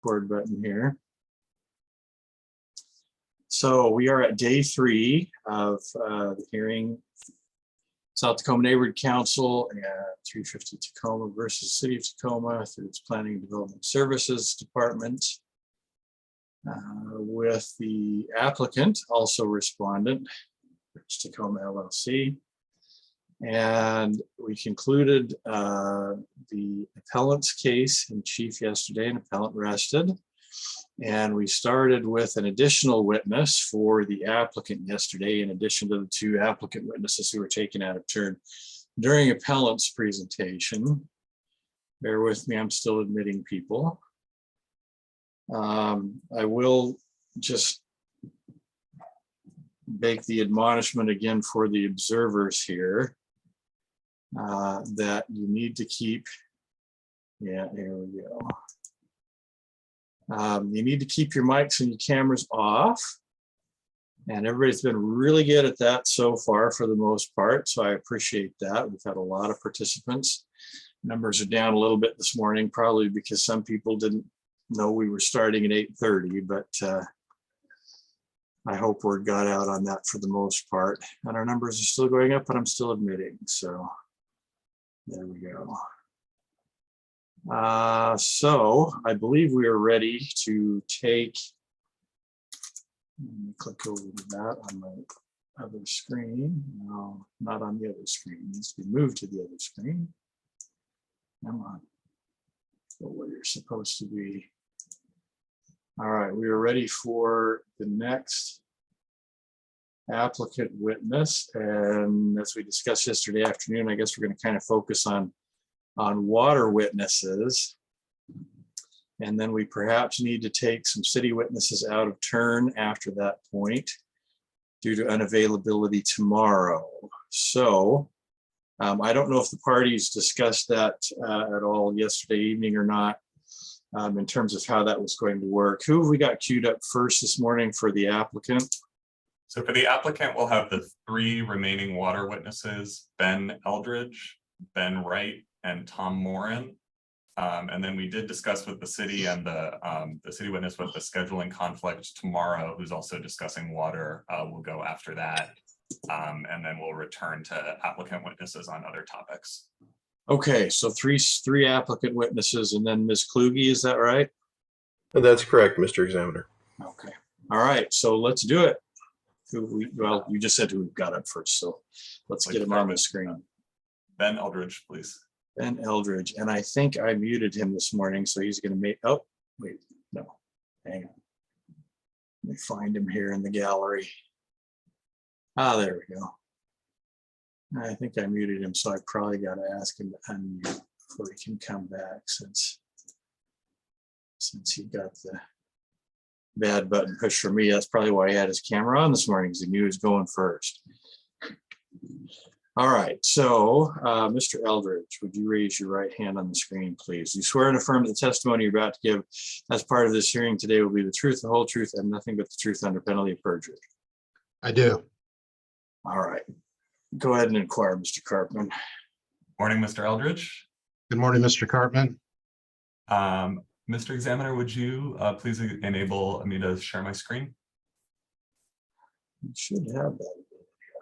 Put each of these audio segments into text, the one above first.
record button here. So we are at day 3 of the hearing. South Tacoma Neighborhood Council at 350 Tacoma versus City of Tacoma through its Planning and Development Services Department. With the applicant, also respondent, Tacoma LLC. And we concluded the appellant's case in chief yesterday, and appellant rested. And we started with an additional witness for the applicant yesterday, in addition to the 2 applicant witnesses who were taken out of turn during appellant's presentation. Bear with me, I'm still admitting people. I will just make the admonishment again for the observers here that you need to keep, yeah, there we go. You need to keep your mics and your cameras off. And everybody's been really good at that so far for the most part. So I appreciate that. We've had a lot of participants. Numbers are down a little bit this morning, probably because some people didn't know we were starting at 8:30, but I hope word got out on that for the most part. And our numbers are still going up, but I'm still admitting. So there we go. So I believe we are ready to take, let me click over to that on my other screen. No, not on the other screen. It needs to be moved to the other screen. Come on. Go where you're supposed to be. All right, we are ready for the next applicant witness. And as we discussed yesterday afternoon, I guess we're going to kind of focus on water witnesses. And then we perhaps need to take some city witnesses out of turn after that point due to unavailability tomorrow. So I don't know if the parties discussed that at all yesterday evening or not, in terms of how that was going to work. Who have we got queued up first this morning for the applicant? So for the applicant, we'll have the 3 remaining water witnesses, Ben Eldridge, Ben Wright, and Tom Morin. And then we did discuss with the city and the city witness with the scheduling conflict tomorrow, who's also discussing water, will go after that. And then we'll return to applicant witnesses on other topics. Okay, so three applicant witnesses and then Ms. Kluge, is that right? That's correct, Mr. Examiner. Okay, all right, so let's do it. Well, you just said who we've got up first, so let's get him on the screen. Ben Eldridge, please. Ben Eldridge, and I think I muted him this morning, so he's going to make, oh, wait, no, hang on. Let me find him here in the gallery. Ah, there we go. I think I muted him, so I probably got to ask him to unmute before he can come back, since he got the bad button pushed for me. That's probably why he had his camera on this morning, because he knew he was going first. All right, so Mr. Eldridge, would you raise your right hand on the screen, please? You swear and affirm that the testimony you're about to give as part of this hearing today will be the truth, the whole truth, and nothing but the truth under penalty of perjury. I do. All right, go ahead and inquire, Mr. Carpman. Morning, Mr. Eldridge. Good morning, Mr. Cartman. Mr. Examiner, would you please enable me to share my screen? You should have that.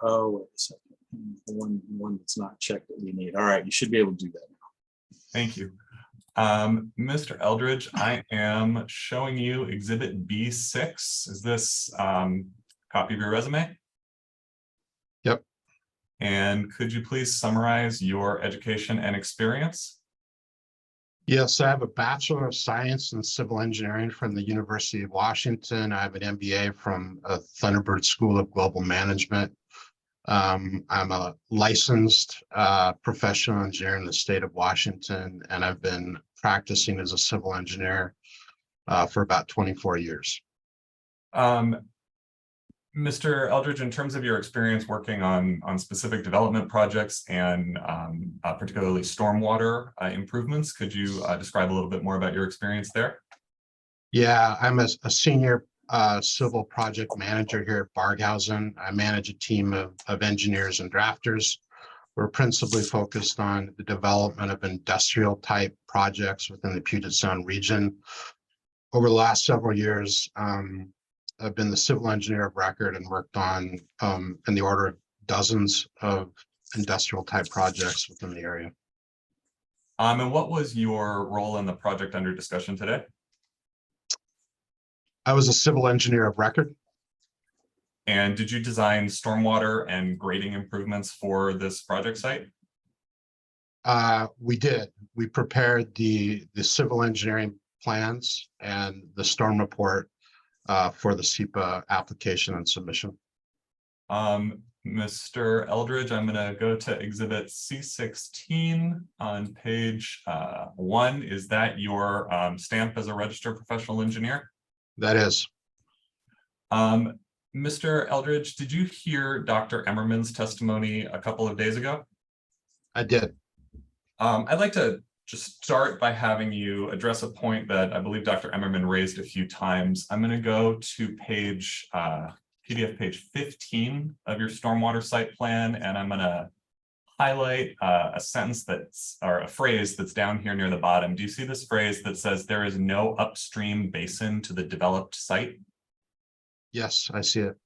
Oh, wait a second. The one that's not checked that we need. All right, you should be able to do that now. Thank you. Mr. Eldridge, I am showing you Exhibit B6. Is this a copy of your resume? Yep. And could you please summarize your education and experience? Yes, I have a Bachelor of Science in Civil Engineering from the University of Washington. I have an MBA from Thunderbird School of Global Management. I'm a licensed professional engineer in the state of Washington, and I've been practicing as a civil engineer for about 24 years. Mr. Eldridge, in terms of your experience working on specific development projects and particularly stormwater improvements, could you describe a little bit more about your experience there? Yeah, I'm a senior civil project manager here at Barghausen. I manage a team of engineers and drafters. We're principally focused on the development of industrial type projects within the Puget Sound region. over the last several years, I've been the civil engineer of record and worked on in the order of dozens of industrial type projects within the area. And what was your role in the project under discussion today? I was a civil engineer of record. And did you design stormwater and grading improvements for this project site? We did. We prepared the civil engineering plans and the storm report for the SEPA application and submission. Mr. Eldridge, I'm going to go to exhibit C16 on page 1. Is that your stamp as a registered professional engineer? That is. Mr. Eldridge, did you hear Dr. Emmerman's testimony a couple of days ago? I did. I'd like to just start by having you address a point that I believe Dr. Emmerman raised a few times. I'm going to go to page PDF page 15 of your stormwater site plan, and I'm going to highlight a sentence or a phrase that's down here near the bottom. Do you see this phrase that says there is no upstream basin to the developed site? Yes, I see it.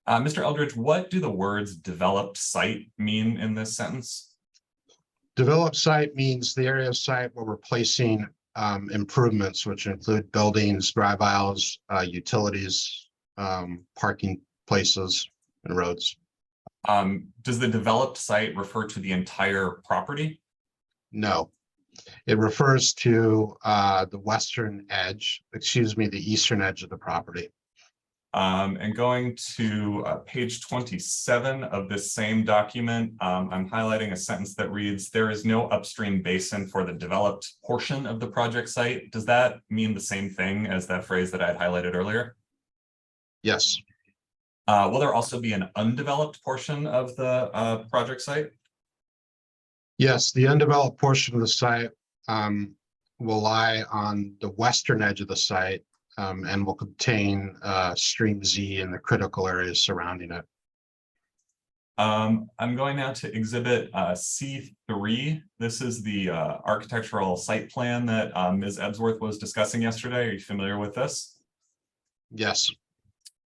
Mr. Eldridge, what do the words developed site mean in this sentence? Developed site means the area of site where we're placing improvements, which include buildings, drive aisles, utilities, parking places, and roads. Does the developed site refer to the entire property? No, it refers to the western edge, excuse me, the eastern edge of the property. And going to page 27 of this same document, I'm highlighting a sentence that reads, there is no upstream basin for the developed portion of the project site. Does that mean the same thing as that phrase that I had highlighted earlier? Yes. Will there also be an undeveloped portion of the project site? Yes, the undeveloped portion of the site will lie on the western edge of the site and will contain stream Z and the critical areas surrounding it. I'm going now to exhibit C3. This is the architectural site plan that Ms. Ebsworth was discussing yesterday. Are you familiar with this? Yes.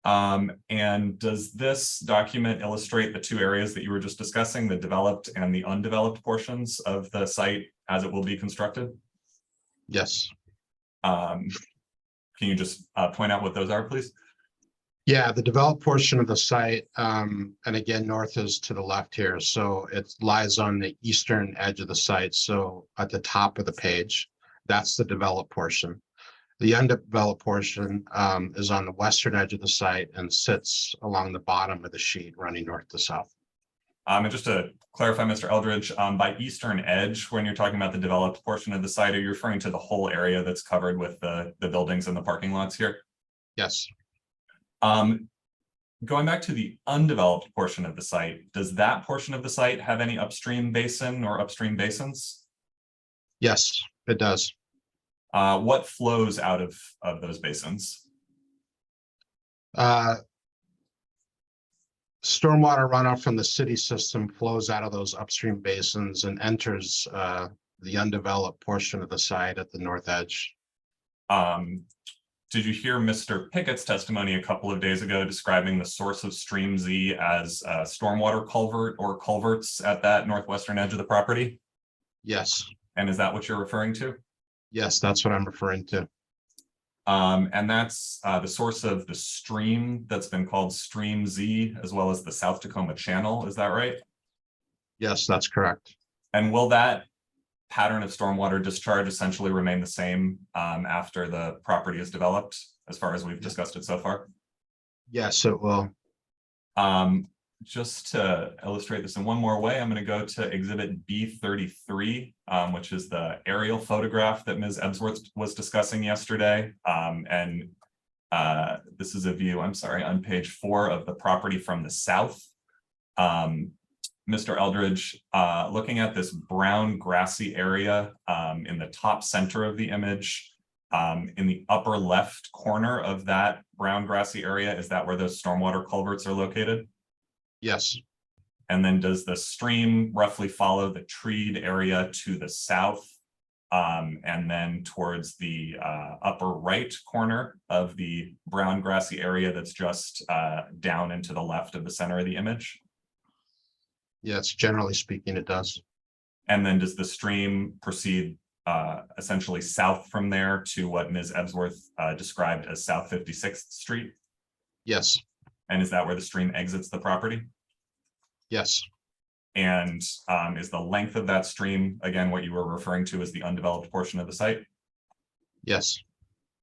And does this document illustrate the two areas that you were just discussing, the developed and the undeveloped portions of the site as it will be constructed? Yes. Can you just point out what those are, please? Yeah, the developed portion of the site, and again, north is to the left here. So it lies on the eastern edge of the site. So at the top of the page, that's the developed portion. The undeveloped portion is on the western edge of the site and sits along the bottom of the sheet running north to south. And just to clarify, Mr. Eldridge, by eastern edge, when you're talking about the developed portion of the site, are you referring to the whole area that's covered with the buildings and the parking lots here? Yes. Going back to the undeveloped portion of the site, does that portion of the site have any upstream basin or upstream basins? Yes, it does. What flows out of those basins? Stormwater runoff from the city system flows out of those upstream basins and enters the undeveloped portion of the site at the north edge. Did you hear Mr. Pickett's testimony a couple of days ago describing the source of stream Z as a stormwater culvert or culverts at that northwestern edge of the property? Yes. And is that what you're referring to? Yes, that's what I'm referring to. And that's the source of the stream that's been called Stream Z, as well as the South Tacoma Channel. Is that right? Yes, that's correct. And will that pattern of stormwater discharge essentially remain the same after the property is developed, as far as we've discussed it so far? Yes, it will. Just to illustrate this in one more way, I'm going to go to exhibit B33, which is the aerial photograph that Ms. Ebsworth was discussing yesterday. This is a view, I'm sorry, on page 4 of the property from the south. Mr. Eldridge, looking at this brown grassy area in the top center of the image, in the upper left corner of that brown grassy area, is that where those stormwater culverts are located? Yes. And then does the stream roughly follow the treed area to the south And then towards the upper right corner of the brown grassy area that's just down and to the left of the center of the image. Yes, generally speaking, it does. And then does the stream proceed essentially south from there to what Ms. Ebsworth described as South 56th Street? Yes, And is that where the stream exits the property? yes, And is the length of that stream, again, what you were referring to as the undeveloped portion of the site? yes.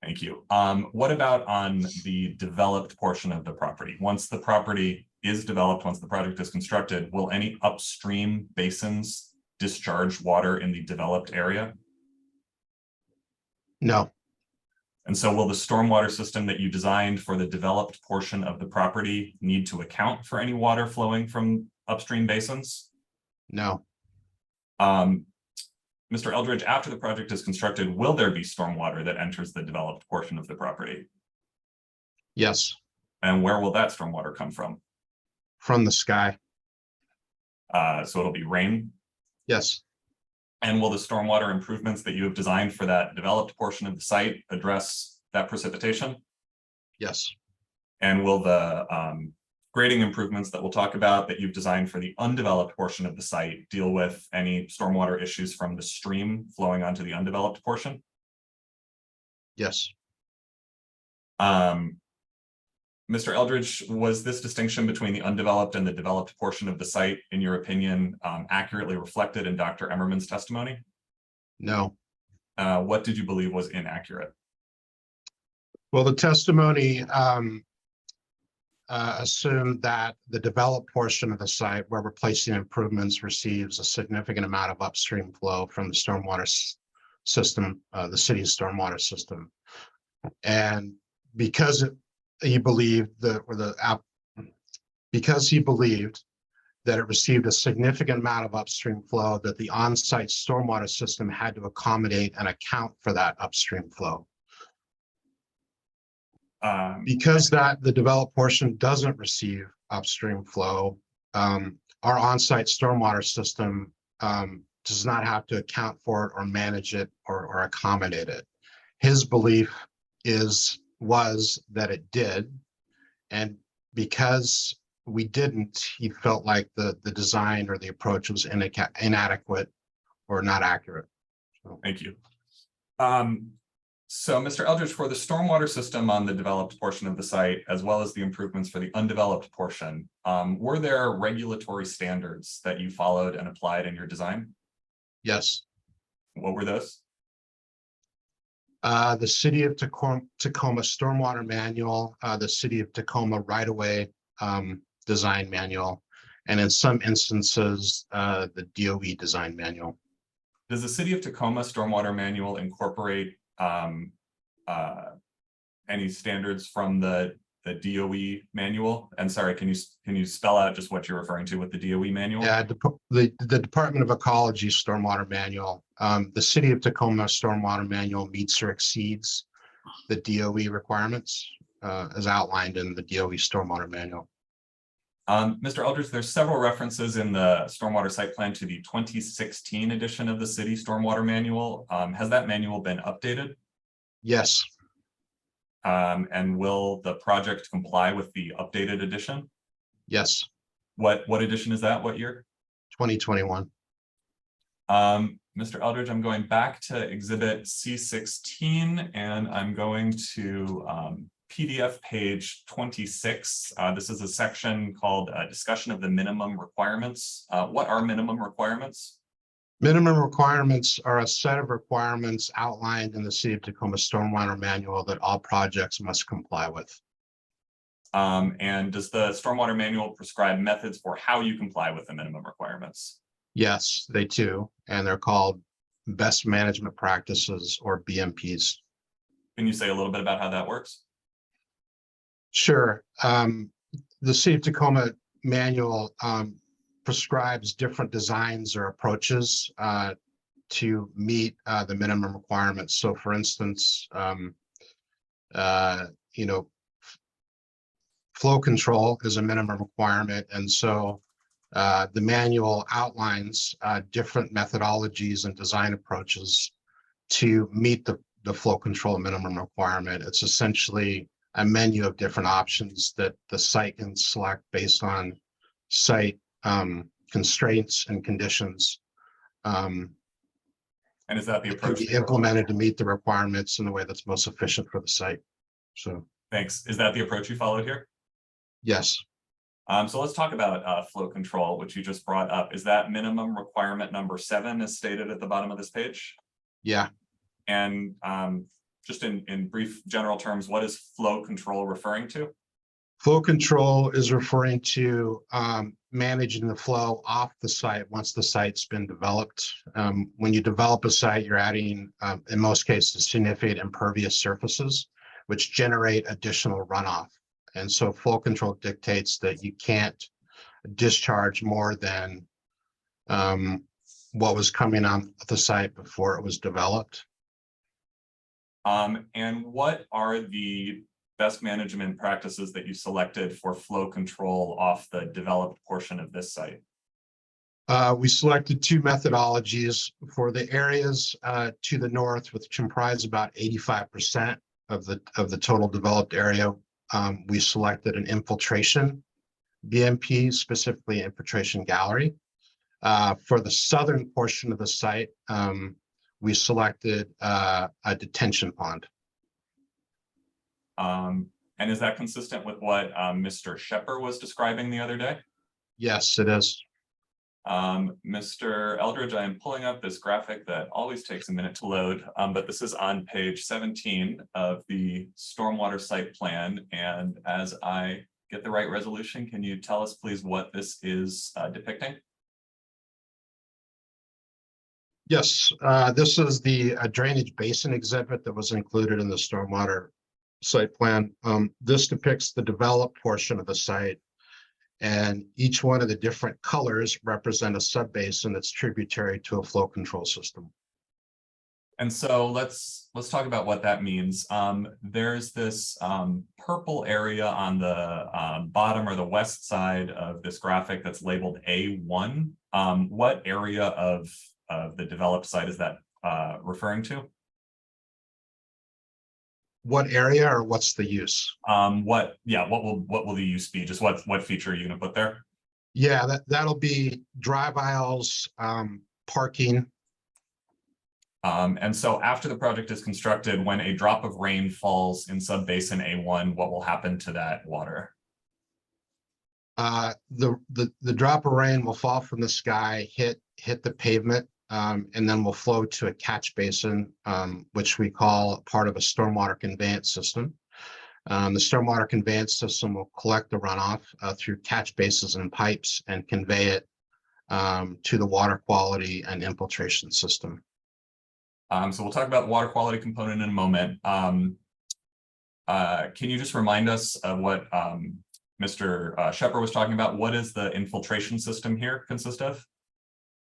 Thank you. What about on the developed portion of the property? Once the property is developed, once the project is constructed, will any upstream basins discharge water in the developed area? No, And so will the stormwater system that you designed for the developed portion of the property need to account for any water flowing from upstream basins? no, Mr. Eldridge, after the project is constructed, will there be stormwater that enters the developed portion of the property? yes, And where will that stormwater come from? from the sky. So it'll be rain. Yes, And will the stormwater improvements that you have designed for that developed portion of the site address that precipitation? yes, And will the grading improvements that we'll talk about that you've designed for the undeveloped portion of the site deal with any stormwater issues from the stream flowing onto the undeveloped portion? yes. Mr. Eldridge, was this distinction between the undeveloped and the developed portion of the site, in your opinion, accurately reflected in Dr. Emmerman's testimony? No. What did you believe was inaccurate? Well, the testimony assumed that the developed portion of the site where we're placing improvements receives a significant amount of upstream flow from the stormwater system, the city's stormwater system. And because he believed that it received a significant amount of upstream flow, that the on-site stormwater system had to accommodate and account for that upstream flow. Because the developed portion doesn't receive upstream flow, our on-site stormwater system does not have to account for it or manage it or accommodate it. His belief was that it did, and because we didn't, he felt like the design or the approach was inadequate or not accurate. So. Thank you. So, Mr. Eldridge, for the stormwater system on the developed portion of the site, as well as the improvements for the undeveloped portion, were there regulatory standards that you followed and applied in your design? Yes. What were those? The City of Tacoma Stormwater Manual, the City of Tacoma Right-of-Way Design Manual, and in some instances, the DOE Design Manual. Does the City of Tacoma Stormwater Manual incorporate any standards from the DOE manual? And sorry, can you spell out just what you're referring to with the DOE manual? Yeah, the Department of Ecology Stormwater Manual. The City of Tacoma Stormwater Manual meets or exceeds the DOE requirements as outlined in the DOE Stormwater Manual. Mr. Eldridge, there's several references in the stormwater site plan to the 2016 edition of the city stormwater manual. Has that manual been updated? Yes. And will the project comply with the updated edition? Yes. What edition is that? What year? 2021. Mr. Eldridge, I'm going back to exhibit C16 and I'm going to PDF page 26. This is a section called discussion of the minimum requirements. What are minimum requirements? Minimum requirements are a set of requirements outlined in the City of Tacoma Stormwater Manual that all projects must comply with. And does the stormwater manual prescribe methods for how you comply with the minimum requirements? Yes, they do, and they're called best management practices or BMPs. Can you say a little bit about how that works? Sure. The City of Tacoma manual prescribes different designs or approaches to meet the minimum requirements. So for instance, flow control is a minimum requirement. And so the manual outlines different methodologies and design approaches to meet the flow control minimum requirement. It's essentially a menu of different options that the site can select based on site constraints and conditions. And is that the It can approach? be implemented to meet the requirements in the way that's most efficient for the site. So, Thanks. Is that the approach you followed here? yes. So let's talk about flow control, which you just brought up. Is that minimum requirement number 7 as stated at the bottom of this page? Yeah. And just in brief general terms, what is flow control referring to? Flow control is referring to managing the flow off the site once the site's been developed. When you develop a site, you're adding, in most cases, significant impervious surfaces, which generate additional runoff. And so flow control dictates that you can't discharge more than what was coming on the site before it was developed. And what are the best management practices that you selected for flow control off the developed portion of this site? We selected 2 methodologies for the areas to the north, which comprise about 85% of the total developed area. We selected an infiltration BMP, specifically infiltration gallery. For the southern portion of the site, we selected a detention pond. And is that consistent with what Mr. Shepper was describing the other day? Yes, it is. Mr. Eldridge, I am pulling up this graphic that always takes a minute to load, but this is on page 17 of the stormwater site plan. And as I get the right resolution, can you tell us please what this is depicting? Yes, this is the drainage basin exhibit that was included in the stormwater site plan. This depicts the developed portion of the site, and each one of the different colors represent a subbasin that's tributary to a flow control system. And so let's talk about what that means. There's this purple area on the bottom or the west side of this graphic that's labeled A1. What area of the developed site is that referring to? What area or what's the use? What will the use be? Just what feature are you going to put there? Yeah, that'll be drive aisles, parking. And so after the project is constructed, when a drop of rain falls in subbasin A1, what will happen to that water? The drop of rain will fall from the sky, hit the pavement, and then will flow to a catch basin, which we call part of a stormwater conveyance system. The stormwater conveyance system will collect the runoff through catch basins and pipes and convey it to the water quality and infiltration system. So we'll talk about the water quality component in a moment. Can you just remind us of what Mr. Shepper was talking about? What is the infiltration system here consist of?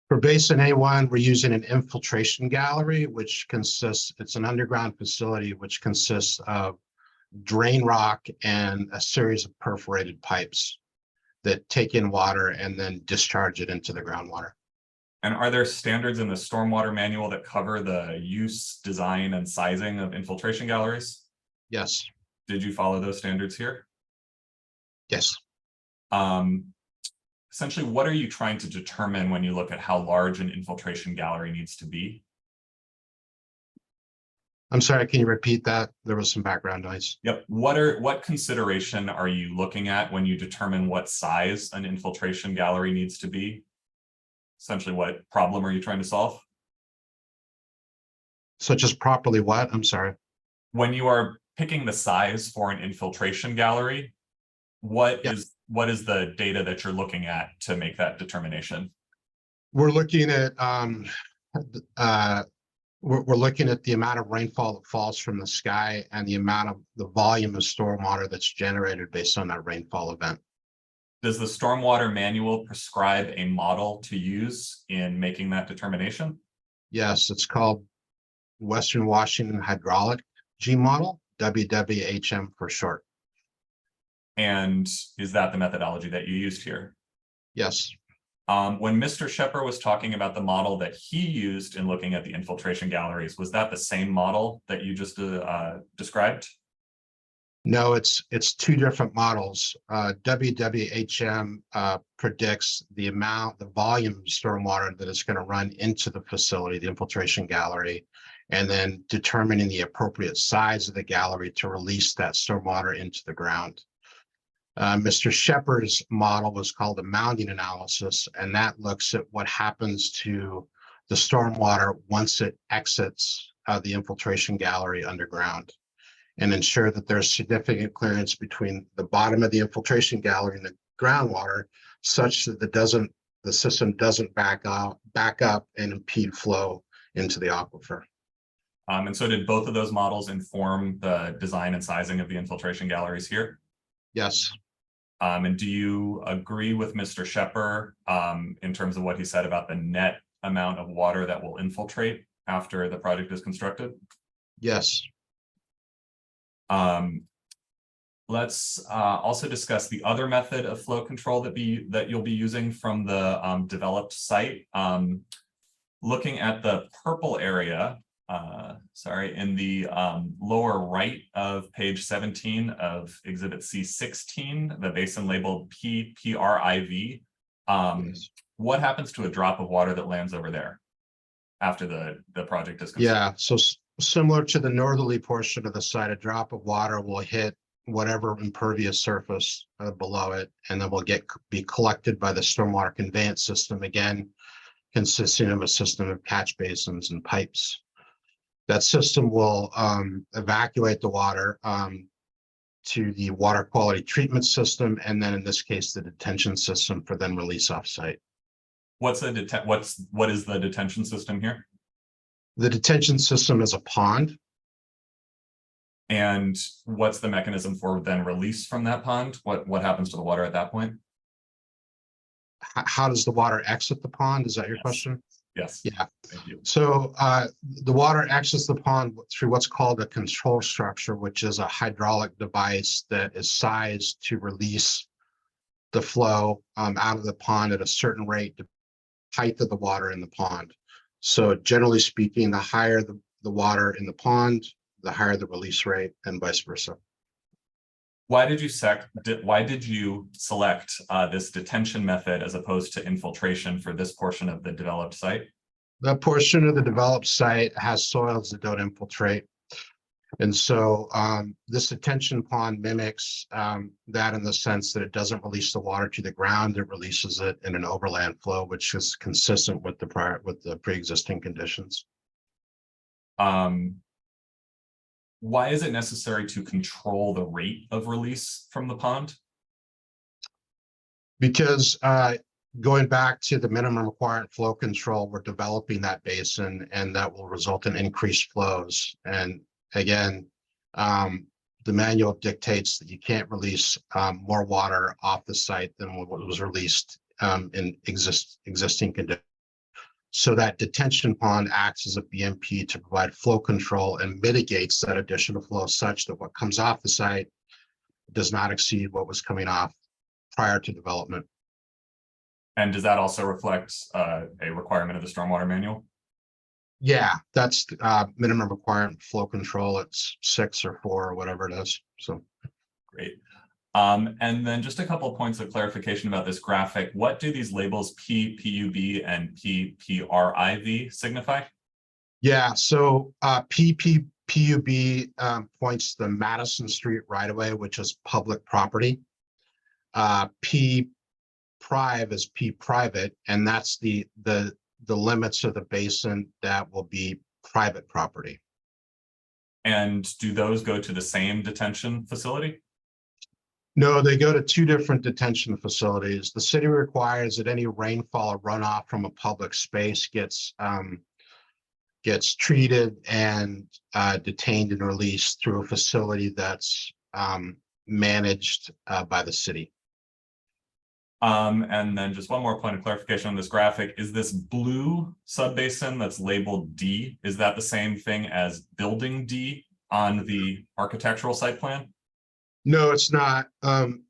For basin A1, we're using an infiltration gallery, which consists, it's an underground facility, which consists of drain rock and a series of perforated pipes that take in water and then discharge it into the groundwater. And are there standards in the stormwater manual that cover the use, design, and sizing of infiltration galleries? Yes. Did you follow those standards here? Yes. Essentially, what are you trying to determine when you look at how large an infiltration gallery needs to be? I'm sorry, can you repeat that? There was some background noise. Yep. What consideration are you looking at when you determine what size an infiltration gallery needs to be? Essentially, what problem are you trying to solve? So just properly what? I'm sorry. When you are picking the size for an infiltration gallery, what is the data that you're looking at to make that determination? We're looking at we're looking at the amount of rainfall that falls from the sky and the amount of the volume of stormwater that's generated based on that rainfall event. Does the stormwater manual prescribe a model to use in making that determination? Yes, it's called Western Washington Hydraulic G model, WWHM for short. And is that the methodology that you used here? Yes. When Mr. Shepard was talking about the model that he used in looking at the infiltration galleries, was that the same model that you just described? No, it's two different models. WWHM predicts the volume of stormwater that is going to run into the facility, the infiltration gallery, and then determining the appropriate size of the gallery to release that stormwater into the ground. Mr. Shepard's model was called the mounding analysis, and that looks at what happens to the stormwater once it exits the infiltration gallery underground, and ensure that there's significant clearance between the bottom of the infiltration gallery and the groundwater, such that the system doesn't back up and impede flow into the aquifer. And so did both of those models inform the design and sizing of the infiltration galleries here? Yes. And do you agree with Mr. Shepard in terms of what he said about the net amount of water that will infiltrate after the project is constructed? Yes. Let's also discuss the other method of flow control that you'll be using from the developed site. Looking at the purple area, in the lower right of page 17 of Exhibit C16, the basin labeled PRIV. Yes. What happens to a drop of water that lands over there after the project is constructed? Yeah, so similar to the northerly portion of the site, a drop of water will hit whatever impervious surface below it, and then will be collected by the stormwater conveyance system, again, consisting of a system of catch basins and pipes. That system will evacuate the water to the water quality treatment system, and then in this case, the detention system for then release off-site. What is the detention system here? The detention system is a pond. And what's the mechanism for then release from that pond? What happens to the water at that point? How does the water exit the pond? Is that your question? Yes. Yeah. Thank you. So the water exits the pond through what's called a control structure, which is a hydraulic device that is sized to release the flow out of the pond at a certain rate, the height of the water in the pond. So generally speaking, the higher the water in the pond, the higher the release rate, and vice versa. Why did you select this detention method as opposed to infiltration for this portion of the developed site? That portion of the developed site has soils that don't infiltrate. And so this detention pond mimics that in the sense that it doesn't release the water to the ground, it releases it in an overland flow, which is consistent with the pre-existing conditions. Why is it necessary to control the rate of release from the pond? Because going back to the minimum required flow control, we're developing that basin, and that will result in increased flows. And again, the manual dictates that you can't release more water off the site than what was released in existing conditions. So that detention pond acts as a BMP to provide flow control and mitigates that additional flow such that what comes off the site does not exceed what was coming off prior to development. And does that also reflect a requirement of the stormwater manual? Yeah, that's minimum requirement flow control. It's 6 or 4 or whatever it is. So great. And then just a couple of points of clarification about this graphic. What do these labels PPUB and PPRIV signify? Yeah, so PPUB points to the Madison Street right-of-way, which is public property. P priv is P private, and that's the limits of the basin that will be private property. And do those go to the same detention facility? No, they go to 2 different detention facilities. The city requires that any rainfall or runoff from a public space gets treated and detained and released through a facility that's managed by the city. And then just one more point of clarification on this graphic. Is this blue subbasin that's labeled D, is that the same thing as building D on the architectural site plan? No, it's not.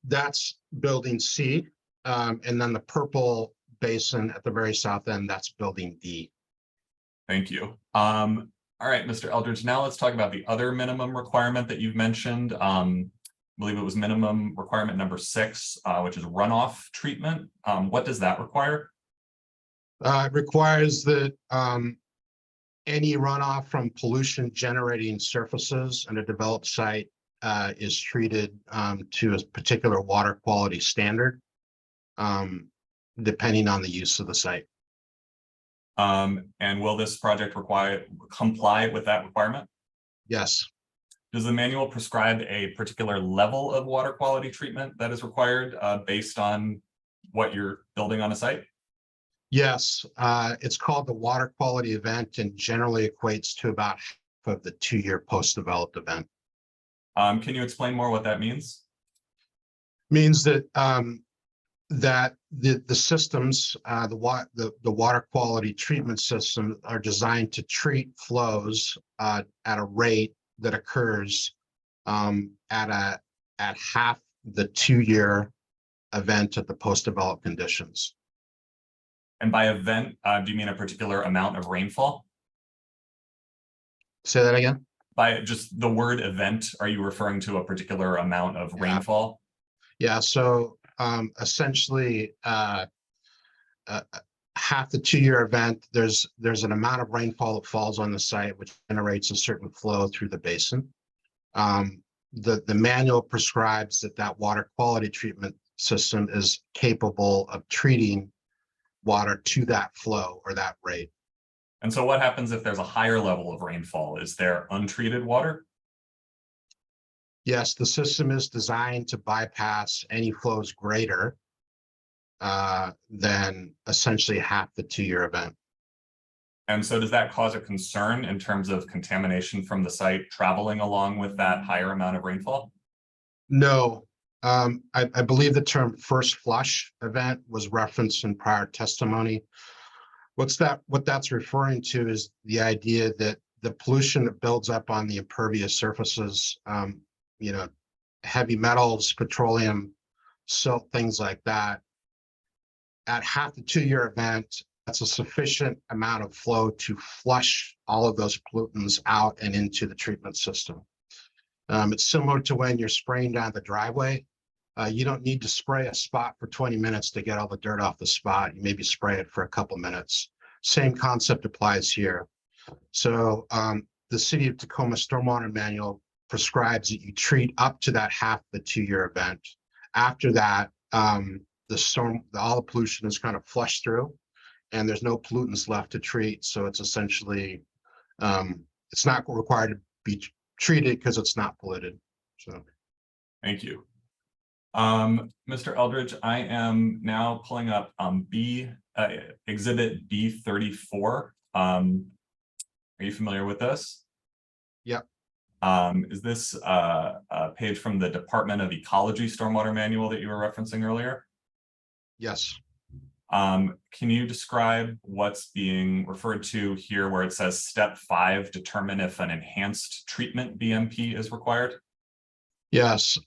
That's building C. And then the purple basin at the very south end, that's building D. Thank you. All right, Mr. Eldridge, now let's talk about the other minimum requirement that you've mentioned. I believe it was minimum requirement number 6, which is runoff treatment. What does that require? It requires that any runoff from pollution generating surfaces on a developed site is treated to a particular water quality standard, depending on the use of the site. And will this project comply with that requirement? Yes. Does the manual prescribe a particular level of water quality treatment that is required based on what you're building on a site? Yes, it's called the water quality event and generally equates to about half of the 2-year post-developed event. Can you explain more what that means? Means that that the systems, the water quality treatment systems are designed to treat flows at a rate that occurs at half the 2-year event at the post-developed conditions. And by event, do you mean a particular amount of rainfall? Say that again? By just the word event, are you referring to a particular amount of rainfall? Yeah, so essentially half the 2-year event, there's an amount of rainfall that falls on the site, which generates a certain flow through the basin. The manual prescribes that water quality treatment system is capable of treating water to that flow or that rate. And so what happens if there's a higher level of rainfall? Is there untreated water? Yes, the system is designed to bypass any flows greater than essentially half the 2-year event. And so does that cause a concern in terms of contamination from the site traveling along with that higher amount of rainfall? No, I believe the term first flush event was referenced in prior testimony. What that's referring to is the idea that the pollution that builds up on the impervious surfaces, heavy metals, petroleum, silt, things like that, at half the 2-year event, that's a sufficient amount of flow to flush all of those pollutants out and into the treatment system. It's similar to when you're spraying down the driveway. You don't need to spray a spot for 20 minutes to get all the dirt off the spot. You maybe spray it for a couple minutes. Same concept applies here. So the City of Tacoma Stormwater Manual prescribes that you treat up to that half the 2-year event. After that, all the pollution is kind of flushed through and there's no pollutants left to treat. So it's essentially, it's not required to be treated because it's not polluted. So. Thank you. Mr. Eldridge, I am now pulling up Exhibit B34. Are you familiar with this? Yep. Is this a page from the Department of Ecology Stormwater Manual that you were referencing earlier? Yes. Can you describe what's being referred to here where it says step 5, determine if an enhanced treatment BMP is required? Yes,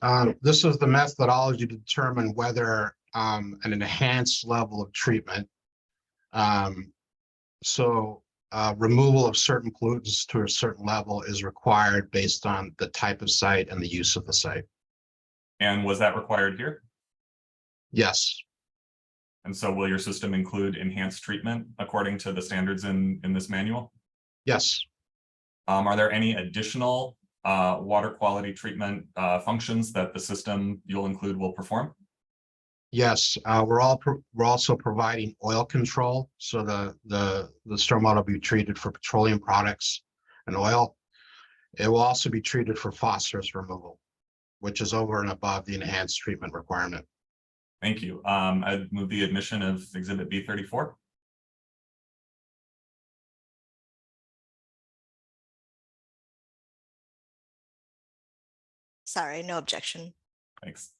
this is the methodology to determine whether an enhanced level of treatment, removal of certain pollutants to a certain level is required based on the type of site and the use of the site. And was that required here? Yes. And so will your system include enhanced treatment according to the standards in this manual? Yes. Are there any additional water quality treatment functions that the system you'll include will perform? Yes, we're also providing oil control. So the stormwater will be treated for petroleum products and oil. It will also be treated for phosphorus removal, which is over and above the enhanced treatment requirement. Thank you. I'd move the admission of Exhibit B34. Sorry, no objection. Thanks.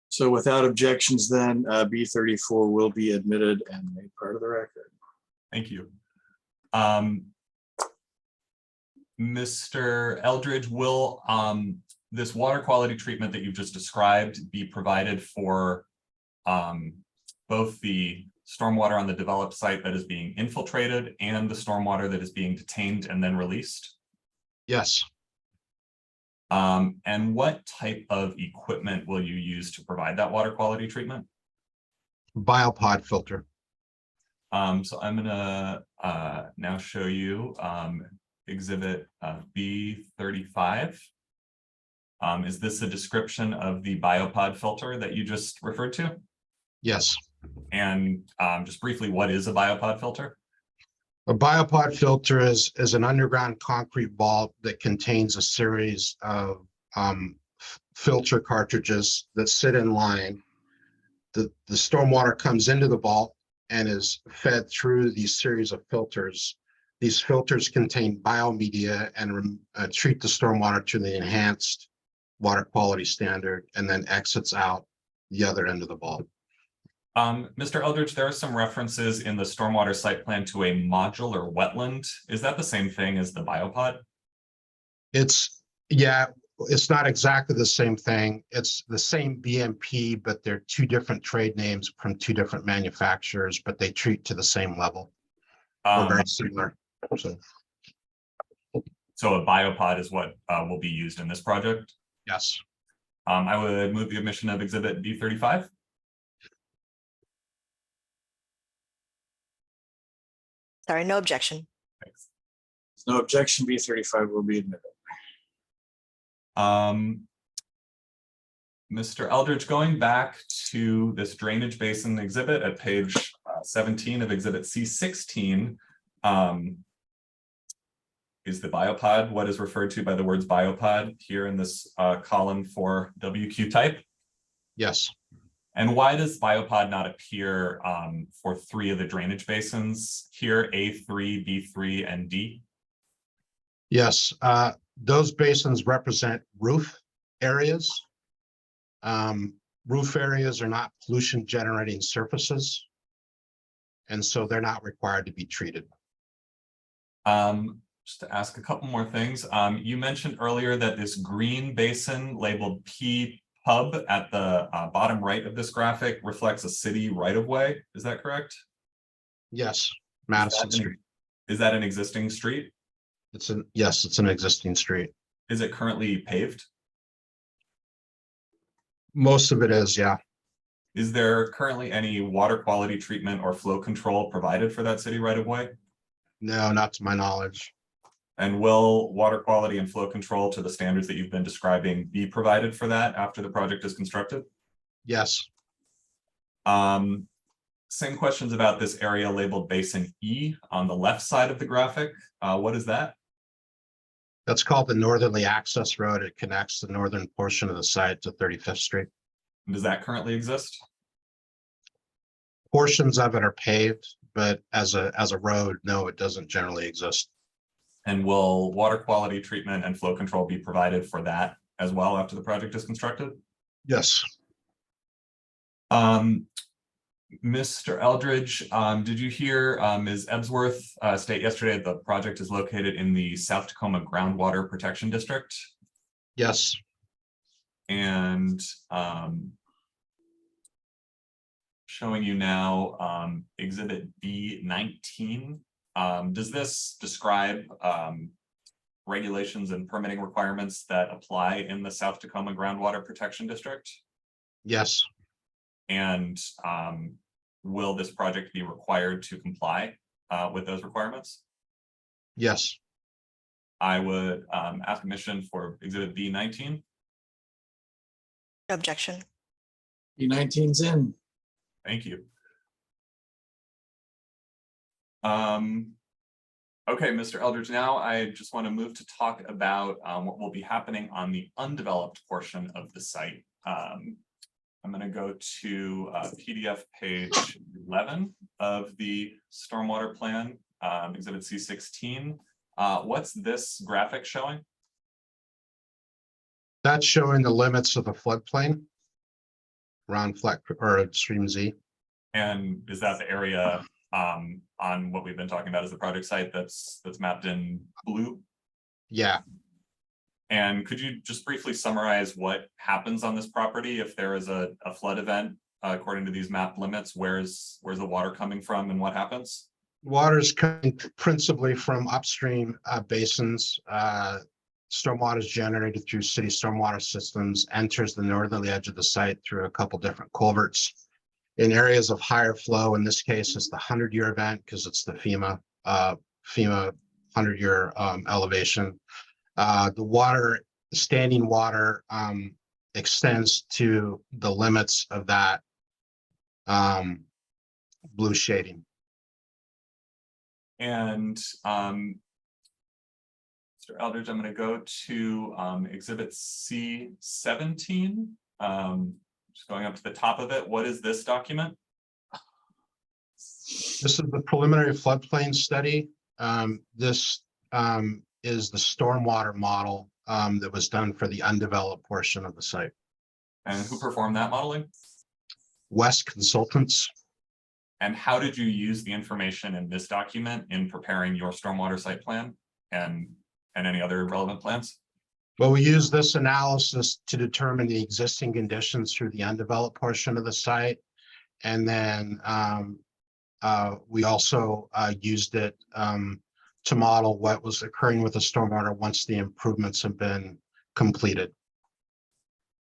So without objections, then B34 will be admitted and made part of the record. Thank you. Mr. Eldridge, will this water quality treatment that you've just described be provided for both the stormwater on the developed site that is being infiltrated and the stormwater that is being detained and then released? Yes. And what type of equipment will you use to provide that water quality treatment? Biopod filter. So I'm gonna now show you exhibit B35. Is this a description of the biopod filter that you just referred to? Yes. And just briefly, what is a biopod filter? A biopod filter is an underground concrete vault that contains a series of filter cartridges that sit in line. The stormwater comes into the vault and is fed through these series of filters. These filters contain biomedia and treat the stormwater to the enhanced water quality standard, and then exits out the other end of the vault. Mr. Eldridge, there are some references in the stormwater site plan to a modular wetland. Is that the same thing as the biopod? Yeah, it's not exactly the same thing. It's the same BMP, but they're two different trade names from two different manufacturers, but they treat to the same level or very similar. So a biopod is what will be used in this project? Yes. I would move the admission of exhibit B35. Sorry, no objection. Thanks. No objection, B35 will be admitted. Mr. Eldridge, going back to this drainage basin exhibit at page 17 of exhibit C16, is the biopod what is referred to by the words biopod here in this column for WQ type? Yes. And why does biopod not appear for three of the drainage basins here, A3, B3, and D? Yes, those basins represent roof areas. Roof areas are not pollution generating surfaces, and so they're not required to be treated. Just to ask a couple more things. You mentioned earlier that this green basin labeled P Pub at the bottom right of this graphic reflects a city right-of-way. Is that correct? Yes, Madison Street. Is that an existing street? Yes, it's an existing street. Is it currently paved? Most of it is, yeah. Is there currently any water quality treatment or flow control provided for that city right-of-way? No, not to my knowledge. And will water quality and flow control to the standards that you've been describing be provided for that after the project is constructed? Yes. Same questions about this area labeled Basin E on the left side of the graphic. What is that? That's called the Northerly Access Road. It connects the northern portion of the site to 35th Street. Does that currently exist? Portions of it are paved, but as a road, no, it doesn't generally exist. And will water quality treatment and flow control be provided for that as well after the project is constructed? Yes. Mr. Eldridge, did you hear Ms. Ebsworth state yesterday that the project is located in the South Tacoma Groundwater Protection District? Yes. And showing you now exhibit B19. Does this describe regulations and permitting requirements that apply in the South Tacoma Groundwater Protection District? Yes. And will this project be required to comply with those requirements? Yes. I would ask admission for exhibit B19. No objection. B19's in. Thank you. Okay, Mr. Eldridge, now I just want to move to talk about what will be happening on the undeveloped portion of the site. I'm going to go to PDF page 11 of the stormwater plan, exhibit C16. What's this graphic showing? That's showing the limits of the floodplain around flood or stream Z. And is that the area on what we've been talking about as the project site that's mapped in blue? Yeah. And could you just briefly summarize what happens on this property if there is a flood event according to these map limits? Where's the water coming from and what happens? Water is coming principally from upstream basins. Stormwater is generated through city stormwater systems, enters the northerly edge of the site through a couple different culverts. In areas of higher flow, in this case, it's the 100-year event because it's the FEMA 100-year elevation. The standing water extends to the limits of that blue shading. And Mr. Eldridge, I'm going to go to Exhibit C17. Just going up to the top of it. What is this document? This is the preliminary floodplain study. This is the stormwater model that was done for the undeveloped portion of the site. And who performed that modeling? West Consultants. And how did you use the information in this document in preparing your stormwater site plan and any other relevant plans? Well, we use this analysis to determine the existing conditions through the undeveloped portion of the site. And then we also used it to model what was occurring with the stormwater once the improvements have been completed.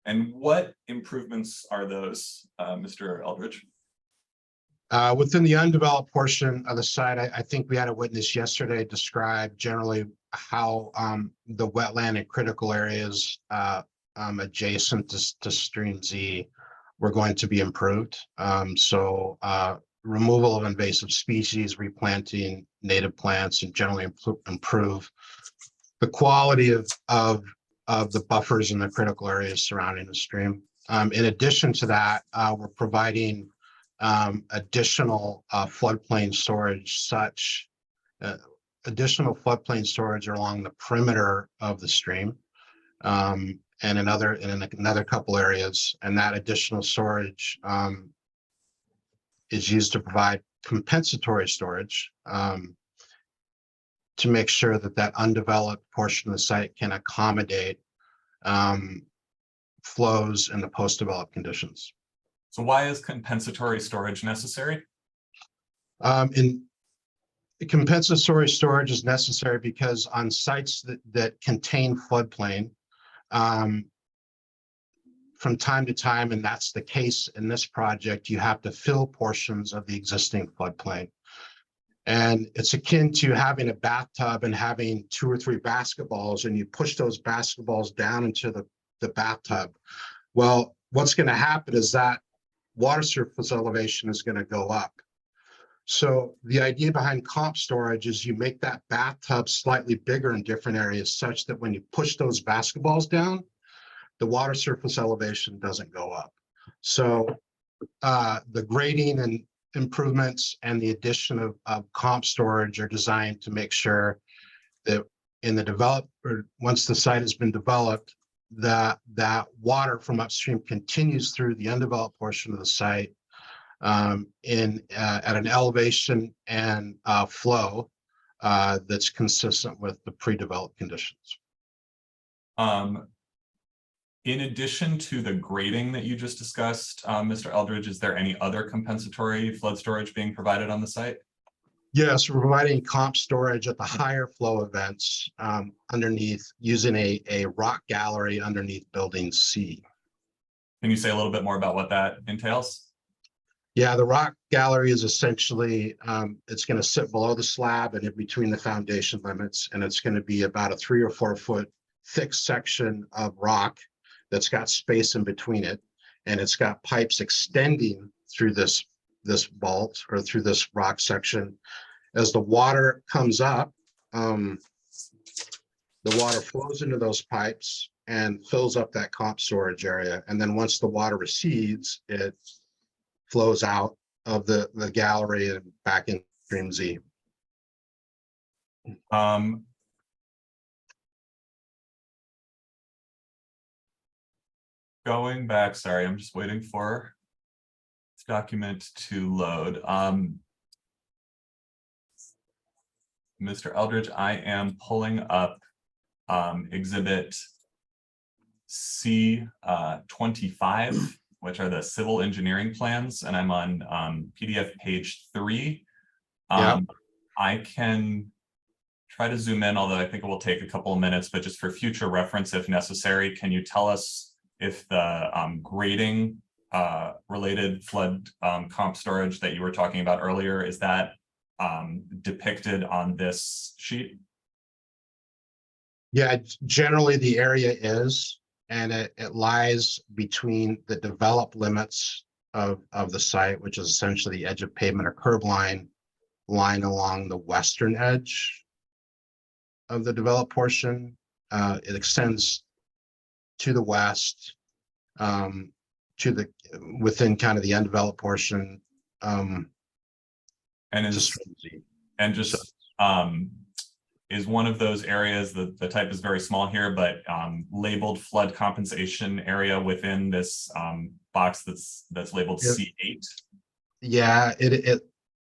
And what improvements are those, Mr. Eldridge? Within the undeveloped portion of the site, I think we had a witness yesterday describe generally how the wetland and critical areas adjacent to Stream Z were going to be improved. Removal of invasive species, replanting native plants, and generally improve the quality of the buffers in the critical areas surrounding the stream. In addition to that, we're providing additional floodplain storage, additional floodplain storage along the perimeter of the stream, and in another couple areas. And that additional storage is used to provide compensatory storage to make sure that that undeveloped portion of the site can accommodate flows in the post-developed conditions. So why is compensatory storage necessary? Compensatory storage is necessary because on sites that contain floodplain, from time to time, and that's the case in this project, you have to fill portions of the existing floodplain. And it's akin to having a bathtub and having 2 or 3 basketballs, and you push those basketballs down into the bathtub. Well, what's going to happen is that water surface elevation is going to go up. So the idea behind comp storage is you make that bathtub slightly bigger in different areas such that when you push those basketballs down, the water surface elevation doesn't go up. So the grading and improvements and the addition of comp storage are designed to make sure that once the site has been developed, that water from upstream continues through the undeveloped portion of the site at an elevation and flow that's consistent with the pre-developed conditions. In addition to the grading that you just discussed, Mr. Eldridge, is there any other compensatory flood storage being provided on the site? Yes, we're providing comp storage at the higher flow events underneath using a rock gallery underneath building C. Can you say a little bit more about what that entails? Yeah, the rock gallery is essentially, it's going to sit below the slab and in between the foundation limits, and it's going to be about a 3 or 4 foot thick section of rock that's got space in between it, and it's got pipes extending through this vault or through this rock section. As the water comes up, the water flows into those pipes and fills up that comp storage area. And then once the water recedes, it flows out of the gallery and back in Stream Z. Going back, sorry, I'm just waiting for this document to load. Mr. Eldridge, I am pulling up Exhibit C25. which are the civil engineering plans, and I'm on PDF page 3. Yeah. I can try to zoom in, although I think it will take a couple of minutes, but just for future reference, if necessary, can you tell us if the grading related flood comp storage that you were talking about earlier, is that depicted on this sheet? Yeah, generally the area is, and it lies between the developed limits of the site, which is essentially the edge of pavement or curb line along the western edge of the developed portion. It extends to the west, within kind of the undeveloped portion. And Just is one of those areas, the type is very small here, but labeled flood compensation area within this box that's labeled C8? Yeah,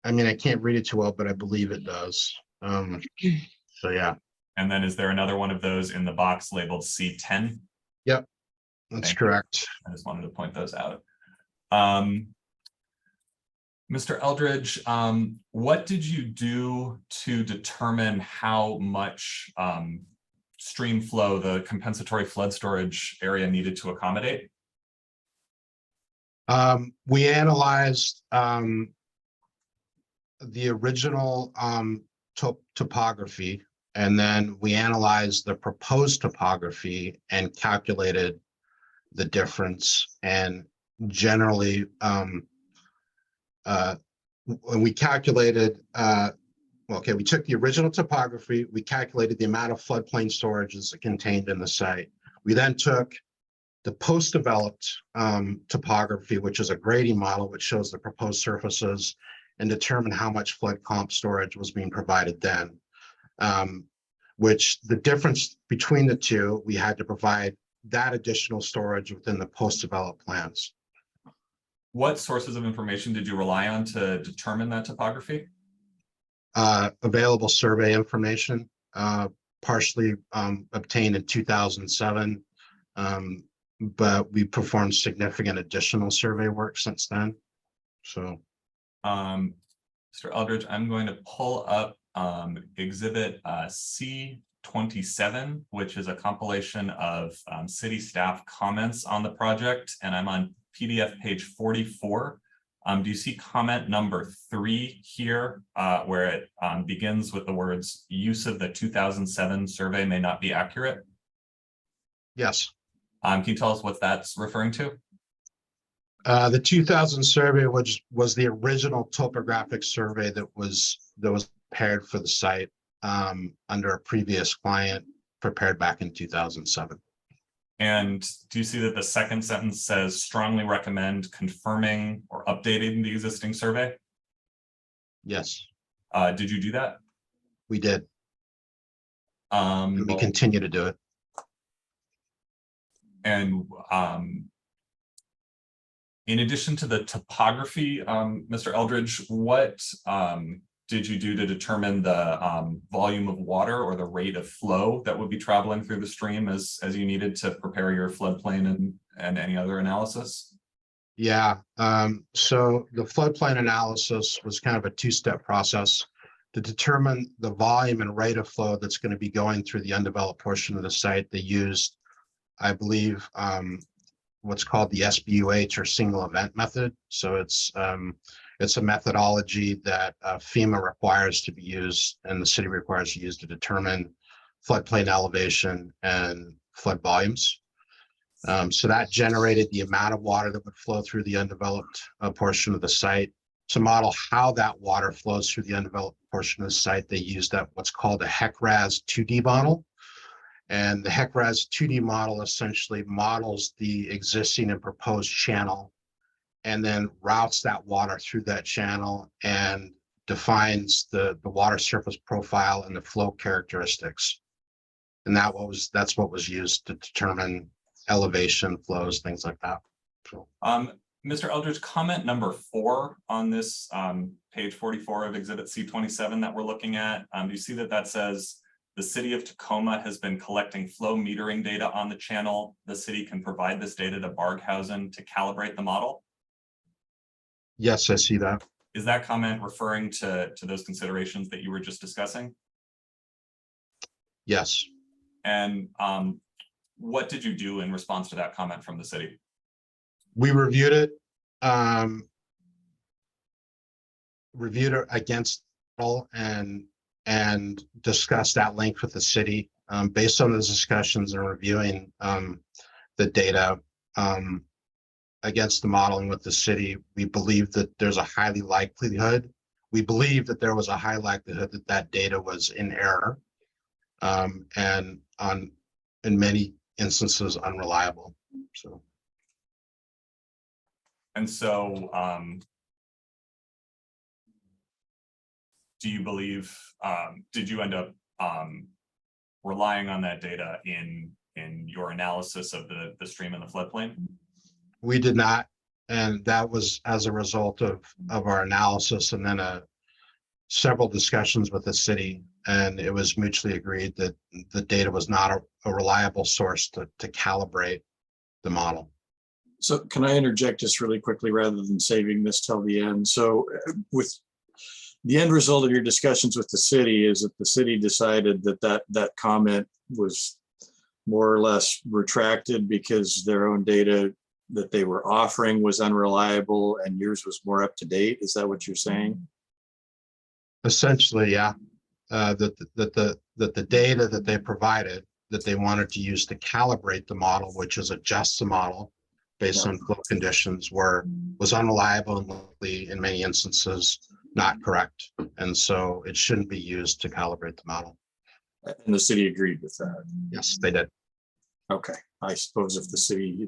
I mean, I can't read it too well, but I believe it does. So yeah. And then is there another one of those in the box labeled C10? Yep, that's correct. I just wanted to point those out. Mr. Eldridge, what did you do to determine how much stream flow the compensatory flood storage area needed to accommodate? We analyzed the original topography, and then we analyzed the proposed topography and calculated the difference. And generally, when we calculated, we took the original topography, we calculated the amount of floodplain storages contained in the site. We then took the post-developed topography, which is a grading model, which shows the proposed surfaces, and determined how much flood comp storage was being provided then. Which the difference between the two, we had to provide that additional storage within the post-developed plans. What sources of information did you rely on to determine that topography? Available survey information, partially obtained in 2007, but we performed significant additional survey work since then. So, Mr. Eldridge, I'm going to pull up exhibit C27, which is a compilation of city staff comments on the project, and I'm on PDF page 44. Do you see comment number 3 here, where it begins with the words "use of the 2007 survey may not be accurate"? yes. Can you tell us what that's referring to? The 2000 survey was the original topographic survey that was prepared for the site under a previous client, prepared back in 2007. And do you see that the second sentence says strongly recommend confirming or updating the existing survey? Yes, Did you do that? we did. And we continue to do it. And in addition to the topography, Mr. Eldridge, what did you do to determine the volume of water or the rate of flow that would be traveling through the stream as you needed to prepare your floodplain and any other analysis? Yeah, so the floodplain analysis was kind of a two-step process to determine the volume and rate of flow that's going to be going through the undeveloped portion of the site. They used, I believe, what's called the SBUH, or single event method. So it's a methodology that FEMA requires to be used and the city requires to use to determine floodplain elevation and flood volumes. So that generated the amount of water that would flow through the undeveloped portion of the site. To model how that water flows through the undeveloped portion of the site, they used what's called a HEC-RAS 2D model. And the HEC-RAS 2D model essentially models the existing and proposed channel, and then routes that water through that channel and defines the water surface profile and the flow characteristics. And that's what was used to determine elevation, flows, things like that. So, Mr. Eldridge, comment number 4 on this page 44 of exhibit C27 that we're looking at. Do you see that says The city of Tacoma has been collecting flow metering data on the channel. The city can provide this data to Barghausen to calibrate the model. Yes, I see that. Is that comment referring to those considerations that you were just discussing? Yes. And what did you do in response to that comment from the city? We reviewed it. Reviewed it against all and discussed at length with the city. Based on those discussions and reviewing the data against the modeling with the city, we believe that there's a highly likelihood. We believe that there was a high likelihood that that data was in error and in many instances unreliable. So. And so, do you believe, did you end up relying on that data in your analysis of the stream and the floodplain? We did not, and that was as a result of our analysis and then several discussions with the city, and it was mutually agreed that the data was not a reliable source to calibrate the model. So can I interject just really quickly rather than saving this till the end? So with the end result of your discussions with the city is that the city decided that comment was more or less retracted because their own data that they were offering was unreliable and yours was more up to date. Is that what you're saying? Essentially, yeah. That the data that they provided that they wanted to use to calibrate the model, which is adjust the model based on flow conditions, was unreliable and likely in many instances not correct, and so it shouldn't be used to calibrate the model. And the city agreed with that. Yes, they did. Okay, I suppose if the city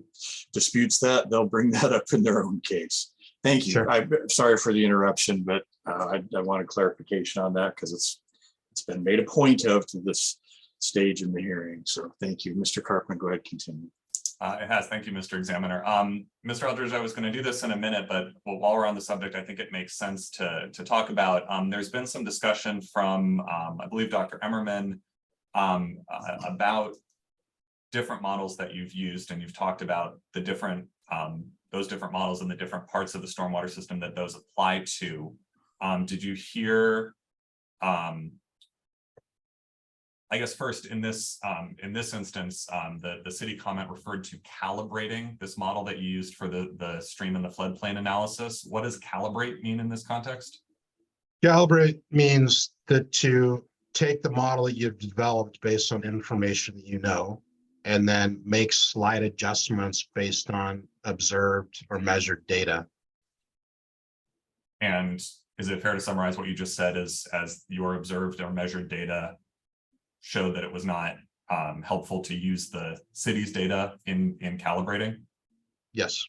disputes that, they'll bring that up in their own case. Thank you. Sure. I'm sorry for the interruption, but I want a clarification on that because it's been made a point of to this stage in the hearing. So thank you. Mr. Carpman, go ahead, continue. It has. Thank you, Mr. Examiner. Mr. Eldridge, I was going to do this in a minute, but while we're on the subject, I think it makes sense to talk about. There's been some discussion from, I believe, Dr. Emmerman about different models that you've used, and you've talked about the different those different models and the different parts of the stormwater system that those apply to. Did you hear? I guess first in this instance, the city comment referred to calibrating this model that you used for the stream and the floodplain analysis. What does calibrate mean in this context? Calibrate means that to take the model that you've developed based on information that you know, and then make slight adjustments based on observed or measured data. And is it fair to summarize what you just said as your observed or measured data showed that it was not helpful to use the city's data in calibrating? Yes.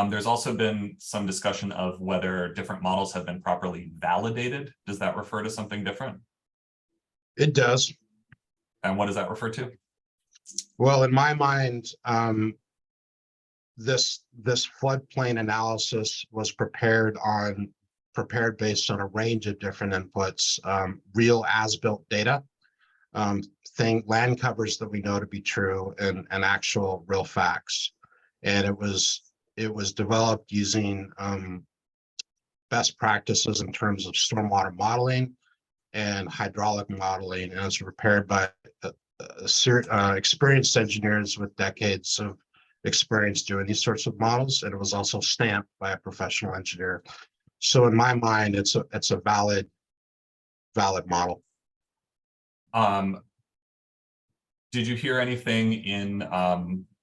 There's also been some discussion of whether different models have been properly validated. Does that refer to something different? It does. And what does that refer to? Well, in my mind, this floodplain analysis was prepared based on a range of different inputs, real as-built data, land covers that we know to be true, and actual real facts. And it was developed using best practices in terms of stormwater modeling and hydraulic modeling, and it was prepared by experienced engineers with decades of experience doing these sorts of models, and it was also stamped by a professional engineer. So in my mind, it's a valid model. Did you hear anything in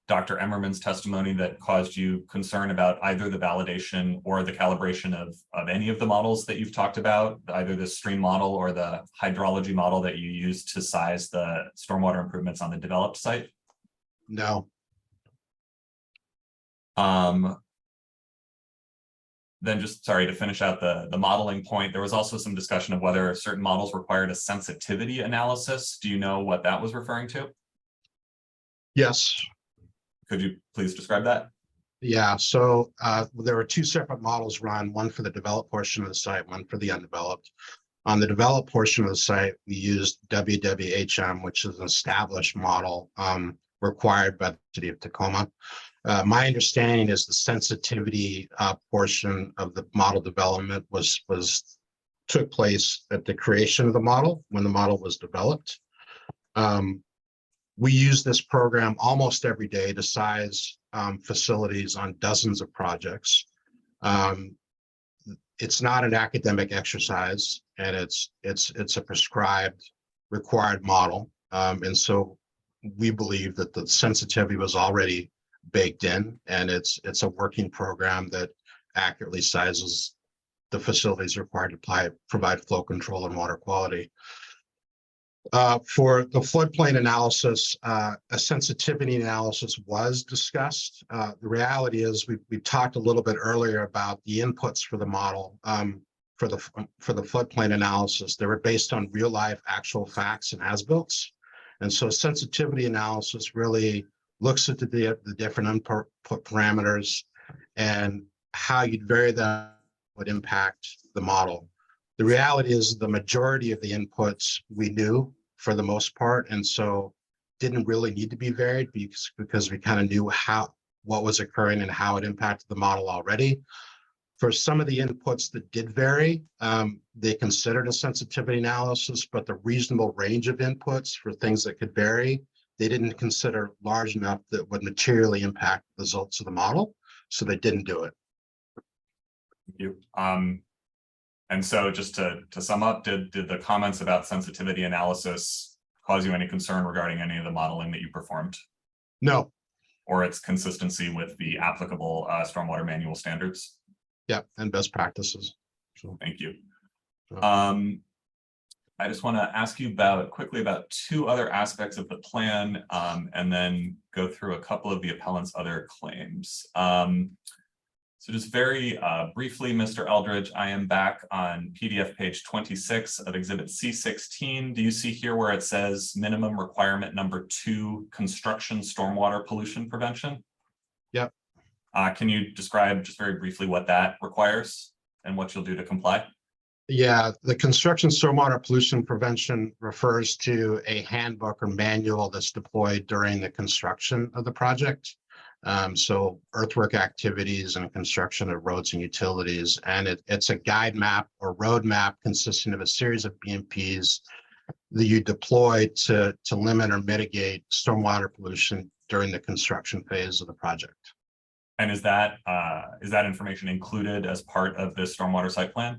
Dr. Emmerman's testimony that caused you concern about either the validation or the calibration of any of the models that you've talked about, either the stream model or the hydrology model that you used to size the stormwater improvements on the developed site? No. Then just, sorry, to finish out the modeling point, there was also some discussion of whether certain models required a sensitivity analysis. Do you know what that was referring to? Yes. Could you please describe that? Yeah, so there were two separate models run, one for the developed portion of the site, one for the undeveloped. On the developed portion of the site, we used WWHM, which is an established model required by the city of Tacoma. My understanding is the sensitivity portion of the model development took place at the creation of the model when the model was developed. We use this program almost every day to size facilities on dozens of projects. It's not an academic exercise, and it's a prescribed, required model. And so we believe that the sensitivity was already baked in, and it's a working program that accurately sizes the facilities required to provide flow control and water quality. For the floodplain analysis, a sensitivity analysis was discussed. The reality is we talked a little bit earlier about the inputs for the model. For the floodplain analysis, they were based on real life actual facts and as-built. And so sensitivity analysis really looks at the different input parameters and how you'd vary them would impact the model. The reality is the majority of the inputs we knew for the most part, and so didn't really need to be varied because we kind of knew what was occurring and how it impacted the model already. For some of the inputs that did vary, they considered a sensitivity analysis, but the reasonable range of inputs for things that could vary, they didn't consider large enough that would materially impact the results of the model, so they didn't do it. Thank you. And so just to sum up, did the comments about sensitivity analysis cause you any concern regarding any of the modeling that you performed? No. Or its consistency with the applicable stormwater manual standards? Yeah, and best practices. So, thank you. I just want to ask you quickly about two other aspects of the plan, and then go through a couple of the appellant's other claims. So just very briefly, Mr. Eldridge, I am back on PDF page 26 of Exhibit C16. Do you see here where it says minimum requirement number 2, construction stormwater pollution prevention? Yep. Can you describe just very briefly what that requires and what you'll do to comply? Yeah, the construction stormwater pollution prevention refers to a handbook or manual that's deployed during the construction of the project. So earthwork activities and construction of roads and utilities. And it's a guide map or road map consisting of a series of BMPs that you deploy to limit or mitigate stormwater pollution during the construction phase of the project. And is that information included as part of this stormwater site plan?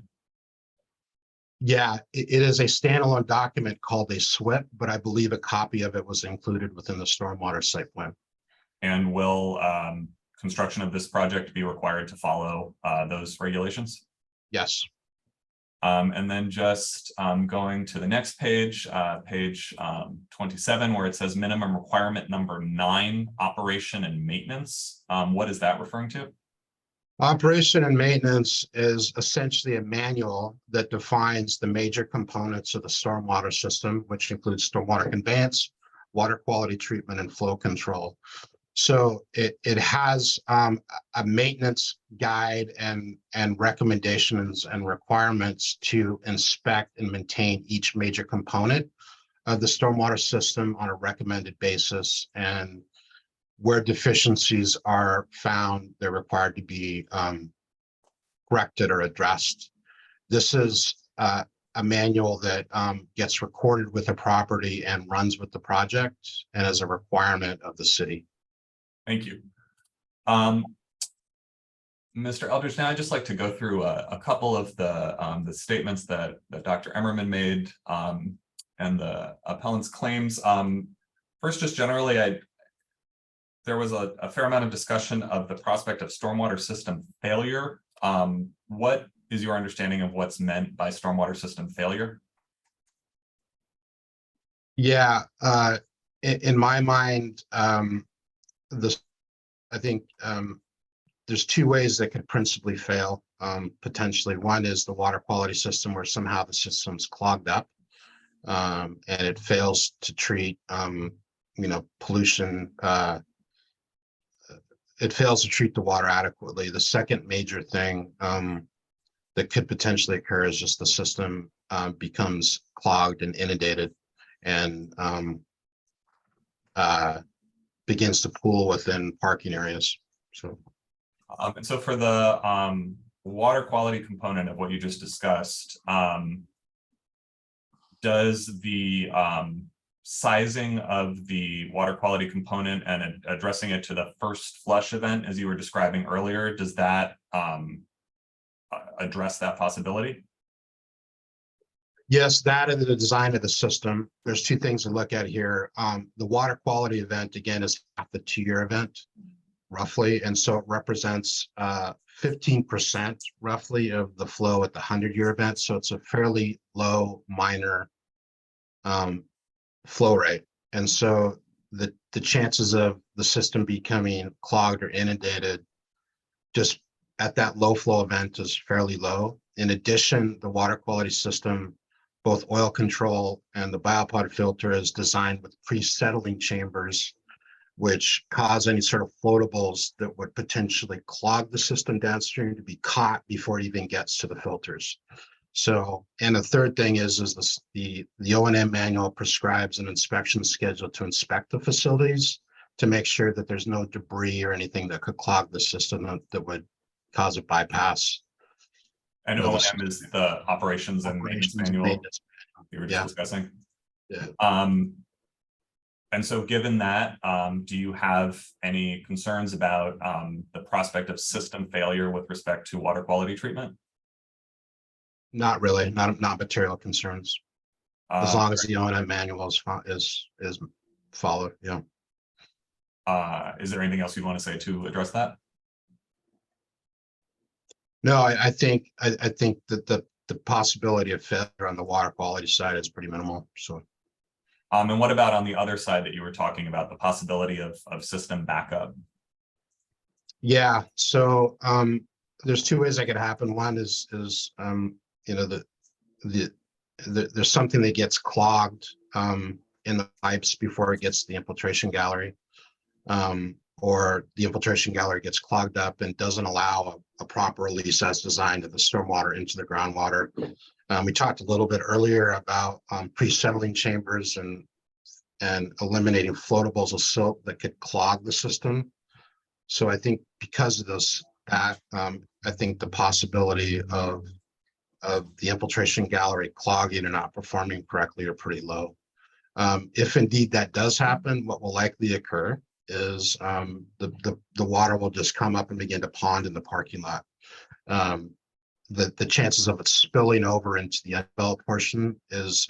Yeah, it is a standalone document called a SWIP, but I believe a copy of it was included within the stormwater site plan. And will construction of this project be required to follow those regulations? Yes. And then just going to the next page, page 27, where it says minimum requirement number 9, operation and maintenance. What is that referring to? Operation and maintenance is essentially a manual that defines the major components of the stormwater system, which includes stormwater conveyance, water quality treatment, and flow control. So it has a maintenance guide and recommendations and requirements to inspect and maintain each major component of the stormwater system on a recommended basis. And where deficiencies are found, they're required to be corrected or addressed. This is a manual that gets recorded with the property and runs with the project and is a requirement of the city. Thank you. Mr. Eldridge, now I'd just like to go through a couple of the statements that Dr. Emmerman made and the appellant's claims. First, just generally, there was a fair amount of discussion of the prospect of stormwater system failure. What is your understanding of what's meant by stormwater system failure? Yeah, in my mind, I think there's two ways that could principally fail, potentially. One is the water quality system, where somehow the system's clogged up and it fails to treat, pollution. It fails to treat the water adequately. The second major thing that could potentially occur is just the system becomes clogged and inundated and begins to pool within parking areas. So, And so for the water quality component of what you just discussed, does the sizing of the water quality component and addressing it to the first flush event, as you were describing earlier, does that address that possibility? yes, that and the design of the system. There's two things to look at here. The water quality event, again, is half the 2-year event, roughly. And so it represents 15% roughly of the flow at the 100-year event. So it's a fairly low, minor flow rate. And so the chances of the system becoming clogged or inundated just at that low flow event is fairly low. In addition, the water quality system, both oil control and the biopod filter, is designed with pre-settling chambers, which cause any sort of floatables that would potentially clog the system downstream to be caught before it even gets to the filters. So, and the third thing is the O&M manual prescribes an inspection schedule to inspect the facilities to make sure that there's no debris or anything that could clog the system that would cause a bypass. And No, O&M is the operations and maintenance manual you were just discussing. Yeah. And so given that, do you have any concerns about the prospect of system failure with respect to water quality treatment? Not really, not material concerns, as long as the O&M manual is followed. Yeah. Is there anything else you'd want to say to address that? No, I think that the possibility of failure on the water quality side is pretty minimal. So. And what about on the other side that you were talking about, the possibility of system backup? Yeah, so there's two ways that could happen. One is you know, there's something that gets clogged in the pipes before it gets to the infiltration gallery, or the infiltration gallery gets clogged up and doesn't allow a proper release as designed of the stormwater into the groundwater. We talked a little bit earlier about pre-settling chambers and eliminating floatables of silt that could clog the system. So I think because of this, I think the possibility of the infiltration gallery clogging and not performing correctly are pretty low. If indeed that does happen, what will likely occur is the water will just come up and begin to pond in the parking lot. The chances of it spilling over into the undeveloped portion is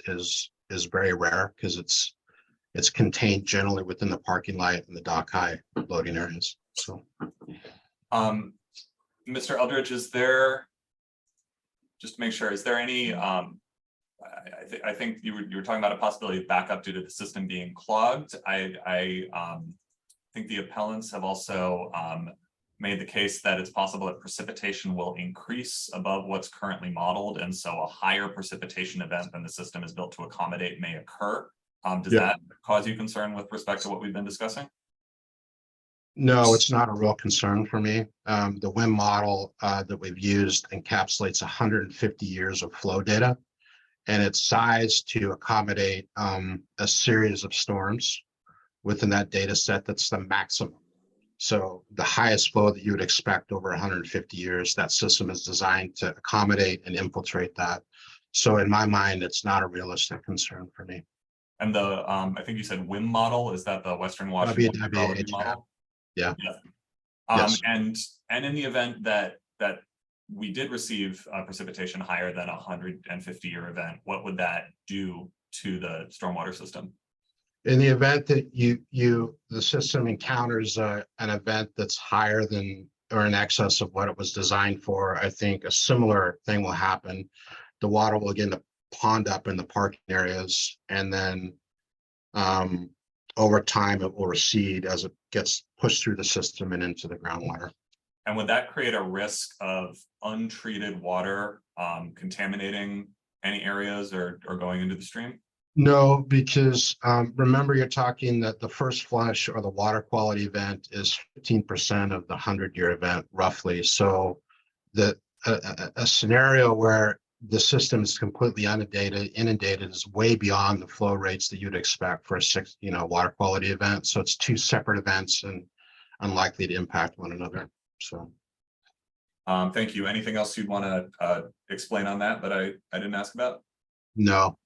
very rare because it's contained generally within the parking lot and the dock high loading areas. So, Mr. Eldridge, is there, just to make sure, is there any, I think you were talking about a possibility of backup due to the system being clogged. I think the appellants have also made the case that it's possible that precipitation will increase above what's currently modeled, and so a higher precipitation event than the system is built to accommodate may occur. Does that cause you concern with respect to what we've been discussing? No, it's not a real concern for me. The WIM model that we've used encapsulates 150 years of flow data, and it's sized to accommodate a series of storms within that data set. That's the maximum. So the highest flow that you would expect over 150 years, that system is designed to accommodate and infiltrate that. So in my mind, it's not a realistic concern for me. And the, I think you said WIM model, is that the Western Washington Hydrology model? Yeah. Yes. And in the event that we did receive precipitation higher than 150-year event, what would that do to the stormwater system? In the event that the system encounters an event that's higher than or in excess of what it was designed for, I think a similar thing will happen. The water will begin to pond up in the parking areas, and then over time it will recede as it gets pushed through the system and into the groundwater. And would that create a risk of untreated water contaminating any areas or going into the stream? No, because remember, you're talking that the first flush or the water quality event is 15% of the 100-year event, roughly. So that a scenario where the system is completely inundated is way beyond the flow rates that you'd expect for a water quality event. So it's two separate events and unlikely to impact one another. So. Thank you. Anything else you'd want to explain on that I didn't ask about? No.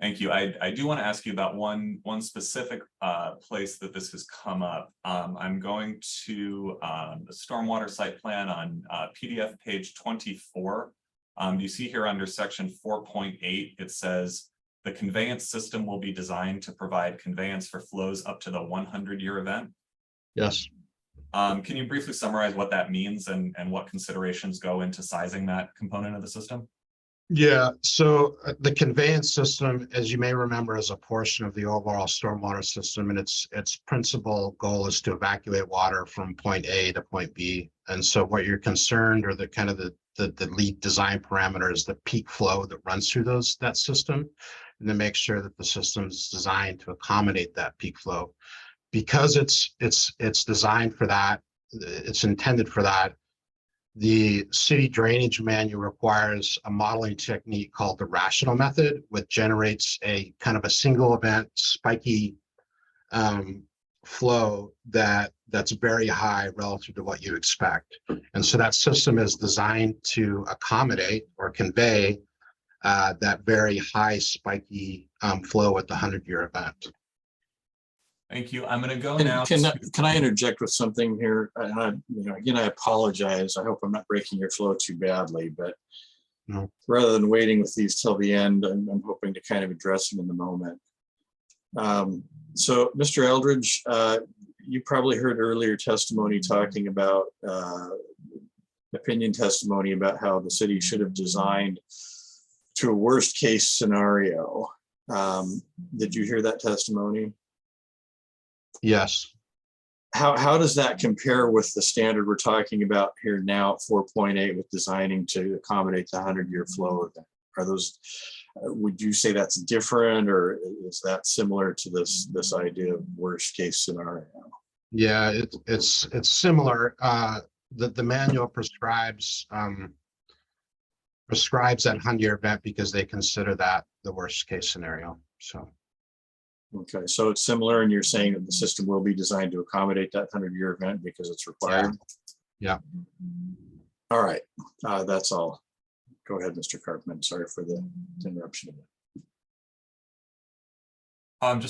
Thank you. I do want to ask you about one specific place that this has come up. I'm going to the stormwater site plan on PDF page 24. You see here under section 4.8, it says the conveyance system will be designed to provide conveyance for flows up to the 100-year event. Yes. Can you briefly summarize what that means and what considerations go into sizing that component of the system? Yeah, so the conveyance system, as you may remember, is a portion of the overall stormwater system, and its principal goal is to evacuate water from point A to point B. And so what you're concerned, or the kind of the lead design parameter, is the peak flow that runs through that system, and to make sure that the system is designed to accommodate that peak flow. Because it's designed for that, it's intended for that. The city drainage manual requires a modeling technique called the rational method, which generates a kind of a single event spiky flow that's very high relative to what you expect. And so that system is designed to accommodate or convey that very high spiky flow at the 100-year event. Thank you. I'm going to go now. Can I interject with something here? Again, I apologize. I hope I'm not breaking your flow too badly, but no. Rather than waiting with these till the end, I'm hoping to kind of address them in the moment. So, Mr. Eldridge, you probably heard earlier testimony talking about opinion testimony about how the city should have designed to a worst case scenario. Did you hear that testimony? Yes. How does that compare with the standard we're talking about here now at 4.8 with designing to accommodate the 100-year flow event? Are those, would you say that's different, or is that similar to this idea of worst case scenario? Yeah, it's similar. The manual prescribes that 100-year event because they consider that the worst case scenario. So. Okay, so it's similar, and you're saying that the system will be designed to accommodate that 100-year event because it's required? Yeah. All right, that's all. Go ahead, Mr. Carpman. Sorry for the interruption. I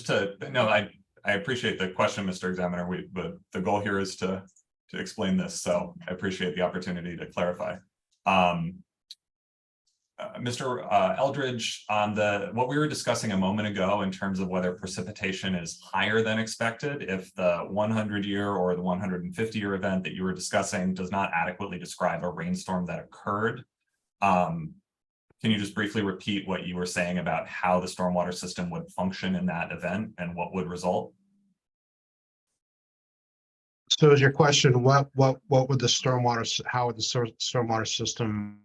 appreciate the question, Mr. Examiner. But the goal here is to explain this, so I appreciate the opportunity to clarify. Mr. Eldridge, on what we were discussing a moment ago in terms of whether precipitation is higher than expected, if the 100-year or the 150-year event that you were discussing does not adequately describe a rainstorm that occurred, can you just briefly repeat what you were saying about how the stormwater system would function in that event and what would result? So is your question, what would the how would the stormwater system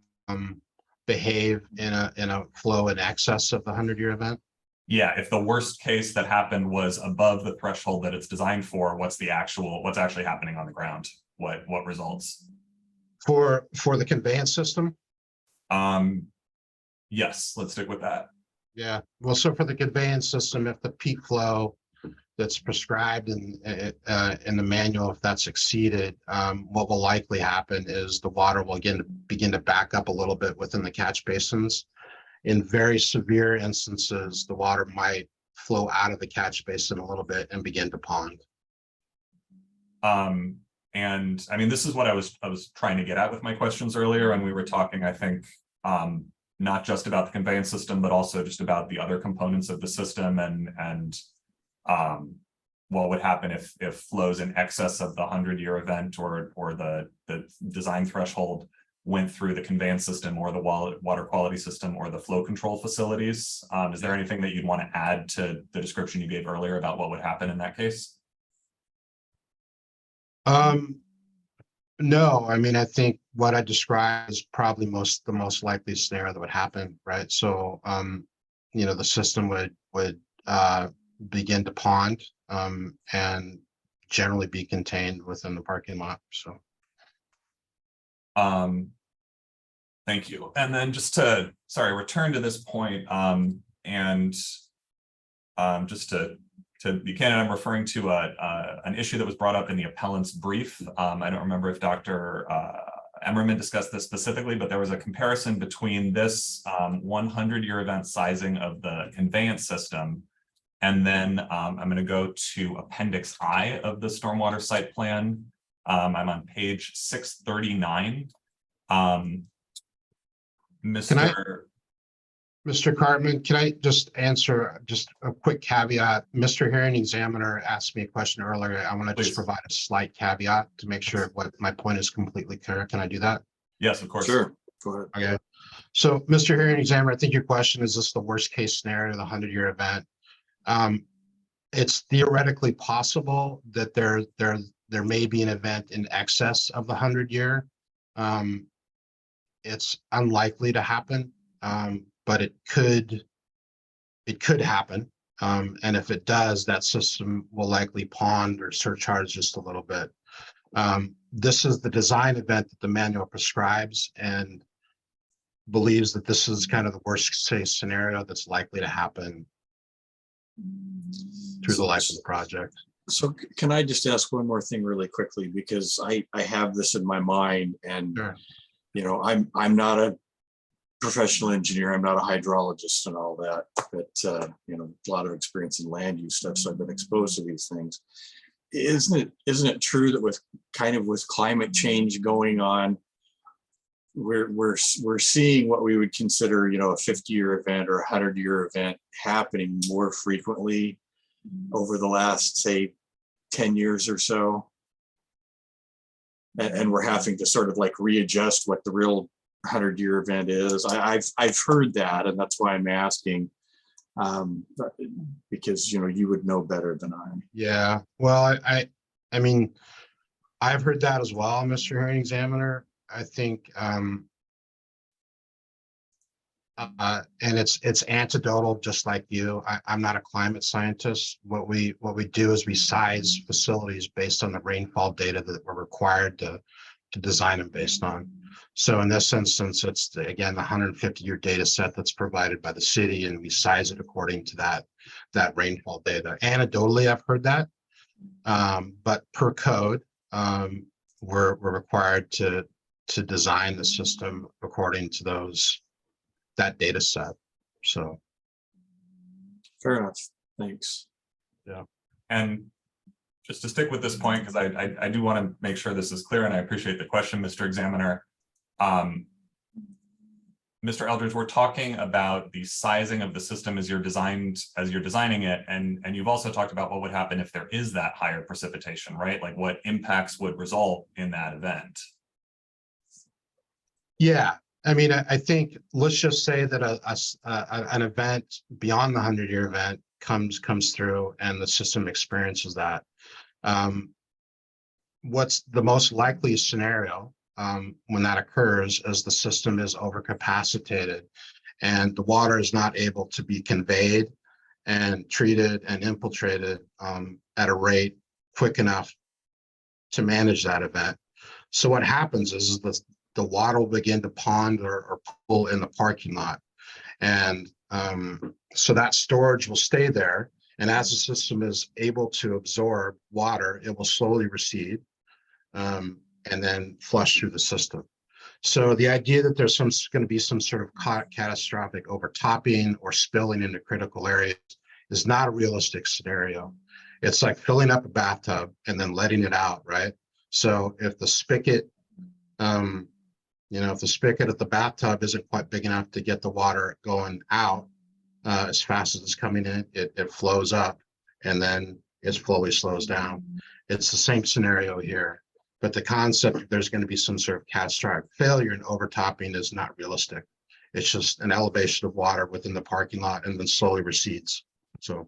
behave in a flow in excess of the 100-year event? Yeah, if the worst case that happened was above the threshold that it's designed for, what's actually happening on the ground? What results? For the conveyance system? Yes, let's stick with that. Yeah, well, so for the conveyance system, if the peak flow that's prescribed in the manual, if that's exceeded, what will likely happen is the water will begin to back up a little bit within the catch basins. In very severe instances, the water might flow out of the catch basin a little bit and begin to pond. And I mean, this is what I was trying to get at with my questions earlier, and we were talking, I think, not just about the conveyance system, but also just about the other components of the system and what would happen if flows in excess of the 100-year event or the design threshold went through the conveyance system or the water quality system or the flow control facilities. Is there anything that you'd want to add to the description you gave earlier about what would happen in that case? No, I mean, I think what I described is probably the most likely scenario that would happen, right? So, the system would begin to pond and generally be contained within the parking lot. So, Thank you. And then just to, sorry, return to this point, and just to be candid, I'm referring to an issue that was brought up in the appellant's brief. I don't remember if Dr. Emmerman discussed this specifically, but there was a comparison between this 100-year event sizing of the conveyance system. And then I'm going to go to Appendix I of the stormwater site plan. I'm on page 639. Mr. Cartman, can I just answer just a quick caveat? Mr. Hearing Examiner asked me a question earlier. I want to just Please. provide a slight caveat to make sure what my point is completely clear. Can I do that? Yes, of course. Sure, go ahead. Okay. So, Mr. Hearing Examiner, I think your question is this the worst case scenario, the 100-year event? It's theoretically possible that there may be an event in excess of the 100-year. It's unlikely to happen, but it could happen. And if it does, that system will likely pond or surcharge just a little bit. This is the design event that the manual prescribes and believes that this is kind of the worst case scenario that's likely to happen through the life of the project. So can I just ask one more thing really quickly, because I have this in my mind, and Sure. you know, I'm not a professional engineer, I'm not a hydrologist and all that, but you know, a lot of experience in land use stuff, so I've been exposed to these things. Isn't it true that with climate change going on, we're seeing what we would consider, you know, a 50-year event or a 100-year event happening more frequently over the last, say, 10 years or so, and we're having to sort of like readjust what the real 100-year event is. I've heard that, and that's why I'm asking, because you know, you would know better than I. Yeah, well, I mean, I've heard that as well, Mr. Hearing Examiner. I think, and it's anecdotal, just like you. I'm not a climate scientist. What we do is we size facilities based on the rainfall data that we're required to design them based on. So in this instance, it's again the 150-year data set that's provided by the city, and we size it according to that rainfall data. Anecdotally, I've heard that, but per code, we're required to design the system according to that data set. So Fair enough. Thanks. yeah. And just to stick with this point, because I do want to make sure this is clear, and I appreciate the question, Mr. Examiner. Mr. Eldridge, we're talking about the sizing of the system as you're designing it, and you've also talked about what would happen if there is that higher precipitation, right? Like what impacts would result in that event. Yeah, I mean, I think let's just say that an event beyond the 100-year event comes through and the system experiences that. What's the most likely scenario when that occurs is the system is overcapacitated and the water is not able to be conveyed and treated and infiltrated at a rate quick enough to manage that event. So what happens is the water will begin to pond or pool in the parking lot. And so that storage will stay there. And as the system is able to absorb water, it will slowly recede and then flush through the system. So the idea that there's going to be some sort of catastrophic overtopping or spilling into critical areas is not a realistic scenario. It's like filling up a bathtub and then letting it out, right? So if the spigot, if the spigot at the bathtub isn't quite big enough to get the water going out as fast as it's coming in, it flows up and then it slowly slows down. It's the same scenario here, but the concept that there's going to be some sort of catastrophic failure and overtopping is not realistic. It's just an elevation of water within the parking lot and then slowly recedes. So,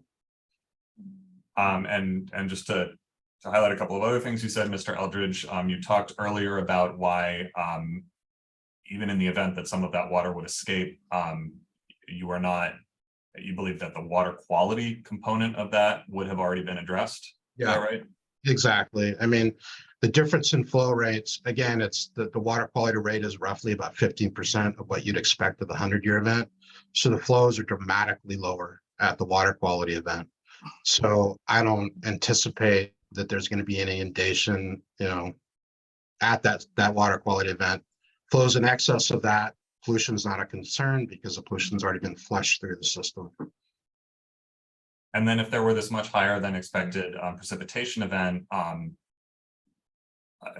and just to highlight a couple of other things you said, Mr. Eldridge, you talked earlier about why, even in the event that some of that water would escape, you believe that the water quality component of that would have already been addressed. yeah, is that right? Exactly. I mean, the difference in flow rates, again, it's the water quality rate is roughly about 15% of what you'd expect of the 100-year event. So the flows are dramatically lower at the water quality event. So I don't anticipate that there's going to be any inundation, at that water quality event. Flows in excess of that, pollution is not a concern because the pollution's already been flushed through the system. And then if there were this much higher than expected precipitation event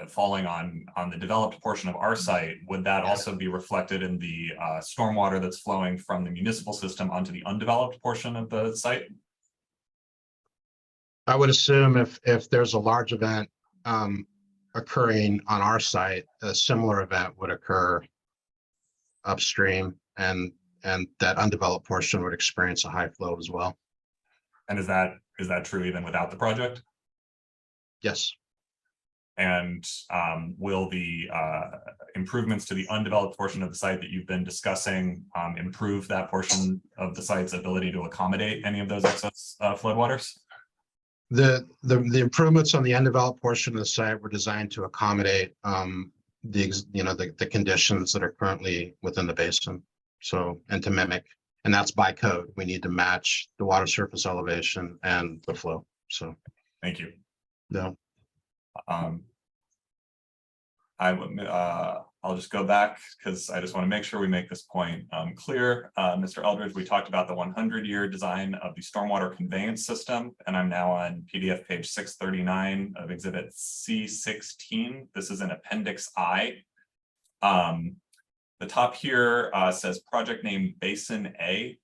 falling on the developed portion of our site, would that also be reflected in the stormwater that's flowing from the municipal system onto the undeveloped portion of the site? I would assume if there's a large event occurring on our site, a similar event would occur upstream, and that undeveloped portion would experience a high flow as well. And is that true even without the project? Yes. And will the improvements to the undeveloped portion of the site that you've been discussing improve that portion of the site's ability to accommodate any of those excess floodwaters? The improvements on the undeveloped portion of the site were designed to accommodate the conditions that are currently within the basin. So, and to mimic, and that's by code. We need to match the water surface elevation and the flow. So, Thank you. no. I'll just go back because I just want to make sure we make this point clear. Mr. Eldridge, we talked about the 100-year design of the stormwater conveyance system, and I'm now on PDF page 639 of Exhibit C16. This is an Appendix I. The top here says project name Basin A.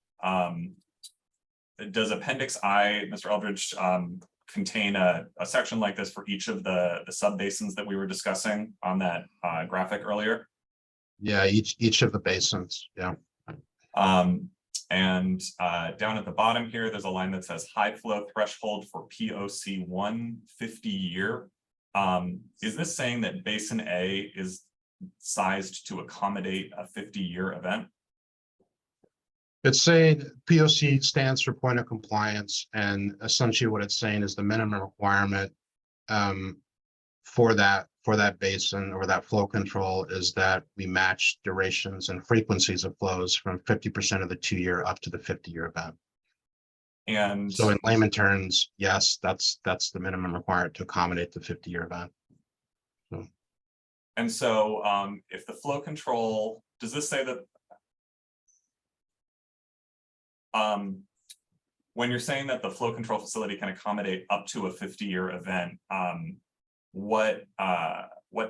Does Appendix I, Mr. Eldridge, contain a section like this for each of the sub-basins that we were discussing on that graphic earlier? Yeah, each of the basins. Yeah. And down at the bottom here, there's a line that says high flow threshold for POC 150 year. Is this saying that Basin A is sized to accommodate a 50-year event? It's saying POC stands for point of compliance, and essentially what it's saying is the minimum requirement for that basin or that flow control is that we match durations and frequencies of flows from 50% of the 2-year up to the 50-year event. And so in layman terms, yes, that's the minimum required to accommodate the 50-year event. And so if the flow control, does this say that when you're saying that the flow control facility can accommodate up to a 50-year event, what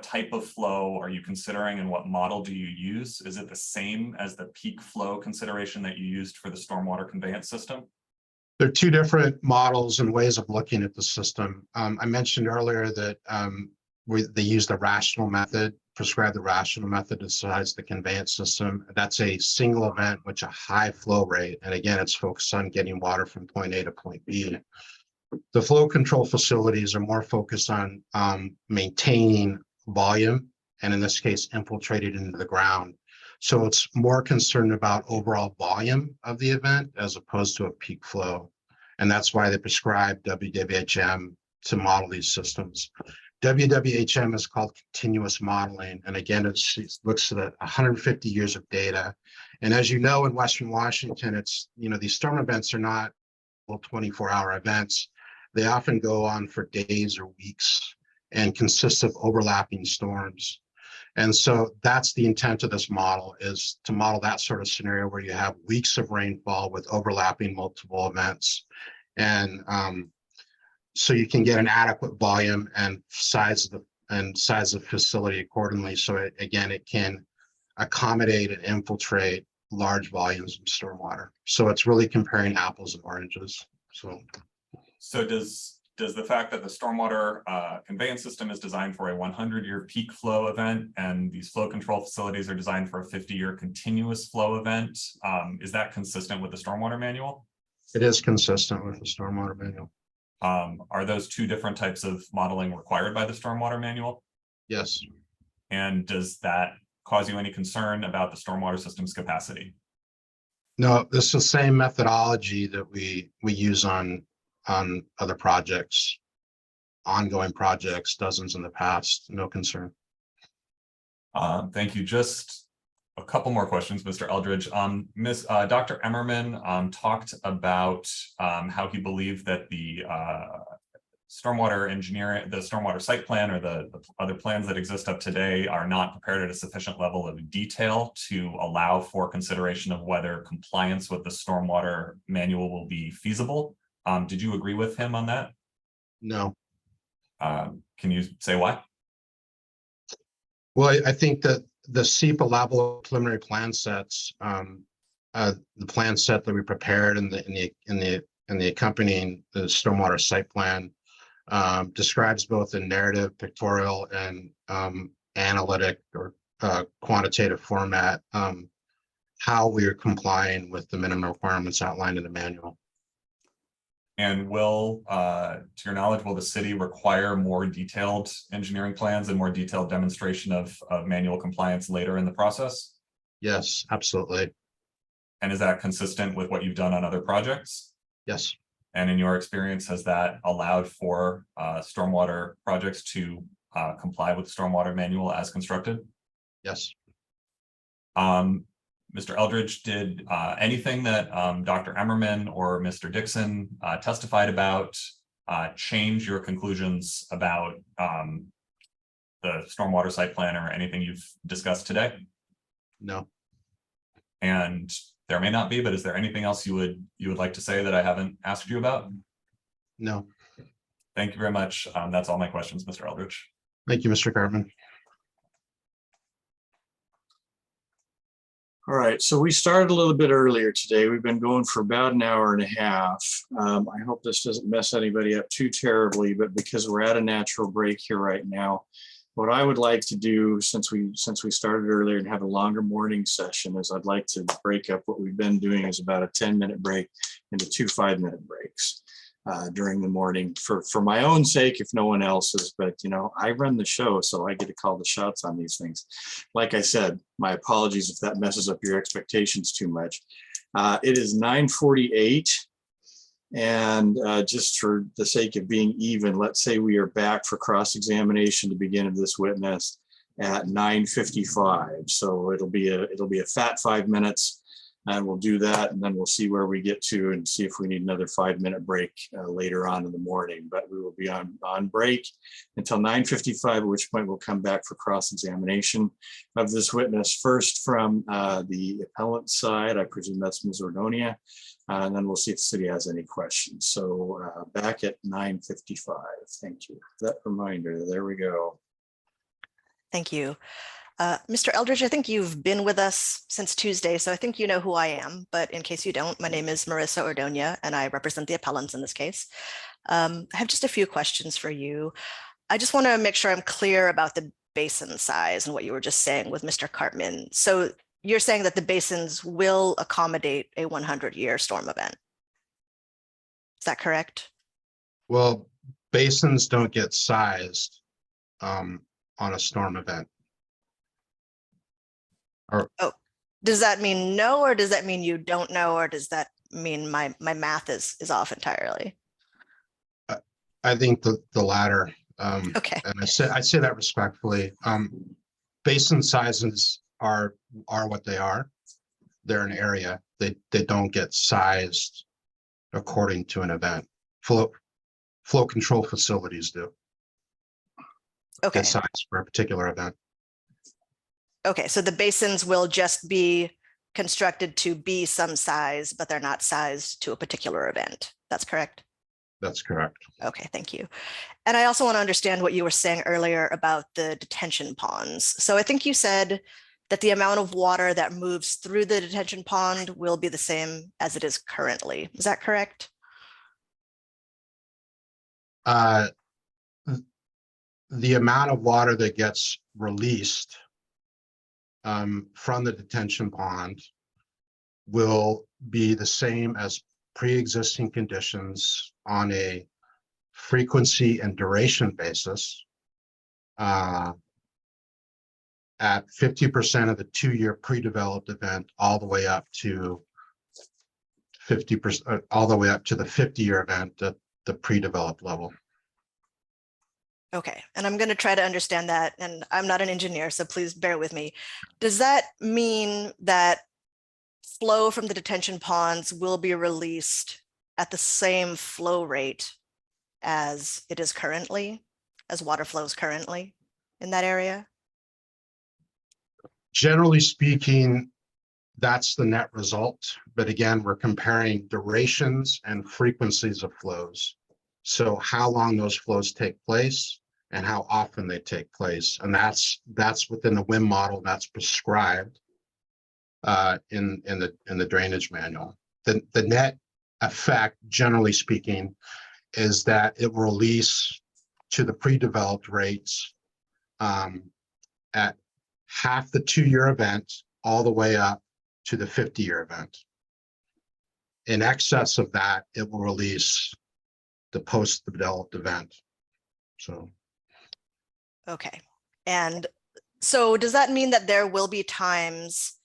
type of flow are you considering and what model do you use? Is it the same as the peak flow consideration that you used for the stormwater conveyance system? There are two different models and ways of looking at the system. I mentioned earlier that they use the rational method, prescribe the rational method to size the conveyance system. That's a single event, which a high flow rate. And again, it's focused on getting water from point A to point B. The flow control facilities are more focused on maintaining volume, and in this case, infiltrated into the ground. So it's more concerned about overall volume of the event as opposed to a peak flow. And that's why they prescribe WWHM to model these systems. WWHM is called continuous modeling. And again, it looks at 150 years of data. And as you know, in Western Washington, these storm events are not 24-hour events. They often go on for days or weeks and consist of overlapping storms. And so that's the intent of this model, is to model that sort of scenario where you have weeks of rainfall with overlapping multiple events. And so you can get an adequate volume and size the facility accordingly. So it can accommodate and infiltrate large volumes of stormwater. So it's really comparing apples and oranges. So does the fact that the stormwater conveyance system is designed for a 100-year peak flow event and these flow control facilities are designed for a 50-year continuous flow event, is that consistent with the stormwater manual? It is consistent with the stormwater manual. Are those two different types of modeling required by the stormwater manual? Yes. And does that cause you any concern about the stormwater system's capacity? No, this is the same methodology that we use on other projects. ongoing projects, dozens in the past, no concern. Thank you. Just a couple more questions, Mr. Eldridge. Dr. Emmerman talked about how he believed that the stormwater engineering, the stormwater site plan or the other plans that exist up today are not prepared at a sufficient level of detail to allow for consideration of whether compliance with the stormwater manual will be feasible. Did you agree with him on that? No. Can you say why? Well, I think that the SEPA level preliminary plan sets, the plan set that we prepared in the accompanying the stormwater site plan describes both in narrative, pictorial, and analytic or quantitative format how we are complying with the minimum requirements outlined in the manual. And will, to your knowledge, will the city require more detailed engineering plans and more detailed demonstration of manual compliance later in the process? Yes, absolutely. And is that consistent with what you've done on other projects? Yes. And in your experience, has that allowed for stormwater projects to comply with the stormwater manual as constructed? Yes. Mr. Eldridge, did anything that Dr. Emmerman or Mr. Dixon testified about change your conclusions about the stormwater site plan or anything you've discussed today? No. And there may not be, but is there anything else you would like to say that I haven't asked you about? No. Thank you very much. That's all my questions, Mr. Eldridge. Thank you, Mr. Cartman. All right, so we started a little bit earlier today. We've been going for about an hour and a half. I hope this doesn't mess anybody up too terribly, but because we're at a natural break here right now, what I would like to do, since we started earlier and have a longer morning session, is I'd like to break up what we've been doing is about a 10-minute break into 2 5-minute breaks during the morning for my own sake, if no one else's. But you know, I run the show, so I get to call the shots on these things. Like I said, my apologies if that messes up your expectations too much. It is 9:48. And just for the sake of being even, let's say we are back for cross-examination to begin of this witness at 9:55. So it'll be a fat 5 minutes, and we'll do that, and then we'll see where we get to and see if we need another 5-minute break later on in the morning. But we will be on break until 9:55, at which point we'll come back for cross-examination of this witness. First from the appellant side, I presume that's Ms. Ordonia. And then we'll see if the city has any questions. So back at 9:55. Thank you for that reminder. There we go. Thank you. Mr. Eldridge, I think you've been with us since Tuesday, so I think you know who I am. But in case you don't, my name is Marissa Ordonia, and I represent the appellants in this case. I have just a few questions for you. I just want to make sure I'm clear about the basin size and what you were just saying with Mr. Cartman. So you're saying that the basins will accommodate a 100-year storm event. Is that correct? Well, basins don't get sized on a storm event. Does that mean no, or does that mean you don't know, or does that mean my math is off entirely? I think the latter. Okay. And I say that respectfully. Basin sizes are what they are. They're an area. They don't get sized according to an event. Flow control facilities do. Okay. Get sized for a particular event. Okay, so the basins will just be constructed to be some size, but they're not sized to a particular event. That's correct? That's correct. Okay, thank you. And I also want to understand what you were saying earlier about the detention ponds. So I think you said that the amount of water that moves through the detention pond will be the same as it is currently. Is that correct? The amount of water that gets released from the detention pond will be the same as pre-existing conditions on a frequency and duration basis at 50% of the 2-year pre-developed event, all the way up to 50%, all the way up to the 50-year event at the pre-developed level. Okay, and I'm going to try to understand that, and I'm not an engineer, so please bear with me. Does that mean that flow from the detention ponds will be released at the same flow rate as it is currently, as water flows currently in that area? Generally speaking, that's the net result. But again, we're comparing durations and frequencies of flows. So how long those flows take place and how often they take place. And that's within the WIM model that's prescribed in the drainage manual. The net effect, generally speaking, is that it will release to the pre-developed rates at half the 2-year event all the way up to the 50-year event. In excess of that, it will release the post-developed event. So. Okay, and so does that mean that there will be times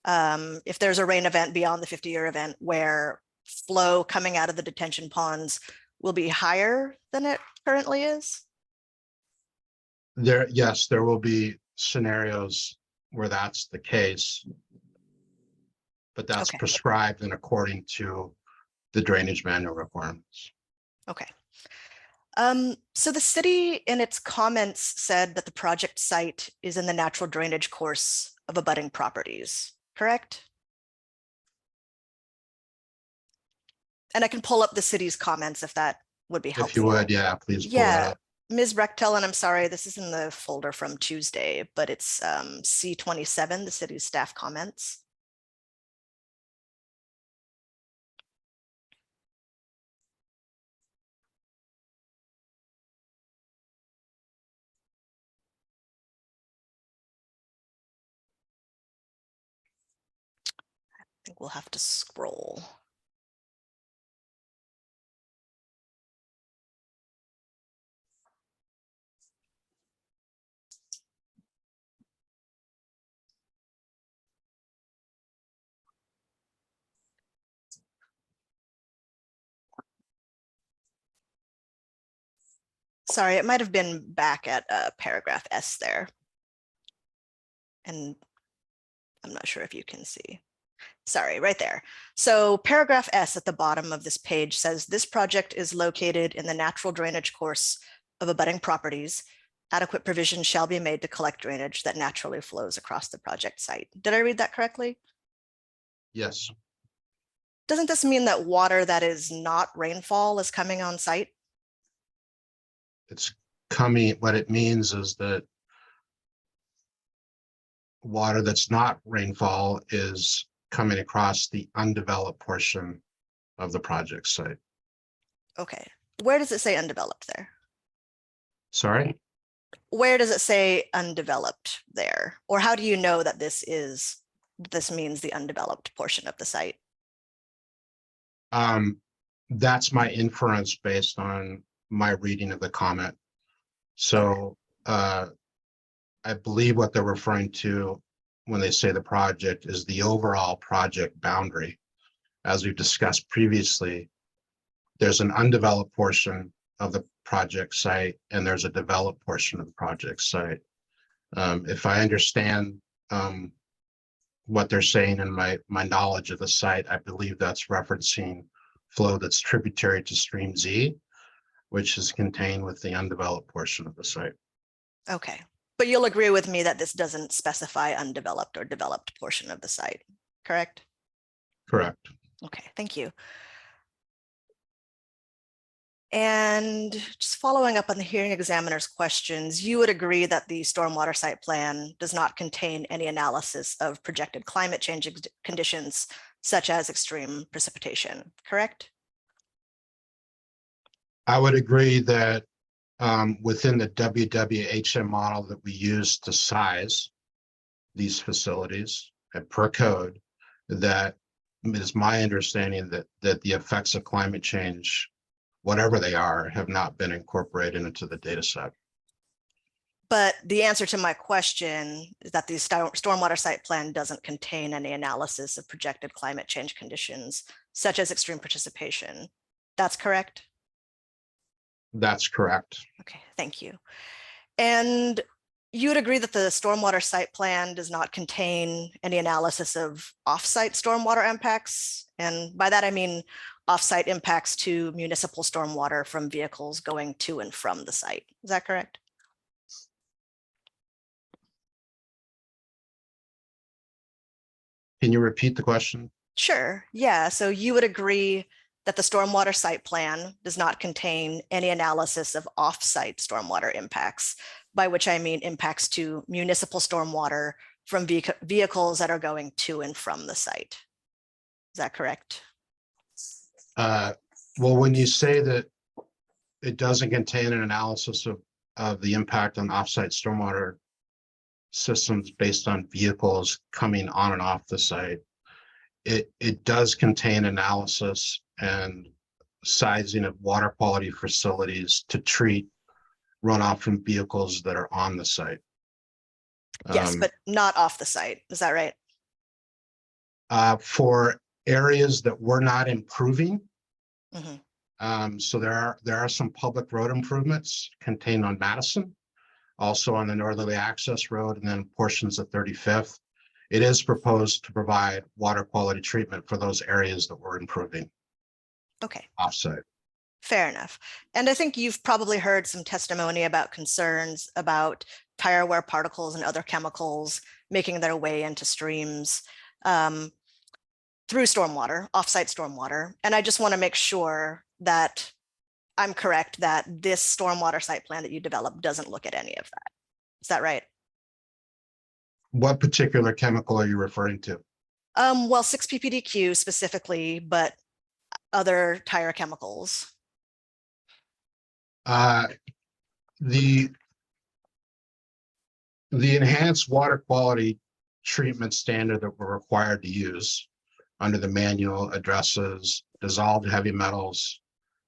if there's a rain event beyond the 50-year event where flow coming out of the detention ponds will be higher than it currently is? Yes, there will be scenarios where that's the case, but that's Okay. prescribed and according to the drainage manual requirements. Okay. So the city in its comments said that the project site is in the natural drainage course of abutting properties, correct? And I can pull up the city's comments if that would be helpful. If you would, yeah, please pull that Yeah, up. Ms. Rechtel, and I'm sorry, this is in the folder from Tuesday, but it's C27, the city's staff comments. I think we'll have to scroll. Sorry, it might have been back at paragraph S there. And I'm not sure if you can see. Sorry, right there. So paragraph S at the bottom of this page says this project is located in the natural drainage course of abutting properties. Adequate provision shall be made to collect drainage that naturally flows across the project site. Did I read that correctly? Yes, Doesn't this mean that water that is not rainfall is coming on site? it's coming. What it means is that water that's not rainfall is coming across the undeveloped portion of the project site. Okay, where does it say undeveloped there? Sorry? Where does it say undeveloped there? Or how do you know that this means the undeveloped portion of the site? That's my inference based on my reading of the comment. So I believe what they're referring to when they say the project is the overall project boundary. As we've discussed previously, there's an undeveloped portion of the project site and there's a developed portion of the project site. If I understand what they're saying in my knowledge of the site, I believe that's referencing flow that's tributary to stream Z, which is contained with the undeveloped portion of the site. Okay, but you'll agree with me that this doesn't specify undeveloped or developed portion of the site, correct? Correct. Okay, thank you. And just following up on the hearing examiner's questions, you would agree that the stormwater site plan does not contain any analysis of projected climate change conditions, such as extreme precipitation, correct? I would agree that within the WWHM model that we use to size these facilities and per code, that it is my understanding that the effects of climate change, whatever they are, have not been incorporated into the data set. But the answer to my question is that the stormwater site plan doesn't contain any analysis of projected climate change conditions, such as extreme precipitation. That's correct? That's correct. Okay, thank you. And you would agree that the stormwater site plan does not contain any analysis of off-site stormwater impacts? And by that, I mean off-site impacts to municipal stormwater from vehicles going to and from the site. Is that correct? Can you repeat the question? Sure, yeah. So you would agree that the stormwater site plan does not contain any analysis of off-site stormwater impacts, by which I mean impacts to municipal stormwater from vehicles that are going to and from the site. Is that correct? Well, when you say that it doesn't contain an analysis of the impact on offsite stormwater systems based on vehicles coming on and off the site, it does contain analysis and sizing of water quality facilities to treat runoff from vehicles that are on the site. Yes, but not off the site. Is that right? For areas that we're not improving. Mhm. So there are some public road improvements contained on Madison, also on the northerly access road, and then portions of 35th. It is proposed to provide water quality treatment for those areas that we're improving Okay, offsite. fair enough. And I think you've probably heard some testimony about concerns about tire wear particles and other chemicals making their way into streams through stormwater, offsite stormwater. And I just want to make sure that I'm correct that this stormwater site plan that you developed doesn't look at any of that. Is that right? What particular chemical are you referring to? Well, 6-ppdq specifically, but other tire chemicals. The enhanced water quality treatment standard that we're required to use under the manual addresses dissolved heavy metals,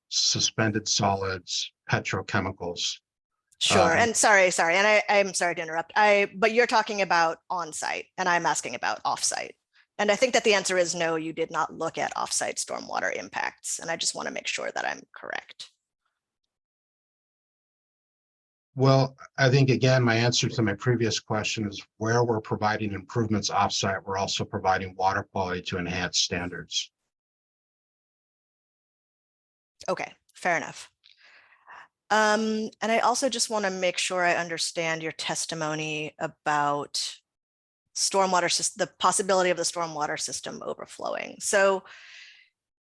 suspended solids, petrochemicals. Sure. And sorry, and I'm sorry to interrupt. But you're talking about on-site, and I'm asking about off-site. And I think that the answer is no, you did not look at off-site stormwater impacts. And I just want to make sure that I'm correct. Well, I think, again, my answer to my previous question is where we're providing improvements offsite, we're also providing water quality to enhance standards. Okay, fair enough. And I also just want to make sure I understand your testimony about stormwater system, the possibility of the stormwater system overflowing. So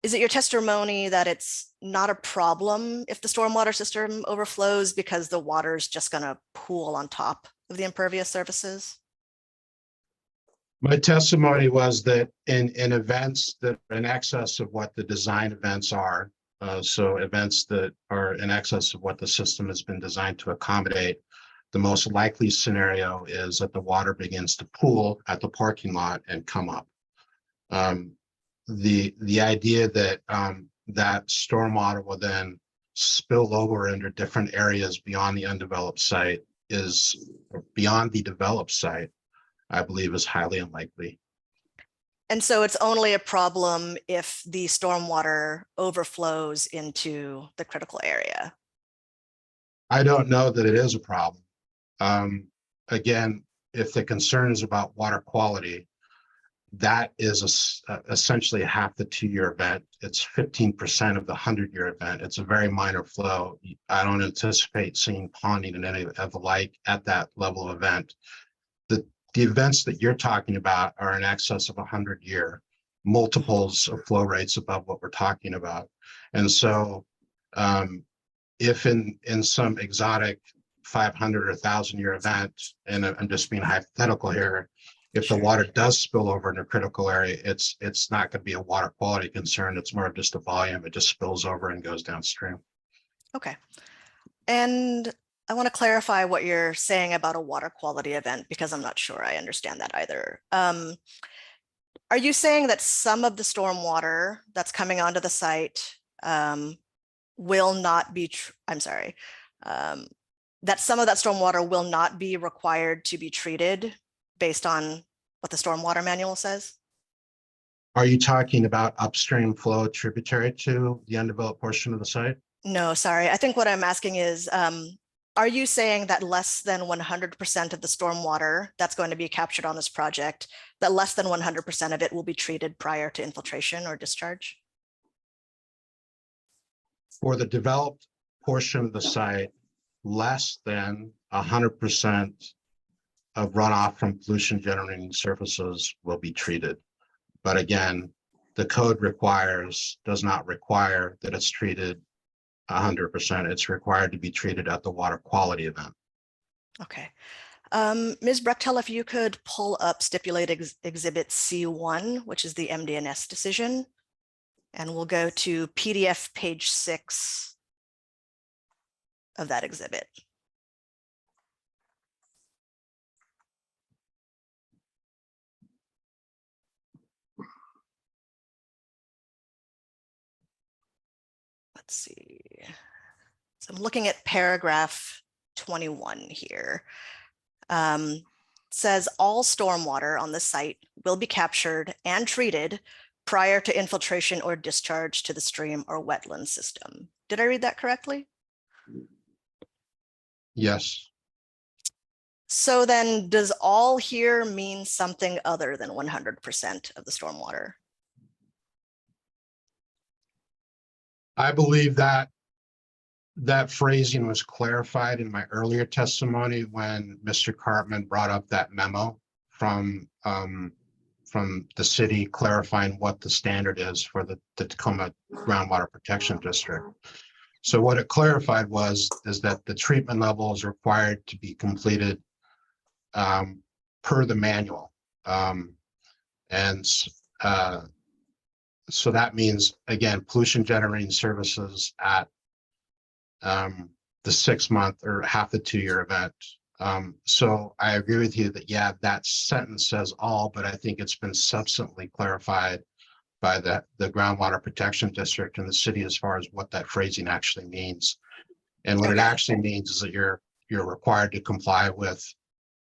is it your testimony that it's not a problem if the stormwater system overflows because the water is just going to pool on top of the impervious surfaces? My testimony was that in events that are in excess of what the design events are, so events that are in excess of what the system has been designed to accommodate, the most likely scenario is that the water begins to pool at the parking lot and come up. The idea that that stormwater will then spill over into different areas beyond the undeveloped site is beyond the developed site, I believe, is highly unlikely. And so it's only a problem if the stormwater overflows into the critical area. I don't know that it is a problem. Again, if the concern is about water quality, that is essentially half the 2-year event. It's 15% of the 100-year event. It's a very minor flow. I don't anticipate seeing ponding and any of the like at that level of event. The events that you're talking about are in excess of 100-year, multiples of flow rates above what we're talking about. And so if in some exotic 500 or 1,000-year event, and I'm just being hypothetical here, if the water does spill over in a critical area, it's not going to be a water quality concern. It's more of just a volume. It just spills over and goes downstream. Okay. And I want to clarify what you're saying about a water quality event, because I'm not sure I understand that either. Are you saying that some of the stormwater that's coming onto the site will not be, that some of that stormwater will not be required to be treated based on what the stormwater manual says? Are you talking about upstream flow tributary to the undeveloped portion of the site? No, sorry. I think what I'm asking is, are you saying that less than 100% of the stormwater that's going to be captured on this project, that less than 100% of it will be treated prior to infiltration or discharge? For the developed portion of the site, less than 100% of runoff from pollution generating surfaces will be treated. But again, the code does not require that it's treated 100%. It's required to be treated at the water quality event. Okay. Ms. Brechtel, if you could pull up stipulated exhibit C1, which is the MDNS decision, and we'll go to PDF page 6 of that exhibit. Let's see. So I'm looking at paragraph 21 here. Says all stormwater on the site will be captured and treated prior to infiltration or discharge to the stream or wetland system. Did I read that correctly? Yes. So then does all here mean something other than 100% of the stormwater? I believe that that phrasing was clarified in my earlier testimony when Mr. Cartman brought up that memo from the city clarifying what the standard is for the Tacoma Groundwater Protection District. So what it clarified is that the treatment level is required to be completed per the manual. So that means, again, pollution generating services at the 6 month or half the 2 year event. So I agree with you that, yeah, that sentence says all, but I think it's been subsequently clarified by the Groundwater Protection District and the city as far as what that phrasing actually means. And what it actually means is that you're required to comply with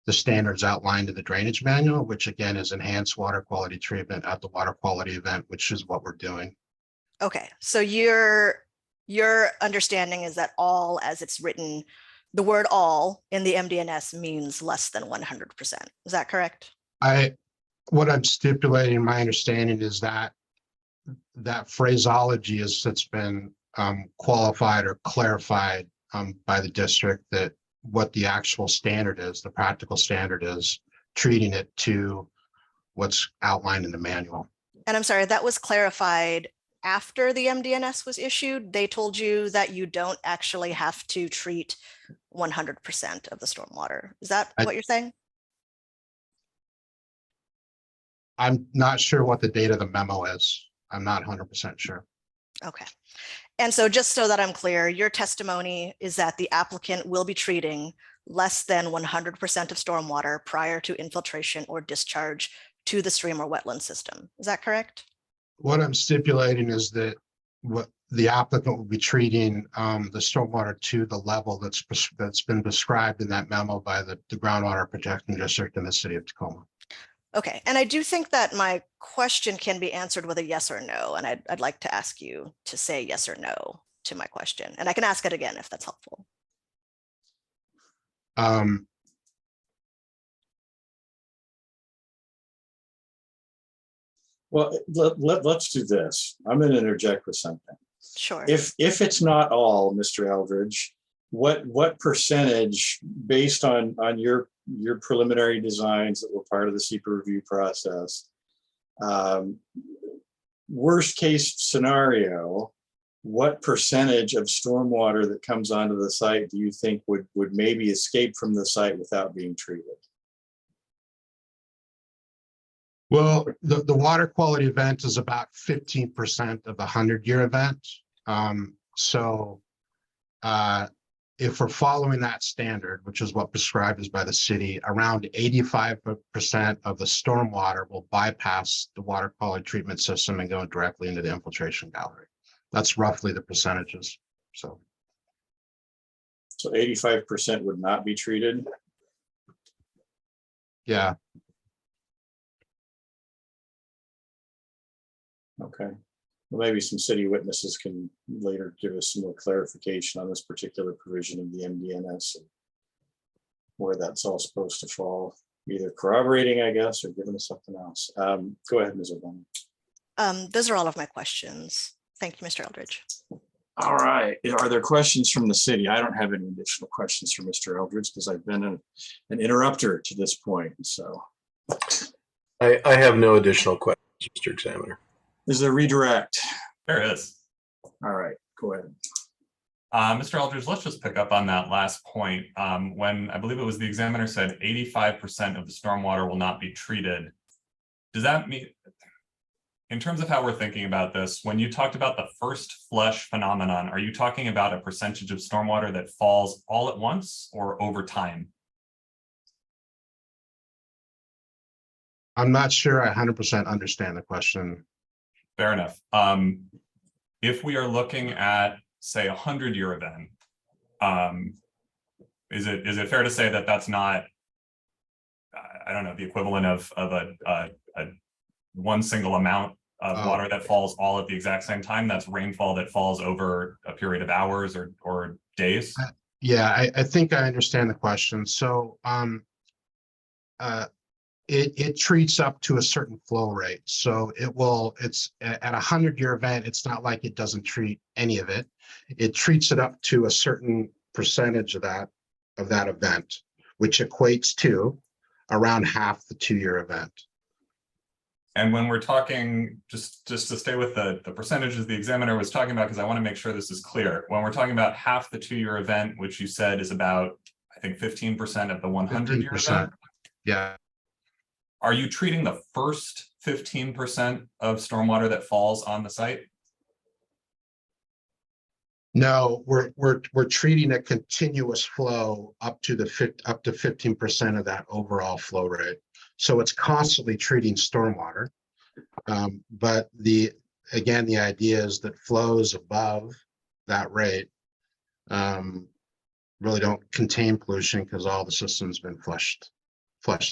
the standards outlined in the drainage manual, which again is enhanced water quality treatment at the water quality event, which is what we're doing. Okay, so your understanding is that all, as it's written, the word all in the MDNS means less than 100%. Is that correct? What I'm stipulating, my understanding is that that phraseology it's been qualified or clarified by the district, that what the actual standard is, the practical standard is, treating it to what's outlined in the manual. And I'm sorry, that was clarified after the MDNS was issued. They told you that you don't actually have to treat 100% of the stormwater. Is that what you're saying? I'm not sure what the date of the memo is. I'm not 100% sure. Okay. And so just so that I'm clear, your testimony is that the applicant will be treating less than 100% of stormwater prior to infiltration or discharge to the stream or wetland system. Is that correct? What I'm stipulating is that what the applicant will be treating the stormwater to the level that's been described in that memo by the Groundwater Protection District in the city of Tacoma. Okay, and I do think that my question can be answered with a yes or no, and I'd like to ask you to say yes or no to my question, and I can ask it again if that's helpful. Well, let's do this. I'm going to interject with something. Sure. If it's not all, Mr. Eldridge, what percentage, based on your preliminary designs that were part of the SEPA review process, worst case scenario, what percentage of stormwater that comes onto the site do you think would maybe escape from the site without being treated? Well, the water quality event is about 15% of the 100-year event. If we're following that standard, which is what prescribed is by the city, around 85% of the stormwater will bypass the water quality treatment system and go directly into the infiltration gallery. That's roughly the percentages. So 85% would not be treated? Yeah. Okay. maybe some city witnesses can later give us some more clarification on this particular provision of the MDNS and where that's all supposed to fall, either corroborating, I guess, or giving us something else. Go ahead, Ms. O'Donnell. Those are all of my questions. Thank you, Mr. Eldridge. All right. Are there questions from the city? I don't have any additional questions for Mr. Eldridge because I've been an interrupter to this point. So I have no additional questions, Mr. Examiner. is there redirect? There is. All right, go ahead. Mr. Eldridge, let's just pick up on that last point. When I believe it was the examiner said 85% of the stormwater will not be treated. Does that mean, in terms of how we're thinking about this, when you talked about the first flush phenomenon, are you talking about a percentage of stormwater that falls all at once or over time? I'm not sure I 100% understand the question. Fair enough. If we are looking at, say, 100-year event, is it fair to say that that's not, I don't know, the equivalent of a one single amount of water that falls all at the exact same time? That's rainfall that falls over a period of hours or days? Yeah, I think I understand the question. So it treats up to a certain flow rate. So it's at a 100-year event, it's not like it doesn't treat any of it. It treats it up to a certain percentage of that event, which equates to around half the 2-year event. And when we're talking, just to stay with the percentages the examiner was talking about, because I want to make sure this is clear. When we're talking about half the 2-year event, which you said is about, I think, 15% of the 100-year event. Yeah. Are you treating the first 15% of stormwater that falls on the site? No, we're treating a continuous flow up to 15% of that overall flow rate. So it's constantly treating stormwater. But the idea is that flows above that rate really don't contain pollution because all the system's been flushed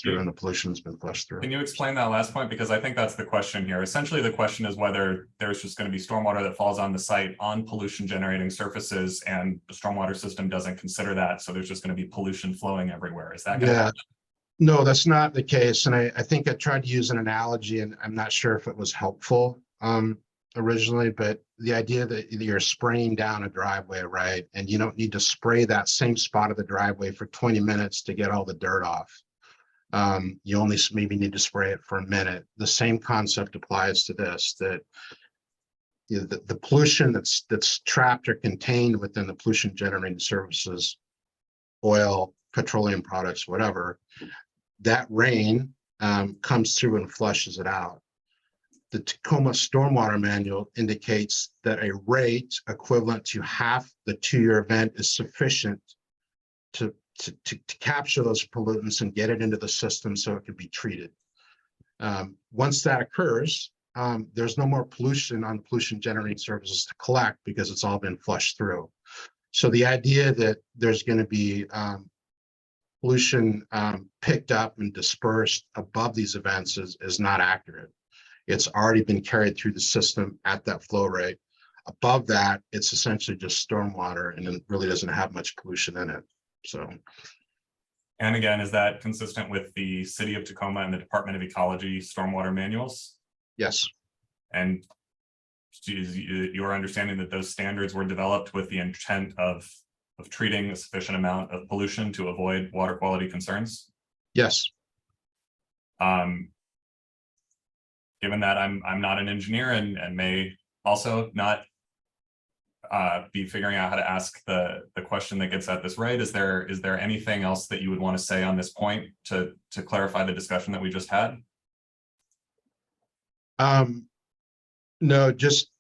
through and the pollution's been flushed through. Can you explain that last point? Because I think that's the question here. Essentially, the question is whether there's just going to be stormwater that falls on the site on pollution generating surfaces and the stormwater system doesn't consider that. So there's just going to be pollution flowing everywhere. Is that going to happen? No, that's not the case. And I think I tried to use an analogy and I'm not sure if it was helpful originally, but the idea that you're spraying down a driveway, right? And you don't need to spray that same spot of the driveway for 20 minutes to get all the dirt off. You only maybe need to spray it for a minute. The same concept applies to this, that the pollution that's trapped or contained within the pollution generating surfaces, oil, petroleum products, whatever, that rain comes through and flushes it out. The Tacoma Stormwater Manual indicates that a rate equivalent to half the 2-year event is sufficient to capture those pollutants and get it into the system so it can be treated. Once that occurs, there's no more pollution on pollution generating surfaces to collect because it's all been flushed through. So the idea that there's going to be pollution picked up and dispersed above these events is not accurate. It's already been carried through the system at that flow rate. Above that, it's essentially just stormwater and it really doesn't have much pollution in it. So, and again, is that consistent with the City of Tacoma and the Department of Ecology stormwater manuals? Yes. And is your understanding that those standards were developed with the intent of treating a sufficient amount of pollution to avoid water quality concerns? Yes. Given that I'm not an engineer and may also not be figuring out how to ask the question that gets at this right, is there anything else that you would want to say on this point to clarify the discussion that we just had? No, just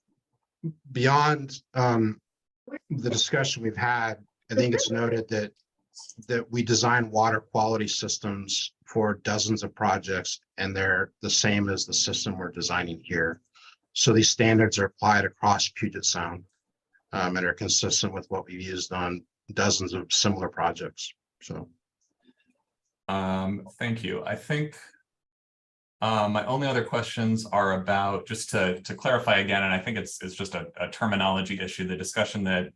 beyond the discussion we've had, I think it's noted that we design water quality systems for dozens of projects, and they're the same as the system we're designing here. So these standards are applied across Puget Sound and are consistent with what we've used on dozens of similar projects. So, thank you. I think My only other questions are about, just to clarify again, and I think it's just a terminology issue, the discussion that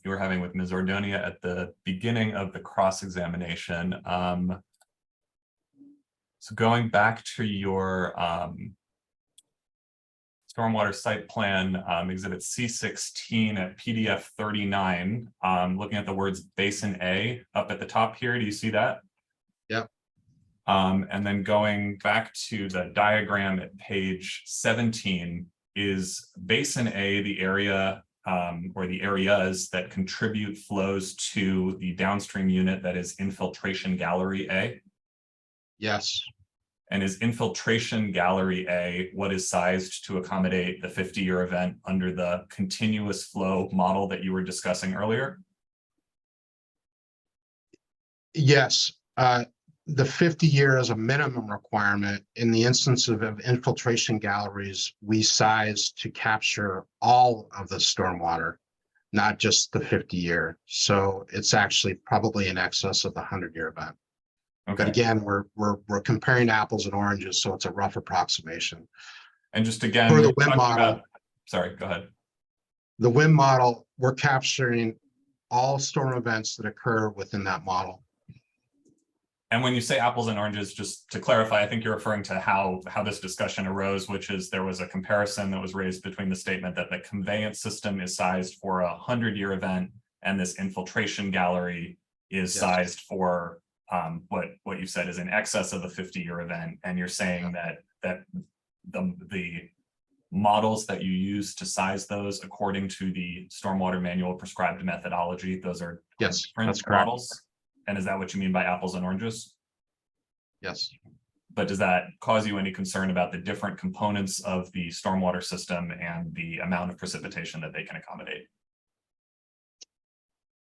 you were having with Ms. Ordonia at the beginning of the cross-examination. So going back to your stormwater site plan, exhibit C16 at PDF 39, looking at the words Basin A up at the top here, do you see that? Yep. And then going back to the diagram at page 17, is Basin A the area or the areas that contribute flows to the downstream unit that is infiltration gallery A? Yes. And is infiltration gallery A what is sized to accommodate the 50-year event under the continuous flow model that you were discussing earlier? Yes. The 50-year is a minimum requirement. In the instance of infiltration galleries, we size to capture all of the stormwater, not just the 50-year. So it's actually probably in excess of the 100-year event. But Okay, again, we're comparing apples and oranges, so it's a rough approximation. and just again, For we the were wind talking model, about, sorry, go ahead. the wind model, we're capturing all storm events that occur within that model. And when you say apples and oranges, just to clarify, I think you're referring to how this discussion arose, which is there was a comparison that was raised between the statement that the conveyance system is sized for a 100-year event and this infiltration gallery is Yes. sized for what you said is in excess of a 50-year event. And you're saying that the models that you use to size those according to the stormwater manual prescribed methodology, those are Yes, different that's correct. models? And is that what you mean by apples and oranges? Yes. But does that cause you any concern about the different components of the stormwater system and the amount of precipitation that they can accommodate?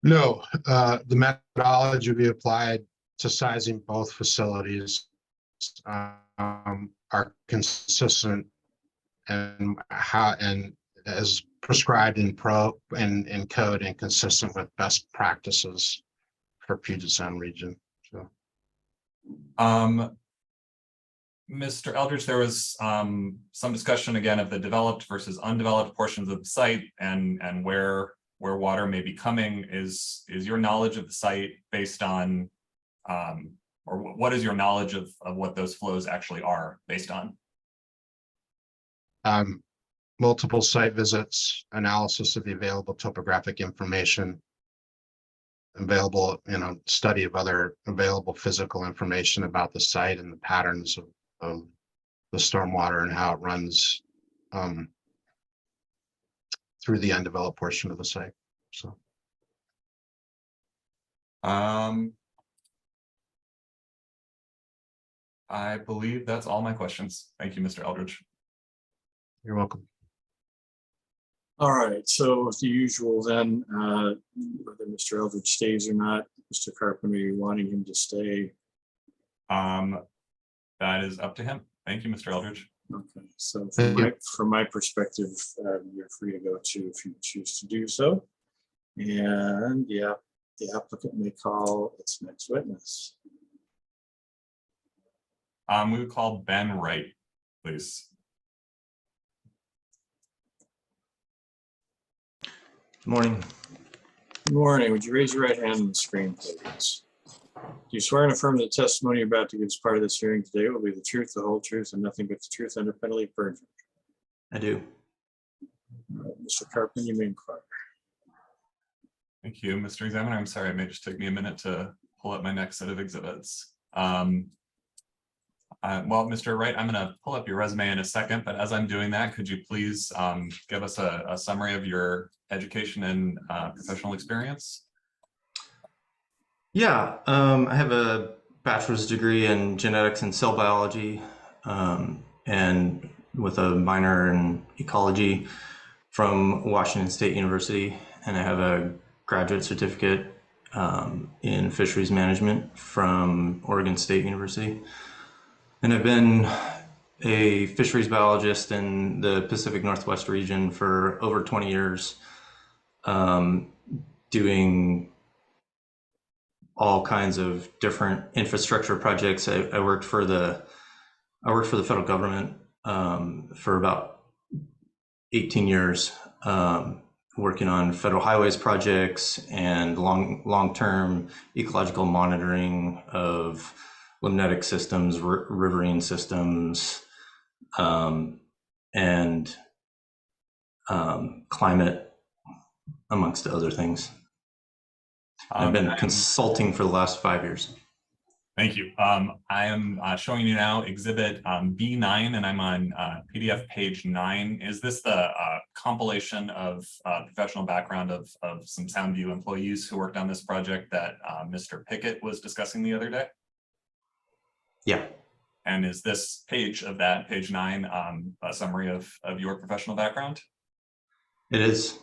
No, the methodology we applied to sizing both facilities are consistent and as prescribed in code and consistent with best practices for Puget Sound region. So Mr. Eldridge, there was some discussion again of the developed versus undeveloped portions of the site and where water may be coming. Is your knowledge of the site based on or what is your knowledge of what those flows actually are based on? multiple site visits, analysis of the available topographic information, available, study of other available physical information about the site and the patterns of the stormwater and how it runs through the undeveloped portion of the site. So I believe that's all my questions. Thank you, Mr. Eldridge. you're welcome. All right, so the usual then, whether Mr. Eldridge stays or not, Mr. Carpenter, you wanting him to stay? That is up to him. Thank you, Mr. Eldridge. Okay, so Thank you. from my perspective, you're free to go too if you choose to do so. And yeah, the applicant may call its next witness. We would call Ben Wright, please. Good morning. Good morning. Would you raise your right hand on the screen, please? Do you swear and affirm that the testimony you're about to give as part of this hearing today will be the truth, the whole truth, and nothing but the truth under penalty of perjury? I do. All right, Mr. Carpenter, you may inquire. Thank you, Mr. Examiner. I'm sorry, it may just take me a minute to pull up my next set of exhibits. Well, Mr. Wright, I'm going to pull up your resume in a second, but as I'm doing that, could you please give us a summary of your education and professional experience? Yeah, I have a bachelor's degree in genetics and cell biology, and with a minor in ecology from Washington State University, and I have a graduate certificate in fisheries management from Oregon State University. And I've been a fisheries biologist in the Pacific Northwest region for over 20 years, doing all kinds of different infrastructure projects. I worked for the I worked for the federal government for about 18 years, working on federal highways projects and long-term ecological monitoring of limnetic systems, riverine systems, and climate, amongst other things. I've been consulting for the last 5 years. Thank you. I am showing you now exhibit B9, and I'm on PDF page 9. Is this the compilation of professional background of some Soundview employees who worked on this project that Mr. Pickett was discussing the other day? Yeah. And is this page of that, page 9, a summary of your professional background? It is.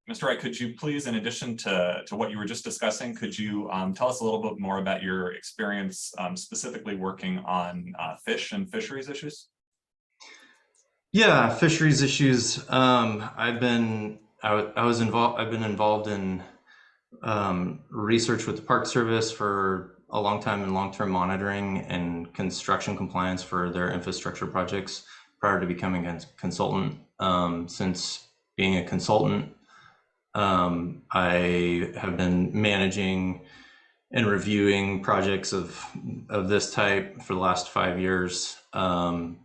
Mr. Wright, could you please, in addition to what you were just discussing, could you tell us a little bit more about your experience specifically working on fish and fisheries issues? Yeah, fisheries issues. I've been involved in research with the Park Service for a long time in long-term monitoring and construction compliance for their infrastructure projects prior to becoming a consultant. Since being a consultant, I have been managing and reviewing projects of this type for the last 5 years, and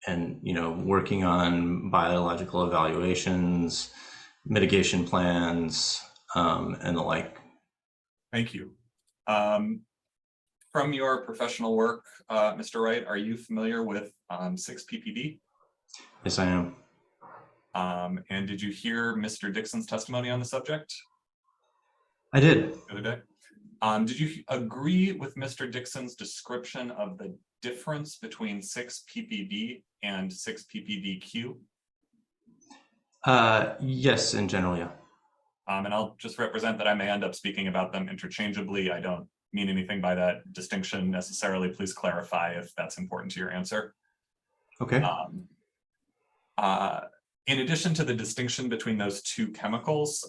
working on biological evaluations, mitigation plans, and the like. Thank you. From your professional work, Mr. Wright, are you familiar with 6PPD? Yes, I am. And did you hear Mr. Dixon's testimony on the subject? I did. The other day. Did you agree with Mr. Dixon's description of the difference between 6PPD and 6PPDQ? Yes, in general, yeah. And I'll just represent that I may end up speaking about them interchangeably. I don't mean anything by that distinction necessarily. Please clarify if that's important to your answer. Okay. In addition to the distinction between those two chemicals,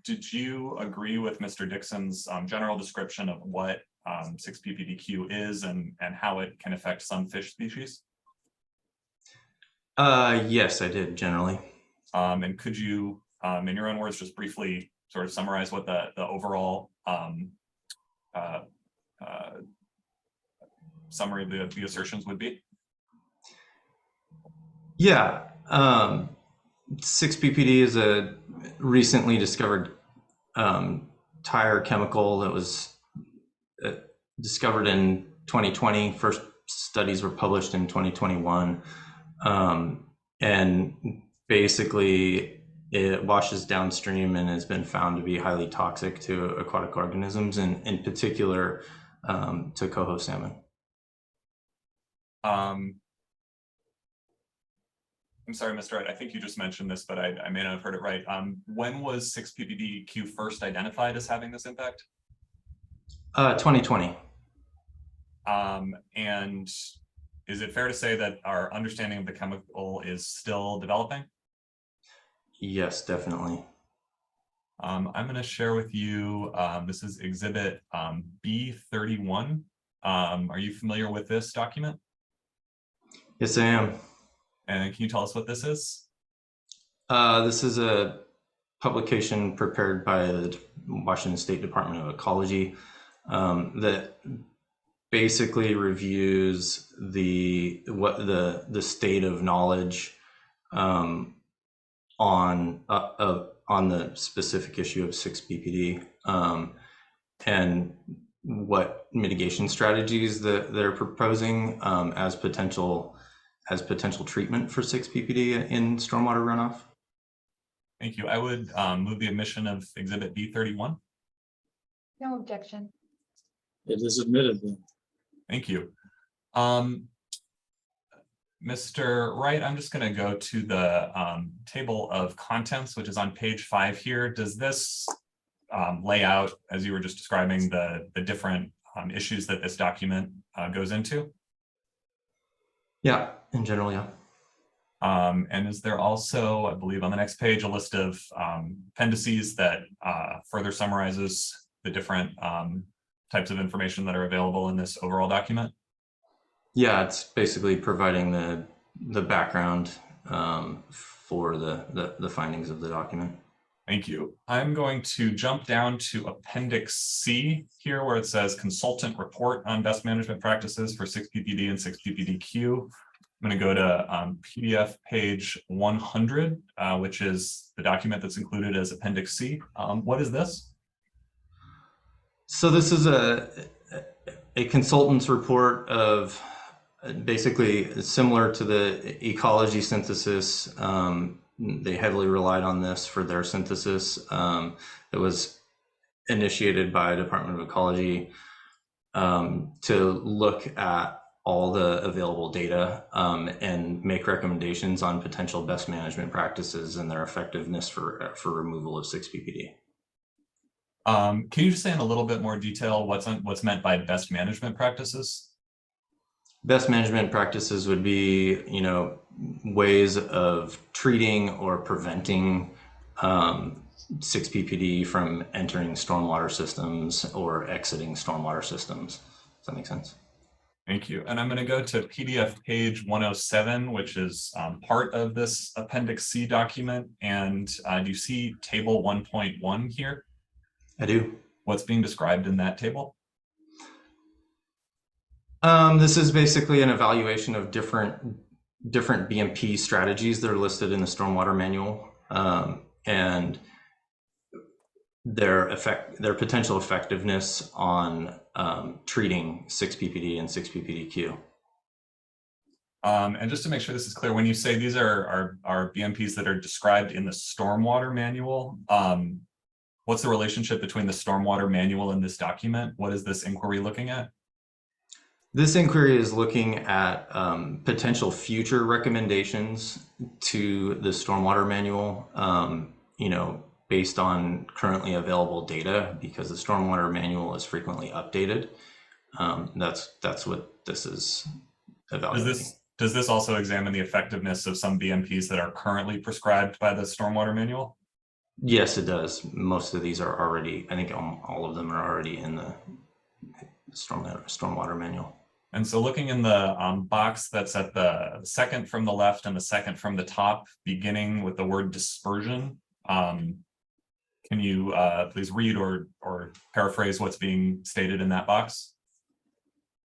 did you agree with Mr. Dixon's general description of what 6PPDQ is and how it can affect some fish species? Yes, I did, generally. And could you, in your own words, just briefly sort of summarize what the overall summary of the assertions would be? Yeah. 6-PPD is a recently discovered tire chemical that was discovered in 2020. First studies were published in 2021. And basically it washes downstream and has been found to be highly toxic to aquatic organisms, and in particular to coho salmon. I'm sorry, Mr. Wright, I think you just mentioned this, but I may not have heard it right. When was 6PPDQ first identified as having this impact? 2020. And is it fair to say that our understanding of the chemical is still developing? Yes, definitely. I'm going to share with you, this is exhibit B31. Are you familiar with this document? Yes, I am. And can you tell us what this is? This is a publication prepared by the Washington State Department of Ecology that basically reviews the state of knowledge on the specific issue of 6-PPD and what mitigation strategies that they're proposing as potential treatment for 6-PPD in stormwater runoff. Thank you. I would move the admission of exhibit B31. No objection. It is admitted then. Thank you. Mr. Wright, I'm just going to go to the table of contents, which is on page 5 here. Does this lay out, as you were just describing, the different issues that this document goes into? Yeah, in general, yeah. And is there also, I believe on the next page, a list of appendices that further summarizes the different types of information that are available in this overall document? Yeah, it's basically providing the background for the findings of the document. Thank you. I'm going to jump down to Appendix C here, where it says Consultant Report on Best Management Practices for 6PPD and 6PPDQ. I'm going to go to PDF page 100, which is the document that's included as Appendix C. What is this? So this is a consultant's report of basically similar to the ecology synthesis. They heavily relied on this for their synthesis. It was initiated by Department of Ecology to look at all the available data and make recommendations on potential best management practices and their effectiveness for removal of 6-PPD. Can you just say in a little bit more detail what's meant by best management practices? Best management practices would be, ways of treating or preventing 6-PPD from entering stormwater systems or exiting stormwater systems. Does that make sense? Thank you. And I'm going to go to PDF page 107, which is part of this Appendix C document. And do you see table 1.1 here? I do. What's being described in that table? This is basically an evaluation of different BMP strategies that are listed in the stormwater manual and their potential effectiveness on treating 6-PPD and 6-PPDQ. And just to make sure this is clear, when you say these are BMPs that are described in the stormwater manual, what's the relationship between the stormwater manual and this document? What is this inquiry looking at? This inquiry is looking at potential future recommendations to the stormwater manual, based on currently available data, because the stormwater manual is frequently updated. That's what this is evaluating. Does this also examine the effectiveness of some BMPs that are currently prescribed by the stormwater manual? Yes, it does. Most of these are already, I think all of them are already in the stormwater manual. And so looking in the box that's at the second from the left and the second from the top, beginning with the word dispersion, can you please read or paraphrase what's being stated in that box?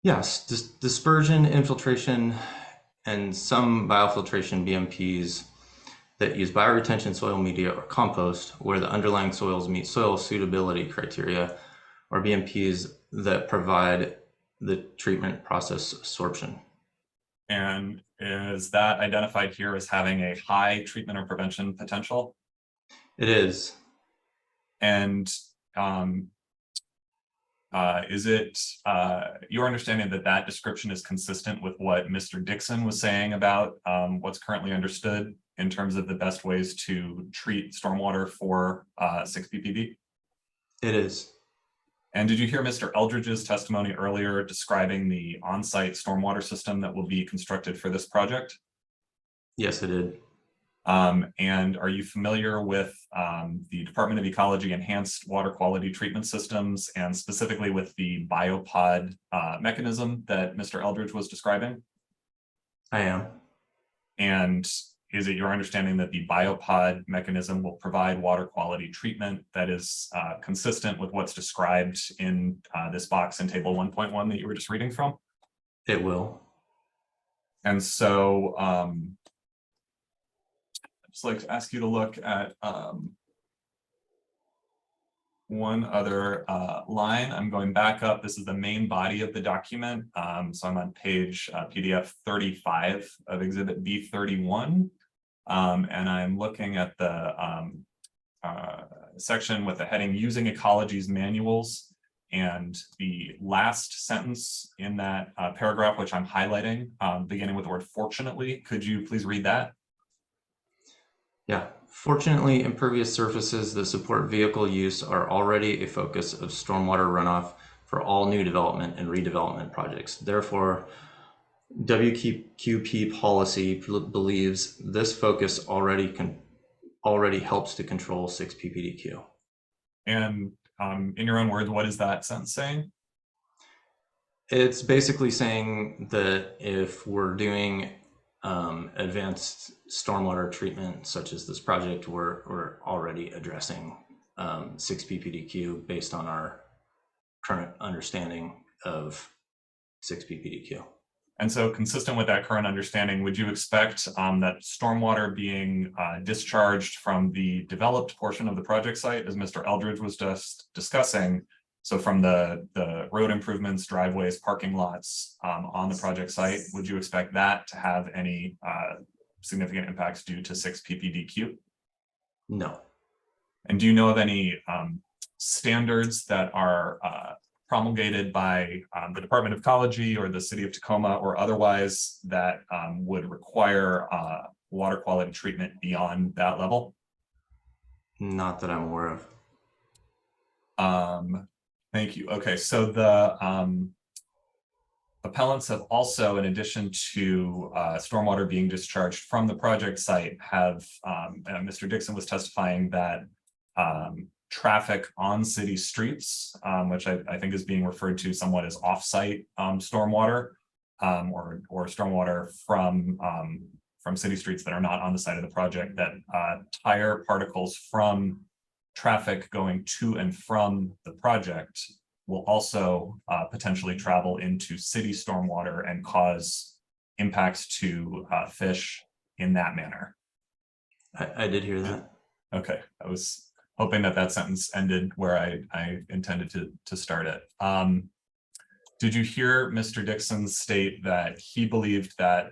Yes, dispersion, infiltration, and some biofiltration BMPs that use bioretention soil media or compost where the underlying soils meet soil suitability criteria, or BMPs that provide the treatment process absorption. And is that identified here as having a high treatment or prevention potential? It is. And is it your understanding that that description is consistent with what Mr. Dixon was saying about what's currently understood in terms of the best ways to treat stormwater for 6-PPD? It is. And did you hear Mr. Eldridge's testimony earlier describing the on-site stormwater system that will be constructed for this project? Yes, I did. And are you familiar with the Department of Ecology Enhanced Water Quality Treatment Systems, and specifically with the biopod mechanism that Mr. Eldridge was describing? I am. And is it your understanding that the biopod mechanism will provide water quality treatment that is consistent with what's described in this box in table 1.1 that you were just reading from? It will. And so I'd just like to ask you to look at one other line. I'm going back up. This is the main body of the document. So I'm on page PDF 35 of Exhibit B31. And I'm looking at the section with the heading Using Ecology's Manuals. And the last sentence in that paragraph, which I'm highlighting, beginning with the word fortunately, could you please read that? Yeah. Fortunately, impervious surfaces that support vehicle use are already a focus of stormwater runoff for all new development and redevelopment projects. Therefore, WQP policy believes this focus already helps to control 6-PPDQ. And in your own words, what is that sentence saying? It's basically saying that if we're doing advanced stormwater treatment, such as this project, we're already addressing 6 ppdq based on our current understanding of 6 ppdq. And so consistent with that current understanding, would you expect that stormwater being discharged from the developed portion of the project site, as Mr. Eldridge was just discussing, so from the road improvements, driveways, parking lots on the project site, would you expect that to have any significant impacts due to 6 ppdq? No. And do you know of any standards that are promulgated by the Department of Ecology or the City of Tacoma or otherwise that would require water quality treatment beyond that level? Not that I'm aware of. Thank you. Okay, so the appellants have also, in addition to stormwater being discharged from the project site, have Mr. Dixon was testifying that traffic on city streets, which I think is being referred to somewhat as off-site stormwater, or stormwater from city streets that are not on the site of the project, that tire particles from traffic going to and from the project will also potentially travel into city stormwater and cause impacts to fish in that manner. I did hear that. Okay, I was hoping that sentence ended where I intended to start it. Did you hear Mr. Dixon state that he believed that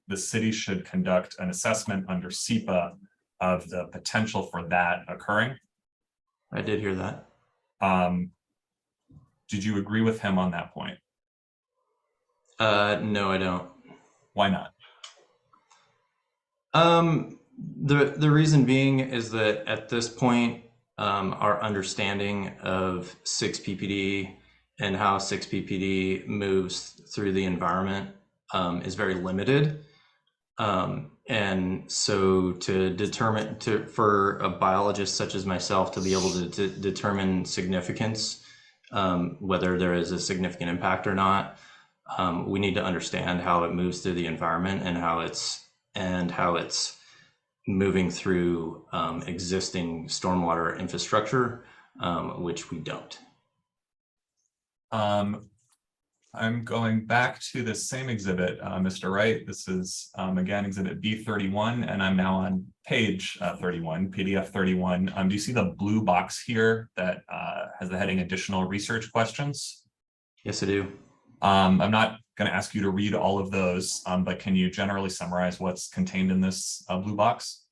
the city should conduct an assessment under SEPA of the potential for that occurring? I did hear that. Did you agree with him on that point? No, I don't. Why not? The reason being is that at this point, our understanding of 6 ppd and how 6 ppd moves through the environment is very limited. And so for a biologist such as myself to be able to determine significance, whether there is a significant impact or not, we need to understand how it moves through the environment and how it's moving through existing stormwater infrastructure, which we don't. I'm going back to the same exhibit, Mr. Wright. This is again exhibit B31, and I'm now on page 31, PDF 31. Do you see the blue box here that has the heading additional research questions? Yes, I do. I'm not going to ask you to read all of those, but can you generally summarize what's contained in this blue box?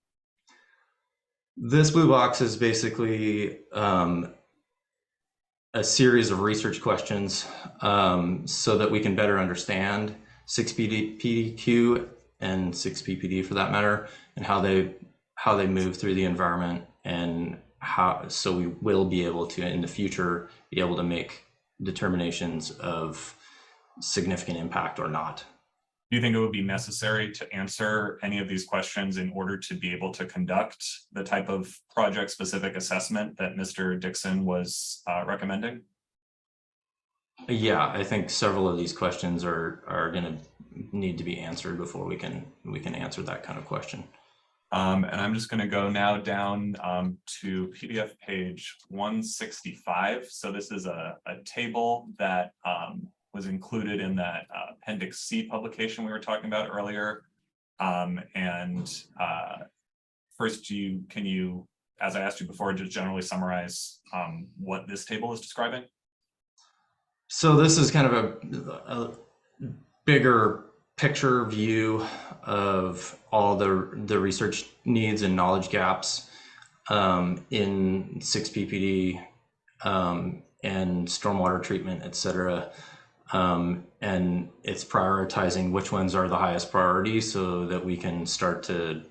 This blue box is basically a series of research questions so that we can better understand 6 ppdq and 6 ppd for that matter, and how they move through the environment, and so we will be able to in the future be able to make determinations of significant impact or not. Do you think it would be necessary to answer any of these questions in order to be able to conduct the type of project-specific assessment that Mr. Dixon was recommending? Yeah, I think several of these questions are going to need to be answered before we can answer that kind of question. And I'm just going to go now down to PDF page 165. So this is a table that was included in that Appendix C publication we were talking about earlier. First, can you, as I asked you before, just generally summarize what this table is describing? So this is kind of a bigger picture view of all the research needs and knowledge gaps in 6 ppd and stormwater treatment, et cetera. And it's prioritizing which ones are the highest priority so that we can start to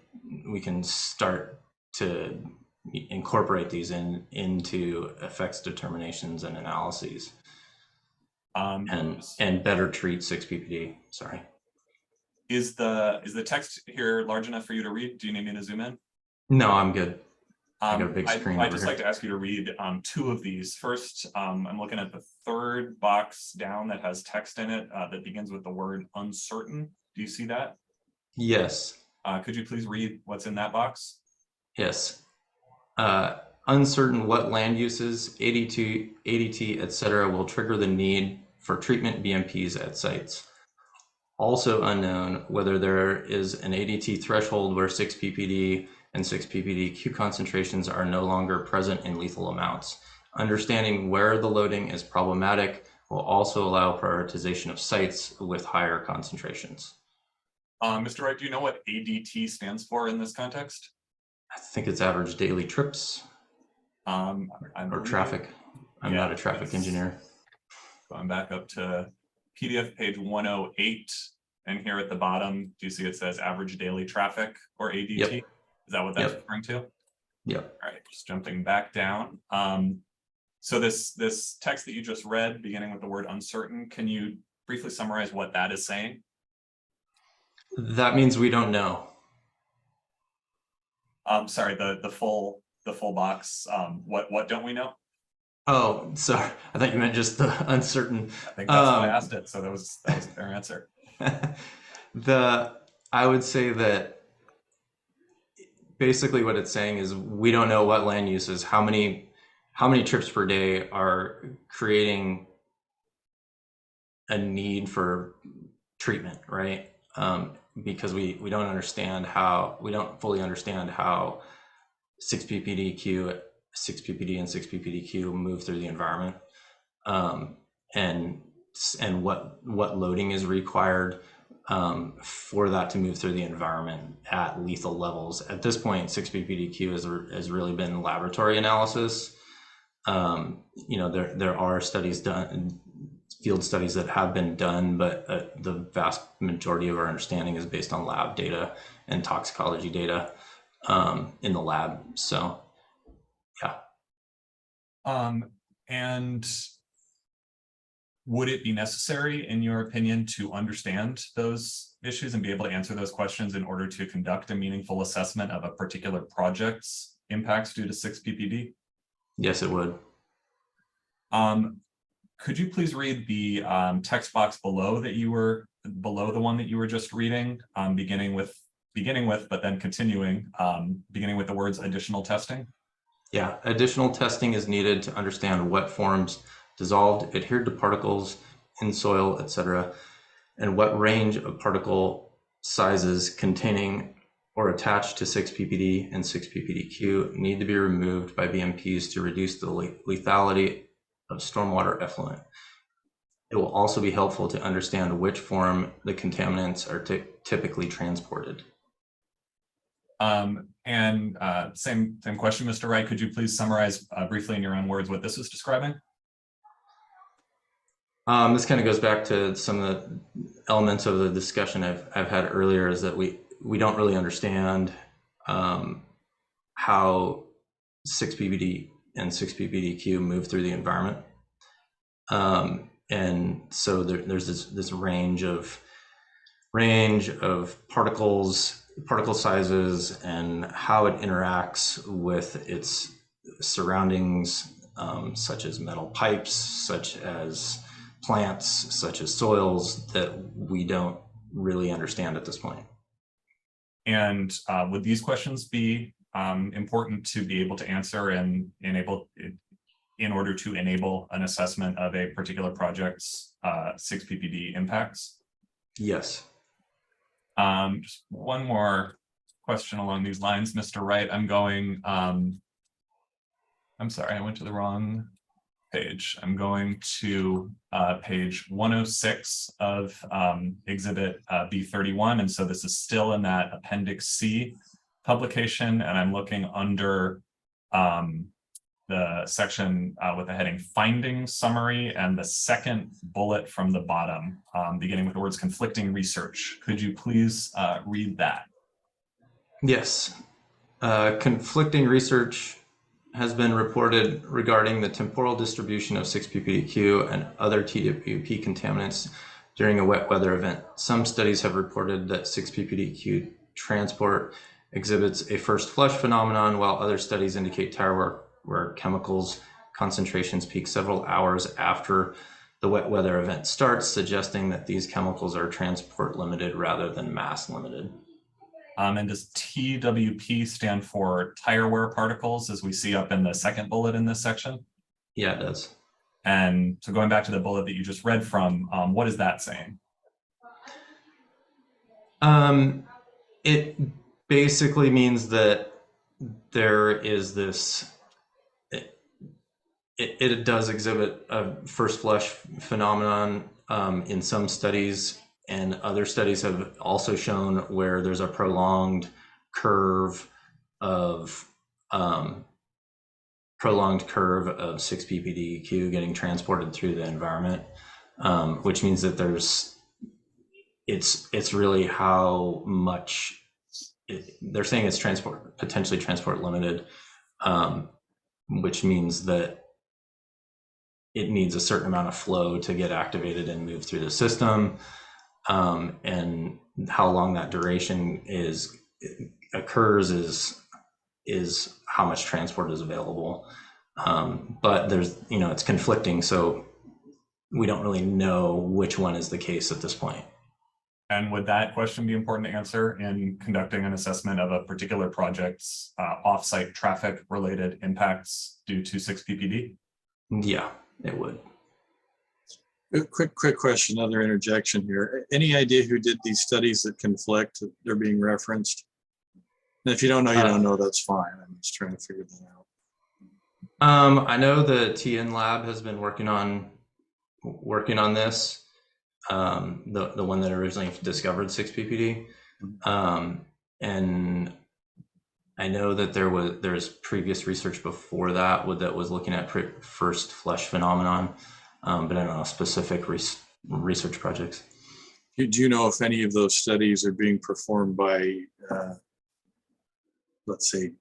incorporate these into effects determinations and analyses, and better treat 6 ppd. Sorry. Is the text here large enough for you to read? Do you need me to zoom in? No, I'm good. I got a big screen I'd over just here. like to ask you to read two of these. First, I'm looking at the third box down that has text in it that begins with the word uncertain. Do you see that? Yes, Could you please read what's in that box? yes. Uncertain what land uses, ADT, etc., will trigger the need for treatment BMPs at sites. Also unknown whether there is an ADT threshold where 6 ppd and 6 ppdq concentrations are no longer present in lethal amounts. Understanding where the loading is problematic will also allow prioritization of sites with higher concentrations. Mr. Wright, do you know what ADT stands for in this context? I think it's average daily trips I or believe- traffic. I'm not a yeah, traffic it's- engineer. Going back up to PDF page 108, and here at the bottom, do you see it says average daily traffic or ADT? Yep. Is that what that's Yep. referring to? Yep. All right, just jumping back down. So this text that you just read, beginning with the word uncertain, can you briefly summarize what that is saying? That means we don't know. Sorry, the full box. What don't we know? Oh, sorry. I thought you meant just the uncertain. I think that's why I asked it. So that was a fair answer. I would say that basically what it's saying is we don't know what land uses, how many trips per day are creating a need for treatment, right? Because we don't fully understand how 6 ppdq, 6 ppd and 6 ppdq move through the environment, and what loading is required for that to move through the environment at lethal levels. At this point, 6 ppdq has really been laboratory analysis. There are studies done, field studies that have been done, but the vast majority of our understanding is based on lab data and toxicology data in the lab. So, yeah. And would it be necessary, in your opinion, to understand those issues and be able to answer those questions in order to conduct a meaningful assessment of a particular project's impacts due to 6 ppd? Yes, it would. Could you please read the text box below the one that you were just reading, beginning with, but then continuing, beginning with the words additional testing? Yeah, additional testing is needed to understand what forms dissolved, adhered to particles in soil, etc., and what range of particle sizes containing or attached to 6 ppd and 6 ppdq need to be removed by BMPs to reduce the lethality of stormwater effluent. It will also be helpful to understand which form the contaminants are typically transported. Same question, Mr. Wright. Could you please summarize briefly in your own words what this is describing? This kind of goes back to some of the elements of the discussion I've had earlier, is that we don't really understand how 6 ppd and 6 ppdq move through the environment. And so there's this range of particles, particle sizes, and how it interacts with its surroundings, such as metal pipes, such as plants, such as soils, that we don't really understand at this point. And would these questions be important to be able to answer and in order to enable an assessment of a particular project's 6 ppd impacts? Yes. Just one more question along these lines, Mr. Wright. I'm sorry, I went to the wrong page. I'm going to page 106 of exhibit B31. And so this is still in that Appendix C publication, and I'm looking under the section with the heading Findings Summary and the second bullet from the bottom, beginning with the words conflicting research. Could you please read that? Yes. Conflicting research has been reported regarding the temporal distribution of 6 ppdq and other TWP contaminants during a wet weather event. Some studies have reported that 6 ppdq transport exhibits a first flush phenomenon, while other studies indicate tire wear where chemicals concentrations peak several hours after the wet weather event starts, suggesting that these chemicals are transport limited rather than mass limited. And does TWP stand for tire wear particles, as we see up in the second bullet in this section? Yeah, it does. And so going back to the bullet that you just read from, what is that saying? It basically means that there is this, it does exhibit a first flush phenomenon in some studies, and other studies have also shown where there's a prolonged curve of 6 ppdq getting transported through the environment, which means that it's really how much they're saying it's potentially transport limited, which means that it needs a certain amount of flow to get activated and move through the system, and how long that duration occurs is how much transport is available. But there's, it's conflicting, so we don't really know which one is the case at this point. And would that question be important to answer in conducting an assessment of a particular project's off-site traffic-related impacts due to 6 ppd? Yeah, it would. Quick question, another interjection here. Any idea who did these studies that conflict? They're being referenced. And if you don't know, you don't know, that's fine. I'm just trying to figure that out. I know the TN lab has been working on this. The one that originally discovered 6 ppd, and I know that there's previous research before that was looking at first flush phenomenon, but I don't know specific research projects. Do you know if any of those studies are being performed by, let's say,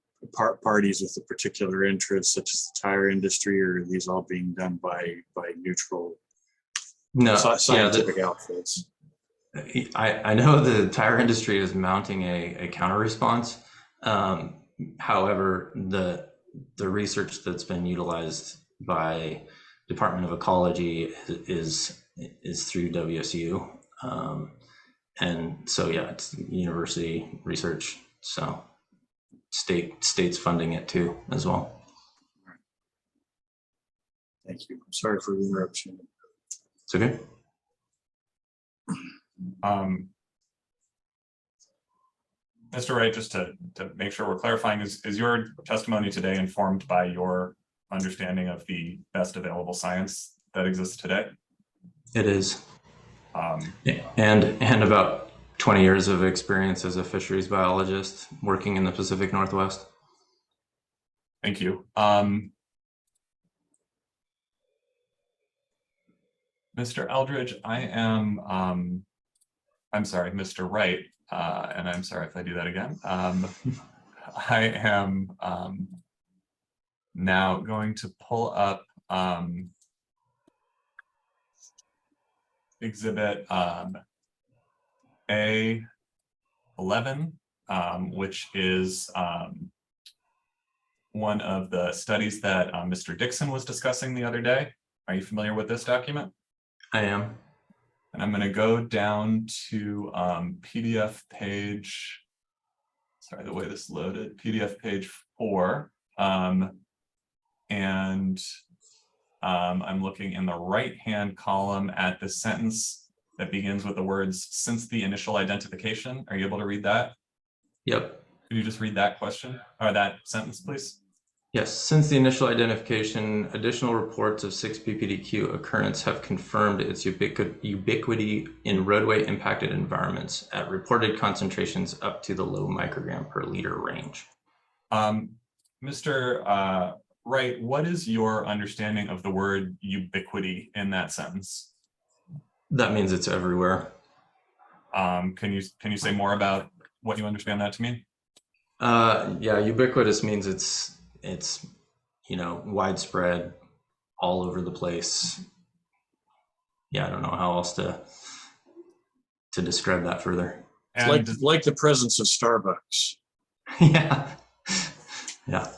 parties with a particular interest, such as the tire industry, or are these all being done by neutral? No, scientific outfits? I know the tire industry is mounting a counter response. However, the research that's been utilized by Department of Ecology is through WSU, and so yeah, it's university research. So state's funding it too as well. Thank you. I'm sorry for the interruption. It's okay. Mr. Wright, just to make sure we're clarifying, is your testimony today informed by your understanding of the best available science that exists today? It is. And about 20 years of experience as a fisheries biologist working in the Pacific Northwest. Thank you. Mr. Eldridge, I'm sorry, Mr. Wright, and I'm sorry if I do that again. I am now going to pull up exhibit A11, which is one of the studies that Mr. Dixon was discussing the other day. Are you familiar with this document? I am. And I'm going to go down to PDF page, sorry, the way this loaded, PDF page 4. And I'm looking in the right-hand column at the sentence that begins with the words, since the initial identification. Are you able to read that? Yep. Could you just read that question, or that sentence, please? Yes, since the initial identification, additional reports of 6 ppdq occurrence have confirmed its ubiquity in roadway impacted environments at reported concentrations up to the low microgram per liter range. Mr. Wright, what is your understanding of the word ubiquity in that sentence? That means it's everywhere. Can you say more about what you understand that to mean? Yeah, ubiquitous means it's widespread, all over the place. Yeah, I don't know how else to describe that further. It's like the presence of Starbucks. Yeah. Yeah.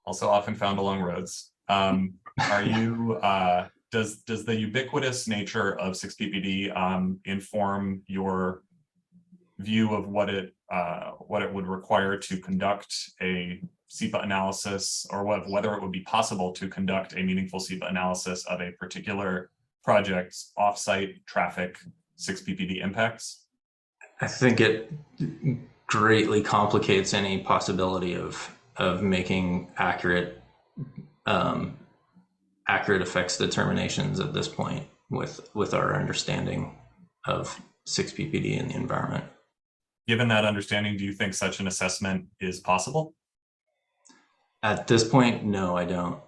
Also often found along roads. Are you, does the ubiquitous nature of 6PPD inform your view of what it would require to conduct a SEPA analysis, or whether it would be possible to conduct a meaningful SEPA analysis of a particular project's offsite traffic 6PPD impacts? I think it greatly complicates any possibility of making accurate effects determinations at this point with our understanding of 6PPD in the environment. Given that understanding, do you think such an assessment is possible? At this point, no, I don't.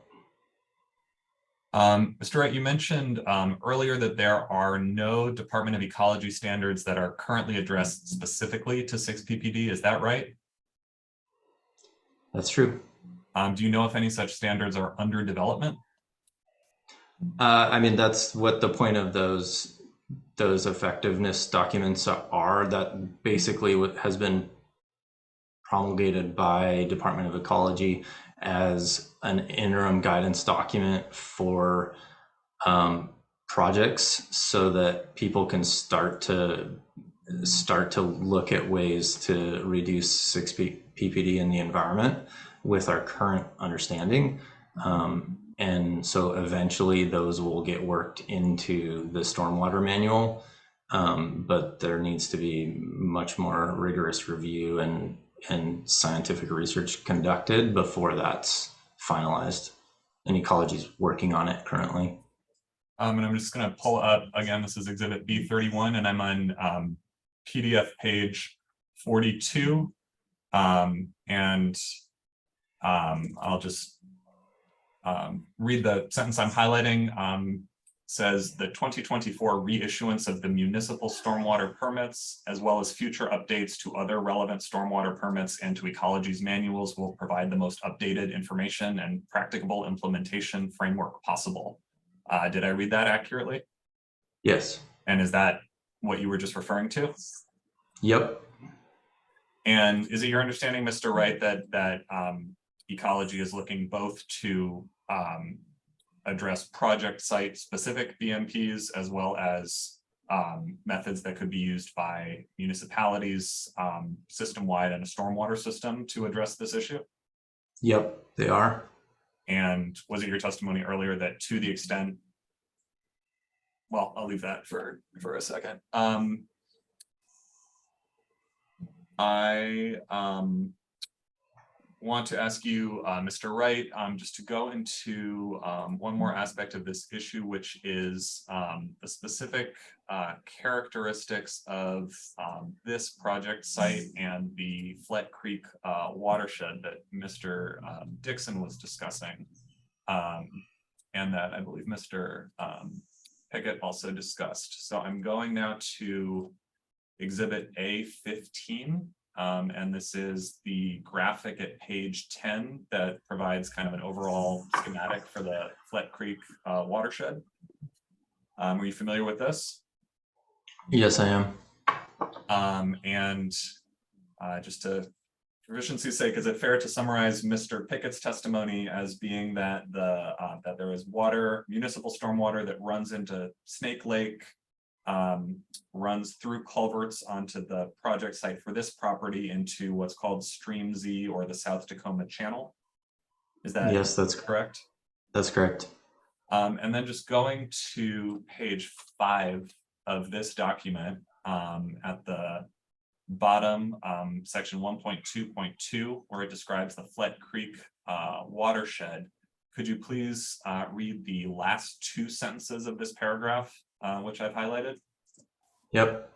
Mr. Wright, you mentioned earlier that there are no Department of Ecology standards that are currently addressed specifically to 6PPD. Is that right? That's true. Do you know if any such standards are under development? I mean, that's what the point of those effectiveness documents are. That basically what has been promulgated by Department of Ecology as an interim guidance document for projects, so that people can start to look at ways to reduce 6PPD in the environment with our current understanding. And so eventually those will get worked into the stormwater manual, but there needs to be much more rigorous review and scientific research conducted before that's finalized. And Ecology's working on it currently. And I'm just going to pull up again. This is Exhibit B31, and I'm on PDF page 42. And I'll just read the sentence I'm highlighting. Says the 2024 reissuance of the municipal stormwater permits, as well as future updates to other relevant stormwater permits and to Ecology's manuals, will provide the most updated information and practicable implementation framework possible. Did I read that accurately? Yes. And is that what you were just referring to? Yep. And is it your understanding, Mr. Wright, that Ecology is looking both to address project site specific BMPs, as well as methods that could be used by municipalities system-wide and a stormwater system to address this issue? Yep, they are. And was it your testimony earlier that to the extent, well, I'll leave that for a second. I want to ask you, Mr. Wright, just to go into one more aspect of this issue, which is the specific characteristics of this project site and the Flat Creek watershed that Mr. Dixon was discussing, and that I believe Mr. Pickett also discussed. So I'm going now to Exhibit A15. And this is the graphic at page 10 that provides kind of an overall schematic for the Flat Creek watershed. Are you familiar with this? Yes, I am. And just to for efficiency's sake, is it fair to summarize Mr. Pickett's testimony as being that that there is water, municipal stormwater that runs into Snake Lake, runs through culverts onto the project site for this property into what's called Stream Z, or the South Tacoma Channel? Is that Yes, that's correct? That's correct. And then just going to page 5 of this document, at the bottom, section 1.2.2, where it describes the Flat Creek watershed. Could you please read the last 2 sentences of this paragraph, which I've highlighted? Yep.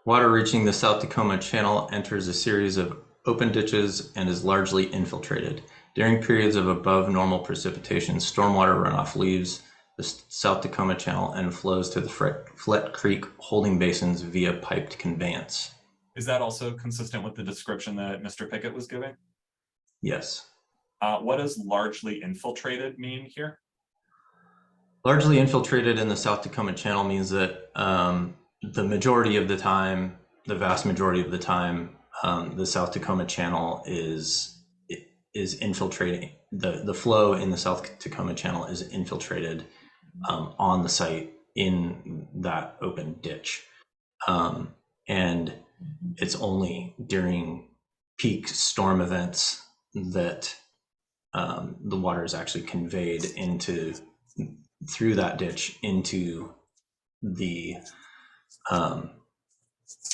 Water reaching the South Tacoma Channel enters a series of open ditches and is largely infiltrated. During periods of above normal precipitation, stormwater runoff leaves the South Tacoma Channel and flows to the Flat Creek holding basins via piped conveyance. Is that also consistent with the description that Mr. Pickett was giving? Yes. What does largely infiltrated mean here? Largely infiltrated in the South Tacoma Channel means that the majority of the time, the vast majority of the time, the South Tacoma Channel is infiltrating, the flow in the South Tacoma Channel is infiltrated on the site in that open ditch. And it's only during peak storm events that the water is actually conveyed through that ditch into the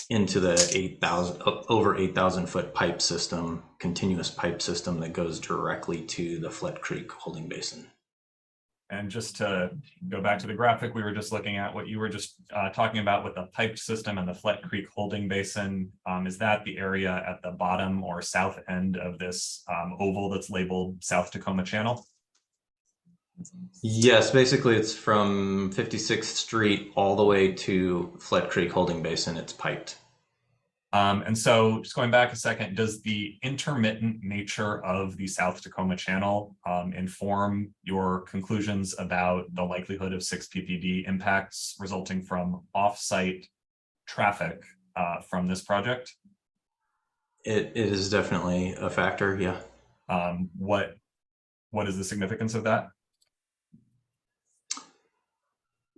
8,000 over 8,000 foot pipe system, continuous pipe system that goes directly to the Flood Creek holding basin. And just to go back to the graphic we were just looking at, what you were just talking about with the piped system and the Flat Creek holding basin, is that the area at the bottom or south end of this oval that's labeled South Tacoma Channel? Yes, basically it's from 56th Street all the way to Flood Creek holding basin. It's piped. And so just going back a second, does the intermittent nature of the South Tacoma Channel inform your conclusions about the likelihood of 6 ppd impacts resulting from off-site traffic from this project? It is definitely a factor, yeah. What is the significance of that?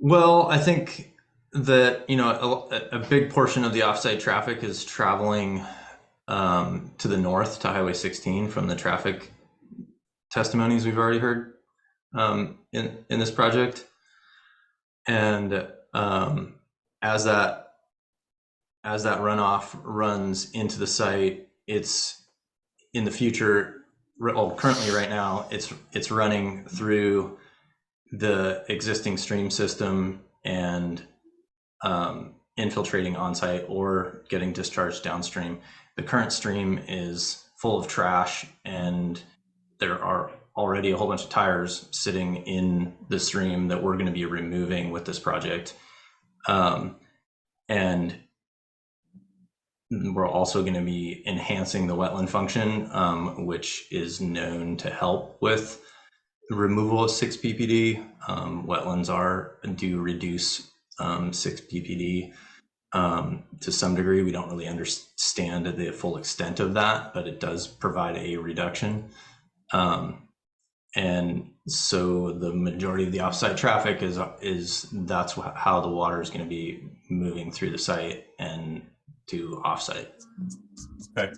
Well, I think that, you know, a big portion of the offsite traffic is traveling to the north to Highway 16 from the traffic testimonies we've already heard in this project. And as that runoff runs into the site, it's in the future, well, currently right now, it's running through the existing stream system and infiltrating on site or getting discharged downstream. The current stream is full of trash, and there are already a whole bunch of tires sitting in the stream that we're going to be removing with this project. And we're also going to be enhancing the wetland function, which is known to help with the removal of 6 ppd. Wetlands do reduce 6 ppd to some degree. We don't really understand the full extent of that, but it does provide a reduction. And so the majority of the offsite traffic that's how the water is going to be moving through the site and to offsite. Okay.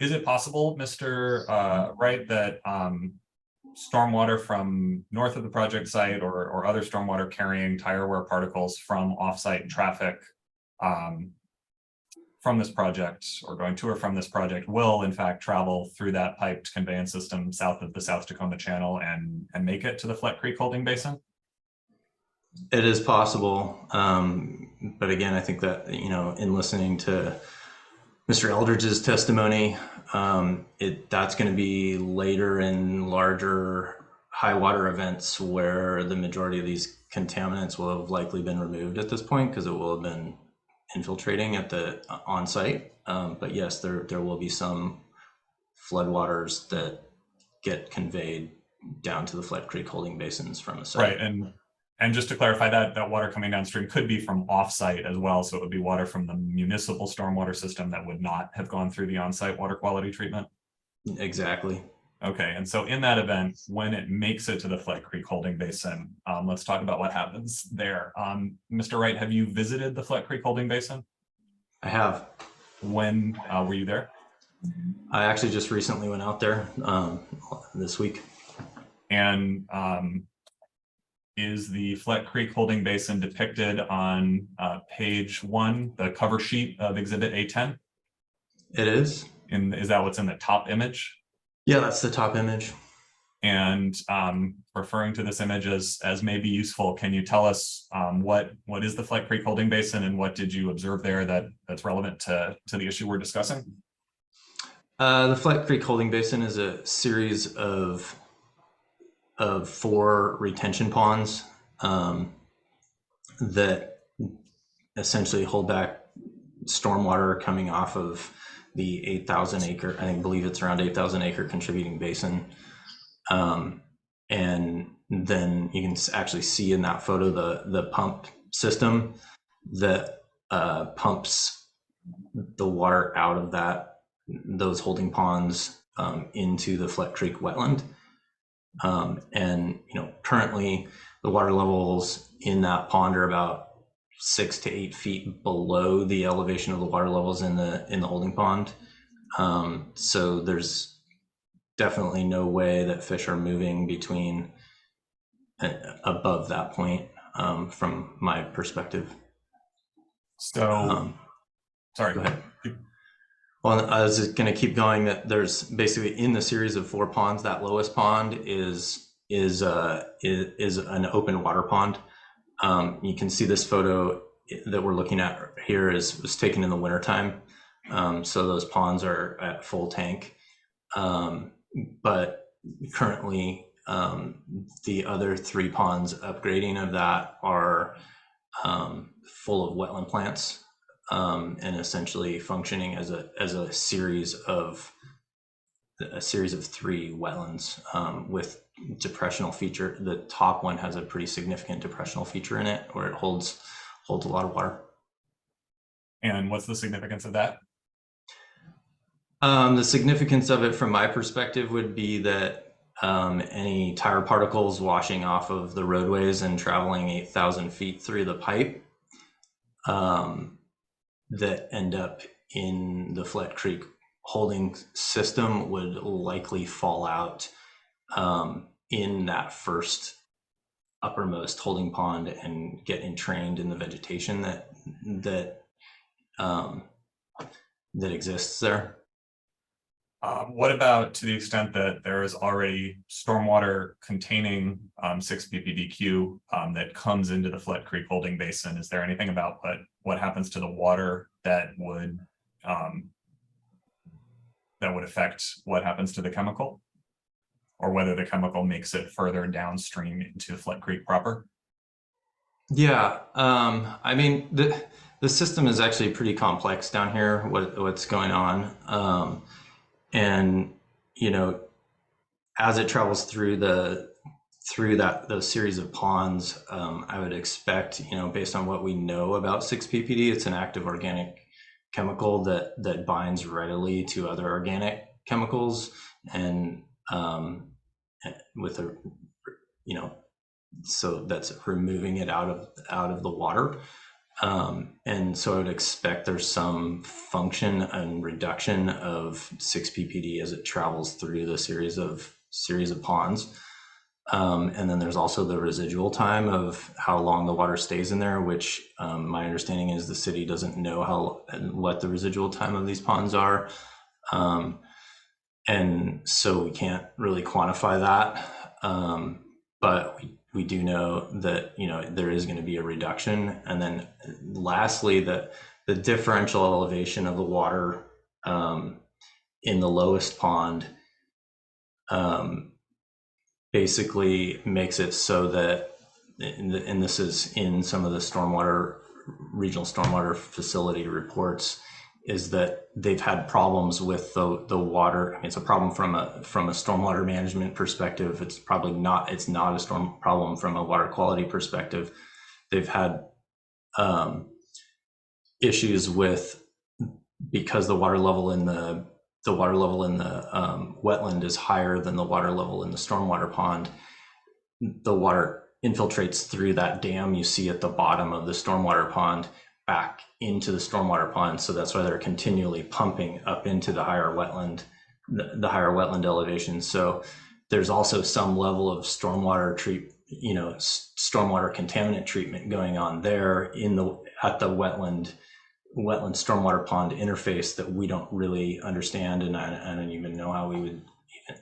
Is it possible, Mr. Wright, that stormwater from north of the project site or other stormwater carrying tire wear particles from offsite traffic from this project or going to or from this project will in fact travel through that piped conveyance system south of the South Tacoma Channel and make it to the Flat Creek holding basin? It is possible, but again, I think that, you know, in listening to Mr. Eldridge's testimony, that's going to be later in larger high water events where the majority of these contaminants will have likely been removed at this point because it will have been infiltrating at the on site. But yes, there will be some floodwaters that get conveyed down to the Flat Creek holding basins from the site. Right, and just to clarify, that water coming downstream could be from offsite as well. So it would be water from the municipal stormwater system that would not have gone through the on-site water quality treatment. Exactly. Okay, and so in that event, when it makes it to the Flat Creek holding basin, let's talk about what happens there. Mr. Wright, have you visited the Flat Creek holding basin? I have. When were you there? I actually just recently went out there this week. And is the Flat Creek holding basin depicted on page 1, the cover sheet of Exhibit A10? It is. And is that what's in the top image? Yeah, that's the top image. And referring to this image as may be useful, can you tell us what is the Flat Creek holding basin and what did you observe there that's relevant to the issue we're discussing? The Flat Creek holding basin is a series of 4 retention ponds that essentially hold back stormwater coming off of the 8,000 acre, I believe it's around 8,000 acre contributing basin. And then you can actually see in that photo the pump system that pumps the water out of those holding ponds into the Flet Creek wetland. And currently the water levels in that pond are about 6 to 8 feet below the elevation of the water levels in the holding pond. So there's definitely no way that fish are moving between above that point from my perspective. So, sorry. Go ahead. Well, I was just going to keep going. That there's basically in the series of 4 ponds, that lowest pond is an open water pond. You can see this photo that we're looking at here was taken in the wintertime. So those ponds are at full tank. But currently, the other 3 ponds upgrading of that are full of wetland plants. And essentially functioning as a series of 3 wetlands with depressional feature. The top one has a pretty significant depressional feature in it, where it holds a lot of water. And what's the significance of that? The significance of it, from my perspective, would be that any tire particles washing off of the roadways and traveling 8,000 feet through the pipe that end up in the Flet Creek holding system would likely fall out in that first uppermost holding pond and get entrained in the vegetation that exists there. What about to the extent that there is already stormwater containing 6 ppdq that comes into the Flet Creek holding basin? Is there anything about what happens to the water that would affect what happens to the chemical, or whether the chemical makes it further downstream into Flet Creek proper? Yeah, I mean the system is actually pretty complex down here. What's going on? And as it travels through those series of ponds, I would expect, based on what we know about 6-PPD, it's an active organic chemical that binds readily to other organic chemicals, and with a so that's removing it out of the water. And so I would expect there's some function and reduction of 6-PPD as it travels through the series of ponds. And then there's also the residual time of how long the water stays in there, which my understanding is the city doesn't know what the residual time of these ponds are. And so we can't really quantify that. But we do know that there is going to be a reduction. And then lastly, the differential elevation of the water in the lowest pond basically makes it so that, and this is in some of the regional stormwater facility reports, is that they've had problems with the water. I mean, it's a problem from a stormwater management perspective. It's not a storm problem from a water quality perspective. They've had issues with, because the water level in the wetland is higher than the water level in the stormwater pond. The water infiltrates through that dam you see at the bottom of the stormwater pond back into the stormwater pond. So that's why they're continually pumping up into the higher wetland elevation. So there's also some level of stormwater contaminant treatment going on there at the wetland stormwater pond interface that we don't really understand, and I don't even know how we would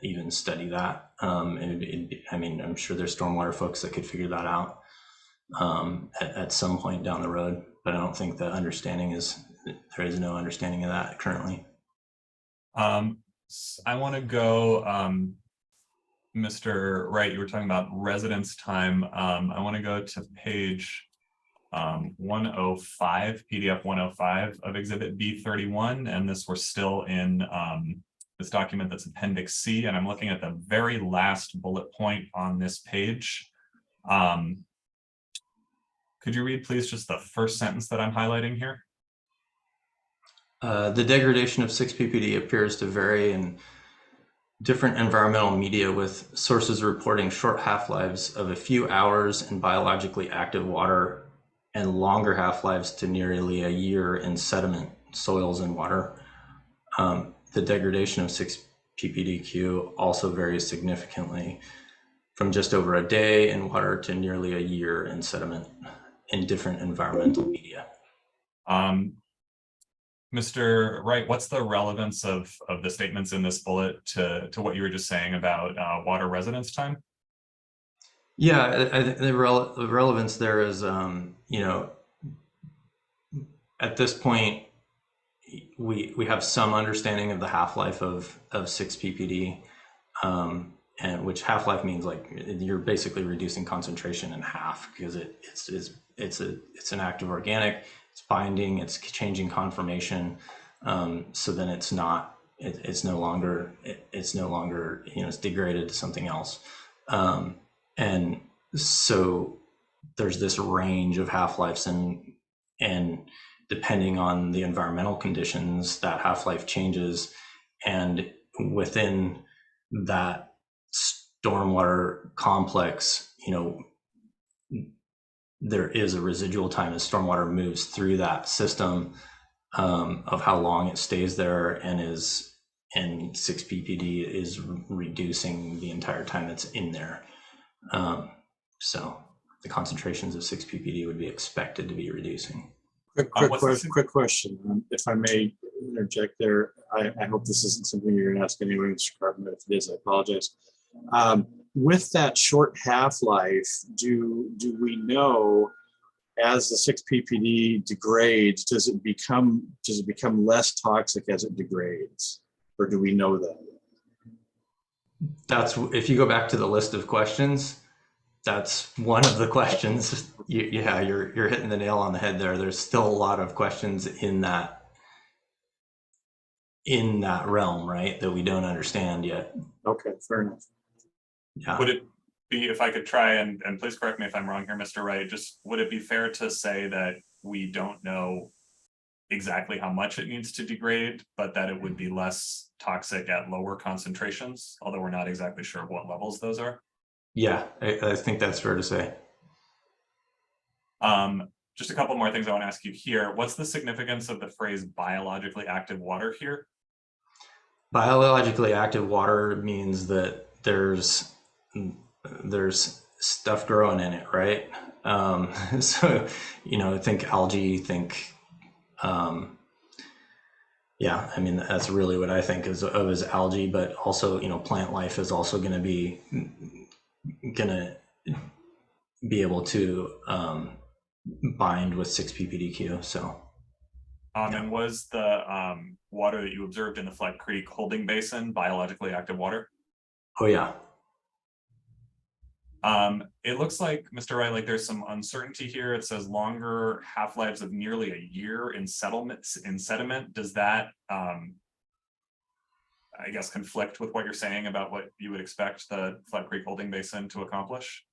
even study that. I mean, I'm sure there's stormwater folks that could figure that out at some point down the road, but I don't think there is no understanding of that currently. I want to go, Mr. Wright, you were talking about residence time. I want to go to page 105, PDF 105 of Exhibit B31, and we're still in this document that's Appendix C, and I'm looking at the very last bullet point on this page. Could you read, please, just the first sentence that I'm highlighting here? The degradation of 6-ppd appears to vary in different environmental media, with sources reporting short half-lives of a few hours in biologically active water and longer half-lives to nearly a year in sediment, soils, and water. The degradation of 6-ppdq also varies significantly, from just over a day in water to nearly a year in sediment in different environmental media. Mr. Wright, what's the relevance of the statements in this bullet to what you were just saying about water residence time? Yeah, the relevance there is, you know, at this point, we have some understanding of the half-life of 6-ppd, and which half-life means like you're basically reducing concentration in half, because it's an active organic, it's binding, it's changing conformation, so then it's no longer you know, it's degraded to something else, and so there's this range of half-lives, and depending on the environmental conditions, that half-life changes, and within that stormwater complex, you know, there is a residual time as stormwater moves through that system, of how long it stays there, and 6-ppd is reducing the entire time it's in there. So the concentrations of 6-ppd would be expected to be reducing. Quick question, if I may interject there. I hope this isn't something you're going to ask anyway, Mr. Carpenter. If it is, I apologize. With that short half-life, do we know, as the 6-ppd degrades, does it become less toxic as it degrades, or do we know that? That's, if you go back to the list of questions, that's one of the questions. Yeah, you're hitting the nail on the head there. There's still a lot of questions in that realm, right, that we don't understand yet. Okay, fair enough. Yeah. Would it be, if I could try, and please correct me if I'm wrong here, Mr. Wright, just would it be fair to say that we don't know exactly how much it needs to degrade, but that it would be less toxic at lower concentrations, although we're not exactly sure what levels those are? Yeah, I think that's fair to say. Just a couple more things I want to ask you here. What's the significance of the phrase biologically active water here? Biologically active water means that there's stuff growing in it, right? So, you know, think algae, think, yeah, I mean, that's really what I think of as algae, but also, you know, plant life is also going to be able to bind with 6-ppdq. So, and was the water that you observed in the Flat Creek holding basin biologically active water? oh yeah. It looks like, Mr. Wright, like there's some uncertainty here. It says longer half-lives of nearly a year in sediment. Does that, I guess, conflict with what you're saying about what you would expect the Flat Creek holding basin to accomplish?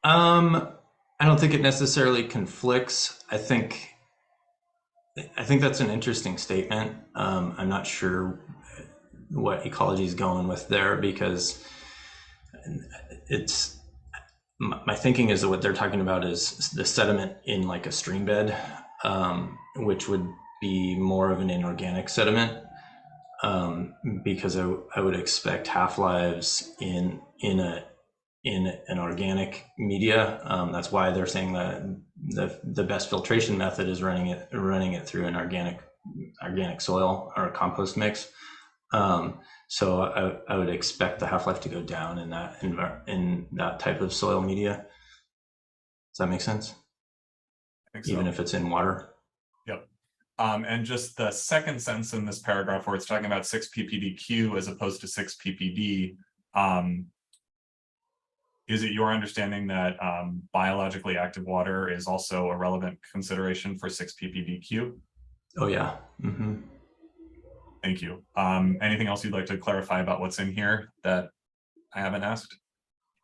I don't think it necessarily conflicts. I think that's an interesting statement. I'm not sure what ecology is going with there, because it's, my thinking is that what they're talking about is the sediment in like a stream bed, which would be more of an inorganic sediment, because I would expect half-lives in an organic media. That's why they're saying that the best filtration method is running it through an organic soil or a compost mix. So I would expect the half-life to go down in that type of soil media. Does that make sense? I think so. Even if it's in water. Yep. And just the second sentence in this paragraph where it's talking about 6-ppdq as opposed to 6-ppd, is it your understanding that biologically active water is also a relevant consideration for 6-ppdq? Oh yeah. Mm-hmm. Thank you. Anything else you'd like to clarify about what's in here that I haven't asked?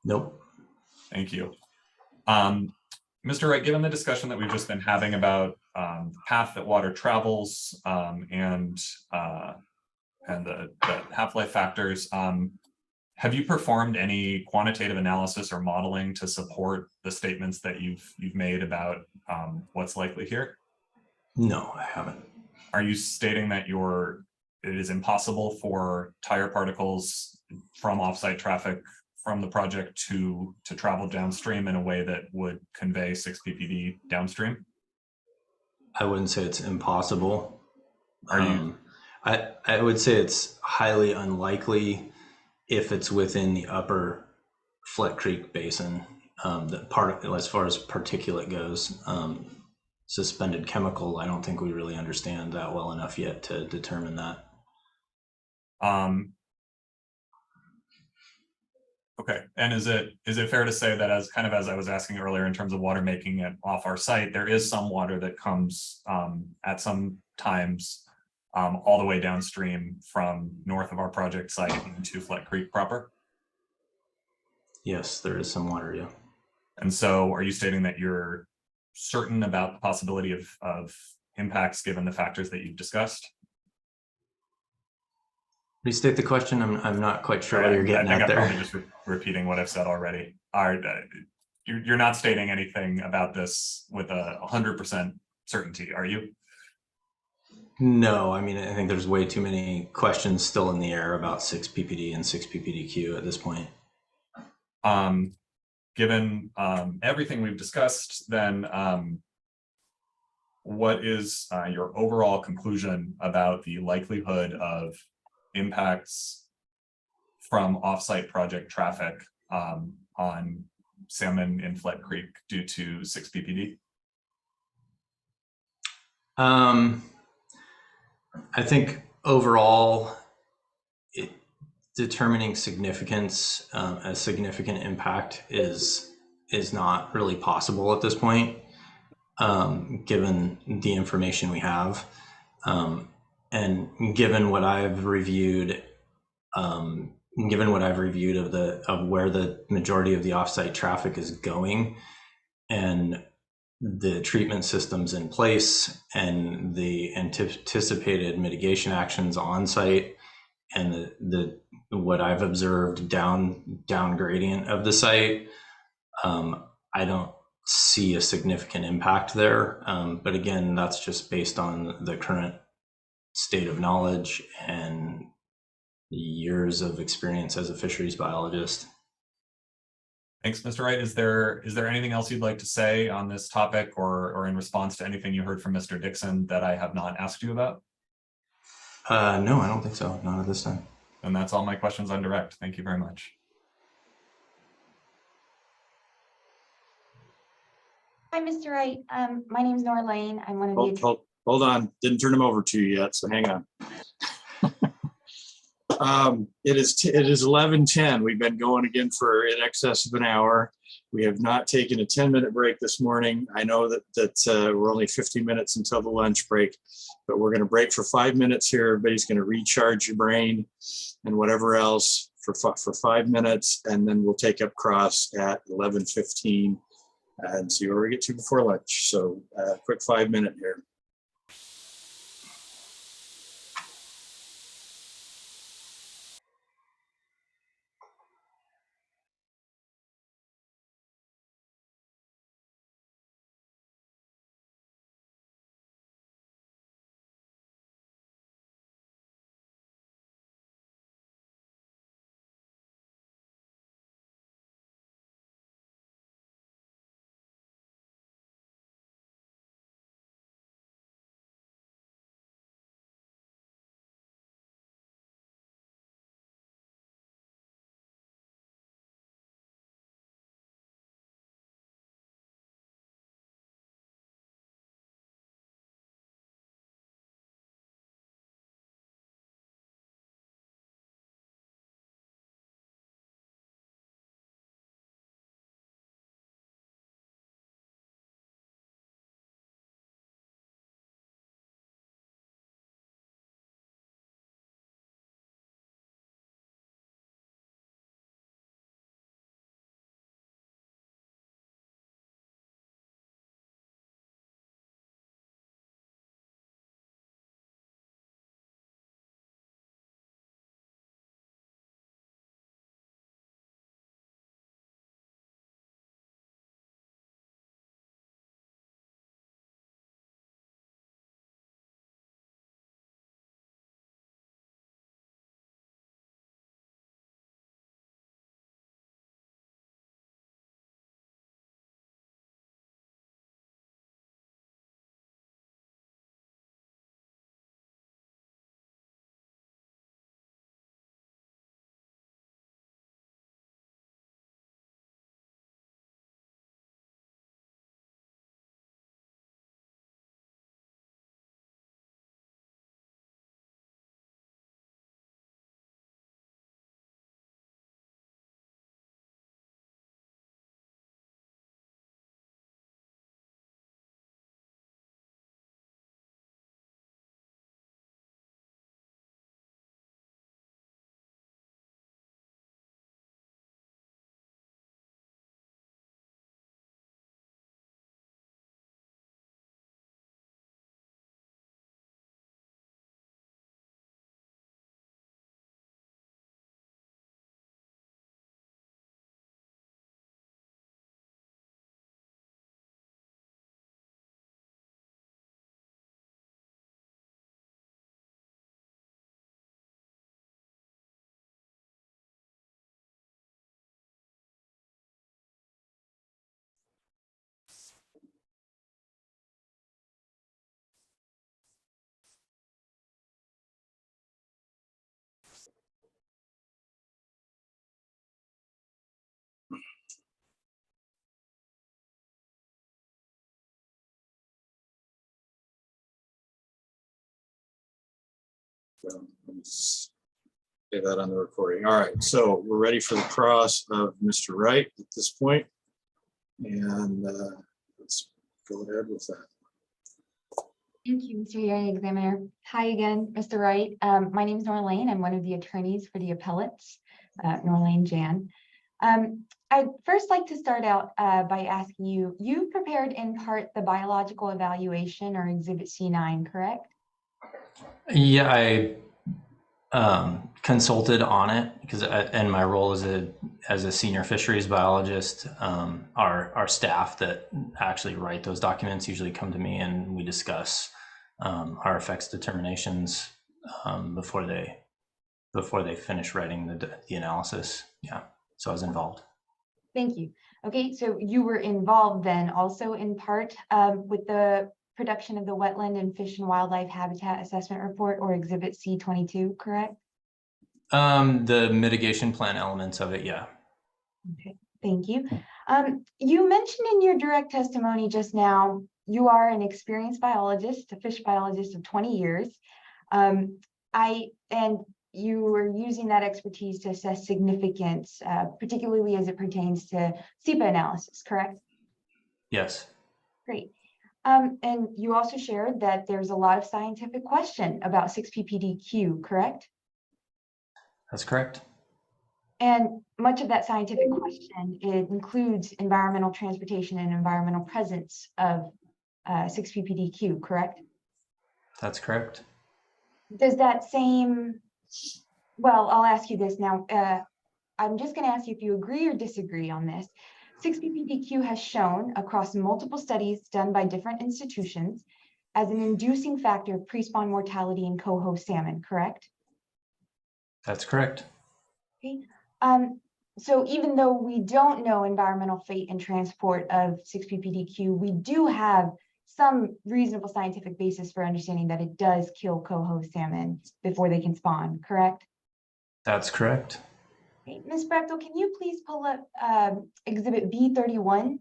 Nope. Thank you. Mr. Wright, given the discussion that we've just been having about path that water travels and the half-life factors, have you performed any quantitative analysis or modeling to support the statements that you've made about what's likely here? No, I haven't. Are you stating that it is impossible for tire particles from offsite traffic from the project to travel downstream in a way that would convey 6 ppd downstream? I wouldn't say it's impossible. Are you? I would say it's highly unlikely if it's within the upper Fleck Creek Basin. As far as particulate goes, suspended chemical, I don't think we really understand that well enough yet to determine that. Okay, and is it fair to say that as I was asking earlier in terms of water making it off our site, there is some water that comes at some times all the way downstream from north of our project site into Fleck Creek proper? Yes, there is some water, yeah. And so are you stating that you're certain about the possibility of impacts given the factors that you've discussed? Restate the question. I'm not quite sure what you're getting I at there. probably just repeating what I've said already. You're not stating anything about this with 100% certainty, are you? No, I mean, I think there's way too many questions still in the air about 6 ppd and 6 ppdq at this point. Given everything we've discussed, then what is your overall conclusion about the likelihood of impacts from offsite project traffic on salmon in Fleck Creek due to 6 ppd? I think overall, determining significance, a significant impact is not really possible at this point, given the information we have, and given what I've reviewed. Of where the majority of the offsite traffic is going, and the treatment systems in place, and the anticipated mitigation actions on site, and what I've observed down gradient of the site, I don't see a significant impact there. But again, that's just based on the current state of knowledge and years of experience as a fisheries biologist. Thanks, Mr. Wright. Is there anything else you'd like to say on this topic or in response to anything you heard from Mr. Dixon that I have not asked you about? No, I don't think so. Not at this time. And that's all my questions on direct. Thank you very much. Hi, Mr. Wright. My name's Nora Lane. I'm one of the. Hold on, didn't turn them over to you yet, so hang on. It is 11:10. We've been going again for in excess of an hour. We have not taken a 10-minute break this morning. I know that we're only 50 minutes until the lunch break, but we're going to break for 5 minutes here. Everybody's going to recharge your brain and whatever else for 5 minutes, and then we'll take up cross at 11:15 and see where we get to before lunch. So quick 5-minute here. So, let me say that on the recording. All right, so we're ready for the cross of Mr. Wright at this point. And let's go ahead with that. Thank you, Mr. Hearing Examiner. Hi again, Mr. Wright. My name is Norlane. I'm one of the attorneys for the appellants, Norlane Jan. I'd first like to start out by asking you, you prepared in part the biological evaluation or Exhibit C9, correct? Yeah, I consulted on it because in my role as a senior fisheries biologist, our staff that actually write those documents usually come to me and we discuss our effects determinations before they finish writing the analysis. Yeah, so I was involved. Thank you. Okay, so you were involved then also in part with the production of the Wetland and Fish and Wildlife Habitat Assessment Report or Exhibit C22, correct? The mitigation plan elements of it, yeah. Okay, thank you. You mentioned in your direct testimony just now, you are an experienced biologist, a fish biologist of 20 years. And you were using that expertise to assess significance, particularly as it pertains to SEPA analysis, correct? Yes. Great. And you also shared that there's a lot of scientific question about 6-ppdq, correct? That's correct. And much of that scientific question, it includes environmental transportation and environmental presence of 6-ppdq, correct? That's correct. Does that same, well, I'll ask you this now. I'm just going to ask you if you agree or disagree on this. 6-ppdq has shown across multiple studies done by different institutions as an inducing factor of pre-spawn mortality in coho salmon, correct? That's correct. Okay. So even though we don't know environmental fate and transport of 6-ppdq, we do have some reasonable scientific basis for understanding that it does kill coho salmon before they can spawn, correct? That's correct. Okay. Ms. Brechtel, can you please pull up Exhibit B31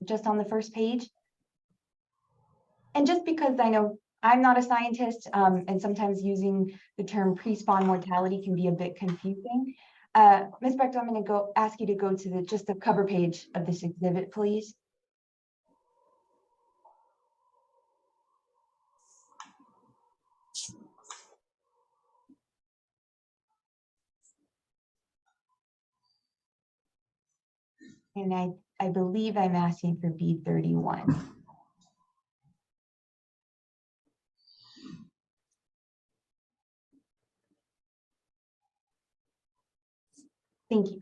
just on the first page? And just because I know I'm not a scientist and sometimes using the term pre-spawn mortality can be a bit confusing. Ms. Brechtel, I'm going to ask you to go to just the cover page of this exhibit, please. And I believe I'm asking for B31. Thank you.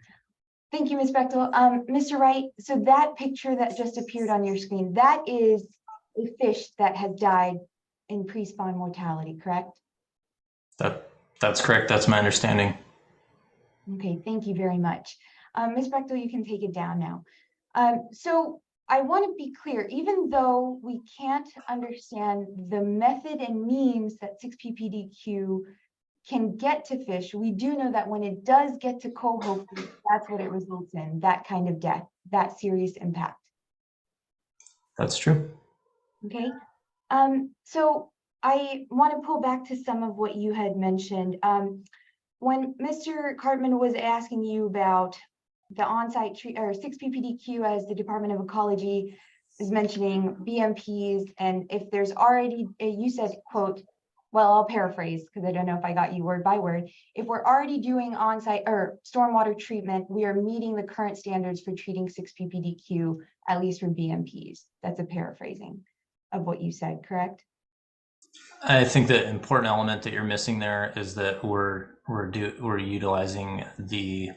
Thank you, Ms. Brechtel. Mr. Wright, so that picture that just appeared on your screen, that is a fish that has died in pre-spawn mortality, correct? That's correct. That's my understanding. Okay, thank you very much. Ms. Brechtel, you can take it down now. So I want to be clear, even though we can't understand the method and means that 6-ppdq can get to fish, we do know that when it does get to coho fish, that's what it results in, that kind of death, that serious impact. That's true. Okay. So I want to pull back to some of what you had mentioned. When Mr. Cartman was asking you about the on-site treat or 6-ppdq, as the Department of Ecology is mentioning BMPs, and if there's already, you said, quote, well, I'll paraphrase because I don't know if I got you word by word. If we're already doing on-site or stormwater treatment, we are meeting the current standards for treating 6-ppdq, at least for BMPs. That's a paraphrasing of what you said, correct? I think the important element that you're missing there is that we're utilizing the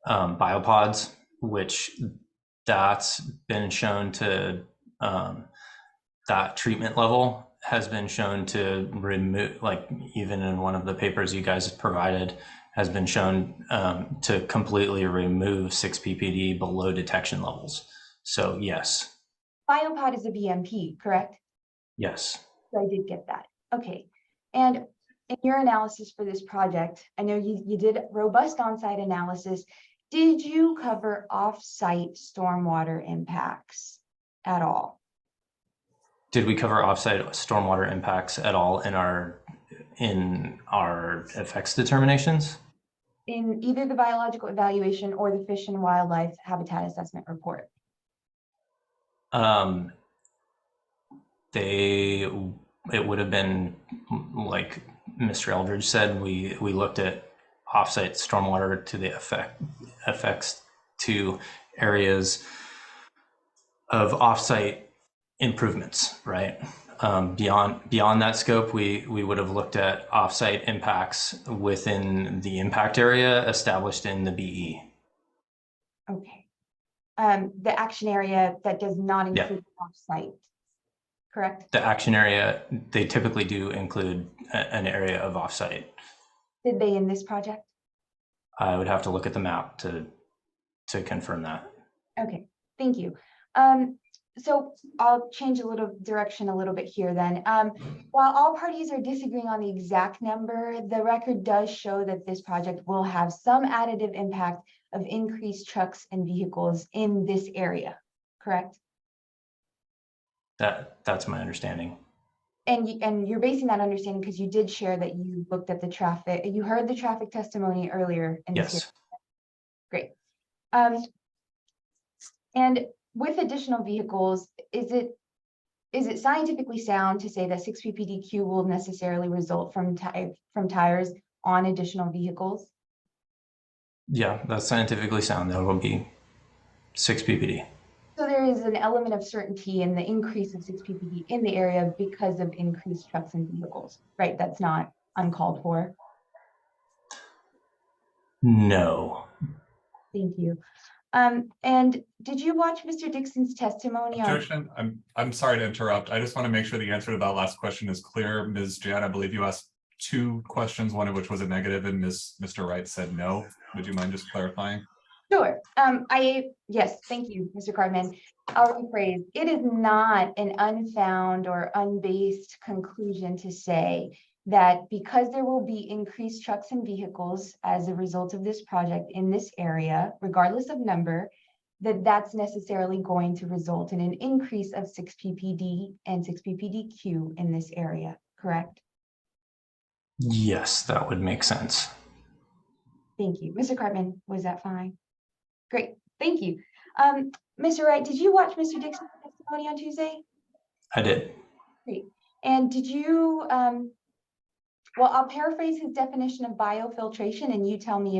biopods, which that's been shown to that treatment level has been shown to remove, like even in one of the papers you guys provided, has been shown to completely remove 6-ppd below detection levels. So yes. Biopod is a BMP, correct? Yes. So I did get that. Okay. And in your analysis for this project, I know you did robust on-site analysis. Did you cover off-site stormwater impacts at all? Did we cover off-site stormwater impacts at all in our in our effects determinations? In either the biological evaluation or the Fish and Wildlife Habitat Assessment Report? It would have been, like Mr. Eldridge said, we looked at offsite stormwater to the effects to areas of offsite improvements, right? Beyond that scope, we would have looked at offsite impacts within the impact area established in the BE. Okay. The action area that does not include offsite, correct? The action area, they typically do include an area of offsite. Did they in this project? I would have to look at the map to confirm that. Okay, thank you. So I'll change direction a little bit here then. While all parties are disagreeing on the exact number, the record does show that this project will have some additive impact of increased trucks and vehicles in this area, correct? That's my understanding. And you're basing that understanding because you did share that you looked at the traffic, you heard the traffic testimony earlier in this Yes. Great. And with additional vehicles, is it scientifically sound to say that 6 ppdq will necessarily result from tires on additional vehicles? Yeah, that's scientifically sound. That will be 6 ppd. So there is an element of certainty in the increase of 6 ppd in the area because of increased trucks and vehicles, right? That's not uncalled for. No. Thank you. And did you watch Mr. Dixon's testimony on? Objection. I'm sorry to interrupt. I just want to make sure the answer to that last question is clear. Ms. Jan, I believe you asked 2 questions, one of which was a negative, and Mr. Wright said no. Would you mind just clarifying? Sure. Yes, thank you, Mr. Cardman. I'll rephrase. It is not an unfound or unbased conclusion to say that because there will be increased trucks and vehicles as a result of this project in this area, regardless of number, that's necessarily going to result in an increase of 6 ppd and 6 ppdq in this area, correct? Yes, that would make sense. Thank you. Mr. Cartman, was that fine? Great, thank you. Mr. Wright, did you watch Mr. Dixon's testimony on Tuesday? I did. Great. And did you, well, I'll paraphrase his definition of biofiltration and you tell me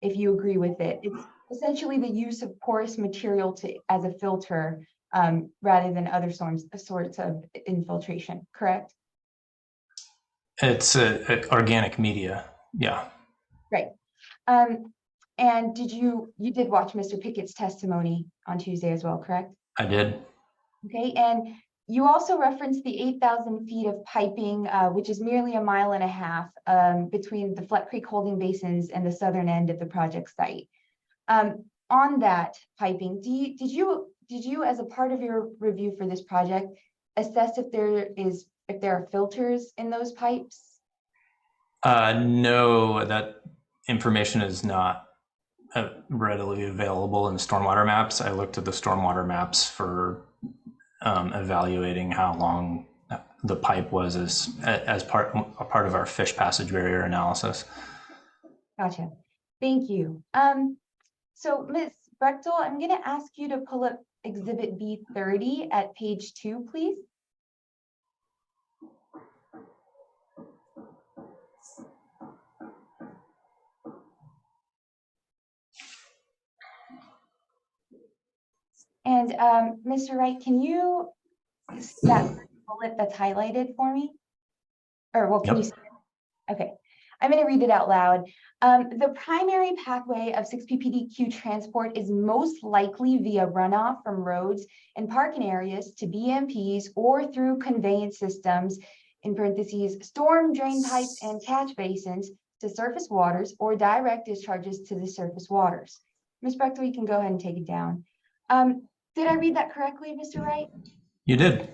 if you agree with it. It's essentially the use of porous material as a filter rather than other sorts of infiltration, correct? It's organic media. Yeah. Right. And you did watch Mr. Pickett's testimony on Tuesday as well, correct? I did. Okay, and you also referenced the 8,000 feet of piping, which is merely 1.5 miles between the Flat Creek holding basins and the southern end of the project site. On that piping, did you, as a part of your review for this project, assess if there are filters in those pipes? No, that information is not readily available in the stormwater maps. I looked at the stormwater maps for evaluating how long the pipe was as part of our fish passage barrier analysis. Gotcha. Thank you. So Ms. Brechtel, I'm going to ask you to pull up Exhibit B30 at page 2, please. And Mr. Wright, can you see that bullet that's highlighted for me? Or well, can you see it? Okay, I'm going to read it out loud. The primary pathway of 6 ppdq transport is most likely via runoff from roads and parking areas to BMPs or through conveyance systems, in parentheses, storm drain pipes and catch basins to surface waters or direct discharges to the surface waters. Ms. Brechtel, you can go ahead and take it down. Did I read that correctly, Mr. Wright? You did.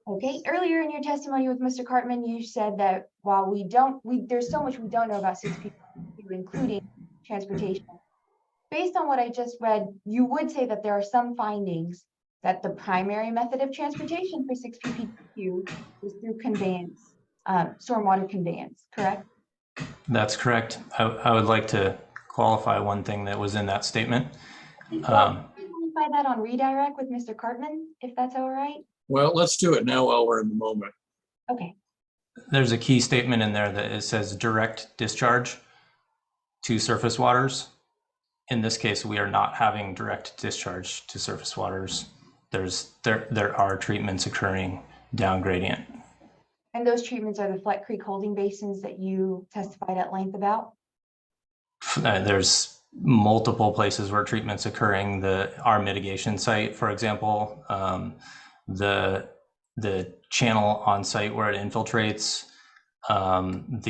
Okay, earlier in your testimony with Mr. Cartman, you said that while there's so much we don't know about 6 ppdq, including transportation. Based on what I just read, you would say that there are some findings that the primary method of transportation for 6 ppdq is through conveyance stormwater conveyance, correct? That's correct. I would like to qualify one thing that was in that statement. Well, can you qualify that on redirect with Mr. Cartman, if that's all right? Well, let's do it now while we're in the moment. Okay. There's a key statement in there that it says direct discharge to surface waters. In this case, we are not having direct discharge to surface waters. There are treatments occurring down gradient. And those treatments are the Flat Creek holding basins that you testified at length about? There's multiple places where treatments occurring. Our mitigation site, for example, the channel on site where it infiltrates, and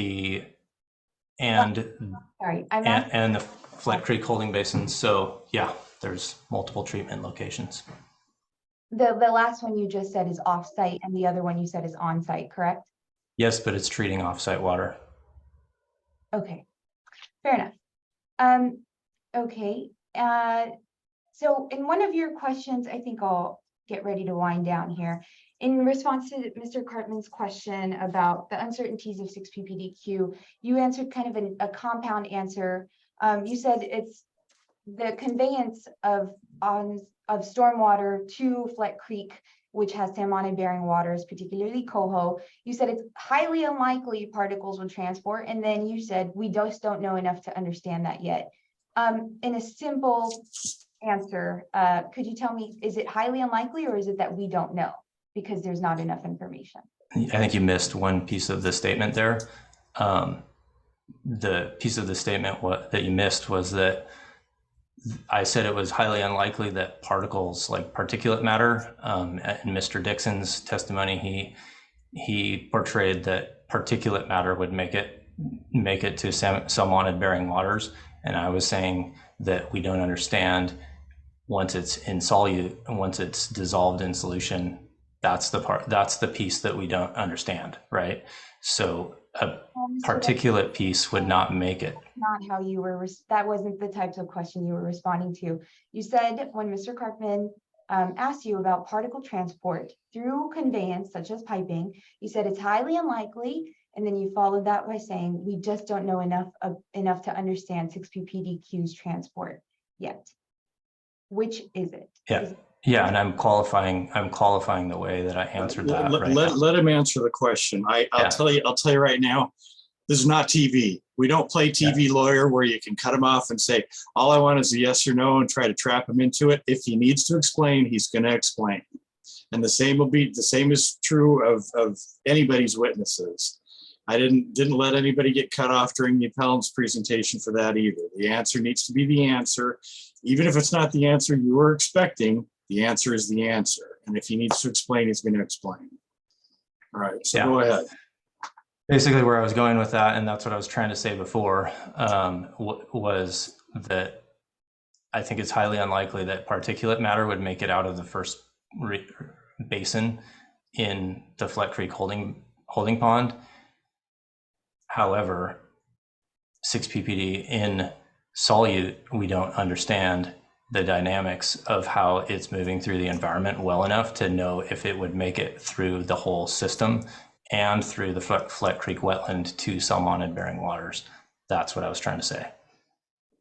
Sorry, the Flat Creek holding basins. So yeah, there's multiple treatment locations. the last one you just said is off-site and the other one you said is on-site, correct? Yes, but it's treating off-site water. Okay, fair enough. Okay, so in one of your questions, I think I'll get ready to wind down here. In response to Mr. Cartman's question about the uncertainties of 6 PPDQ, you answered kind of a compound answer. You said it's the conveyance of stormwater to Flat Creek, which has salmon bearing waters, particularly coho. You said it's highly unlikely particles will transport, and then you said we just don't know enough to understand that yet. In a simple answer, could you tell me, is it highly unlikely or is it that we don't know because there's not enough information? I think you missed one piece of the statement there. The piece of the statement that you missed was that I said it was highly unlikely that particles like particulate matter, in Mr. Dixon's testimony, he portrayed that particulate matter would make it to salmonid bearing waters. And I was saying that we don't understand once it's in solute, once it's dissolved in solution, that's the piece that we don't understand, right? So a particulate piece would not make it. Not how you were, that wasn't the types of question you were responding to. You said when Mr. Cartman asked you about particle transport through conveyance, such as piping, you said it's highly unlikely, and then you followed that by saying, we just don't know enough to understand 6PPDQ's transport yet. Which is it? Yeah. Yeah, and I'm qualifying the way that I answered that. Let him answer the question. I'll tell you right now, this is not TV. We don't play TV lawyer where you can cut him off and say, all I want is a yes or no and try to trap him into it. If he needs to explain, he's going to explain. And the same is true of anybody's witnesses. I didn't let anybody get cut off during the appellant's presentation for that either. The answer needs to be the answer. Even if it's not the answer you were expecting, the answer is the answer. And if he needs to explain, he's going to explain. All right, so go ahead. Basically where I was going with that, and that's what I was trying to say before, was that I think it's highly unlikely that particulate matter would make it out of the first basin in the Flat Creek holding pond. However, 6-PPD in solute, we don't understand the dynamics of how it's moving through the environment well enough to know if it would make it through the whole system and through the Flat Creek wetland to salmonid bearing waters. That's what I was trying to say.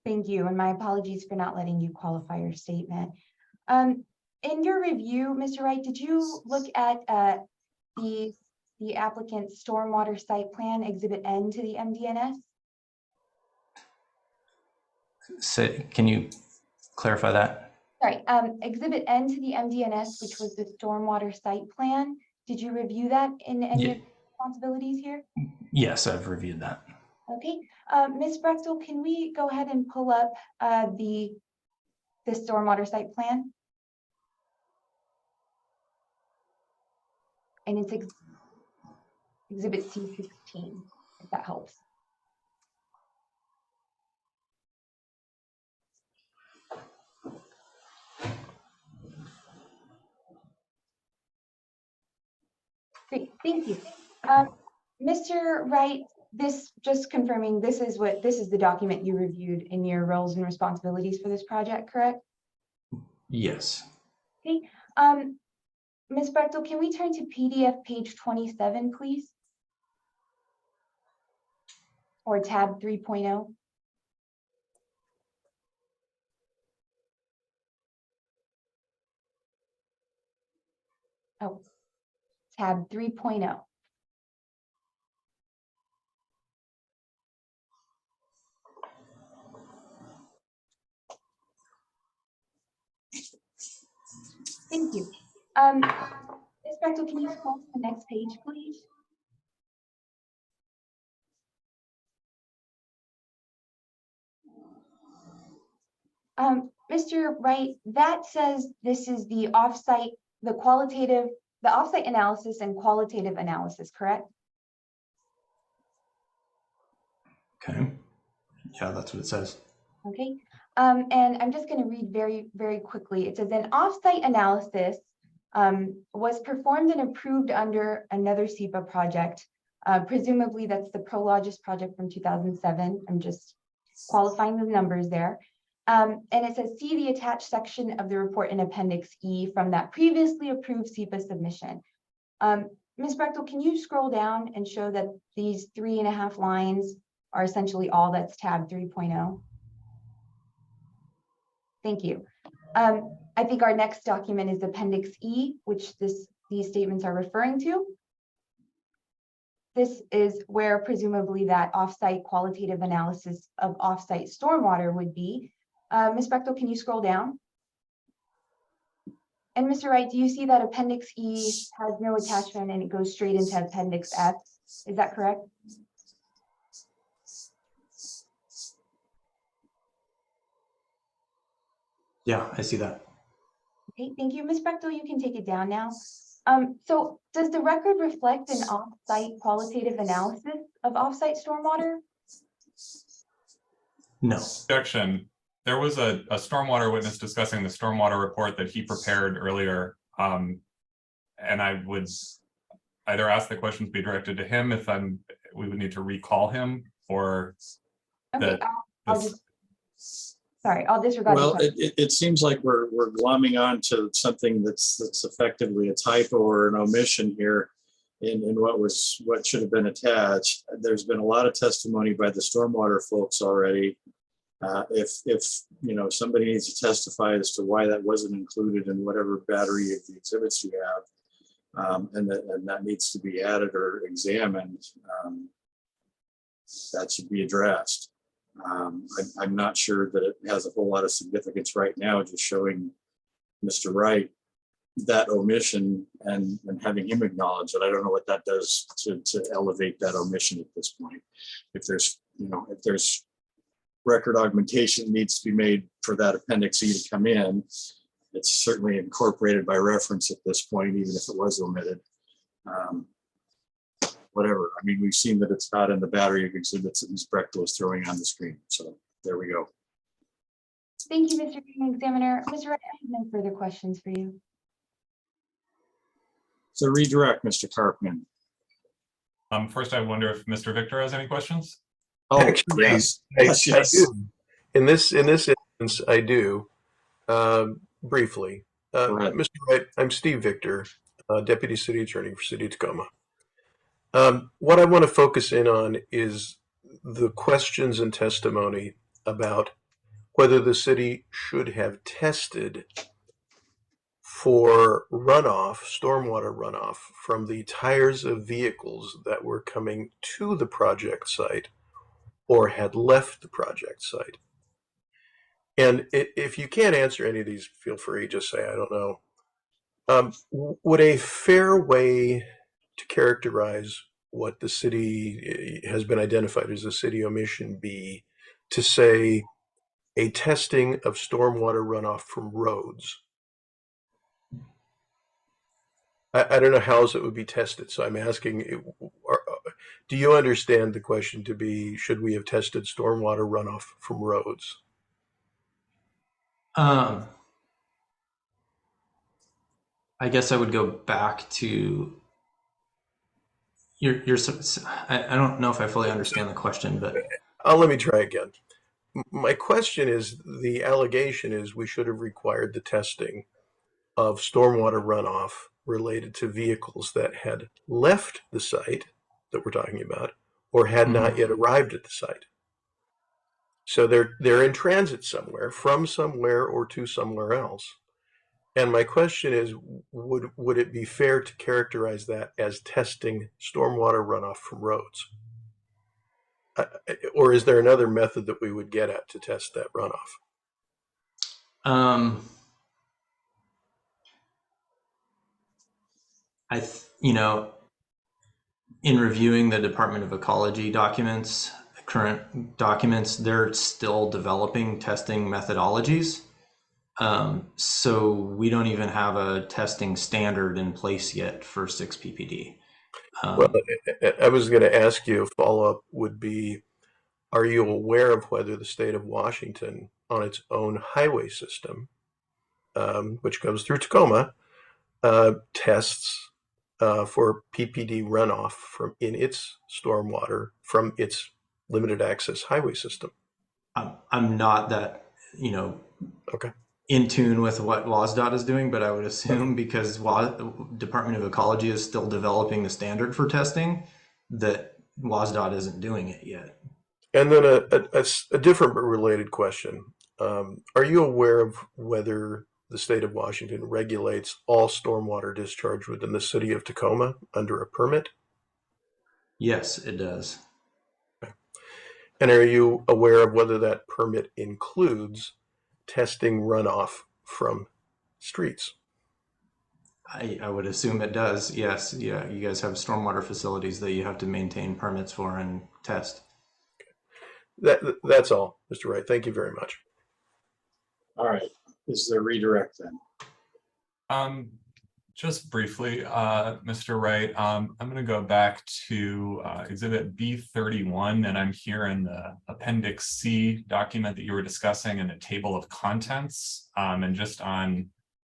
Thank you, and my apologies for not letting you qualify your statement. In your review, Mr. Wright, did you look at the applicant's stormwater site plan, Exhibit N to the MDNS? So can you clarify that? Sorry, Exhibit N to the MDNS, which was the stormwater site plan. Did you review that in any of the responsibilities here? Yes, I've reviewed that. Okay, Ms. Brechtel, can we go ahead and pull up the stormwater site plan? And it's Exhibit C16, if that helps. Great, thank you. Mr. Wright, just confirming, this is the document you reviewed in your roles and responsibilities for this project, correct? Yes. Okay. Ms. Brechtel, can we turn to PDF page 27, please? or tab 3.0? Oh, tab 3.0. Thank you. Ms. Bechtel, can you scroll to the next page, please? Mr. Wright, that says this is the offsite analysis and qualitative analysis, correct? Okay. Yeah, that's what it says. Okay. And I'm just going to read very, very quickly. It says an offsite analysis was performed and approved under another SEPA project. Presumably that's the Prologis project from 2007. I'm just qualifying the numbers there. And it says, see the attached section of the report in Appendix E from that previously approved SEPA submission. Ms. Brechtel, can you scroll down and show that these 3.5 lines are essentially all that's tab 3.0? Thank you. I think our next document is Appendix E, which these statements are referring to. This is where presumably that offsite qualitative analysis of offsite stormwater would be. Ms. Bechtel, can you scroll down? And Mr. Wright, do you see that Appendix E has no attachment and it goes straight into Appendix F? Is that correct? Yeah, I see that. Okay, thank you. Ms. Bechtel, you can take it down now. So does the record reflect an off-site qualitative analysis of off-site stormwater? No. Objection. There was a stormwater witness discussing the stormwater report that he prepared earlier. And I would either ask the questions be directed to him if we would need to recall him, or Okay, that I'll disregard the Well, question. it seems like we're glomming on to something that's effectively a typo or an omission here in what should have been attached. There's been a lot of testimony by the stormwater folks already. If somebody needs to testify as to why that wasn't included in whatever battery of the exhibits you have, and that needs to be added or examined, that should be addressed. I'm not sure that it has a whole lot of significance right now, just showing Mr. Wright that omission and having him acknowledge it. I don't know what that does to elevate that omission at this point. If there's record augmentation needs to be made for that Appendix E to come in, it's certainly incorporated by reference at this point, even if it was omitted. Whatever. I mean, we've seen that it's not in the battery of exhibits that Ms. Brechtel is throwing on the screen. So there we go. Thank you, Mr. Hearing Examiner. Mr. Wright, I have no further questions for you. So redirect, Mr. Karpman. first I wonder if Mr. Victor has any questions. Oh, Actually, yes. I Yes. do. In this instance, I do. Briefly, Go ahead. Mr. Wright, I'm Steve Victor, Deputy City Attorney for City of Tacoma. What I want to focus in on is the questions and testimony about whether the city should have tested for runoff, stormwater runoff from the tires of vehicles that were coming to the project site or had left the project site. And if you can't answer any of these, feel free, just say, I don't know. Would a fair way to characterize what the city has been identified as a city omission be to say a testing of stormwater runoff from roads? I don't know how else it would be tested. So I'm asking, do you understand the question to be, should we have tested stormwater runoff from roads? I guess I would go back to I don't know if I fully understand the question, but Let me try again. My question is, the allegation is we should have required the testing of stormwater runoff related to vehicles that had left the site that we're talking about or had not yet arrived at the site. So they're in transit somewhere, from somewhere or to somewhere else. And my question is, would it be fair to characterize that as testing stormwater runoff from roads? Or is there another method that we would get at to test that runoff? In reviewing the Department of Ecology documents, current documents, they're still developing testing methodologies. So we don't even have a testing standard in place yet for 6 ppd. Well, I was going to ask you, a follow-up would be, are you aware of whether the state of Washington, on its own highway system, which goes through Tacoma, tests for PPD runoff in its stormwater from its limited access highway system? I'm not that, Okay. in tune with what WSDOT is doing, but I would assume because Department of Ecology is still developing the standard for testing, that WSDOT isn't doing it yet. And then a different but related question. Are you aware of whether the state of Washington regulates all stormwater discharge within the city of Tacoma under a permit? Yes, it does. Okay. And are you aware of whether that permit includes testing runoff from streets? I would assume it does. Yes. Yeah. You guys have stormwater facilities that you have to maintain permits for and test. That's all, Mr. Wright. Thank you very much. All right. Is there redirect then? Just briefly, Mr. Wright, I'm going to go back to Exhibit B31, and I'm here in the Appendix C document that you were discussing in a table of contents. And just on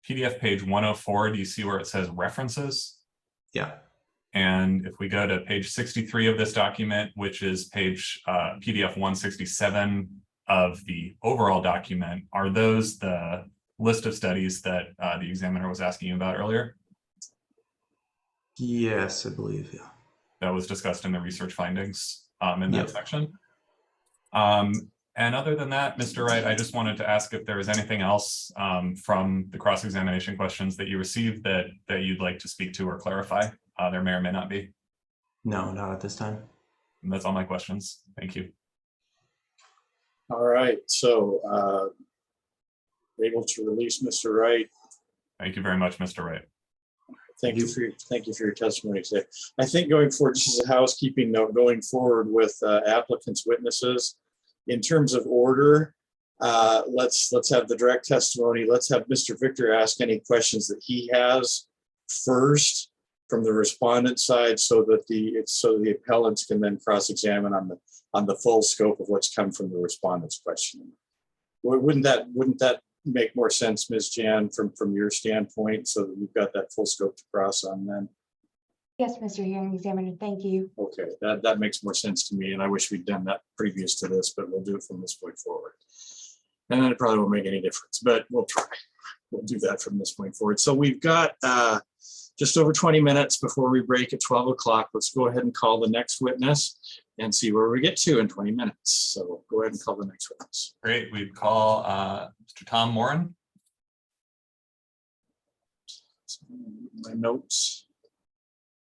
PDF page 104, do you see where it says references? Yeah. And if we go to page 63 of this document, which is page PDF 167 of the overall document, are those the list of studies that the examiner was asking you about earlier? Yes, I believe, yeah. That was discussed in the research findings in that Yep. section. And other than that, Mr. Wright, I just wanted to ask if there was anything else from the cross-examination questions that you received that you'd like to speak to or clarify. There may or may not be. No, not at this time. And that's all my questions. Thank you. All right. So able to release Mr. Wright. Thank you very much, Mr. Wright. Thank you for your testimony today. I think going forward, just as a housekeeping note, going forward with applicants' witnesses, in terms of order, let's have the direct testimony. Let's have Mr. Victor ask any questions that he has first from the respondent side, so that the appellants can then cross-examine on the full scope of what's come from the respondent's questioning. Wouldn't that make more sense, Ms. Jan, from your standpoint, so that you've got that full scope to cross on then? Yes, Mr. Hearing Examiner, thank you. Okay, that makes more sense to me, and I wish we'd done that previous to this, but we'll do it from this point forward. And then it probably won't make any difference, but we'll try. We'll do that from this point forward. So we've got just over 20 minutes before we break at 12 o'clock. Let's go ahead and call the next witness and see where we get to in 20 minutes. So go ahead and call the next witness. Great. We'd call Mr. Tom Moran. My notes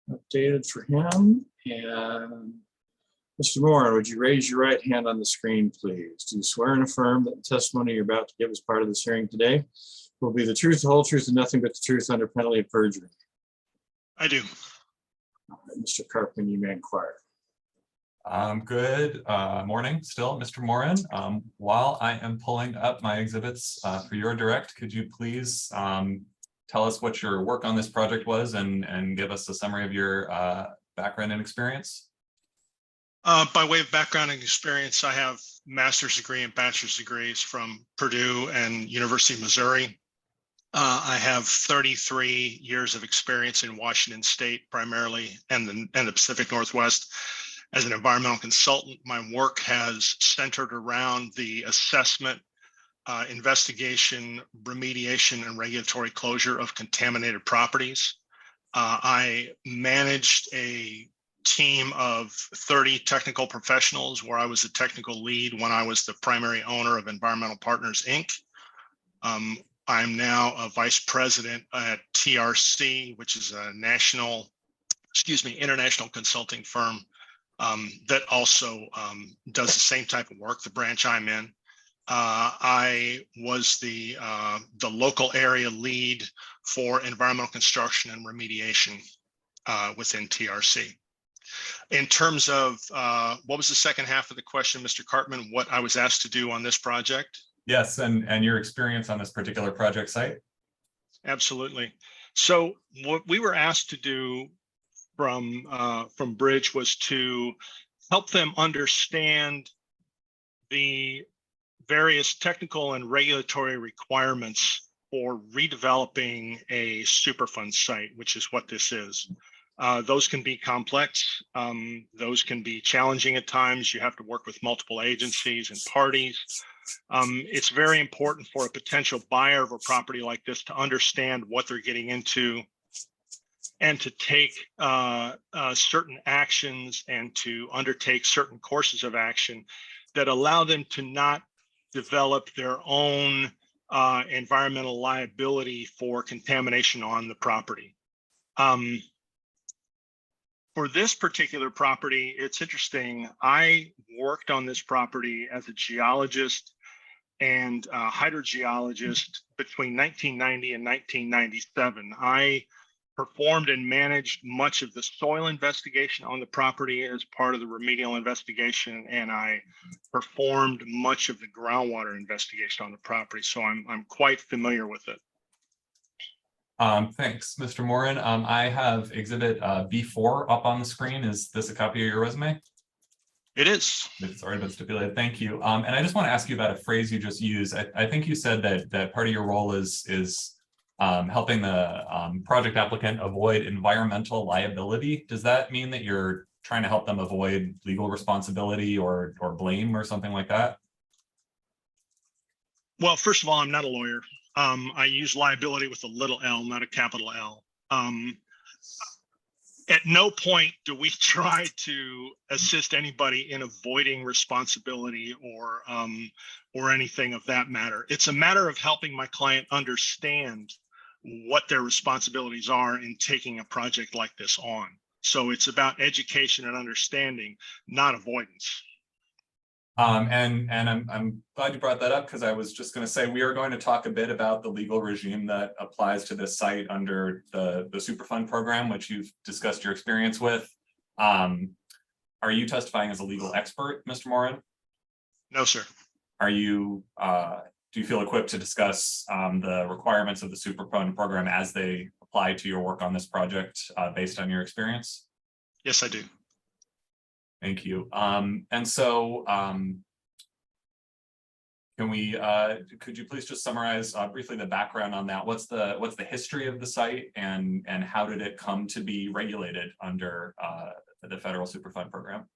updated for him. And Mr. Moran, would you raise your right hand on the screen, please? Do you swear and affirm that the testimony you're about to give as part of this hearing today will be the truth, the whole truth, and nothing but the truth under penalty of perjury? I do. All right, Mr. Carpman, you may inquire. Good morning still, Mr. Moran. While I am pulling up my exhibits for your direct, could you please tell us what your work on this project was and give us a summary of your background and experience? By way of background and experience, I have master's degree and bachelor's degrees from Purdue and University of Missouri. I have 33 years of experience in Washington State primarily and the Pacific Northwest as an environmental consultant. My work has centered around the assessment, investigation, remediation, and regulatory closure of contaminated properties. I managed a team of 30 technical professionals, where I was the technical lead when I was the primary owner of Environmental Partners, Inc. I'm now a vice president at TRC, which is a international consulting firm that also does the same type of work, the branch I'm in. I was the local area lead for environmental construction and remediation within TRC. In terms of what was the second half of the question, Mr. Cartman, what I was asked to do on this project? Yes, and your experience on this particular project site? Absolutely. So what we were asked to do from Bridge was to help them understand the various technical and regulatory requirements for redeveloping a Superfund site, which is what this is. Those can be complex. Those can be challenging at times. You have to work with multiple agencies and parties. It's very important for a potential buyer of a property like this to understand what they're getting into and to take certain actions and to undertake certain courses of action that allow them to not develop their own environmental liability for contamination on the property. For this particular property, it's interesting. I worked on this property as a geologist and hydrogeologist between 1990 and 1997. I performed and managed much of the soil investigation on the property as part of the remedial investigation, and I performed much of the groundwater investigation on the property. So I'm quite familiar with it. Thanks, Mr. Morin. I have exhibit B4 up on the screen. Is this a copy of your resume? It is. It's already been stipulated. Thank you. And I just want to ask you about a phrase you just used. I think you said that part of your role is helping the project applicant avoid environmental liability. Does that mean that you're trying to help them avoid legal responsibility or blame or something like that? Well, first of all, I'm not a lawyer. I use liability with a little L, not a capital L. At no point do we try to assist anybody in avoiding responsibility or anything of that matter. It's a matter of helping my client understand what their responsibilities are in taking a project like this on. So it's about education and understanding, not avoidance. And I'm glad you brought that up, because I was just going to say we are going to talk a bit about the legal regime that applies to this site under the Superfund program, which you've discussed your experience with. Are you testifying as a legal expert, Mr. Morin? No, sir. Are you? Do you feel equipped to discuss the requirements of the Superfund program as they apply to your work on this project based on your experience? Yes, I do. Thank you. And so could you please just summarize briefly the background on that? What's the history of the site, and how did it come to be regulated under the federal Superfund program?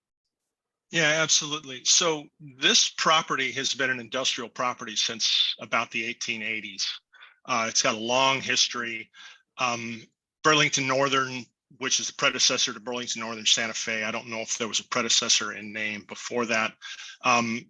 Yeah, absolutely. So this property has been an industrial property since about the 1880s. It's got a long history. Burlington Northern, which is the predecessor to Burlington Northern Santa Fe. I don't know if there was a predecessor in name before that.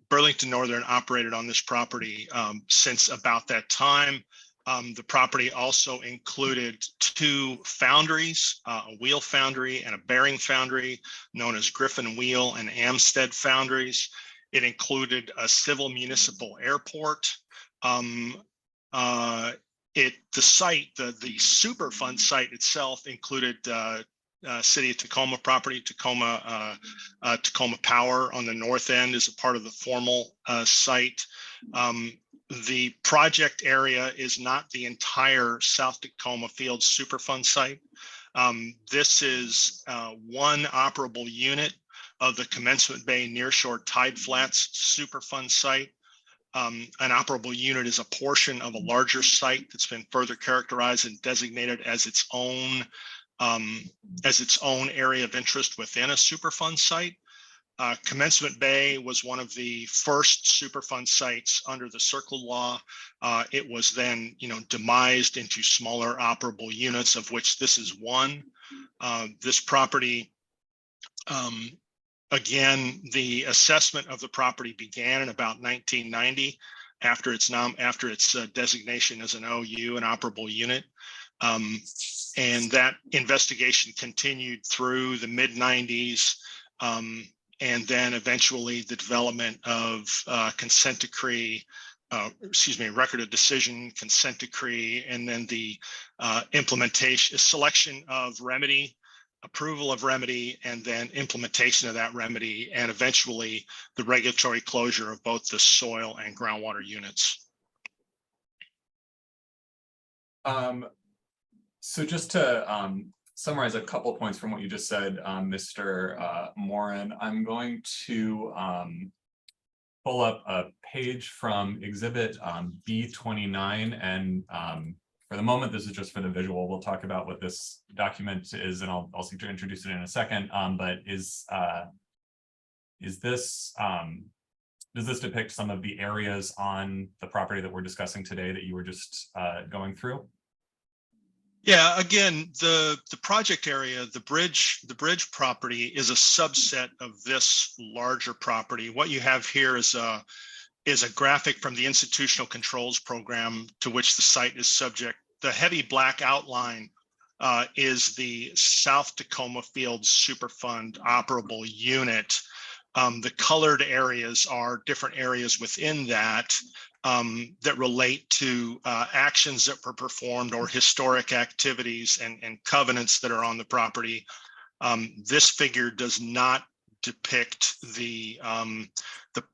Burlington Northern operated on this property since about that time. The property also included two foundries, a wheel foundry and a bearing foundry known as Griffin Wheel and Amstead Foundries. It included a civil municipal airport. The site, the Superfund site itself included City of Tacoma property, Tacoma Power on the north end is a part of the formal site. The project area is not the entire South Tacoma Field Superfund site. This is one operable unit of the Commencement Bay Nearshore Tide Flats Superfund site. An operable unit is a portion of a larger site that's been further characterized and designated as its own area of interest within a Superfund site. Commencement Bay was one of the first Superfund sites under the Circle Law. It was then, demised into smaller operable units, of which this is one. This property Again, the assessment of the property began in about 1990 after its designation as an OU, an operable unit. And that investigation continued through the mid 90s. And then eventually the development of consent decree, record of decision, consent decree, and then the implementation, selection of remedy, approval of remedy, and then implementation of that remedy, and eventually the regulatory closure of both the soil and groundwater units. So just to summarize a couple points from what you just said, Mr. Morin, I'm going to pull up a page from exhibit B29, and for the moment, this is just for the visual. We'll talk about what this document is, and I'll seek to introduce it in a second. But does this depict some of the areas on the property that we're discussing today that you were just going through? Yeah, again, the project area, the bridge property is a subset of this larger property. What you have here is a graphic from the institutional controls program to which the site is subject. The heavy black outline is the South Tacoma Field Superfund operable unit. The colored areas are different areas within that that relate to actions that were performed or historic activities and covenants that are on the property. This figure does not depict the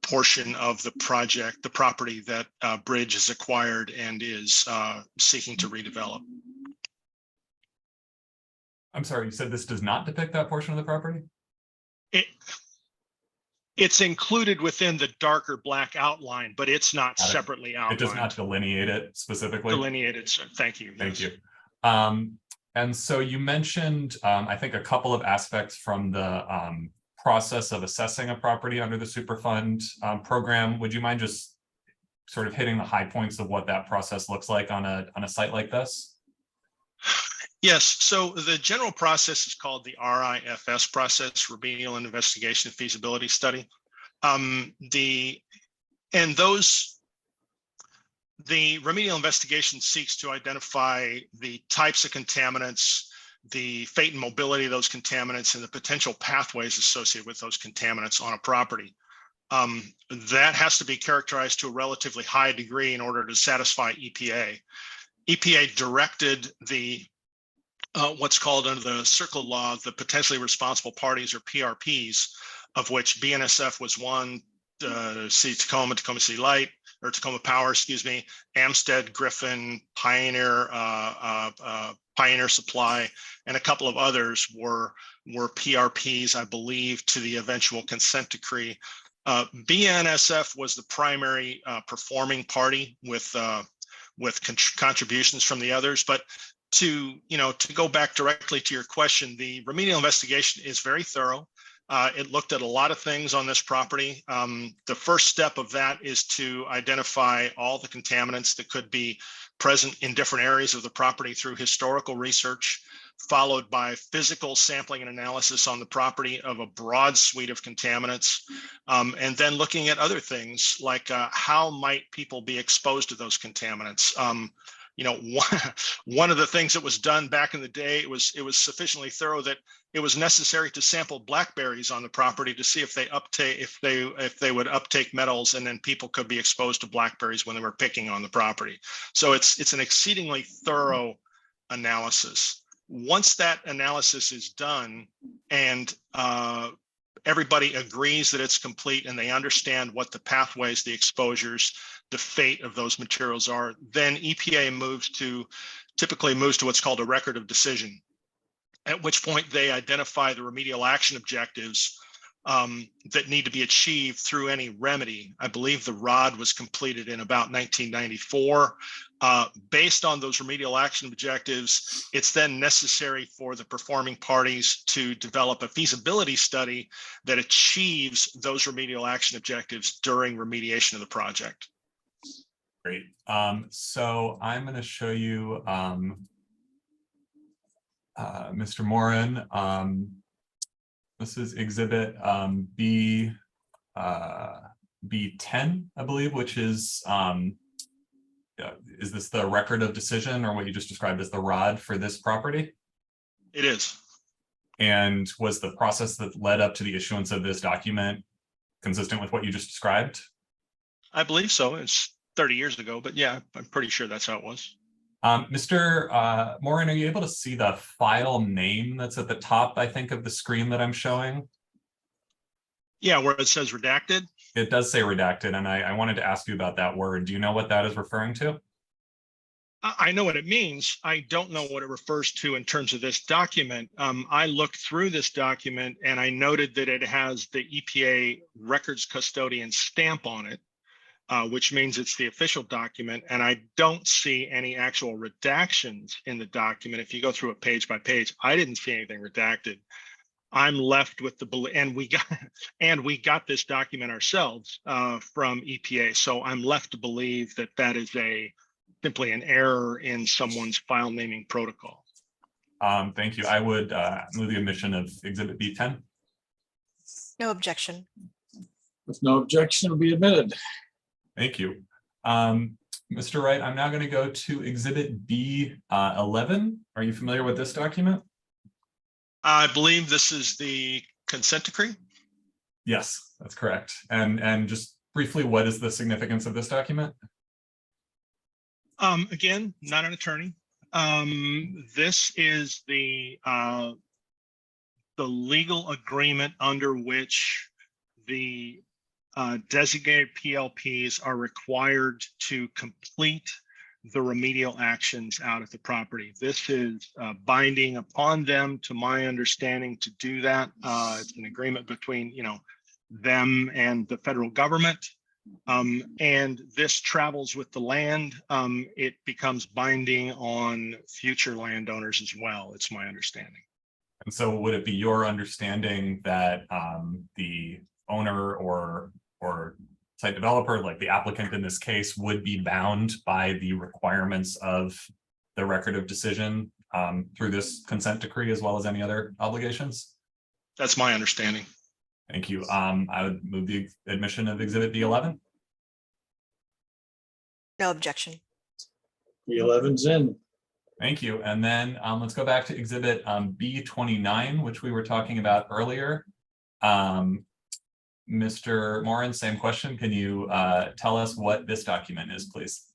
portion of the project, the property that Bridge has acquired and is seeking to redevelop. I'm sorry, you said this does not depict that portion of the property? It's included within the darker black outline, but it's not separately outlined. It does not delineate it specifically? Delineated, sir. Thank you. Thank you. And so you mentioned, I think, a couple of aspects from the process of assessing a property under the Superfund program. Would you mind just sort of hitting the high points of what that process looks like on a site like this? Yes, so the general process is called the RIFS process, Remedial and Investigation Feasibility Study. The remedial investigation seeks to identify the types of contaminants, the fate and mobility of those contaminants, and the potential pathways associated with those contaminants on a property. That has to be characterized to a relatively high degree in order to satisfy EPA. EPA directed the what's called under the CERCLA law, the potentially responsible parties, or PRPs, of which BNSF was one, Tacoma, Tacoma City Light, or Tacoma Power, excuse me, Amstead, Griffin, Pioneer, Pioneer Supply, and a couple of others were PRPs, I believe, to the eventual consent decree. BNSF was the primary performing party with contributions from the others, but to go back directly to your question, the remedial investigation is very thorough. It looked at a lot of things on this property. The first step of that is to identify all the contaminants that could be present in different areas of the property through historical research, followed by physical sampling and analysis on the property of a broad suite of contaminants, and then looking at other things like how might people be exposed to those contaminants. One of the things that was done back in the day, it was sufficiently thorough that it was necessary to sample blackberries on the property to see if they would uptake metals, and then people could be exposed to blackberries when they were picking on the property. So it's an exceedingly thorough analysis. Once that analysis is done and everybody agrees that it's complete and they understand what the pathways, the exposures, the fate of those materials are, then EPA typically moves to what's called a record of decision, at which point they identify the remedial action objectives that need to be achieved through any remedy. I believe the ROD was completed in about 1994. Based on those remedial action objectives, it's then necessary for the performing parties to develop a feasibility study that achieves those remedial action objectives during remediation of the project. Great. So I'm going to show you Mr. Morin, This is exhibit B10, I believe, which is this the record of decision, or what you just described as the ROD for this property? It is. And was the process that led up to the issuance of this document consistent with what you just described? I believe so. It's 30 years ago, but yeah, I'm pretty sure that's how it was. Mr. Morin, are you able to see the file name that's at the top, I think, of the screen that I'm showing? Yeah, where it says redacted. It does say redacted, and I wanted to ask you about that word. Do you know what that is referring to? I know what it means. I don't know what it refers to in terms of this document. I looked through this document and I noted that it has the EPA records custodian stamp on it, which means it's the official document. And I don't see any actual redactions in the document. If you go through it page by page, I didn't see anything redacted. I'm left with the belief, and we got this document ourselves from EPA. So I'm left to believe that that is simply an error in someone's file naming protocol. Thank you. I would move the admission of exhibit B10. No objection. With no objection, it'll be admitted. Thank you. Mr. Wright, I'm now going to go to exhibit B11. Are you familiar with this document? I believe this is the consent decree. Yes, that's correct. And just briefly, what is the significance of this document? Again, not an attorney. This is the legal agreement under which the designated PLPs are required to complete the remedial actions out at the property. This is binding upon them, to my understanding, to do that. It's an agreement between, them and the federal government. And this travels with the land. It becomes binding on future landowners as well. It's my understanding. And so would it be your understanding that the owner or site developer, like the applicant in this case, would be bound by the requirements of the record of decision through this consent decree, as well as any other obligations? That's my understanding. Thank you. I would move the admission of exhibit B11. No objection. B11's in. Thank you. And then let's go back to exhibit B29, which we were talking about earlier. Mr. Morin, same question. Can you tell us what this document is, please?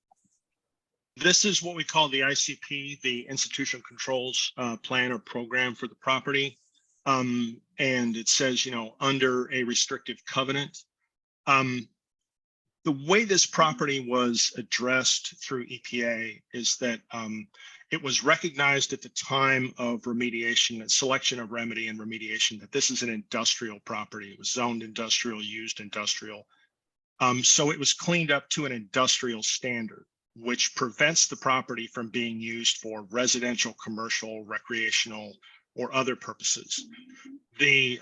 This is what we call the ICP, the Institutional Controls Plan or Program for the property. And it says, under a restrictive covenant. The way this property was addressed through EPA is that it was recognized at the time of remediation and selection of remedy and remediation that this is an industrial property. It was zoned industrial, used industrial. So it was cleaned up to an industrial standard, which prevents the property from being used for residential, commercial, recreational, or other purposes. The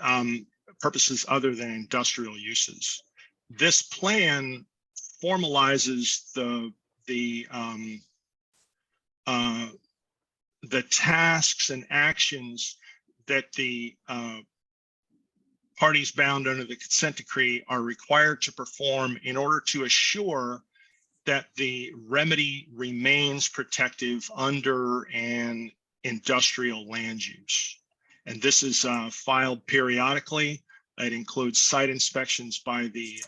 purposes other than industrial uses. This plan formalizes the tasks and actions that the parties bound under the consent decree are required to perform in order to assure that the remedy remains protective under an industrial land use. And this is filed periodically. It includes site inspections by the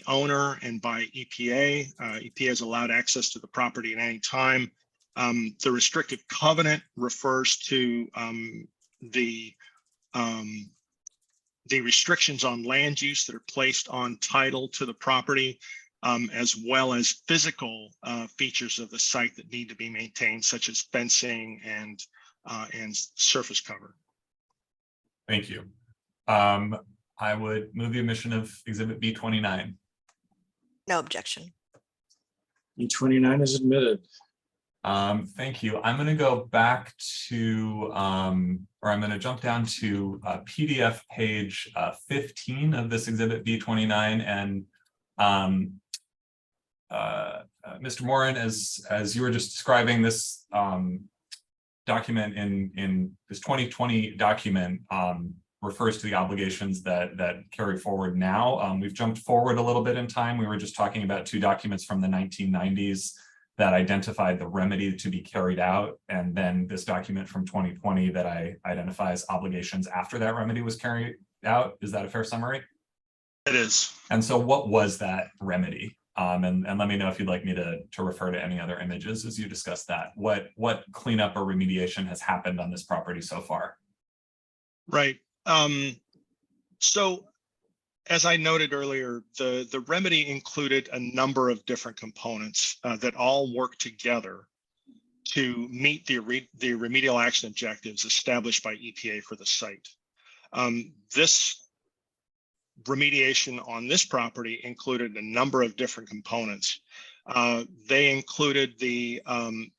owner and by EPA. EPA is allowed access to the property at any time. The restrictive covenant refers to the restrictions on land use that are placed on title to the property, as well as physical features of the site that need to be maintained, such as fencing and surface cover. Thank you. I would move the admission of exhibit B29. No objection. B29 is admitted. Thank you. I'm going to go back to, or I'm going to jump down to PDF page 15 of this exhibit B29. And Mr. Morin, as you were just describing this document in this 2020 document, refers to the obligations that carry forward now. We've jumped forward a little bit in time. We were just talking about 2 documents from the 1990s that identified the remedy to be carried out, and then this document from 2020 that identifies obligations after that remedy was carried out. Is that a fair summary? It is. And so what was that remedy? And let me know if you'd like me to refer to any other images as you discuss that. What cleanup or remediation has happened on this property so far? Right. So as I noted earlier, the remedy included a number of different components that all work together to meet the remedial action objectives established by EPA for the site. This remediation on this property included a number of different components. They included the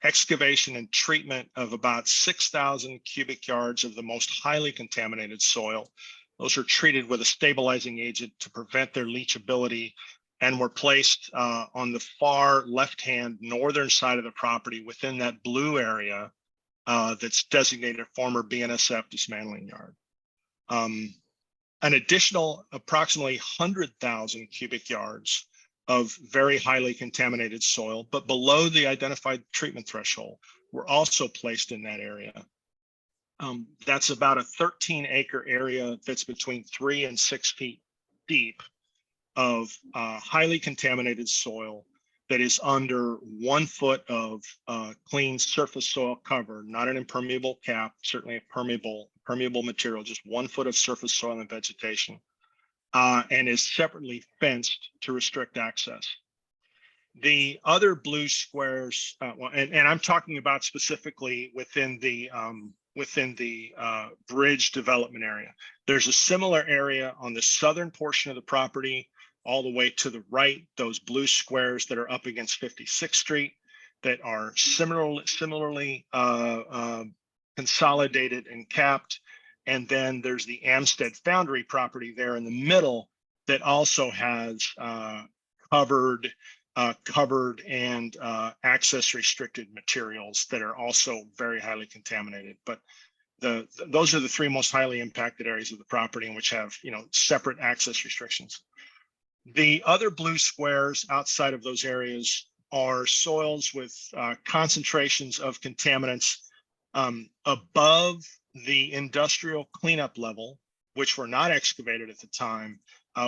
excavation and treatment of about 6,000 cubic yards of the most highly contaminated soil. Those are treated with a stabilizing agent to prevent their leachability and were placed on the far left-hand northern side of the property within that blue area that's designated former BNSF dismantling yard. An additional approximately 100,000 cubic yards of very highly contaminated soil, but below the identified treatment threshold, were also placed in that area. That's about a 13-acre area that's between 3 and 6 feet deep of highly contaminated soil that is under 1 foot of clean surface soil cover, not an impermeable cap, certainly a permeable material, just 1 foot of surface soil and vegetation, and is separately fenced to restrict access. The other blue squares, and I'm talking about specifically within the bridge development area. There's a similar area on the southern portion of the property, all the way to the right, those blue squares that are up against 56th Street that are similarly consolidated and capped. And then there's the Amstead Foundry property there in the middle that also has covered and access restricted materials that are also very highly contaminated. But those are the 3 most highly impacted areas of the property, and which have separate access restrictions. The other blue squares outside of those areas are soils with concentrations of contaminants above the industrial cleanup level, which were not excavated at the time,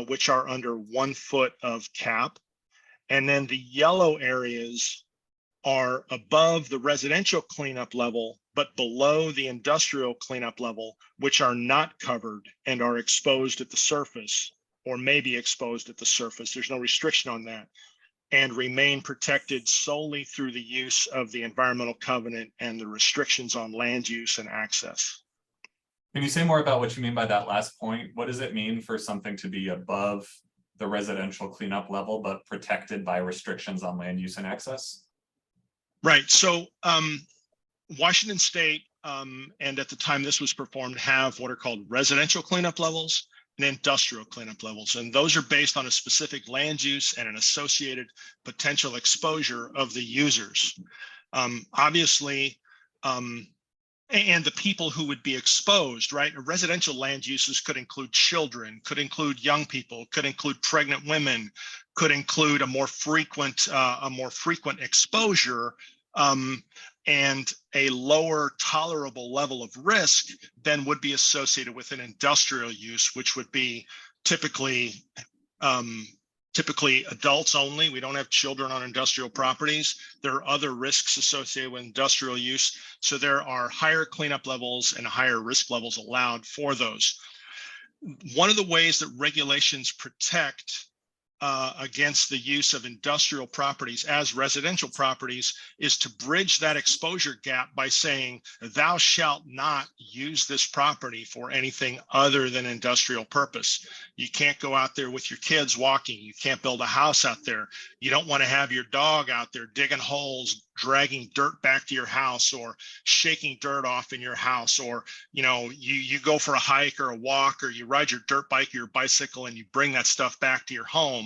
which are under 1 foot of cap. And then the yellow areas are above the residential cleanup level, but below the industrial cleanup level, which are not covered and are exposed at the surface, or may be exposed at the surface. There's no restriction on that, and remain protected solely through the use of the environmental covenant and the restrictions on land use and access. Can you say more about what you mean by that last point? What does it mean for something to be above the residential cleanup level, but protected by restrictions on land use and access? Right. So Washington State, and at the time this was performed, have what are called residential cleanup levels and industrial cleanup levels. And those are based on a specific land use and an associated potential exposure of the users. Obviously, and the people who would be exposed, right? Residential land uses could include children, could include young people, could include pregnant women, could include a more frequent exposure, and a lower tolerable level of risk than would be associated with an industrial use, which would be typically adults only. We don't have children on industrial properties. There are other risks associated with industrial use. So there are higher cleanup levels and higher risk levels allowed for those. One of the ways that regulations protect against the use of industrial properties as residential properties is to bridge that exposure gap by saying, thou shalt not use this property for anything other than industrial purpose. You can't go out there with your kids walking. You can't build a house out there. You don't want to have your dog out there digging holes, dragging dirt back to your house, or shaking dirt off in your house, or you go for a hike or a walk, or you ride your dirt bike or your bicycle and you bring that stuff back to your home.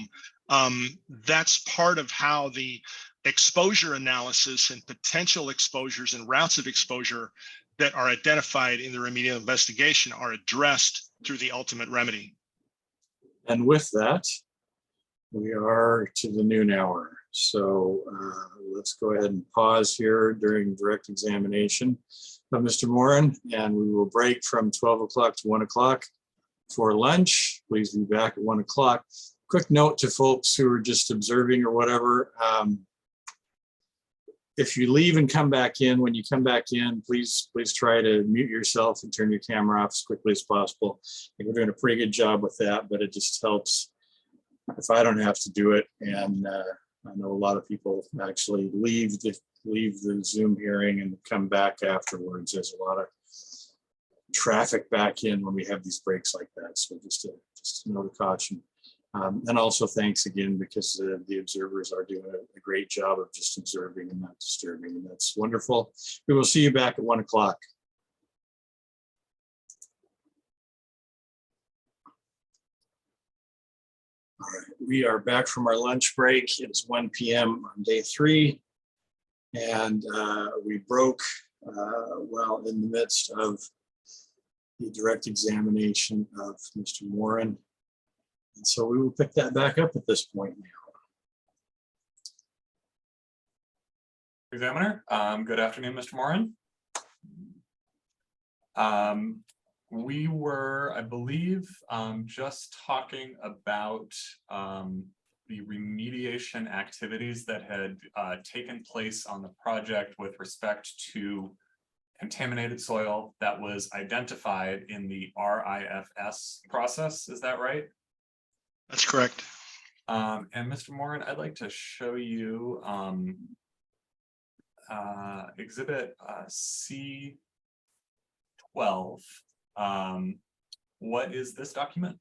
That's part of how the exposure analysis and potential exposures and routes of exposure that are identified in the remedial investigation are addressed through the ultimate remedy. And with that, we are to the noon hour. So let's go ahead and pause here during direct examination of Mr. Moran, and we will break from 12 o'clock to 1 o'clock for lunch. Please be back at 1 o'clock. Quick note to folks who are just observing or whatever. If you leave and come back in, when you come back in, please try to mute yourself and turn your camera off as quickly as possible. I think we're doing a pretty good job with that, but it just helps if I don't have to do it. And I know a lot of people actually leave the Zoom hearing and come back afterwards. There's a lot of traffic back in when we have these breaks like that. So just a note of caution. And also thanks again, because the observers are doing a great job of just observing and not disturbing. And that's wonderful. We will see you back at 1 o'clock. All right, we are back from our lunch break. It's 1 p.m. on day 3. And we broke well in the midst of the direct examination of Mr. Moran. And so we will pick that back up at this point now. Examiner, good afternoon, Mr. Moran. We were, I believe, just talking about the remediation activities that had taken place on the project with respect to contaminated soil that was identified in the RIFS process. Is that right? That's correct. And Mr. Moran, I'd like to show you exhibit C12. What is this document?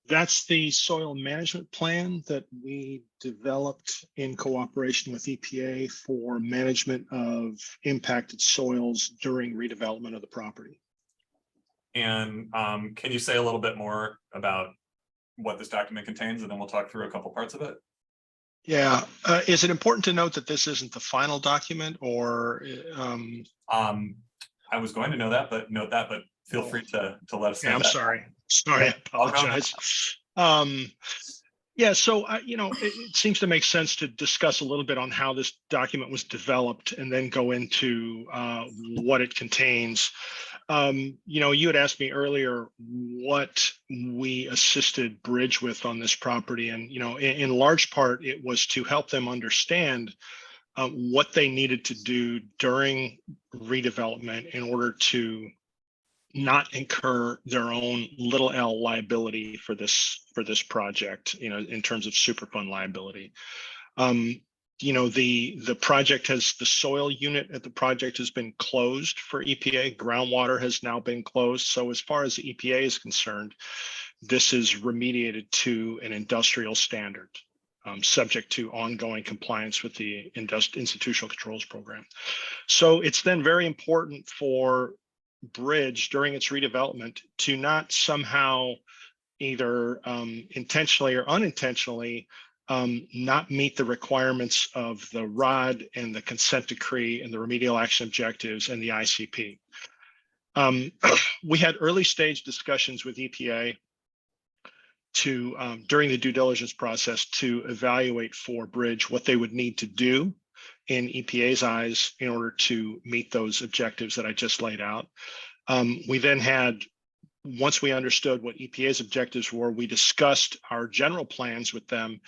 That's the soil management plan that we developed in cooperation with EPA for management of impacted soils during redevelopment of the property. And can you say a little bit more about what this document contains, and then we'll talk through a couple parts of it? Yeah, is it important to note that this isn't the final document, or? I was going to know that, but feel free to let us know. Yeah, I'm that. sorry, I apologize. Yeah, so it seems to make sense to discuss a little bit on how this document was developed, and then go into what it contains. You had asked me earlier what we assisted Bridge with on this property, and in large part it was to help them understand what they needed to do during redevelopment in order to not incur their own little L liability for this project, in terms of Superfund liability. The project the soil unit at the project has been closed for EPA. Groundwater has now been closed. So as far as the EPA is concerned, this is remediated to an industrial standard, subject to ongoing compliance with the institutional controls program. So it's then very important for Bridge during its redevelopment to not somehow either intentionally or unintentionally not meet the requirements of the ROD and the consent decree and the remedial action objectives and the ICP. We had early stage discussions with EPA during the due diligence process to evaluate for Bridge what they would need to do in EPA's eyes in order to meet those objectives that I just laid out. We then once we understood what EPA's objectives were, we discussed our general plans with them.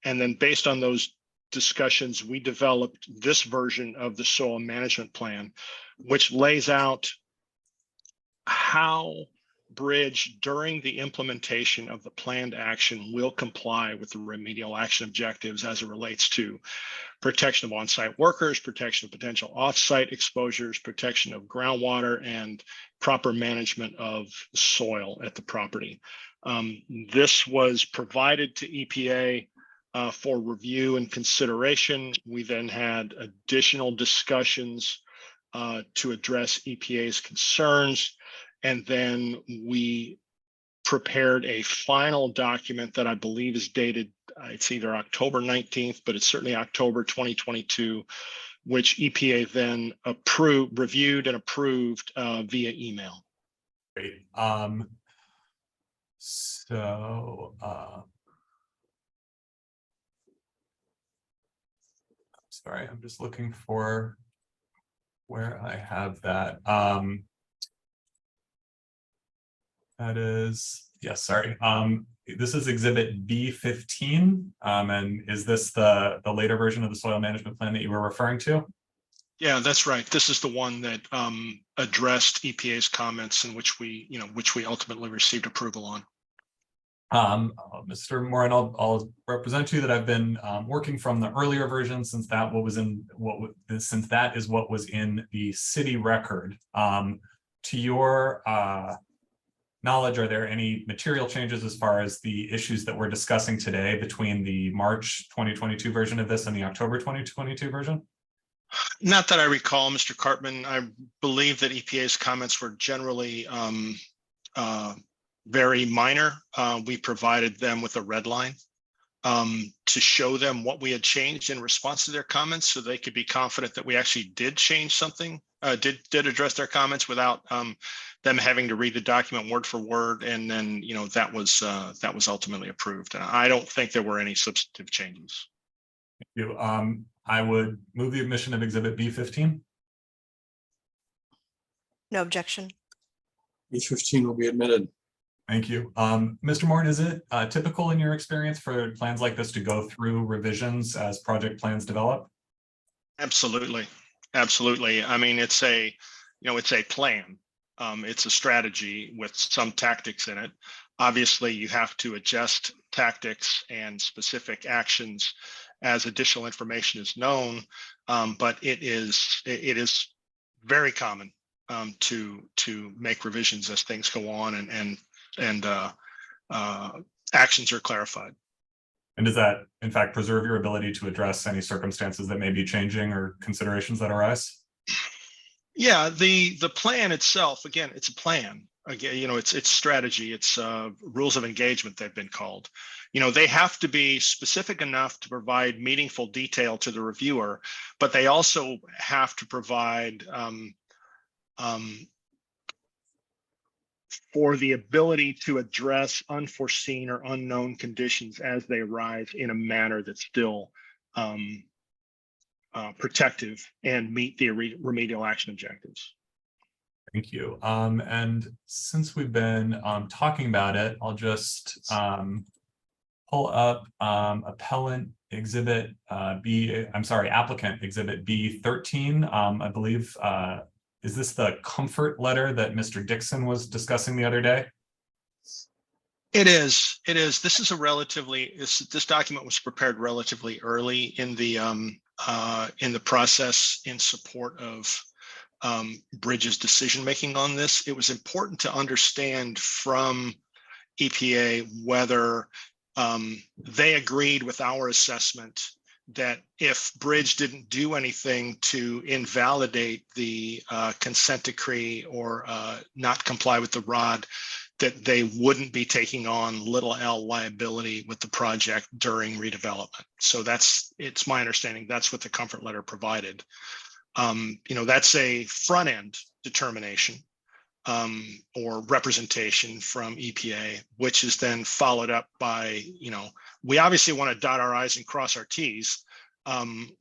And then based on those discussions, we developed this version of the soil management plan, which lays out how Bridge during the implementation of the planned action will comply with the remedial action objectives as it relates to protection of on-site workers, protection of potential off-site exposures, protection of groundwater, and proper management of soil at the property. This was provided to EPA for review and consideration. We then had additional discussions to address EPA's concerns. And then we prepared a final document that I believe is dated, it's either October 19th, but it's certainly October 2022, which EPA then reviewed and approved via email. Great. So, sorry, I'm just looking for where I have that. That is, yes, sorry. This is exhibit B15. And is this the later version of the soil management plan that you were referring to? Yeah, that's right. This is the one that addressed EPA's comments in which we ultimately received approval on. Mr. Moran, I'll represent you that I've been working from the earlier version since that is what was in the city record. To your knowledge, are there any material changes as far as the issues that we're discussing today between the March 2022 version of this and the October 2022 version? Not that I recall, Mr. Cartman. I believe that EPA's comments were generally very minor. We provided them with a red line to show them what we had changed in response to their comments, so they could be confident that we actually did change something, did address their comments without them having to read the document word for word. And then, that was ultimately approved. And I don't think there were any substantive changes. Thank you. I would move the admission of exhibit B15. No objection. B15 will be admitted. Thank you. Mr. Moran, is it typical in your experience for plans like this to go through revisions as project plans develop? Absolutely. Absolutely. I mean, it's a plan. It's a strategy with some tactics in it. Obviously, you have to adjust tactics and specific actions as additional information is known. But it is very common to make revisions as things go on and actions are clarified. And does that, in fact, preserve your ability to address any circumstances that may be changing or considerations that arise? Yeah, the plan itself, again, it's a plan. Again, it's strategy, it's rules of engagement, they've been called. They have to be specific enough to provide meaningful detail to the reviewer, but they also have to provide for the ability to address unforeseen or unknown conditions as they arise in a manner that's still protective and meet the remedial action objectives. Thank you. And since we've been talking about it, I'll just pull up appellant exhibit applicant exhibit B13. I believe, is this the comfort letter that Mr. Dixon was discussing the other day? It is. This is this document was prepared relatively early in the process in support of Bridge's decision making on this. It was important to understand from EPA whether they agreed with our assessment that if Bridge didn't do anything to invalidate the consent decree or not comply with the ROD, that they wouldn't be taking on little L liability with the project during redevelopment. So it's my understanding that's what the comfort letter provided. That's a front end determination or representation from EPA, which is then followed up by, we obviously want to dot our I's and cross our T's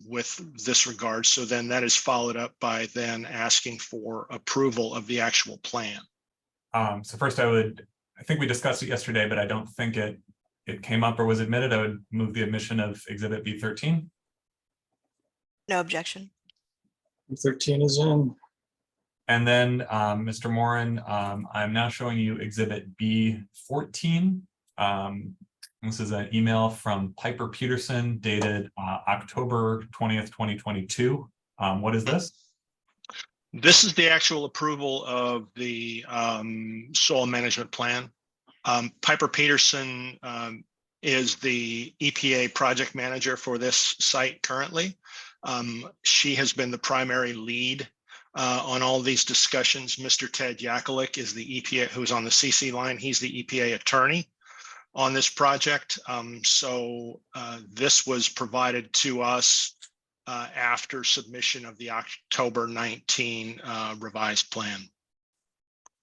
with this regard. So then that is followed up by then asking for approval of the actual plan. So first I think we discussed it yesterday, but I don't think it came up or was admitted. I would move the admission of exhibit B13. No objection. B13 is in. And then, Mr. Moran, I'm now showing you exhibit B14. This is an email from Piper Peterson dated October 20th, 2022. What is this? This is the actual approval of the soil management plan. Piper Peterson is the EPA project manager for this site currently. She has been the primary lead on all these discussions. Mr. Ted Yakulik is the EPA, who's on the CC line. He's the EPA attorney on this project. So this was provided to us after submission of the October 19 revised plan.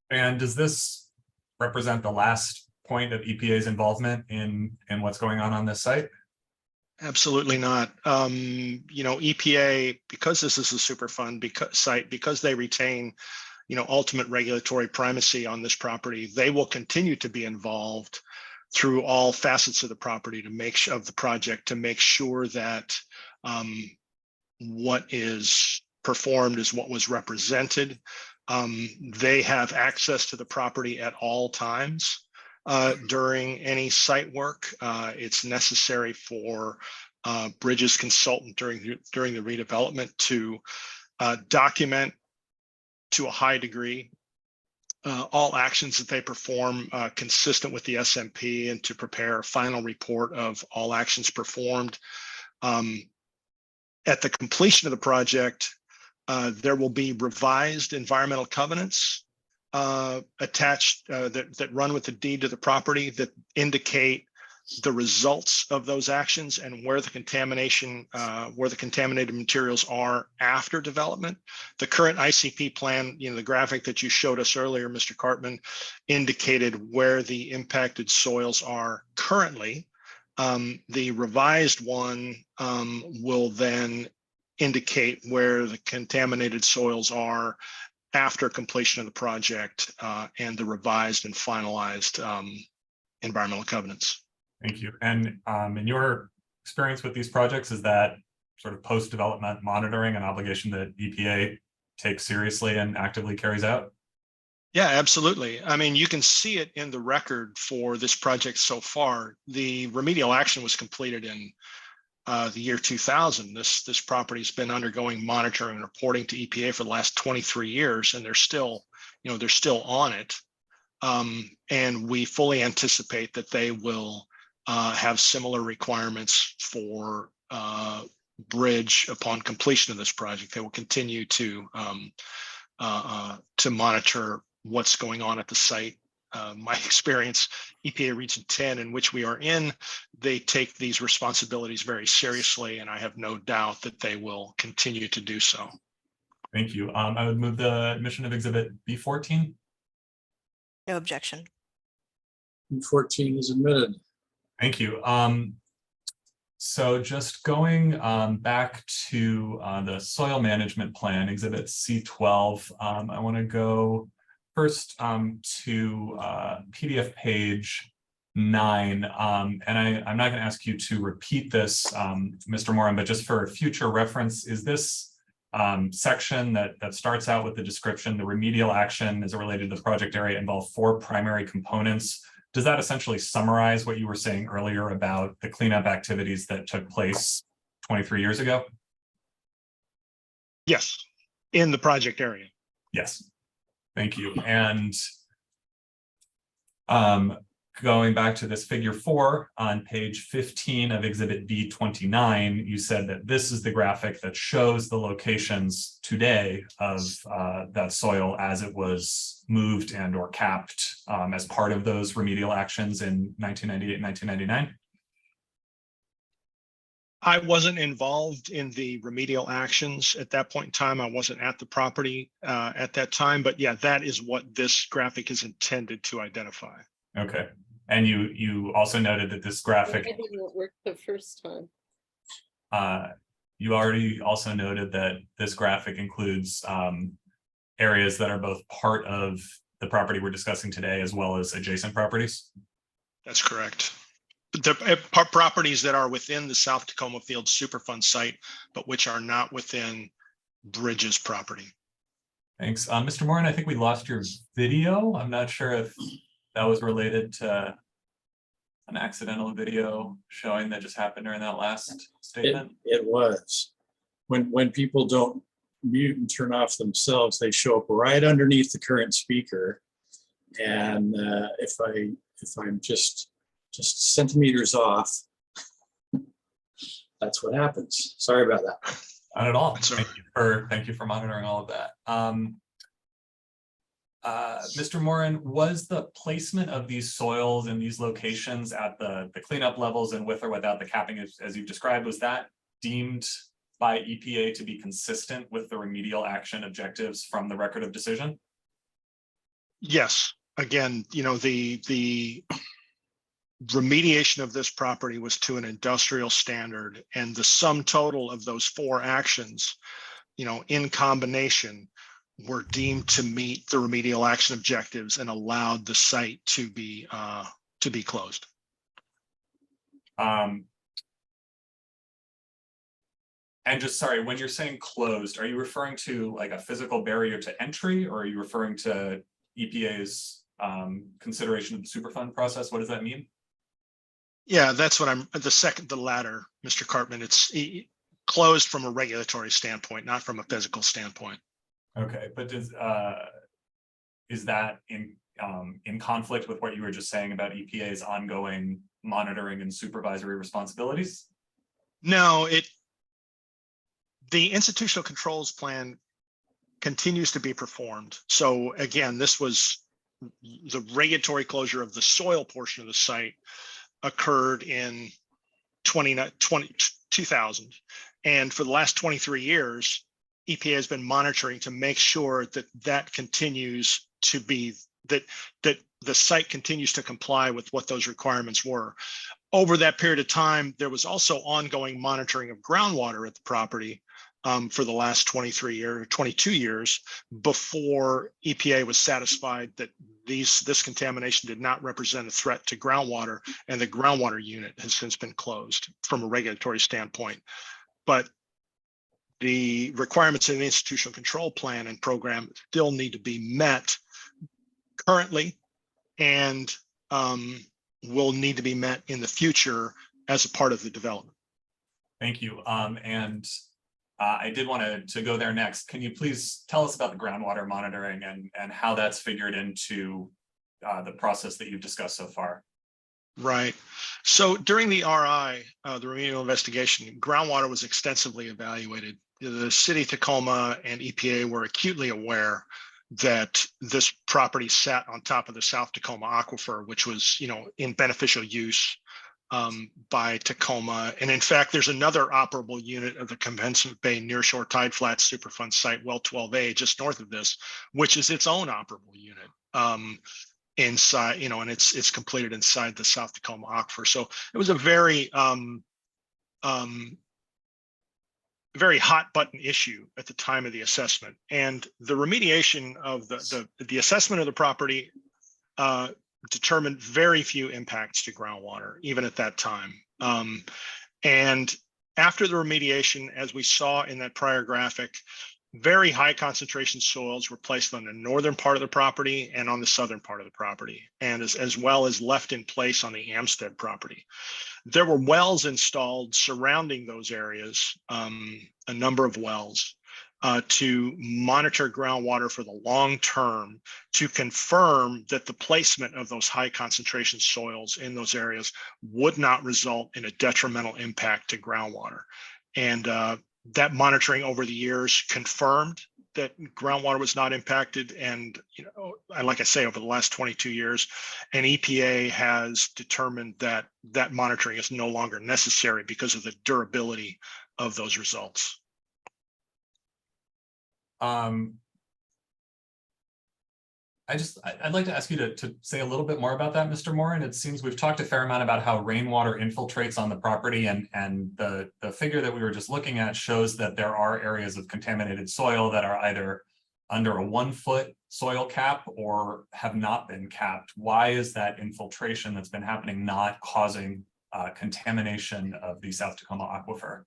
And does this represent the last point of EPA's involvement in what's going on this site? Absolutely not. EPA, because this is a Superfund site, because they retain, ultimate regulatory primacy on this property, they will continue to be involved through all facets of the property to make sure that what is performed is what was represented. They have access to the property at all times. During any site work, it's necessary for Bridges consultant during the redevelopment to document to a high degree all actions that they perform consistent with the SMP, and to prepare a final report of all actions performed. At the completion of the project, there will be revised environmental covenants attached that run with the deed to the property that indicate the results of those actions and where the contaminated materials are after development. The current ICP plan, the graphic that you showed us earlier, Mr. Cartman, indicated where the impacted soils are currently. The revised one will then indicate where the contaminated soils are after completion of the project and the revised and finalized environmental covenants. Thank you. And in your experience with these projects, is that sort of post-development monitoring an obligation that EPA takes seriously and actively carries out? Yeah, absolutely. I mean, you can see it in the record for this project so far. The remedial action was completed in the year 2000. This property's been undergoing monitoring and reporting to EPA for the last 23 years, and they're still on it. And we fully anticipate that they will have similar requirements for Bridge upon completion of this project. They will continue to monitor what's going on at the site. My experience, EPA Region 10, in which we are in, they take these responsibilities very seriously, and I have no doubt that they will continue to do so. Thank you. I would move the admission of Exhibit B14. No objection. B14 is admitted. Thank you. So just going back to the soil management plan, Exhibit C12, I want to go first to PDF page 9. And I'm not going to ask you to repeat this, Mr. Moran, but just for future reference, is this section that starts out with the description, the remedial action as it related to the project area involve 4 primary components? Does that essentially summarize what you were saying earlier about the cleanup activities that took place 23 years ago? Yes, in the project area. Yes, thank you. And going back to this figure 4 on page 15 of Exhibit B29, you said that this is the graphic that shows the locations today of that soil as it was moved and or capped as part of those remedial actions in 1998 and 1999? I wasn't involved in the remedial actions at that point in time. I wasn't at the property at that time, but yeah, that is what this graphic is intended to identify. Okay. And you also noted that this graphic didn't work the first time. You already also noted that this graphic includes areas that are both part of the property we're discussing today as well as adjacent properties. That's correct. The properties that are within the South Tacoma Field Superfund site, but which are not within Bridges property. Thanks. Mr. Moran, I think we lost your video. I'm not sure if that was related to an accidental video showing that just happened during that last statement. It was. When people don't mute and turn off themselves, they show up right underneath the current speaker. And if I'm just centimeters off, that's what happens. Sorry about that. Not at all. Sorry. Thank you for monitoring all of that. Mr. Moran, was the placement of these soils in these locations at the cleanup levels and with or without the capping, as you've described, was that deemed by EPA to be consistent with the remedial action objectives from the record of decision? Yes, again, the remediation of this property was to an industrial standard, and the sum total of those four actions, in combination, were deemed to meet the remedial action objectives and allowed the site to be closed. And just sorry, when you're saying closed, are you referring to like a physical barrier to entry, or are you referring to EPA's consideration of the Superfund process? What does that mean? Yeah, that's what the latter, Mr. Cartman. It's closed from a regulatory standpoint, not from a physical standpoint. Okay, but is that in conflict with what you were just saying about EPA's ongoing monitoring and supervisory responsibilities? No, the institutional controls plan continues to be performed. So again, this was the regulatory closure of the soil portion of the site occurred in 2000. And for the last 23 years, EPA has been monitoring to make sure that continues to be, that the site continues to comply with what those requirements were. Over that period of time, there was also ongoing monitoring of groundwater at the property for the last 22 years before EPA was satisfied that this contamination did not represent a threat to groundwater, and the groundwater unit has since been closed from a regulatory standpoint. But the requirements in the institutional control plan and program still need to be met currently, and will need to be met in the future as a part of the development. Thank you. I did want to go there next. Can you please tell us about the groundwater monitoring and how that's figured into the process that you've discussed so far? Right. So during the RI, the remedial investigation, groundwater was extensively evaluated. The city of Tacoma and EPA were acutely aware that this property sat on top of the South Tacoma aquifer, which was, in beneficial use by Tacoma. And in fact, there's another operable unit of the Compensant Bay Nearshore Tide Flats Superfund site, well 12A, just north of this, which is its own operable unit inside, and it's completed inside the South Tacoma aquifer. So it was a very very hot button issue at the time of the assessment, and the remediation of the assessment of the property determined very few impacts to groundwater, even at that time. And after the remediation, as we saw in that prior graphic, very high concentration soils were placed on the northern part of the property and on the southern part of the property, and as well as left in place on the Amstead property. There were wells installed surrounding those areas, a number of wells, to monitor groundwater for the long term, to confirm that the placement of those high concentration soils in those areas would not result in a detrimental impact to groundwater. And that monitoring over the years confirmed that groundwater was not impacted. And, like I say, over the last 22 years, and EPA has determined that that monitoring is no longer necessary because of the durability of those results. I'd like to ask you to say a little bit more about that, Mr. Morin. It seems we've talked a fair amount about how rainwater infiltrates on the property, and the figure that we were just looking at shows that there are areas of contaminated soil that are either under a 1-foot soil cap or have not been capped. Why is that infiltration that's been happening not causing contamination of the South Tacoma aquifer?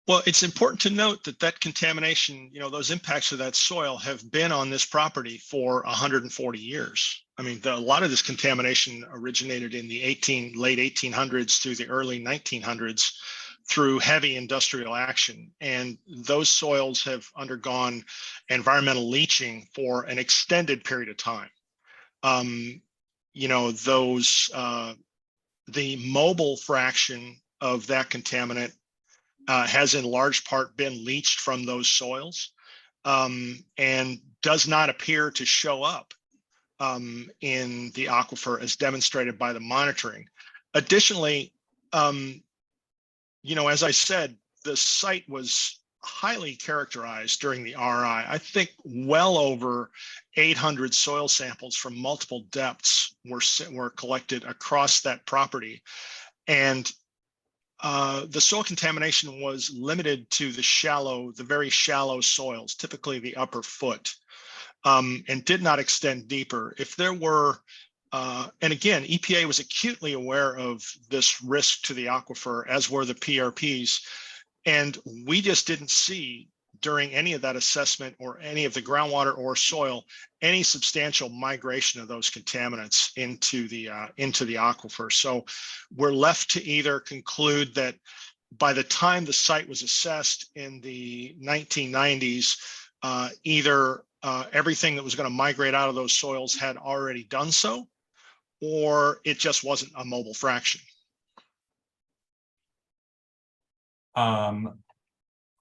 Well, it's important to note that contamination, those impacts of that soil have been on this property for 140 years. I mean, a lot of this contamination originated in the late 1800s through the early 1900s through heavy industrial action. And those soils have undergone environmental leaching for an extended period of time. The mobile fraction of that contaminant has in large part been leached from those soils, and does not appear to show up in the aquifer as demonstrated by the monitoring. Additionally, as I said, the site was highly characterized during the RI. I think well over 800 soil samples from multiple depths were collected across that property. And the soil contamination was limited to the very shallow soils, typically the upper foot, and did not extend deeper. If there were, and again, EPA was acutely aware of this risk to the aquifer, as were the PRPs. And we just didn't see during any of that assessment or any of the groundwater or soil, any substantial migration of those contaminants into the aquifer. So we're left to either conclude that by the time the site was assessed in the 1990s, either everything that was going to migrate out of those soils had already done so, or it just wasn't a mobile fraction.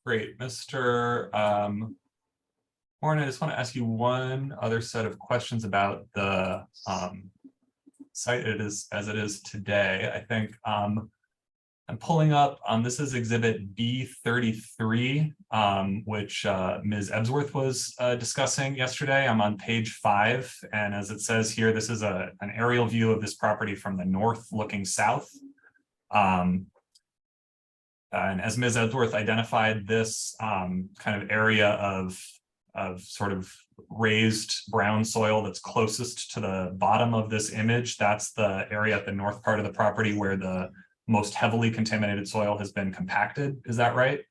Great, Mr. Warren, I just want to ask you one other set of questions about the site as it is today. I think I'm pulling up, this is exhibit B33, which Ms. Ebsworth was discussing yesterday. I'm on page 5, and as it says here, this is an aerial view of this property from the north looking south. And as Ms. Ebsworth identified, this kind of area of sort of raised brown soil that's closest to the bottom of this image, that's the area at the north part of the property where the most heavily contaminated soil has been compacted. Is that right?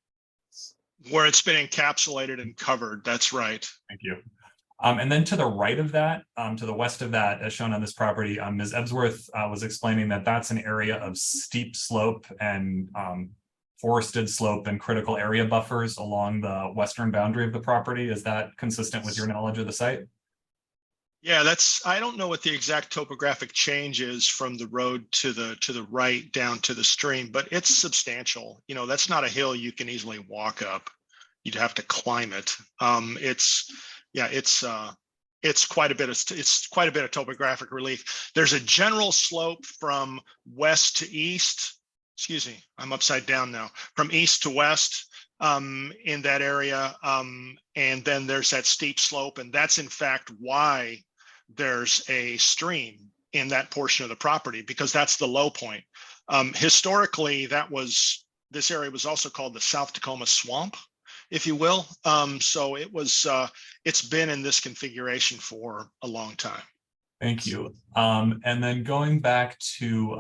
Where it's been encapsulated and covered, that's right. Thank you. And then to the right of that, to the west of that, as shown on this property, Ms. Ebsworth was explaining that that's an area of steep slope and forested slope and critical area buffers along the western boundary of the property. Is that consistent with your knowledge of the site? Yeah, I don't know what the exact topographic change is from the road to the right down to the stream, but it's substantial. You know, that's not a hill you can easily walk up. You'd have to climb it. It's quite a bit of topographic relief. There's a general slope from west to east. Excuse me, I'm upside down now. From east to west in that area. And then there's that steep slope. And that's in fact why there's a stream in that portion of the property, because that's the low point. Historically, this area was also called the South Tacoma Swamp, if you will. So it's been in this configuration for a long time. Thank you. And then going back to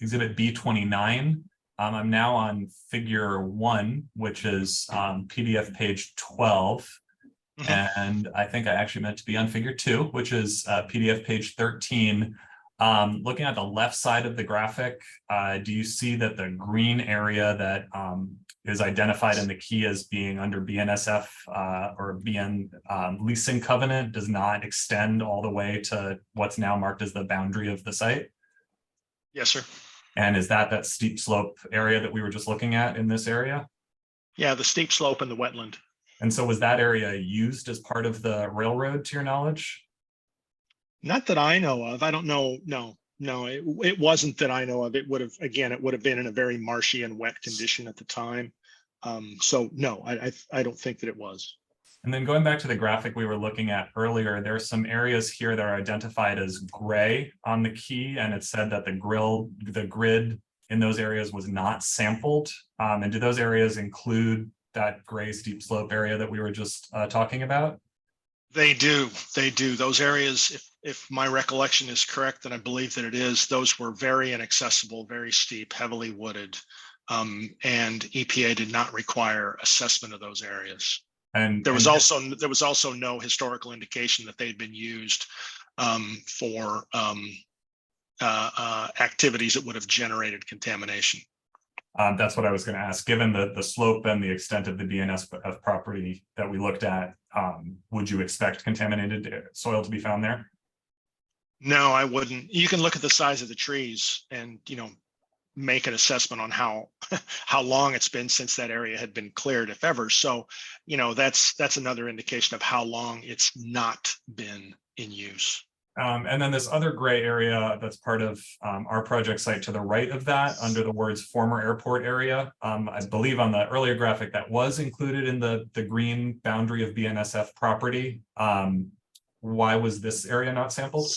exhibit B29, I'm now on figure 1, which is PDF page 12. And I think I actually meant to be on figure 2, which is PDF page 13. Looking at the left side of the graphic, do you see that the green area that is identified in the key as being under BNSF or BN leasing covenant does not extend all the way to what's now marked as the boundary of the site? Yes, sir. And is that steep slope area that we were just looking at in this area? Yeah, the steep slope and the wetland. And so was that area used as part of the railroad, to your knowledge? Not that I know of. I don't know. No, it wasn't that I know of. It would have been in a very marshy and wet condition at the time. So no, I don't think that it was. And then going back to the graphic we were looking at earlier, there are some areas here that are identified as gray on the key, and it said that the grid in those areas was not sampled. And do those areas include that gray steep slope area that we were just talking about? They do. Those areas, if my recollection is correct, and I believe that it is, those were very inaccessible, very steep, heavily wooded. And EPA did not require assessment of those areas. And there was also no historical indication that they had been used for activities that would have generated contamination. That's what I was going to ask. Given the slope and the extent of the BNSF property that we looked at, would you expect contaminated soil to be found there? No, I wouldn't. You can look at the size of the trees and, make an assessment on how long it's been since that area had been cleared, if ever. So, that's another indication of how long it's not been in use. And then this other gray area that's part of our project site to the right of that, under the words former airport area. I believe on the earlier graphic that was included in the green boundary of BNSF property. Why was this area not sampled?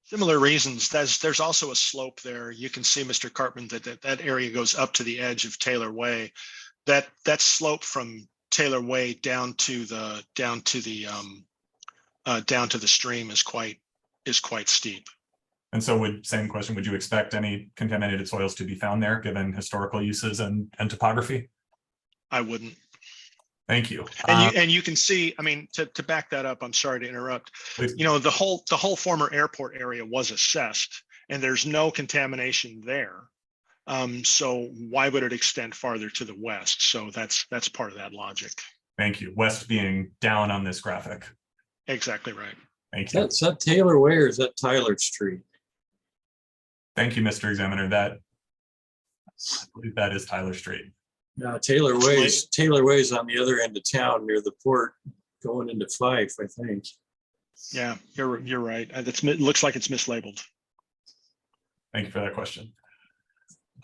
Similar reasons. There's also a slope there. You can see, Mr. Cartman, that area goes up to the edge of Taylor Way. That slope from Taylor Way down to the stream is quite steep. And so same question, would you expect any contaminated soils to be found there given historical uses and topography? I wouldn't. Thank you. And you can see, I mean, to back that up, I'm sorry to interrupt. Please. You know, the whole former airport area was assessed and there's no contamination there. So why would it extend farther to the west? So that's part of that logic. Thank you. West being down on this graphic. Exactly right. Thank you. Is that Taylor Way or is that Tyler Street? Thank you, Mr. Examiner. I believe that is Tyler Street. Taylor Way's on the other end of town near the port going into Fife, I think. Yeah, you're right. It looks like it's mislabeled. Thank you for that question.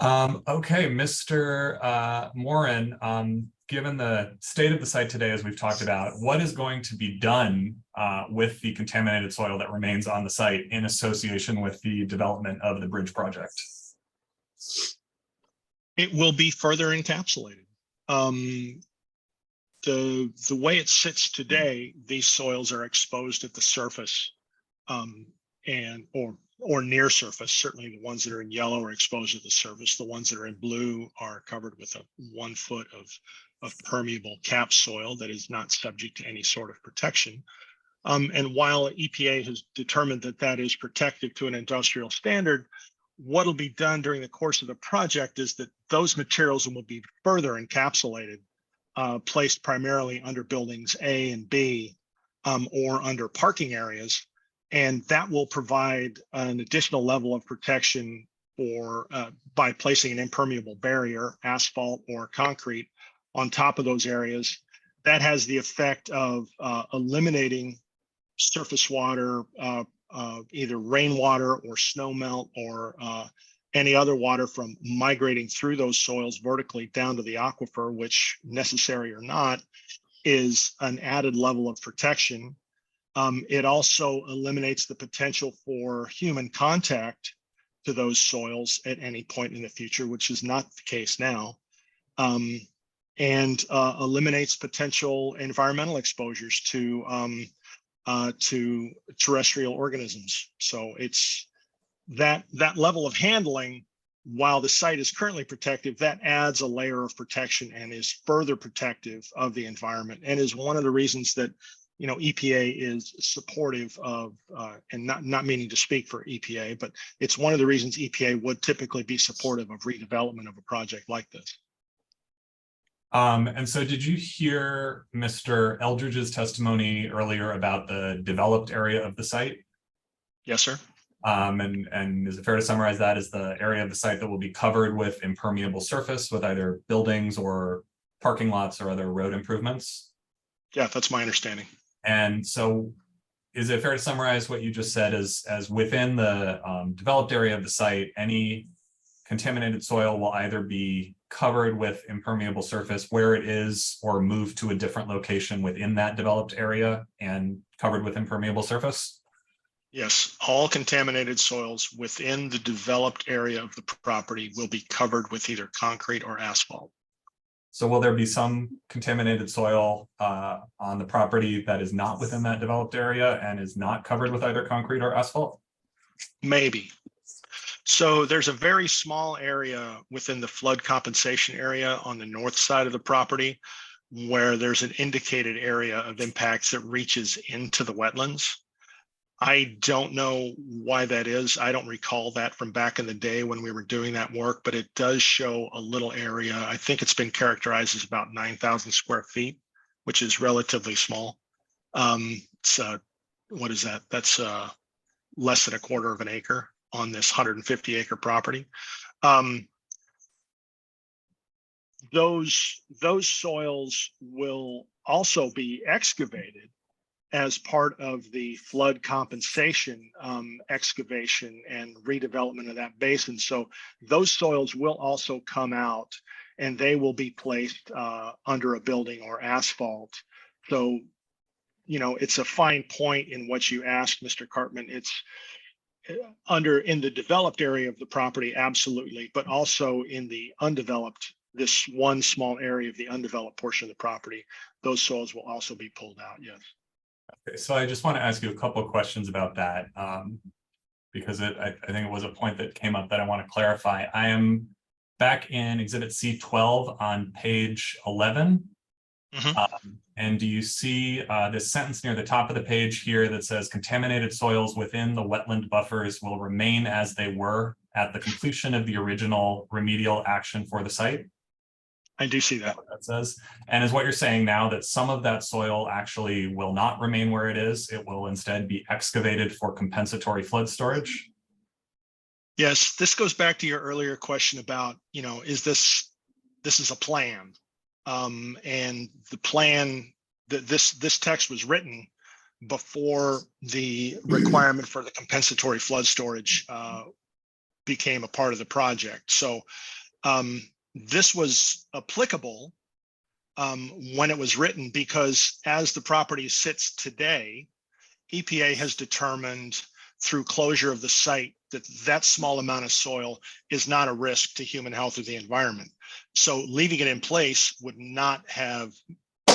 Okay, Mr. Morin, given the state of the site today, as we've talked about, what is going to be done with the contaminated soil that remains on the site in association with the development of the bridge project? It will be further encapsulated. The way it sits today, these soils are exposed at the surface or near surface. Certainly the ones that are in yellow are exposed at the surface. The ones that are in blue are covered with a 1 foot of permeable cap soil that is not subject to any sort of protection. And while EPA has determined that that is protective to an industrial standard, what will be done during the course of the project is that those materials will be further encapsulated, placed primarily under buildings A and B, or under parking areas. And that will provide an additional level of protection by placing an impermeable barrier, asphalt or concrete, on top of those areas. That has the effect of eliminating surface water, either rainwater or snow melt or any other water from migrating through those soils vertically down to the aquifer, which, necessary or not, is an added level of protection. It also eliminates the potential for human contact to those soils at any point in the future, which is not the case now, and eliminates potential environmental exposures to terrestrial organisms. So it's that level of handling, while the site is currently protective, that adds a layer of protection and is further protective of the environment, and is one of the reasons that, you know, EPA is supportive of, and not meaning to speak for EPA, but it's one of the reasons EPA would typically be supportive of redevelopment of a project like this. And so did you hear Mr. Eldridge's testimony earlier about the developed area of the site? Yes, sir. And is it fair to summarize that as the area of the site that will be covered with impermeable surface with either buildings or parking lots or other road improvements? Yeah, that's my understanding. And so is it fair to summarize what you just said as within the developed area of the site, any contaminated soil will either be covered with impermeable surface where it is or moved to a different location within that developed area and covered with impermeable surface? Yes, all contaminated soils within the developed area of the property will be covered with either concrete or asphalt. So will there be some contaminated soil on the property that is not within that developed area and is not covered with either concrete or asphalt? Maybe. So there's a very small area within the flood compensation area on the north side of the property where there's an indicated area of impacts that reaches into the wetlands. I don't know why that is. I don't recall that from back in the day when we were doing that work, but it does show a little area. I think it's been characterized as about 9,000 square feet, which is relatively small. So what is that? That's less than a quarter of an acre on this 150 acre property. Those soils will also be excavated as part of the flood compensation excavation and redevelopment of that basin. So those soils will also come out and they will be placed under a building or asphalt. So, you know, it's a fine point in what you asked, Mr. Cartman. It's in the developed area of the property, absolutely, but also in the undeveloped, this one small area of the undeveloped portion of the property, those soils will also be pulled out, yes. Okay, so I just want to ask you a couple of questions about that, because I think it was a point that came up that I want to clarify. I am back in Exhibit C12 on page 11. And do you see this sentence near the top of the page here that says contaminated soils within the wetland buffers will remain as they were at the completion of the original remedial action for the site? I do see that. That says, and is what you're saying now that some of that soil actually will not remain where it is? It will instead be excavated for compensatory flood storage? Yes, this goes back to your earlier question about, you know, is this is a plan? And the plan that this text was written before the requirement for the compensatory flood storage became a part of the project. So this was applicable when it was written, because as the property sits today, EPA has determined through closure of the site that small amount of soil is not a risk to human health or the environment. So leaving it in place would not have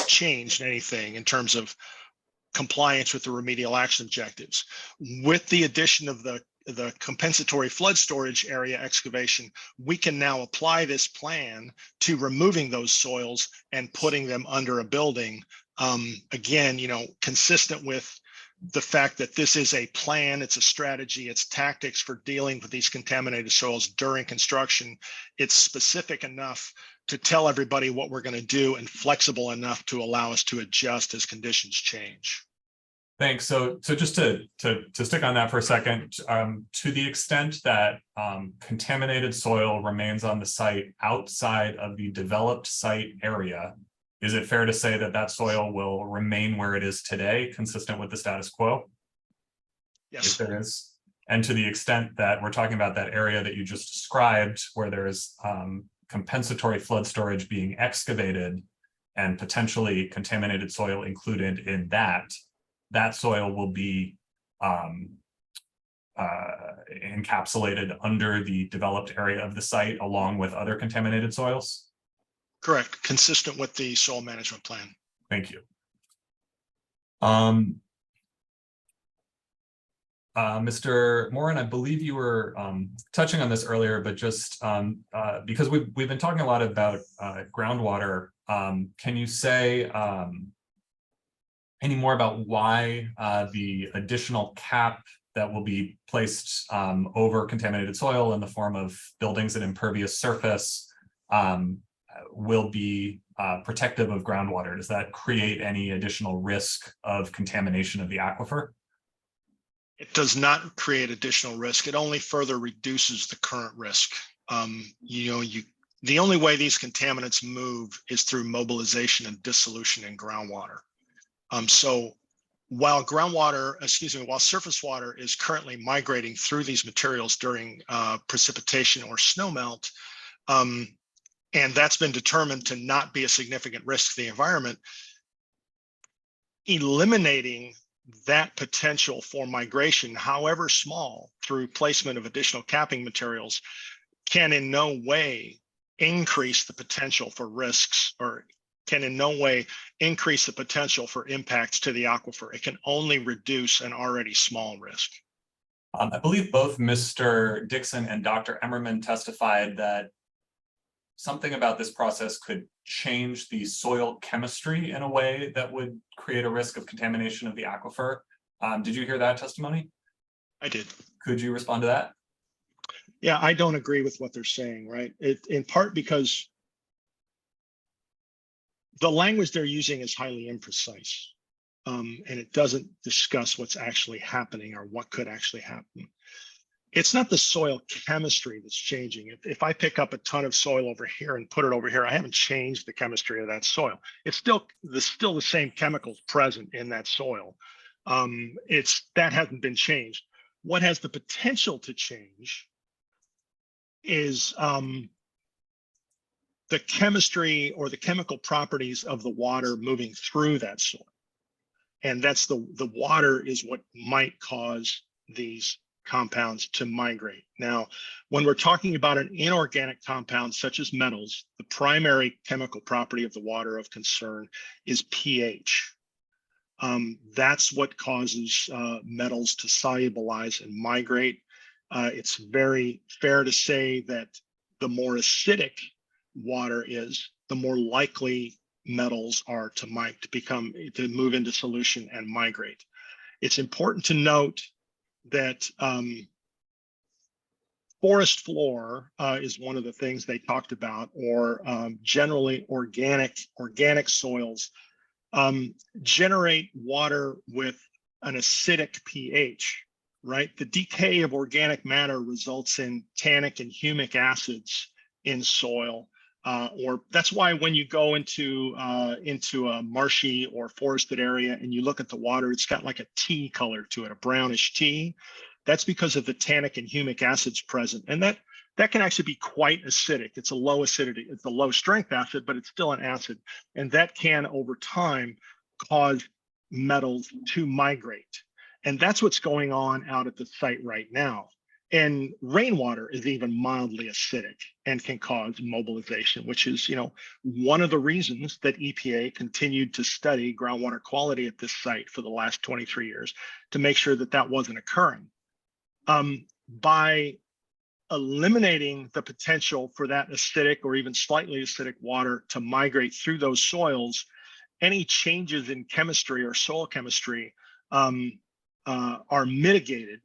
changed anything in terms of compliance with the remedial action objectives. With the addition of the compensatory flood storage area excavation, we can now apply this plan to removing those soils and putting them under a building. Again, you know, consistent with the fact that this is a plan, it's a strategy, it's tactics for dealing with these contaminated soils during construction. It's specific enough to tell everybody what we're going to do and flexible enough to allow us to adjust as conditions change. Thanks. So just to stick on that for a second, to the extent that contaminated soil remains on the site outside of the developed site area, is it fair to say that that soil will remain where it is today, consistent with the status quo? Yes. If there is. And to the extent that we're talking about that area that you just described, where there is compensatory flood storage being excavated and potentially contaminated soil included in that soil will be encapsulated under the developed area of the site along with other contaminated soils? Correct, consistent with the soil management plan. Thank you. Mr. Moran, I believe you were touching on this earlier, but just because we've been talking a lot about groundwater, can you say any more about why the additional cap that will be placed over contaminated soil in the form of buildings and impervious surface will be protective of groundwater? Does that create any additional risk of contamination of the aquifer? It does not create additional risk. It only further reduces the current risk. The only way these contaminants move is through mobilization and dissolution in groundwater. So while surface water is currently migrating through these materials during precipitation or snowmelt, and that's been determined to not be a significant risk to the environment, eliminating that potential for migration, however small, through placement of additional capping materials can in no way increase the potential for risks, or can in no way increase the potential for impacts to the aquifer. It can only reduce an already small risk. I believe both Mr. Dixon and Dr. Emmerman testified that something about this process could change the soil chemistry in a way that would create a risk of contamination of the aquifer. Did you hear that testimony? I did. Could you respond to that? Yeah, I don't agree with what they're saying, right? In part because the language they're using is highly imprecise, and it doesn't discuss what's actually happening or what could actually happen. it's not the soil chemistry that's changing. If I pick up a ton of soil over here and put it over here, I haven't changed the chemistry of that soil. It's still the same chemicals present in that soil. That hasn't been changed. What has the potential to change is the chemistry or the chemical properties of the water moving through that soil. And that's the water is what might cause these compounds to migrate. Now, when we're talking about an inorganic compound such as metals, the primary chemical property of the water of concern is pH. That's what causes metals to solubilize and migrate. It's very fair to say that the more acidic water is, the more likely metals are to move into solution and migrate. It's important to note that forest floor is one of the things they talked about, or generally organic soils generate water with an acidic pH, right? The decay of organic matter results in tannic and humic acids in soil. Or that's why when you go into a marshy or forested area and you look at the water, it's got like a tea color to it, a brownish tea. That's because of the tannic and humic acids present. And that can actually be quite acidic. It's a low acidity, it's a low strength acid, but it's still an acid. And that can over time cause metals to migrate. And that's what's going on out at the site right now. And rainwater is even mildly acidic and can cause mobilization, which is, one of the reasons that EPA continued to study groundwater quality at this site for the last 23 years to make sure that that wasn't occurring. By eliminating the potential for that acidic or even slightly acidic water to migrate through those soils, any changes in chemistry or soil chemistry are mitigated.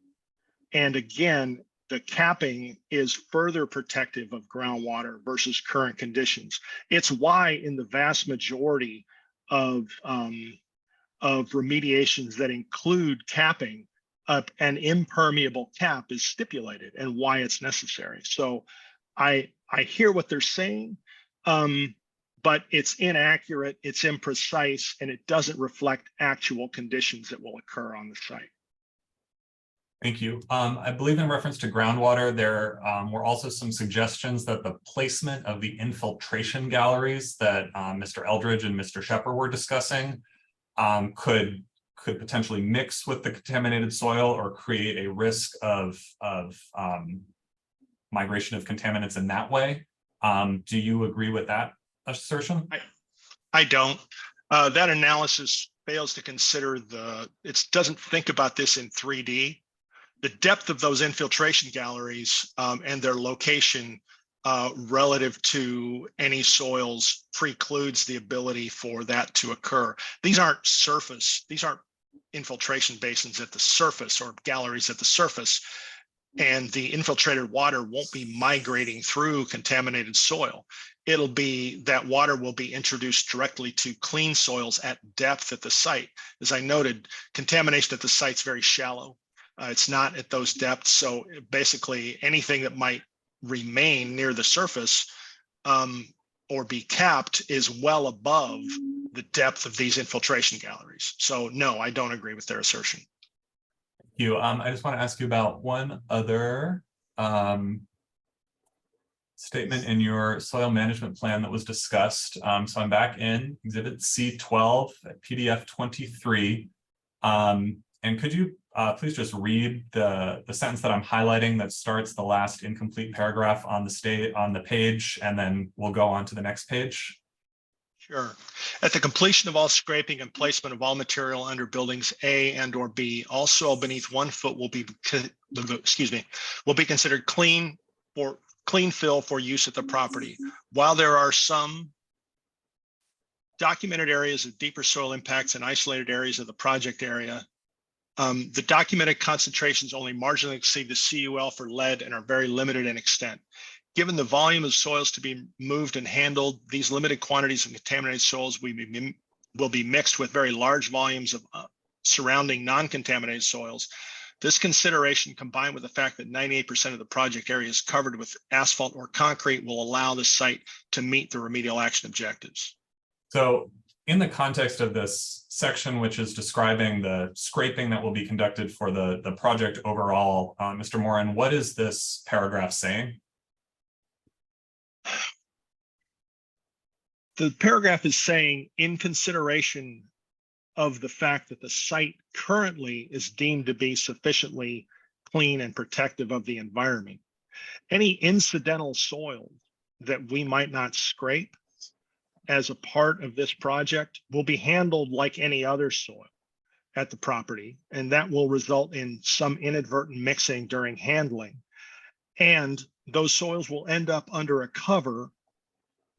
And again, the capping is further protective of groundwater versus current conditions. It's why in the vast majority of remediations that include capping, an impermeable cap is stipulated and why it's necessary. So I hear what they're saying, but it's inaccurate, it's imprecise, and it doesn't reflect actual conditions that will occur on the site. Thank you. I believe in reference to groundwater, there were also some suggestions that the placement of the infiltration galleries that Mr. Eldridge and Mr. Shepard were discussing could potentially mix with the contaminated soil or create a risk of migration of contaminants in that way. Do you agree with that assertion? I don't. That analysis fails to consider it doesn't think about this in 3D. The depth of those infiltration galleries and their location relative to any soils precludes the ability for that to occur. These aren't infiltration basins at the surface or galleries at the surface, and the infiltrated water won't be migrating through contaminated soil. That water will be introduced directly to clean soils at depth at the site. As I noted, contamination at the site's very shallow. It's not at those depths. So basically anything that might remain near the surface or be capped is well above the depth of these infiltration galleries. So no, I don't agree with their assertion. Thank you. I just want to ask you about one other statement in your soil management plan that was discussed. So I'm back in Exhibit C12 at PDF 23. And could you please just read the sentence that I'm highlighting that starts the last incomplete paragraph on the page, and then we'll go on to the next page. Sure. At the completion of all scraping and placement of all material under buildings A and or B, all soil beneath 1 foot will be considered clean fill for use at the property. While there are some documented areas of deeper soil impacts and isolated areas of the project area, the documented concentrations only marginally exceed the CUL for lead and are very limited in extent. Given the volume of soils to be moved and handled, these limited quantities of contaminated soils will be mixed with very large volumes of surrounding non-contaminated soils. This consideration, combined with the fact that 98% of the project area is covered with asphalt or concrete, will allow the site to meet the remedial action objectives. So in the context of this section, which is describing the scraping that will be conducted for the project overall, Mr. Moran, what is this paragraph saying? The paragraph is saying, in consideration of the fact that the site currently is deemed to be sufficiently clean and protective of the environment, any incidental soil that we might not scrape as a part of this project will be handled like any other soil at the property, and that will result in some inadvertent mixing during handling. And those soils will end up under a cover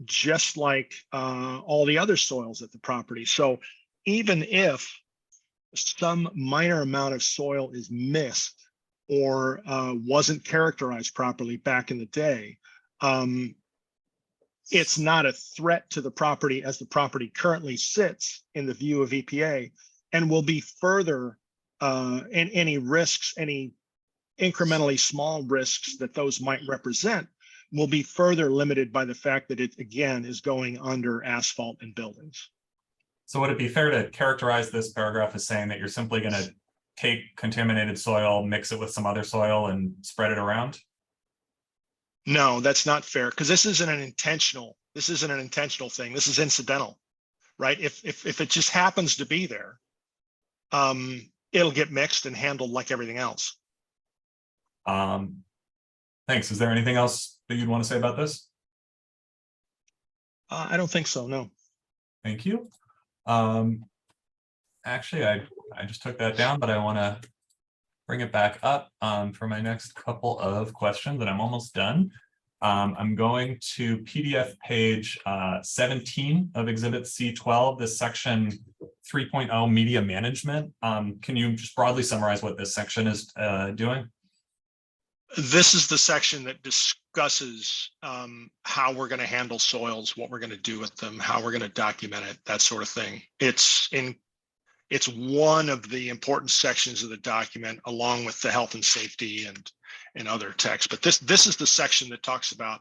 just like all the other soils at the property. So even if some minor amount of soil is missed or wasn't characterized properly back in the day, it's not a threat to the property as the property currently sits in the view of EPA, and will be further in any risks, any incrementally small risks that those might represent will be further limited by the fact that it, again, is going under asphalt and buildings. So would it be fair to characterize this paragraph as saying that you're simply going to take contaminated soil, mix it with some other soil, and spread it around? No, that's not fair, because this isn't an intentional thing. This is incidental, right? If it just happens to be there, it'll get mixed and handled like everything else. Thanks. Is there anything else that you'd want to say about this? I don't think so, no. Thank you. Actually, I just took that down, but I want to bring it back up for my next couple of questions, and I'm almost done. I'm going to PDF page 17 of Exhibit C12, this section 3.0 media management. Can you just broadly summarize what this section is doing? This is the section that discusses how we're going to handle soils, what we're going to do with them, how we're going to document it, that sort of thing. It's one of the important sections of the document, along with the health and safety and other text. But this is the section that talks about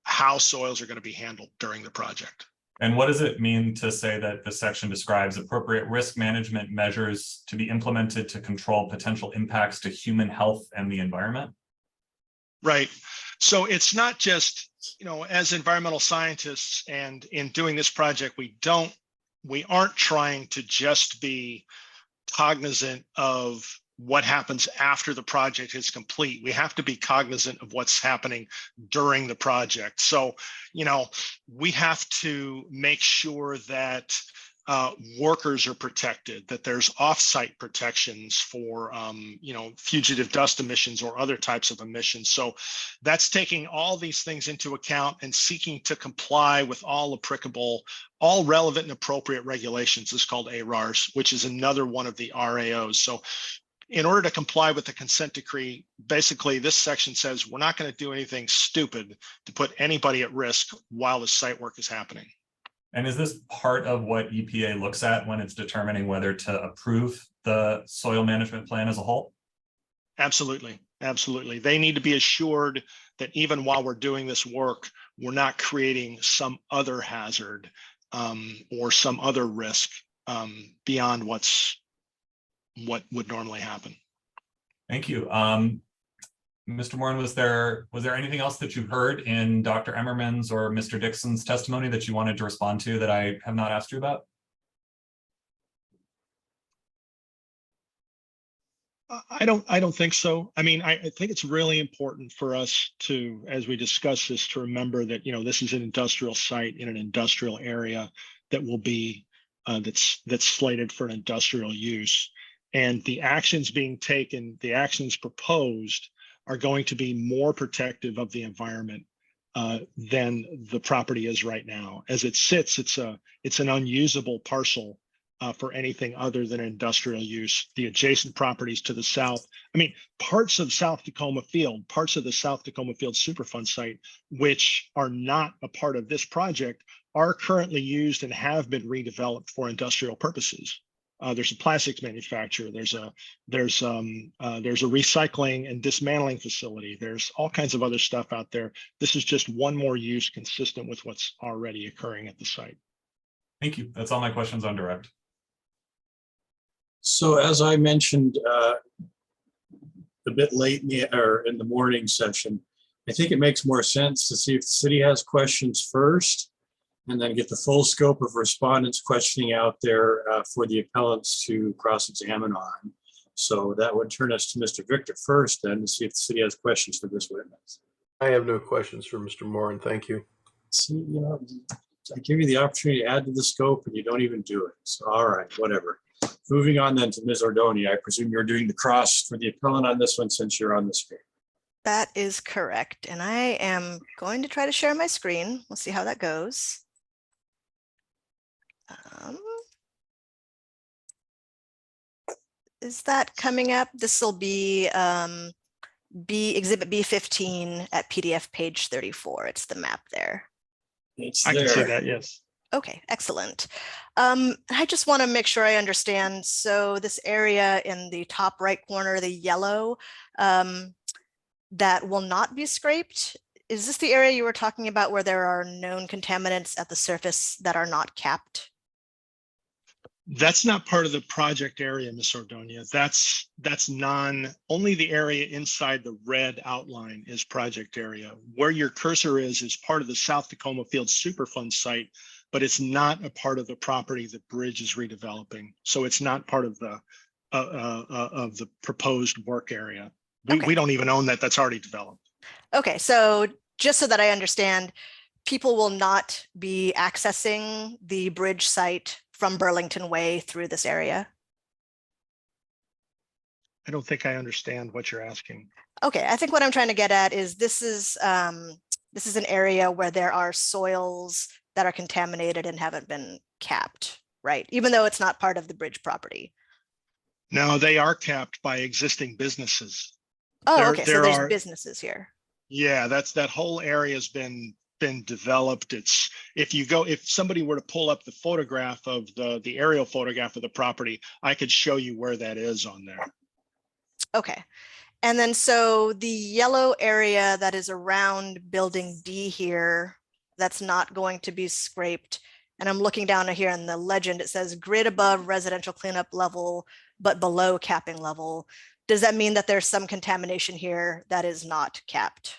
how soils are going to be handled during the project. And what does it mean to say that the section describes appropriate risk management measures to be implemented to control potential impacts to human health and the environment? Right. So it's not just, as environmental scientists, and in doing this project, we aren't trying to just be cognizant of what happens after the project is complete. We have to be cognizant of what's happening during the project. So, we have to make sure that workers are protected, that there's off-site protections for, fugitive dust emissions or other types of emissions. So that's taking all these things into account and seeking to comply with all applicable, all relevant and appropriate regulations. This is called ARARs, which is another one of the RAOs. So in order to comply with the consent decree, basically this section says we're not going to do anything stupid to put anybody at risk while the site work is happening. And is this part of what EPA looks at when it's determining whether to approve the soil management plan as a whole? Absolutely. Absolutely. They need to be assured that even while we're doing this work, we're not creating some other hazard or some other risk beyond what would normally happen. Thank you. Mr. Moran, was there anything else that you heard in Dr. Emmerman's or Mr. Dixon's testimony that you wanted to respond to that I have not asked you about? I don't think so. I mean, I think it's really important for us to, as we discuss this, to remember that, this is an industrial site in an industrial area that will be, that's slated for an industrial use. And the actions being taken, the actions proposed, are going to be more protective of the environment than the property is right now. As it sits, it's an unusable parcel for anything other than industrial use. The adjacent properties to the south, parts of South Tacoma Field, parts of the South Tacoma Field Superfund site, which are not a part of this project, are currently used and have been redeveloped for industrial purposes. There's a plastics manufacturer. There's a recycling and dismantling facility. There's all kinds of other stuff out there. This is just one more use consistent with what's already occurring at the site. Thank you. That's all my questions on direct. So as I mentioned a bit late in the morning session, I think it makes more sense to see if the city has questions first, and then get the full scope of respondents questioning out there for the appellants to cross-examine on. So that would turn us to Mr. Victor first then to see if the city has questions for this witness. I have no questions for Mr. Moran. Thank you. See, I give you the opportunity to add to the scope and you don't even do it. So, all right, whatever. Moving on then to Ms. Ordonez. I presume you're doing the cross for the appellant on this one since you're on the screen. That is correct. And I am going to try to share my screen. We'll see how that goes. Is that coming up? This will be exhibit B15 at PDF page 34. It's the map there. It's I can see there. that, yes. Okay, excellent. I just want to make sure I understand. So this area in the top right corner, the yellow, that will not be scraped. Is this the area you were talking about where there are known contaminants at the surface that are not capped? That's not part of the project area, Ms. Ordonez. That's only the area inside the red outline is project area. Where your cursor is part of the South Tacoma Field Superfund site, but it's not a part of the property the bridge is redeveloping. So it's not part of the proposed work area. We don't even own that. That's already developed. Okay, so just so that I understand, people will not be accessing the bridge site from Burlington Way through this area? I don't think I understand what you're asking. Okay, I think what I'm trying to get at is this is an area where there are soils that are contaminated and haven't been capped, right? Even though it's not part of the bridge property. No, they are capped by existing businesses. Oh, okay, so there's businesses here. Yeah, that whole area has been developed. It's if somebody were to pull up the photograph of the aerial photograph of the property, I could show you where that is on there. Okay. And then so the yellow area that is around building D here, that's not going to be scraped. And I'm looking down here in the legend, it says grid above residential cleanup level, but below capping level. Does that mean that there's some contamination here that is not capped?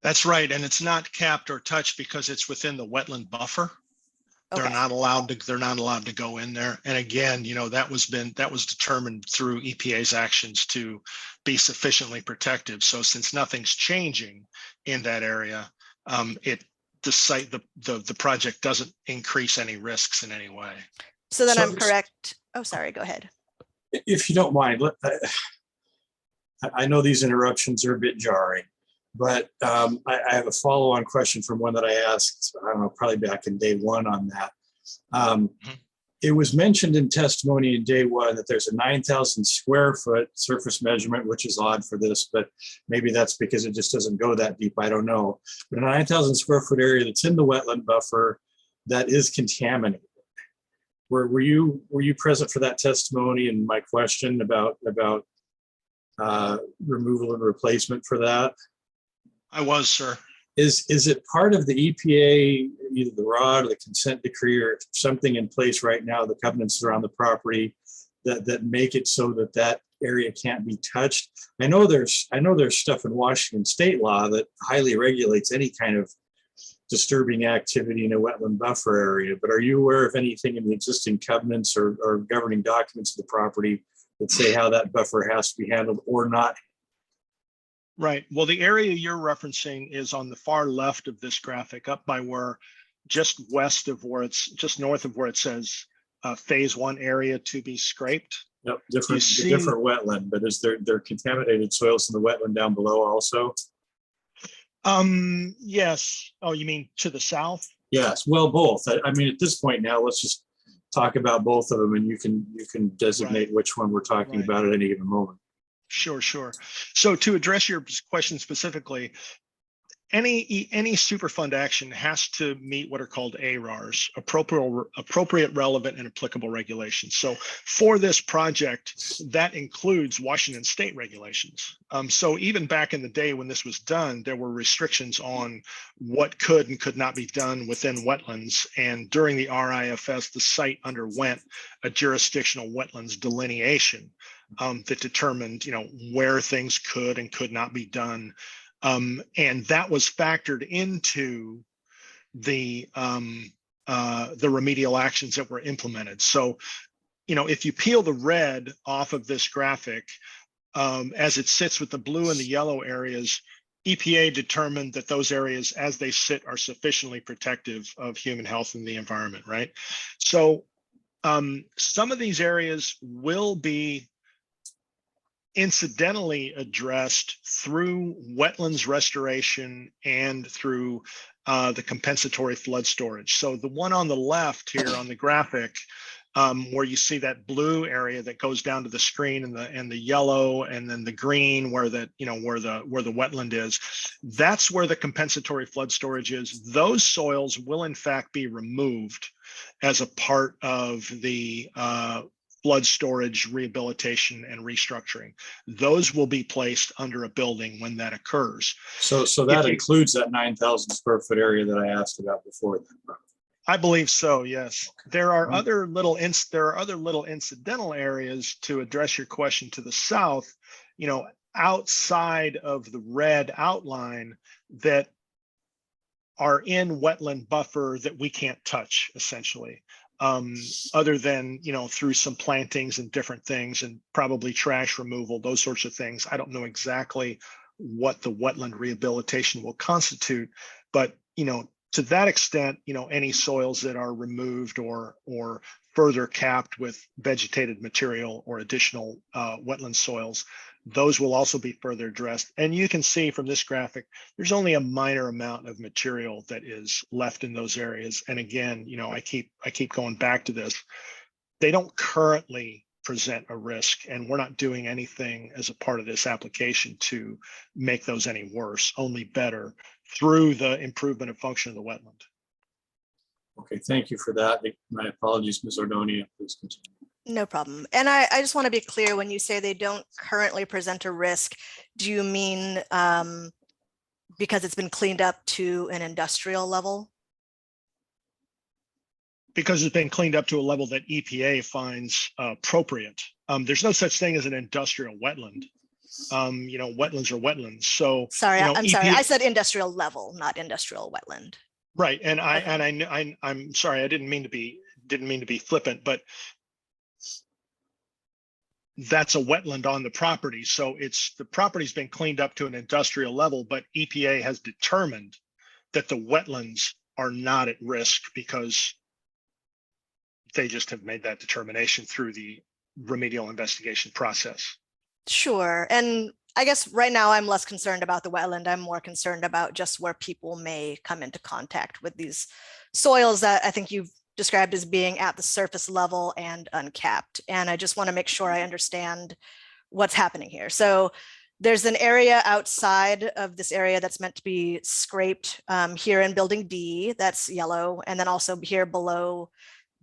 That's right, and it's not capped or touched because it's within the wetland buffer. Okay. They're not allowed to go in there. And again, that was determined through EPA's actions to be sufficiently protective. So since nothing's changing in that area, the project doesn't increase any risks in any way. So then I'm correct. Oh, sorry, go ahead. If you don't mind, I know these interruptions are a bit jarring, but I have a follow-on question from one that I asked, I don't know, probably back in day one on that. It was mentioned in testimony in day one that there's a 9,000 square foot surface measurement, which is odd for this, but maybe that's because it just doesn't go that deep. I don't know. But a 9,000 square foot area that's in the wetland buffer that is contaminated. Were you present for that testimony and my question about removal and replacement for that? I was, sir. Is it part of the EPA, either the ROD or the consent decree or something in place right now, the covenants around the property that make it so that area can't be touched? I know there's stuff in Washington state law that highly regulates any kind of disturbing activity in a wetland buffer area, but are you aware of anything in the existing covenants or governing documents of the property that say how that buffer has to be handled or not? Right. Well, the area you're referencing is on the far left of this graphic, up by just north of where it says phase 1 area to be scraped. Yep, different wetland, but is there contaminated soils in the wetland down below also? Yes. Oh, you mean to the south? Yes. Well, both. I mean, at this point now, let's just talk about both of them, and you can designate which one we're talking about at any given moment. Sure. So to address your question specifically, any Superfund action has to meet what are called ARARs, appropriate, relevant, and applicable regulations. So for this project, that includes Washington state regulations. So even back in the day when this was done, there were restrictions on what could and could not be done within wetlands. And during the RIFS, the site underwent a jurisdictional wetlands delineation that determined, where things could and could not be done. And that was factored into the remedial actions that were implemented. So, if you peel the red off of this graphic, as it sits with the blue and the yellow areas, EPA determined that those areas as they sit are sufficiently protective of human health and the environment, right? So some of these areas will be incidentally addressed through wetlands restoration and through the compensatory flood storage. So the one on the left here on the graphic, where you see that blue area that goes down to the screen, and the yellow, and then the green where the wetland is, that's where the compensatory flood storage is. Those soils will in fact be removed as a part of the flood storage, rehabilitation, and restructuring. Those will be placed under a building when that occurs. So that includes that 9,000 square foot area that I asked about before. I believe so, yes. There are other little incidental areas, to address your question, to the south, outside of the red outline, that are in wetland buffer that we can't touch, essentially. Other than, through some plantings and different things, and probably trash removal, those sorts of things. I don't know exactly what the wetland rehabilitation will constitute, but, to that extent, any soils that are removed or further capped with vegetated material or additional wetland soils, those will also be further addressed. And you can see from this graphic, there's only a minor amount of material that is left in those areas. And again, I keep going back to this. They don't currently present a risk, and we're not doing anything as a part of this application to make those any worse, only better, through the improvement of function of the wetland. Okay, thank you for that. My apologies, Ms. Ordonia. Please continue. No problem. And I just want to be clear, when you say they don't currently present a risk, do you mean because it's been cleaned up to an industrial level? Because it's been cleaned up to a level that EPA finds appropriate. There's no such thing as an industrial wetland. Wetlands are wetlands. So sorry, I'm EPA, sorry. I said industrial level, not industrial wetland. Right, and I'm sorry. I didn't mean to be flippant, but that's a wetland on the property. So the property's been cleaned up to an industrial level, but EPA has determined that the wetlands are not at risk because they just have made that determination through the remedial investigation process. Sure. And I guess right now I'm less concerned about the wetland. I'm more concerned about just where people may come into contact with these soils that I think you've described as being at the surface level and uncapped. And I just want to make sure I understand what's happening here. So there's an area outside of this area that's meant to be scraped here in building D, that's yellow, and then also here below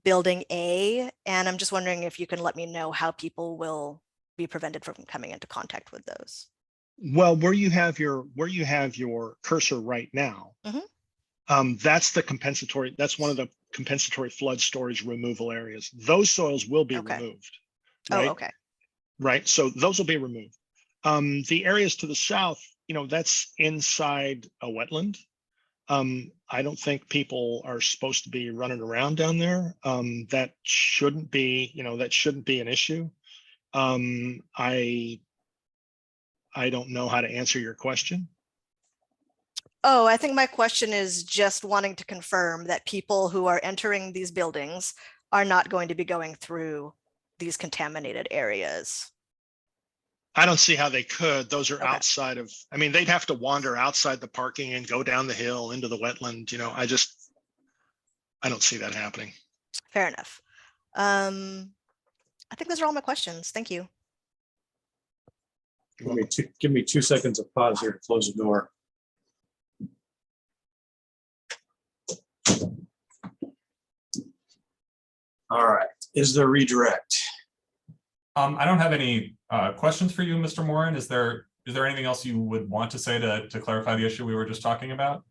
building A. And I'm just wondering if you can let me know how people will be prevented from coming into contact with those. Well, where you have your cursor right now, that's the compensatory. That's one of the compensatory flood storage removal areas. Those soils will be removed. Right? Oh, okay. Right. So those will be removed. The areas to the south, that's inside a wetland. I don't think people are supposed to be running around down there. That shouldn't be, an issue. I don't know how to answer your question. Oh, I think my question is just wanting to confirm that people who are entering these buildings are not going to be going through these contaminated areas. I don't see how they could. Those are outside of, they'd have to wander outside the parking and go down the hill into the wetland. I don't see that happening. Fair enough. I think those are all my questions. Thank you. Give me 2 seconds of pause here to close the door. All right, is there redirect? I don't have any questions for you, Mr. Moran. Is there anything else you would want to say to clarify the issue we were just talking about?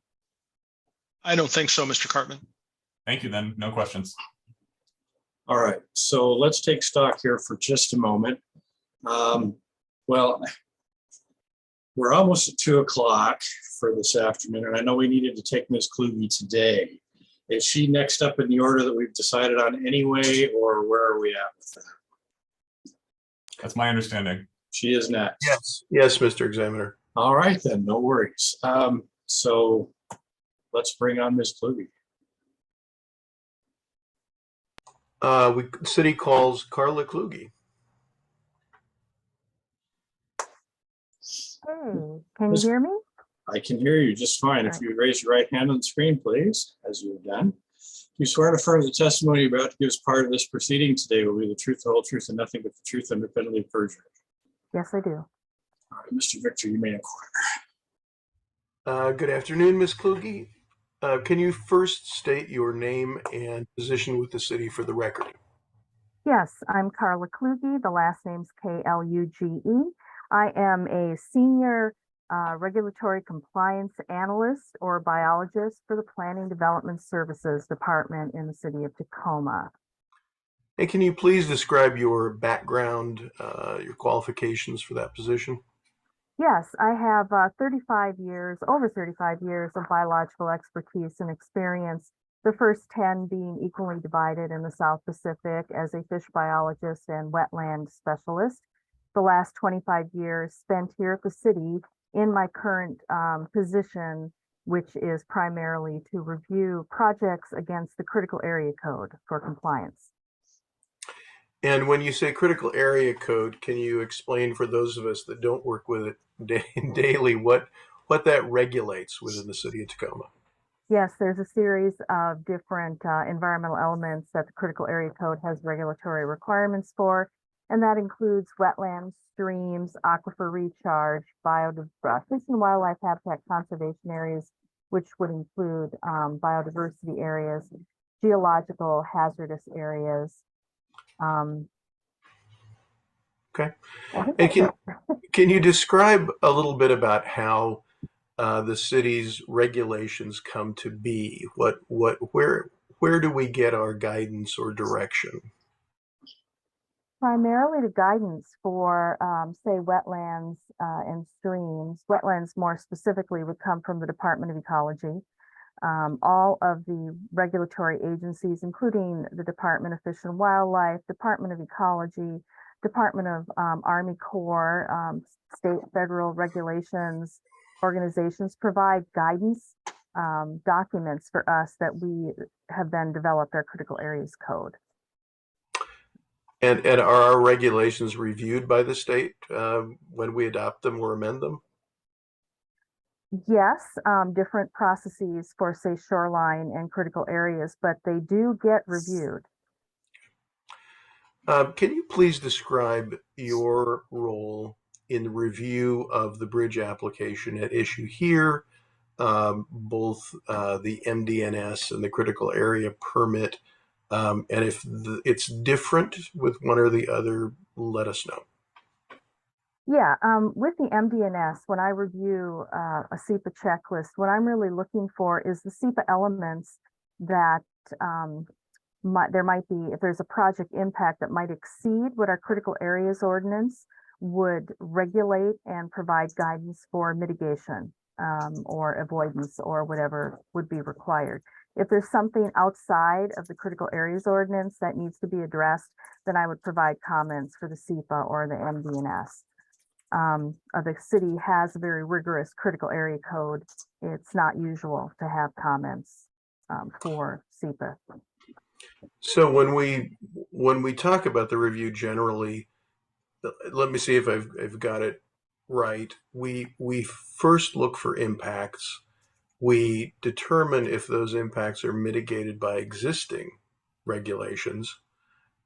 I don't think so, Mr. Cartman. Thank you then. No questions. All right, so let's take stock here for just a moment. Well, we're almost at 2 o'clock for this afternoon, and I know we needed to take Ms. Kluge today. Is she next up in the order that we've decided on anyway, or where are we at with that? That's my understanding. She is next. Yes, Mr. Examiner. All right, then, no worries. So let's bring on Ms. Kluge. City calls Carla Kluge. Hey, can you hear me? I can hear you just fine. If you would raise your right hand on the screen, please, as you have done. You swear to affirm the testimony you're about to give as part of this proceeding today will be the truth, the whole truth, and nothing but the truth independently of perjury. Yes, I do. All right, Mr. Victor, you may inquire. Good afternoon, Ms. Kluge. Can you first state your name and position with the city for the record? Yes, I'm Carla Kluge. The last name's Kluge. I am a senior regulatory compliance analyst or biologist for the Planning Development Services Department in the city of Tacoma. And can you please describe your background, your qualifications for that position? Yes, I have over 35 years of biological expertise and experience, the first 10 being equally divided in the South Pacific as a fish biologist and wetland specialist. The last 25 years spent here at the city in my current position, which is primarily to review projects against the critical area code for compliance. And when you say critical area code, can you explain for those of us that don't work with it daily what that regulates within the city of Tacoma? Yes, there's a series of different environmental elements that the critical area code has regulatory requirements for, and that includes wetlands, streams, aquifer recharge, fish and wildlife habitat conservation areas, which would include biodiversity areas, geological hazardous areas. Okay. And can you describe a little bit about how the city's regulations come to be? Where do we get our guidance or direction? Primarily the guidance for, say, wetlands and streams. Wetlands more specifically would come from the Department of Ecology. All of the regulatory agencies, including the Department of Fish and Wildlife, Department of Ecology, Department of Army Corps, state, federal regulations, organizations provide guidance documents for us that we have then developed our critical areas code. And are our regulations reviewed by the state when we adopt them or amend them? Yes, different processes for, say, shoreline and critical areas, but they do get reviewed. Can you please describe your role in the review of the bridge application at issue here, both the MDNS and the critical area permit? And if it's different with one or the other, let us know. Yeah, with the MDNS, when I review a SEPA checklist, what I'm really looking for is the SEPA elements that there might be, if there's a project impact that might exceed what our critical areas ordinance would regulate and provide guidance for mitigation or avoidance or whatever would be required. If there's something outside of the critical areas ordinance that needs to be addressed, then I would provide comments for the SEPA or the MDNS. The city has a very rigorous critical area code. It's not usual to have comments for SEPA. So when we talk about the review generally, let me see if I've got it right. We first look for impacts. We determine if those impacts are mitigated by existing regulations,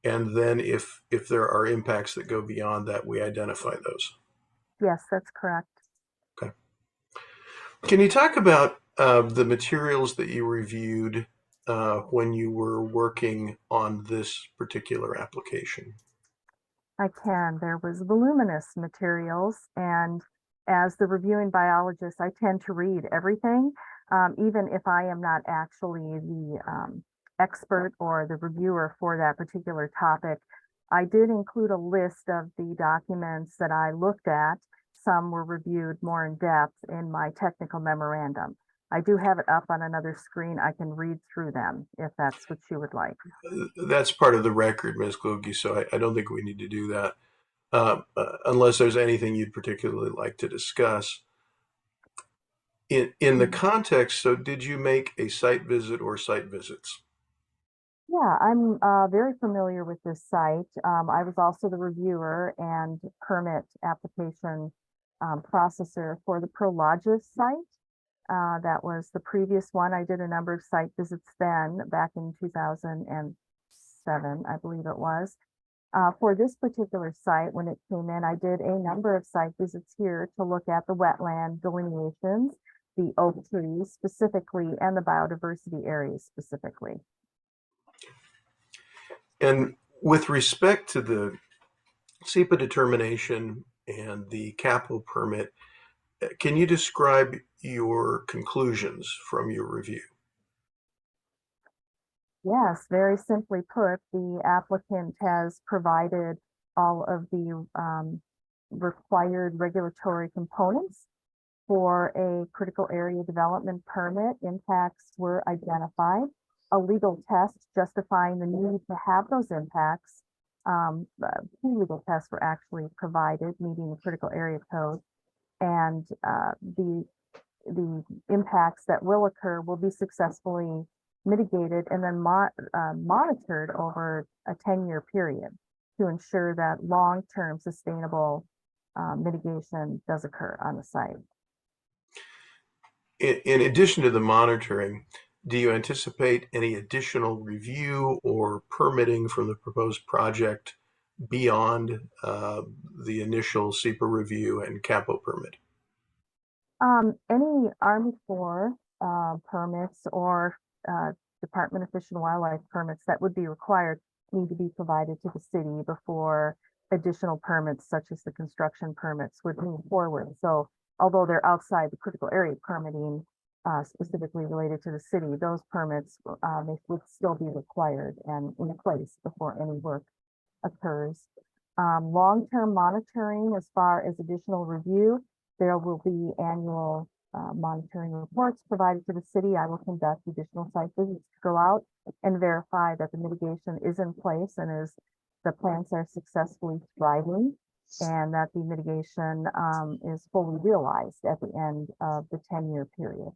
and then if there are impacts that go beyond that, we identify those. Yes, that's correct. Okay. Can you talk about the materials that you reviewed when you were working on this particular application? I can. There was voluminous materials, and as the reviewing biologist, I tend to read everything, even if I am not actually the expert or the reviewer for that particular topic. I did include a list of the documents that I looked at. Some were reviewed more in depth in my technical memorandum. I do have it up on another screen. I can read through them if that's what you would like. That's part of the record, Ms. Kluge, so I don't think we need to do that unless there's anything you'd particularly like to discuss. In the context, so did you make a site visit or site visits? Yeah, I'm very familiar with this site. I was also the reviewer and permit application processor for the Prologis site. That was the previous one. I did a number of site visits then, back in 2007, I believe it was. For this particular site, when it came in, I did a number of site visits here to look at the wetland delineations, the oak trees specifically, and the biodiversity areas specifically. And with respect to the SEPA determination and the capital permit, can you describe your conclusions from your review? Yes, very simply put, the applicant has provided all of the required regulatory components for a critical area development permit. Impacts were identified. A legal test justifying the need to have those impacts. Two legal tests were actually provided, meeting the critical area code, and the impacts that will occur will be successfully mitigated and then monitored over a 10-year period to ensure that long-term sustainable mitigation does occur on the site. In addition to the monitoring, do you anticipate any additional review or permitting from the proposed project beyond the initial SEPA review and capo permit? Any Army Corps permits or Department of Fish and Wildlife permits that would be required need to be provided to the city before additional permits such as the construction permits would move forward. So although they're outside the critical area permitting specifically related to the city, those permits would still be required and in place before any work occurs. Long-term monitoring, as far as additional review, there will be annual monitoring reports provided to the city. I will conduct additional site visits to go out and verify that the mitigation is in place and the plants are successfully thriving and that the mitigation is fully realized at the end of the 10-year period.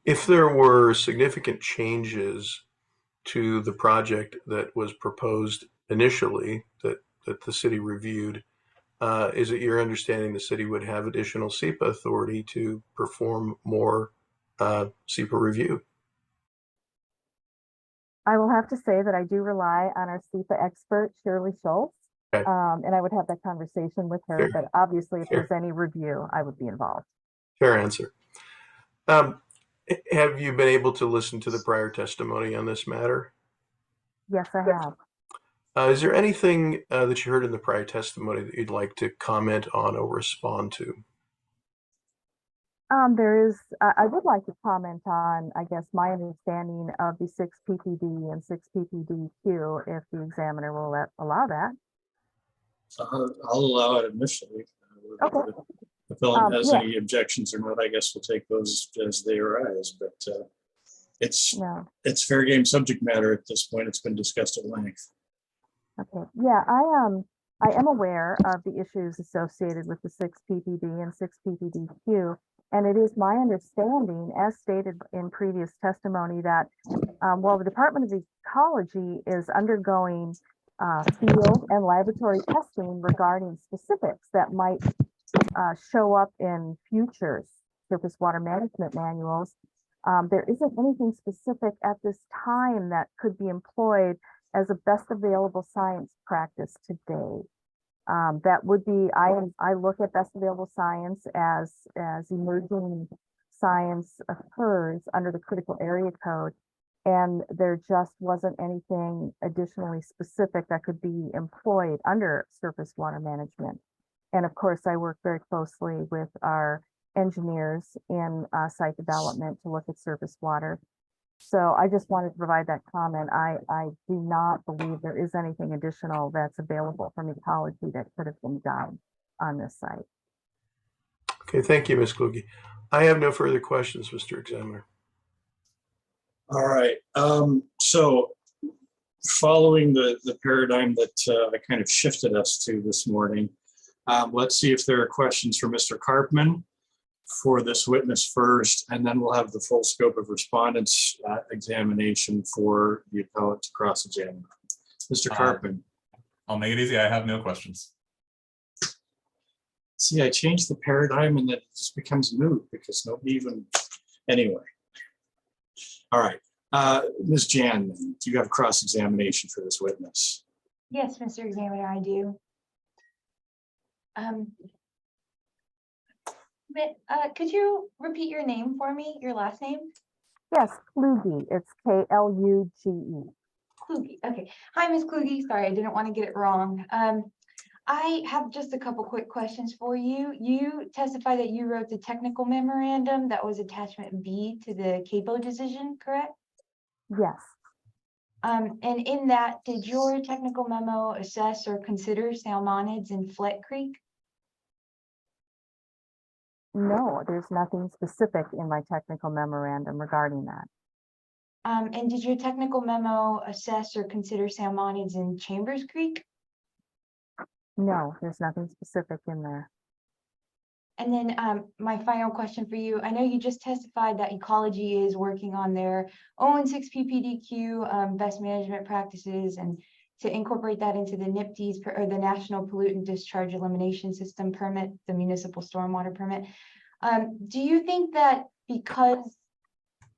If there were significant changes to the project that was proposed initially that the city reviewed, is it your understanding the city would have additional SEPA authority to perform more SEPA review? I will have to say that I do rely on our SEPA expert, Shirley Schultz, Okay. and I would have that conversation with her, Fair. but obviously if Fair. there's any review, I would be involved. Fair answer. Have you been able to listen to the prior testimony on this matter? Yes, I have. Is there anything that you heard in the prior testimony that you'd like to comment on or respond to? I would like to comment on, I guess, my understanding of the 6 PPD and 6 PPDQ, if the examiner will allow that. I'll allow it initially. Okay. If Ellen has yeah. any objections or not, I guess we'll take those as they arise, but it's fair game subject matter at this point. It's been discussed at length. Okay, yeah, I am aware of the issues associated with the 6 PPD and 6 PPDQ, and it is my understanding, as stated in previous testimony, that while the Department of Ecology is undergoing field and laboratory testing regarding specifics that might show up in future surface water management manuals, there isn't anything specific at this time that could be employed as a best available science practice today. That would be, I look at best available science as emerging science occurs under the critical area code. And there just wasn't anything additionally specific that could be employed under surface water management. And of course, I work very closely with our engineers in site development to look at surface water. So I just wanted to provide that comment. I do not believe there is anything additional that's available from ecology that could have been done on this site. Okay, thank you, Ms. Kluge. I have no further questions, Mr. Examiner. All right. So following the paradigm that I kind of shifted us to this morning, let's see if there are questions for Mr. Karpman for this witness first, and then we'll have the full scope of respondents examination for the appellate to cross-examine. Mr. Karpman. I'll make it easy. I have no questions. See, I changed the paradigm and it just becomes moot because nobody even, anyway. All right, Ms. Jan, do you have cross-examination for this witness? Yes, Mr. Examiner, I do. Could you repeat your name for me, your last name? Yes, Kluge. It's K-L-U-G-E. Kluge. Okay. Hi, Ms. Kluge. Sorry, I didn't want to get it wrong. I have just a couple quick questions for you. You testified that you wrote the technical memorandum that was attachment B to the CAPO decision, correct? Yes. And in that, did your technical memo assess or consider salmonids in Flet Creek? No, there's nothing specific in my technical memorandum regarding that. And did your technical memo assess or consider salmonids in Chambers Creek? No, there's nothing specific in there. And then my final question for you, I know you just testified that ecology is working on their own 6 PPDQ best management practices and to incorporate that into the NIPD's or the National Pollutant Discharge Elimination System permit, the municipal stormwater permit. Do you think that because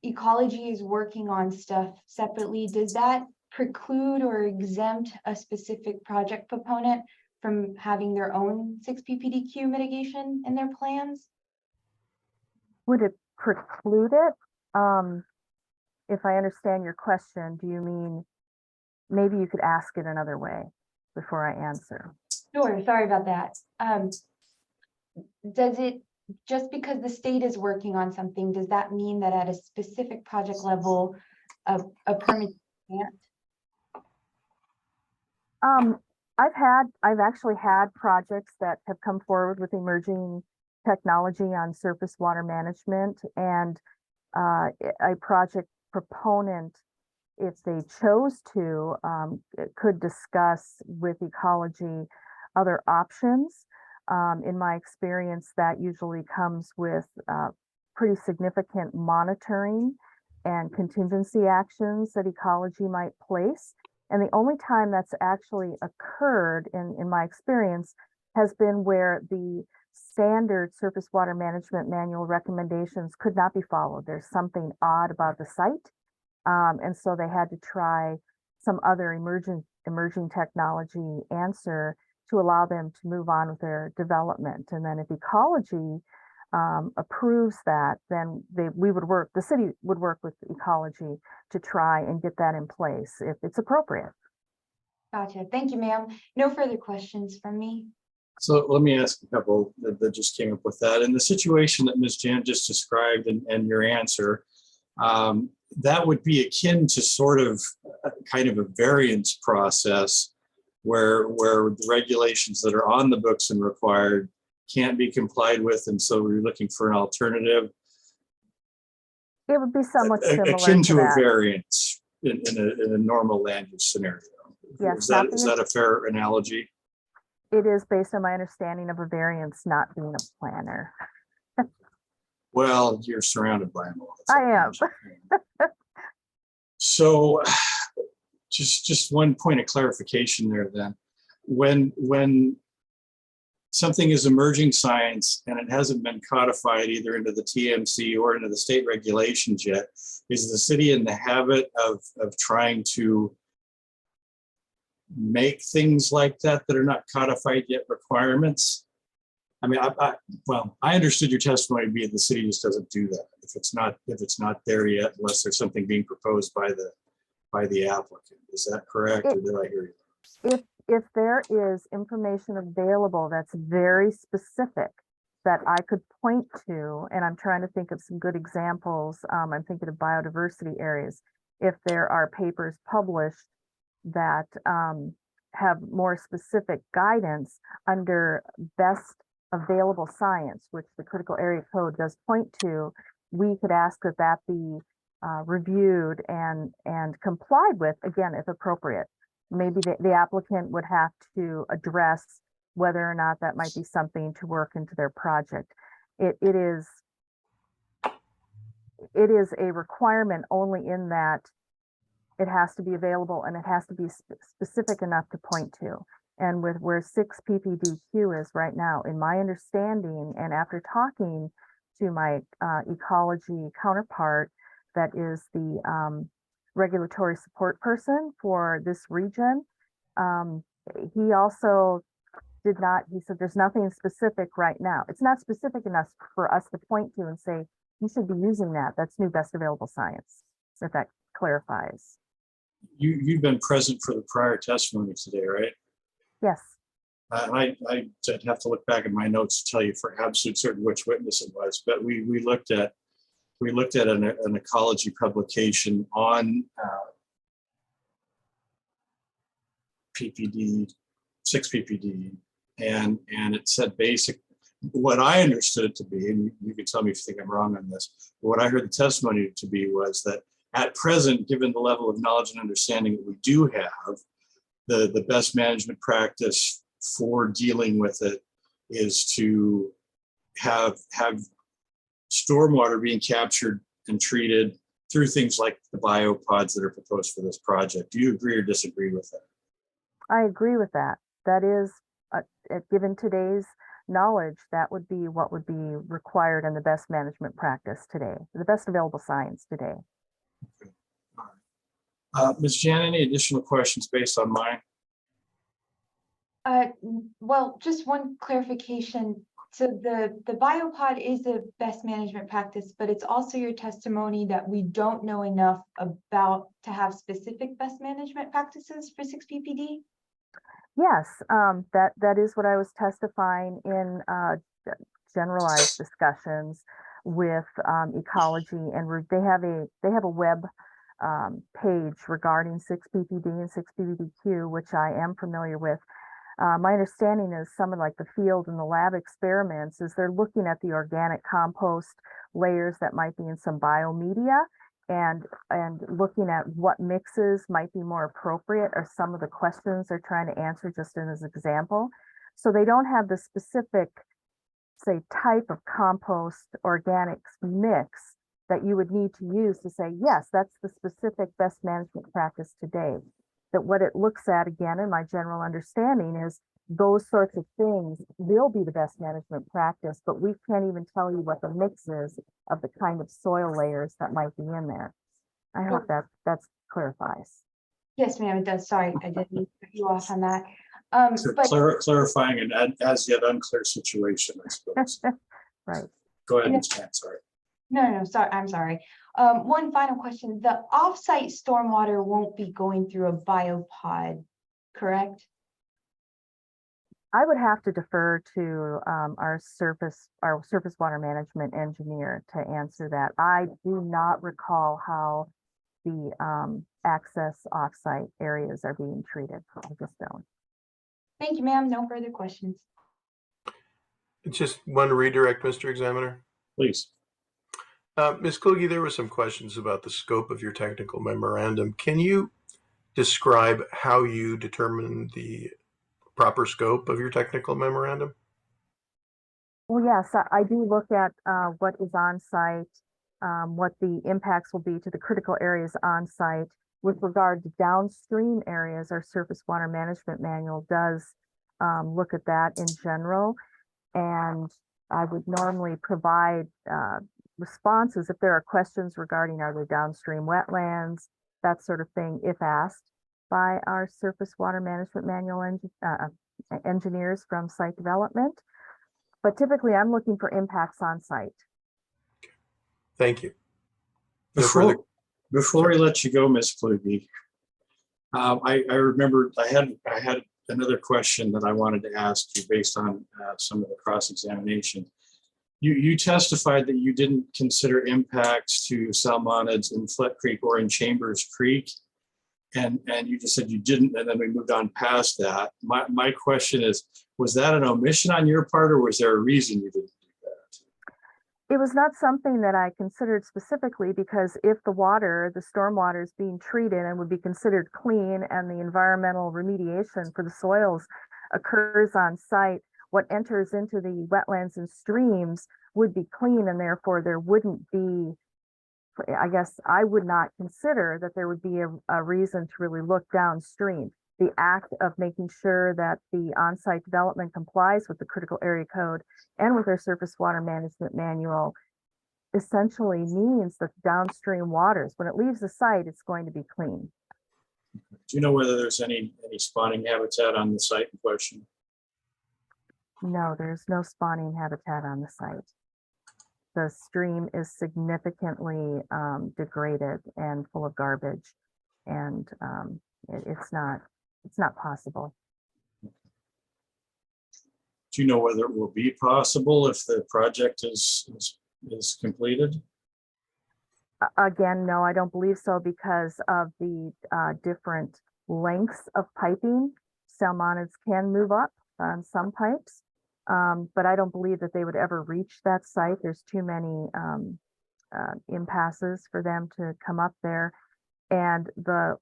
ecology is working on stuff separately, does that preclude or exempt a specific project proponent from having their own 6 PPDQ mitigation in their plans? Would it preclude it? If I understand your question, do you mean, maybe you could ask it another way before I answer? Sure, sorry about that. Does it, just because the state is working on something, does that mean that at a specific project level, a permit can't? I've actually had projects that have come forward with emerging technology on surface water management, and a project proponent, if they chose to, could discuss with ecology other options. In my experience, that usually comes with pretty significant monitoring and contingency actions that ecology might place. And the only time that's actually occurred in my experience has been where the standard surface water management manual recommendations could not be followed. There's something odd about the site. And so they had to try some other emerging technology answer to allow them to move on with their development. And then if ecology approves that, then the city would work with ecology to try and get that in place if it's appropriate. Gotcha. Thank you, ma'am. No further questions from me. So let me ask a couple that just came up with that. In the situation that Ms. Jan just described and your answer, that would be akin to sort of kind of a variance process where the regulations that are on the books and required can't be complied with, and so we're looking for an alternative. It would be somewhat similar akin to a that. variance in a normal land use scenario. Yes, is that a fair analogy? It is based on my understanding of a variance not being a planner. Well, you're surrounded by them all. I am. So just one point of clarification there then. When something is emerging science and it hasn't been codified either into the TMC or into the state regulations yet, is the city in the habit of trying to make things like that are not codified yet requirements? I mean, well, I understood your testimony to be the city just doesn't do that. If it's not there yet, unless there's something being proposed by the applicant. Is that correct? Or did I hear you? If there is information available that's very specific that I could point to, and I'm trying to think of some good examples, I'm thinking of biodiversity areas. If there are papers published that have more specific guidance under best available science, which the critical area code does point to, we could ask that that be reviewed and complied with, again, if appropriate. Maybe the applicant would have to address whether or not that might be something to work into their project. It is a requirement only in that it has to be available and it has to be specific enough to point to. And with where 6 PPDQ is right now, in my understanding, and after talking to my ecology counterpart, that is the regulatory support person for this region, he also did not, he said there's nothing specific right now. It's not specific enough for us to point to and say, you should be using that. That's new best available science, if that clarifies. You've been present for the prior testimony today, right? Yes. I'd have to look back at my notes to tell you for absolute certain which witness it was, but we looked at an ecology publication on PPD, 6 PPD, and it said what I understood it to be, and you can tell me if you think I'm wrong on this, but what I heard the testimony to be was that at present, given the level of knowledge and understanding that we do have, the best management practice for dealing with it is to have stormwater being captured and treated through things like the biopods that are proposed for this project. Do you agree or disagree with that? I agree with that. That is, given today's knowledge, that would be what would be required in the best management practice today, the best available science today. Okay. All right. Ms. Jan, any additional questions based on mine? Well, just one clarification. So the biopod is the best management practice, but it's also your testimony that we don't know enough about to have specific best management practices for 6 PPD? Yes, that is what I was testifying in generalized discussions with ecology, and they have a web page regarding 6 PPD and 6 PPDQ, which I am familiar with. My understanding is some of like the field and the lab experiments is they're looking at the organic compost layers that might be in some biomedia and looking at what mixes might be more appropriate or some of the questions they're trying to answer just in as an example. So they don't have the specific, say, type of compost organics mix that you would need to use to say, yes, that's the specific best management practice today. That what it looks at, again, in my general understanding, is those sorts of things will be the best management practice, but we can't even tell you what the mix is of the kind of soil layers that might be in there. I hope that clarifies. Yes, ma'am, it does. Sorry, I didn't cut you off on that. Clarifying an as yet unclear situation, I suppose. Right. Go ahead, Ms. Chan, sorry. No, sorry, I'm sorry. One final question. The offsite stormwater won't be going through a biopod, correct? I would have to defer to our surface water management engineer to answer that. I do not recall how the access offsite areas are being treated. I just don't. Thank you, ma'am. No further questions. Just one redirect, Mr. Examiner. Please. Ms. Kluge, there were some questions about the scope of your technical memorandum. Can you describe how you determine the proper scope of your technical memorandum? Well, yes, I do look at what is on site, what the impacts will be to the critical areas on site. With regard to downstream areas, our surface water management manual does look at that in general. And I would normally provide responses if there are questions regarding are there downstream wetlands, that sort of thing, if asked by our surface water management manual engineers from site development. But typically I'm looking for impacts on site. Thank you. No further- Before we let you go, Ms. Kluge, I remember I had another question that I wanted to ask you based on some of the cross-examination. You testified that you didn't consider impacts to salmonids in Flat Creek or in Chambers Creek. And you just said you didn't, and then we moved on past that. My question is, was that an omission on your part, or was there a reason you didn't do that? It was not something that I considered specifically, because if the water, the stormwater, is being treated and would be considered clean, and the environmental remediation for the soils occurs on site, what enters into the wetlands and streams would be clean, and therefore there wouldn't be, I guess I would not consider that there would be a reason to really look downstream. The act of making sure that the on-site development complies with the critical area code and with our surface water management manual essentially means that downstream waters, when it leaves the site, it's going to be clean. Do you know whether there's any spawning habitat on the site in question? No, there's no spawning habitat on the site. The stream is significantly degraded and full of garbage, and it's not possible. Do you know whether it will be possible if the project is completed? Again, no, I don't believe so, because of the different lengths of piping. Salmonids can move up on some pipes, but I don't believe that they would ever reach that site. There's too many impasses for them to come up there. And the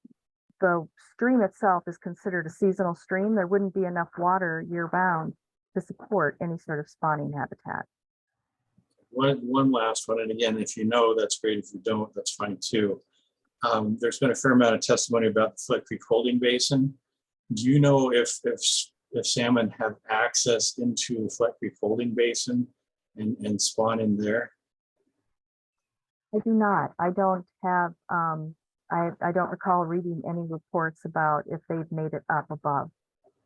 stream itself is considered a seasonal stream. There wouldn't be enough water year-round to support any sort of spawning habitat. One last one, and again, if you know, that's great. If you don't, that's fine too. There's been a fair amount of testimony about the Flat Creek Holding Basin. Do you know if salmon have access into the Flat Creek Holding Basin and spawn in there? I do not. I don't have, I don't recall reading any reports about if they've made it up above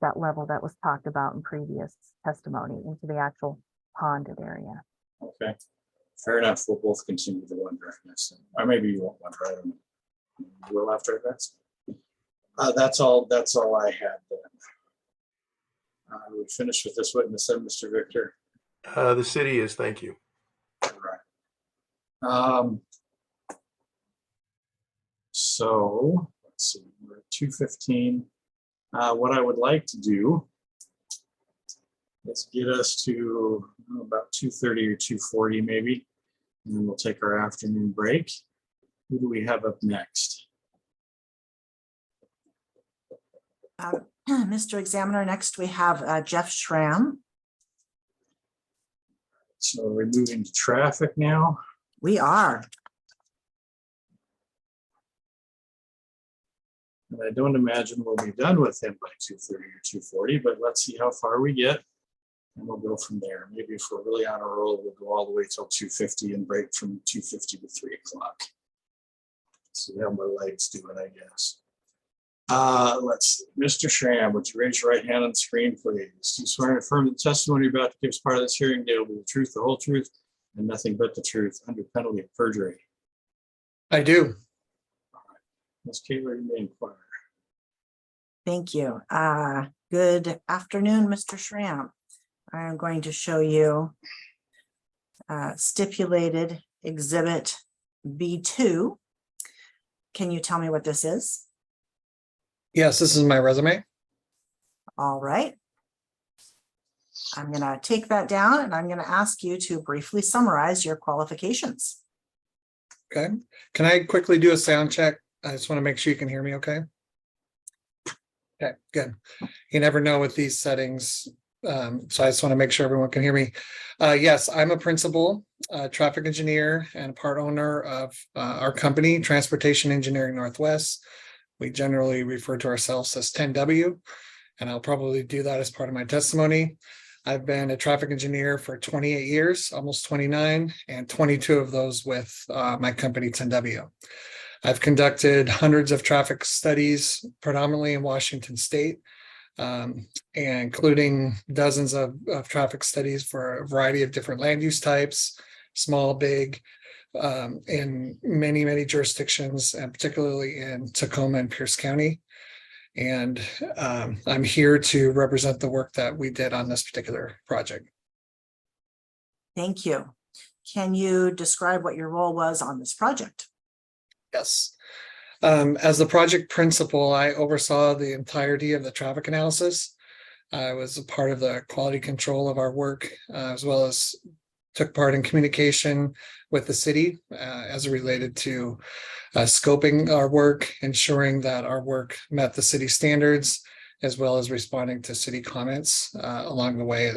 that level that was talked about in previous testimony into the actual ponded area. Okay, fair enough. We'll both continue to wonder, I guess. Or maybe you won't wonder. I don't know. We'll after that's. That's all I had then. We finished with this witness, Mr. Victor. The city is, thank you. All right. So let's see, we're at 2:15. What I would like to do is get us to about 2:30 or 2:40 maybe, and then we'll take our afternoon break. Who do we have up next? Mr. Examiner, next we have Jeff Schramm. So we're moving to traffic now. We are. And I don't imagine we'll be done with him by 2:30 or 2:40, but let's see how far we get. And we'll go from there. Maybe if we're really on a roll, we'll go all the way till 2:50 and break from 2:50 to 3 o'clock. See how my legs do it, I guess. Let's see. Mr. Schramm, would you raise your right hand on the screen, please? Do you swear and affirm the testimony you're about to give as part of this hearing today will be the truth, the whole truth, and nothing but the truth under penalty of perjury? I do. Ms. Kaler, you may inquire. Thank you. Good afternoon, Mr. Schramm. I'm going to show you stipulated exhibit B2. Can you tell me what this is? Yes, this is my resume. All right. I'm going to take that down and I'm going to ask you to briefly summarize your qualifications. Okay. Can I quickly do a sound check? I just want to make sure you can hear me okay. Okay, good. You never know with these settings. So I just want to make sure everyone can hear me. Yes, I'm a principal, traffic engineer, and part owner of our company, Transportation Engineering Northwest. We generally refer to ourselves as 10W, and I'll probably do that as part of my testimony. I've been a traffic engineer for 28 years, almost 29, and 22 of those with my company, 10W. I've conducted hundreds of traffic studies, predominantly in Washington State. and including dozens of traffic studies for a variety of different land use types, small, big, in many jurisdictions, and particularly in Tacoma and Pierce County. And I'm here to represent the work that we did on this particular project. Thank you. Can you describe what your role was on this project? Yes. As the project principal, I oversaw the entirety of the traffic analysis. I was a part of the quality control of our work, as well as took part in communication with the city as it related to scoping our work, ensuring that our work met the city standards, as well as responding to city comments along the way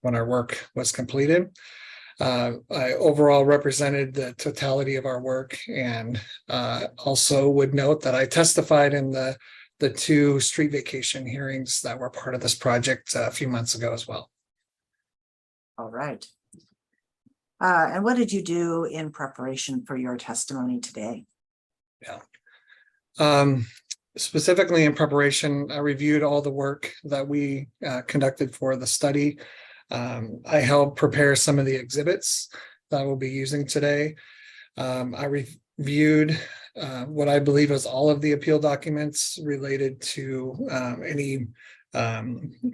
when our work was completed. I overall represented the totality of our work, and also would note that I testified in the 2 street vacation hearings that were part of this project a few months ago as well. All right. And what did you do in preparation for your testimony today? Yeah. Specifically in preparation, I reviewed all the work that we conducted for the study. I helped prepare some of the exhibits that we'll be using today. I reviewed what I believe is all of the appeal documents related to any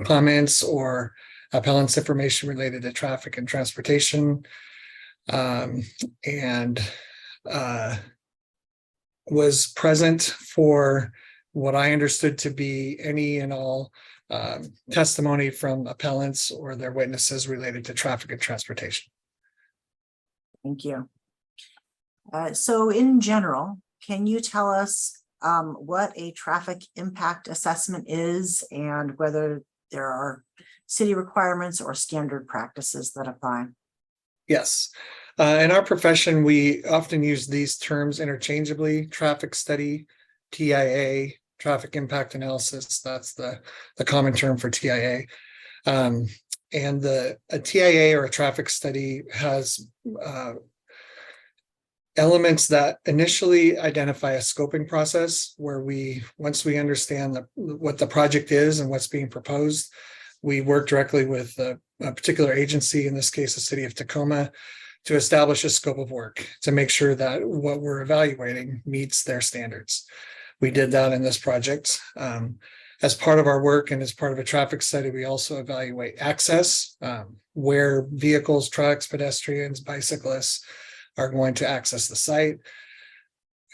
comments or appellant's information related to traffic and transportation, and was present for what I understood to be any and all testimony from appellants or their witnesses related to traffic and transportation. Thank you. So in general, can you tell us what a traffic impact assessment is and whether there are city requirements or standard practices that apply? Yes. In our profession, we often use these terms interchangeably: traffic study, TIA, traffic impact analysis. That's the common term for TIA. And a TIA, or a traffic study, has elements that initially identify a scoping process where once we understand what the project is and what's being proposed, we work directly with a particular agency, in this case, the city of Tacoma, to establish a scope of work to make sure that what we're evaluating meets their standards. We did that in this project. As part of our work and as part of a traffic study, we also evaluate access, where vehicles, trucks, pedestrians, bicyclists are going to access the site.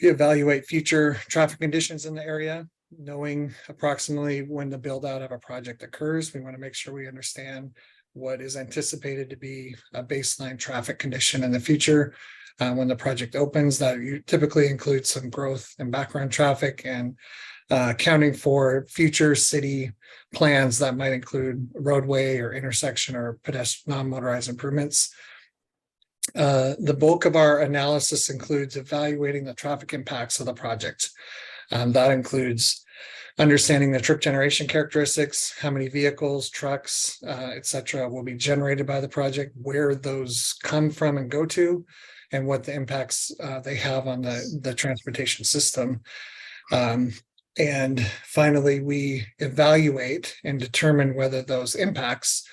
We evaluate future traffic conditions in the area, knowing approximately when the build out of a project occurs. We want to make sure we understand what is anticipated to be a baseline traffic condition in the future when the project opens. That typically includes some growth in background traffic and accounting for future city plans that might include roadway or intersection or pedestrian non-motorized improvements. The bulk of our analysis includes evaluating the traffic impacts of the project. That includes understanding the trip generation characteristics, how many vehicles, trucks, et cetera, will be generated by the project, where those come from and go to, and what the impacts they have on the transportation system. And finally, we evaluate and determine whether those impacts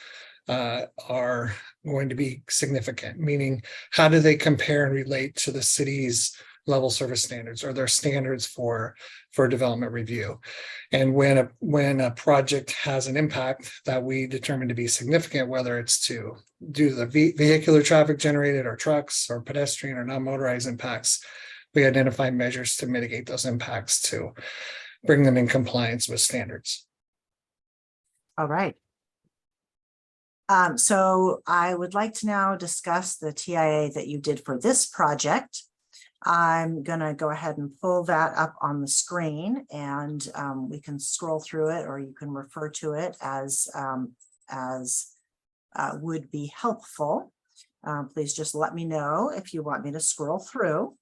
are going to be significant, meaning how do they compare and relate to the city's level service standards or their standards for development review. And when a project has an impact that we determine to be significant, whether it's to do the vehicular traffic generated or trucks or pedestrian or non-motorized impacts, we identify measures to mitigate those impacts to bring them in compliance with standards. All right. So I would like to now discuss the TIA that you did for this project. I'm going to go ahead and pull that up on the screen, and we can scroll through it, or you can refer to it as would be helpful. Please just let me know if you want me to scroll through.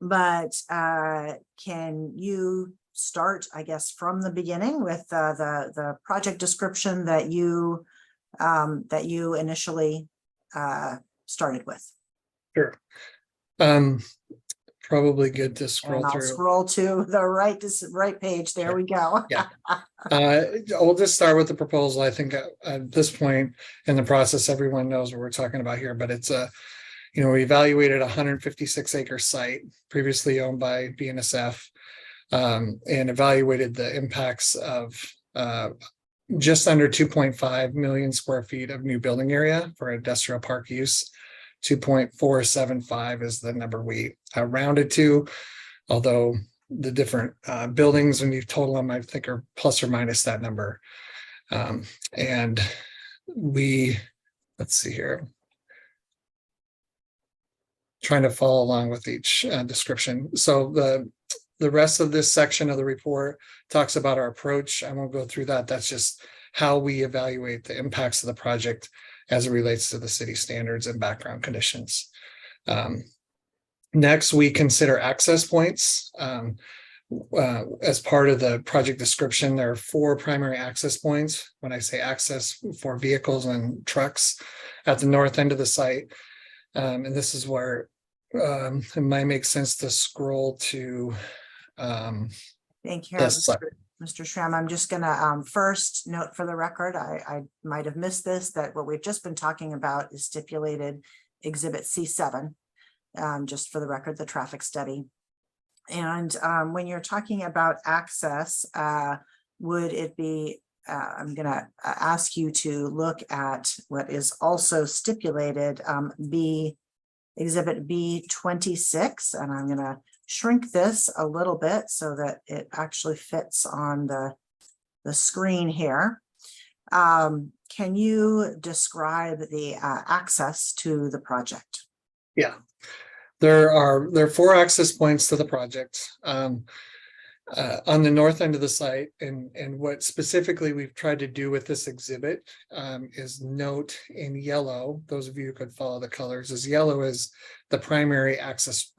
But can you start, I guess, from the beginning with the project description that you initially started with? Sure. probably good to scroll And I'll through. scroll to the right page. There we go. Yeah. We'll just start with the proposal. I think at this point in the process, everyone knows what we're talking about here, but it's we evaluated a 156 acre site previously owned by BNSF, and evaluated the impacts of just under 2.5 million square feet of new building area for industrial park use. 2.475 is the number we rounded to, although the different buildings, when you total them, I think are plus or minus that number. And let's see here. Trying to follow along with each description. So the rest of this section of the report talks about our approach. I won't go through that. That's just how we evaluate the impacts of the project as it relates to the city standards and background conditions. Next, we consider access points. As part of the project description, there are 4 primary access points. When I say access, for vehicles and trucks at the north end of the site. And this is where it might make sense to scroll to Thank you, this slide. Mr. Schramm. I'm just gonna first note for the record, I might have missed this, that what we've just been talking about is stipulated Exhibit C7, just for the record, the traffic study. And when you're talking about access, would it be, I'm gonna ask you to look at what is also stipulated, Exhibit B26, and I'm gonna shrink this a little bit so that it actually fits on the screen here. Can you describe the access to the project? Yeah, there are 4 access points to the project on the north end of the site, and what specifically we've tried to do with this exhibit is note in yellow. Those of you who could follow the colors, is yellow is the primary access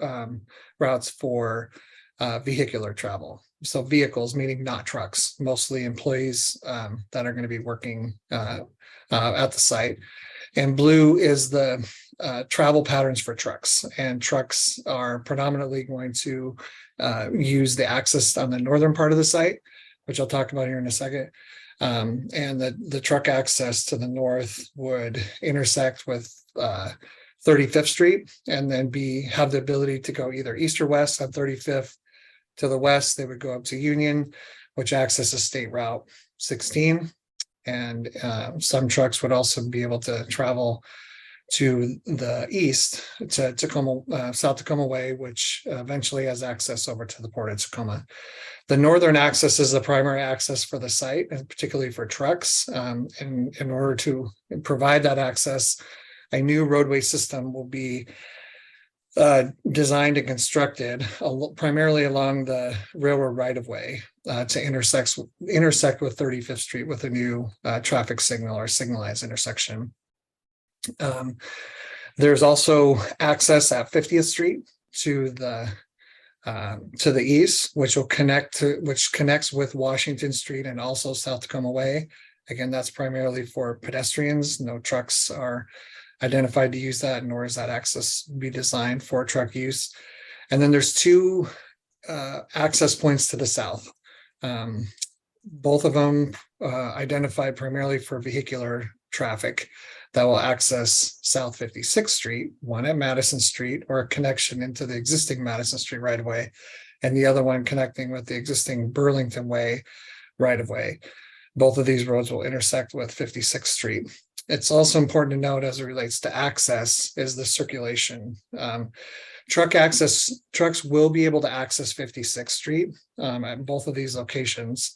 routes for vehicular travel. So vehicles, meaning not trucks, mostly employees that are going to be working at the site. And blue is the travel patterns for trucks, and trucks are predominantly going to use the access on the northern part of the site, which I'll talk about here in a second. And the truck access to the north would intersect with 35th Street, and then have the ability to go either east or west on 35th. To the west, they would go up to Union, which accesses State Route 16. And some trucks would also be able to travel to the east to Tacoma, South Tacoma Way, which eventually has access over to the Port of Tacoma. The northern access is the primary access for the site, and particularly for trucks. And in order to provide that access, a new roadway system will be designed and constructed primarily along the railroad right-of-way to intersect with 35th Street with a new traffic signal or signalized intersection. There's also access at 50th Street to the east, which connects with Washington Street and also South Tacoma Way. Again, that's primarily for pedestrians. No trucks are identified to use that, nor is that access be designed for truck use. And then there's 2 access points to the south. Both of them identified primarily for vehicular traffic that will access South 56th Street, one at Madison Street, or a connection into the existing Madison Street right of way, and the other one connecting with the existing Burlington Way right of way. Both of these roads will intersect with 56th Street. It's also important to note, as it relates to access, is the circulation. Trucks will be able to access 56th Street at both of these locations.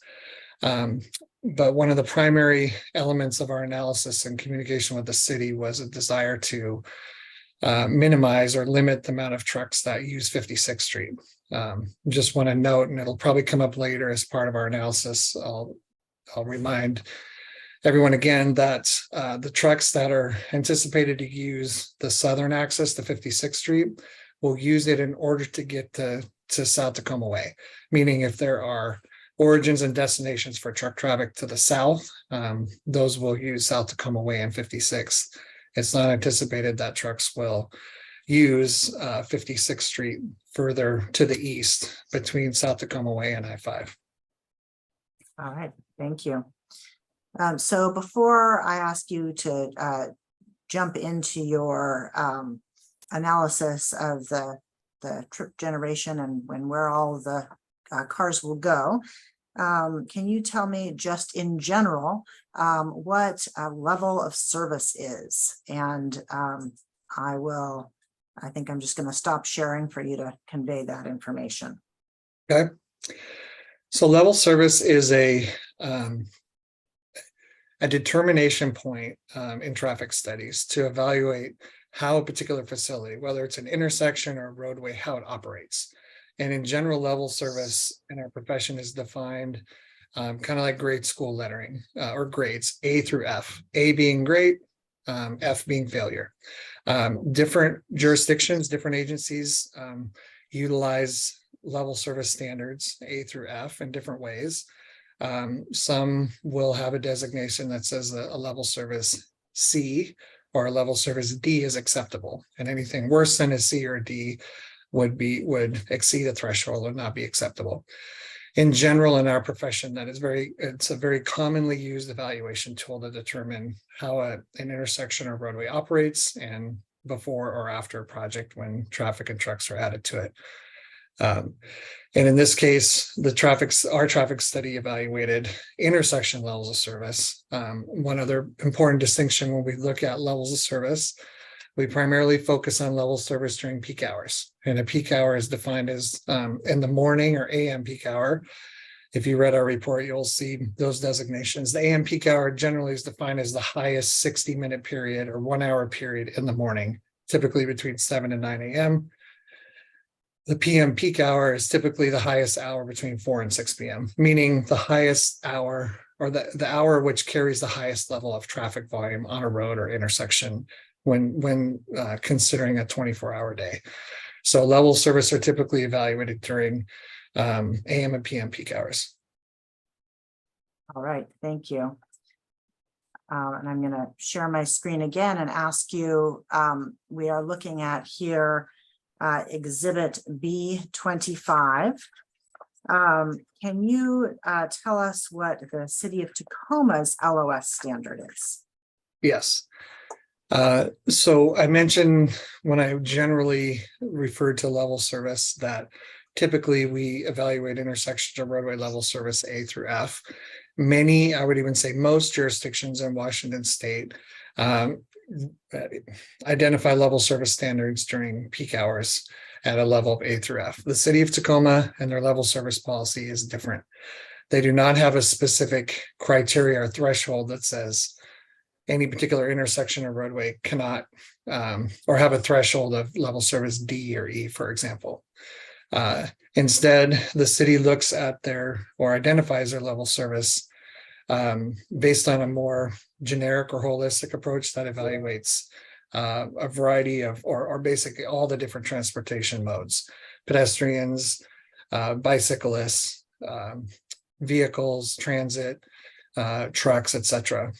But one of the primary elements of our analysis and communication with the city was a desire to minimize or limit the amount of trucks that use 56th Street. Just want to note, and it'll probably come up later as part of our analysis, I'll remind everyone again that the trucks that are anticipated to use the southern access to 56th Street will use it in order to get to South Tacoma Way. Meaning if there are origins and destinations for truck traffic to the south, those will use South Tacoma Way and 56th. It's not anticipated that trucks will use 56th Street further to the east between South Tacoma Way and I-5. All right, thank you. So before I ask you to jump into your analysis of the trip generation and where all the cars will go, can you tell me just in general what a level of service is? And I think I'm just going to stop sharing for you to convey that information. Okay. So level service is a determination point in traffic studies to evaluate how a particular facility, whether it's an intersection or a roadway, how it operates. And in general, level service in our profession is defined kind of like grade school lettering or grades A through F, A being great, F being failure. Different jurisdictions, different agencies utilize level service standards A through F in different ways. Some will have a designation that says a level service C or a level service D is acceptable, and anything worse than a C or a D would exceed a threshold or not be acceptable. In general, in our profession, it's a very commonly used evaluation tool to determine how an intersection or roadway operates and before or after a project when traffic and trucks are added to it. And in this case, our traffic study evaluated intersection levels of service. One other important distinction when we look at levels of service, we primarily focus on level service during peak hours. And a peak hour is defined as in the morning or AM peak hour. If you read our report, you'll see those designations. The AM peak hour generally is defined as the highest 60-minute period or 1 hour period in the morning, typically between 7 and 9 a.m. The PM peak hour is typically the highest hour between 4 and 6 p.m., meaning the highest hour or the hour which carries the highest level of traffic volume on a road or intersection when considering a 24-hour day. So level service are typically evaluated during AM and PM peak hours. All right, thank you. And I'm going to share my screen again and ask you, we are looking at here Exhibit B25. Can you tell us what the City of Tacoma's LOS standard is? Yes. So I mentioned when I generally referred to level service that typically we evaluate intersections of roadway level service A through F. Many, I would even say most jurisdictions in Washington State identify level service standards during peak hours at a level of A through F. The City of Tacoma and their level service policy is different. They do not have a specific criteria or threshold that says any particular intersection or roadway cannot or have a threshold of level service D or E, for example. Instead, the city looks at or identifies their level service based on a more generic or holistic approach that evaluates a variety of, or basically all the different transportation modes, pedestrians, bicyclists, vehicles, transit, trucks, etc.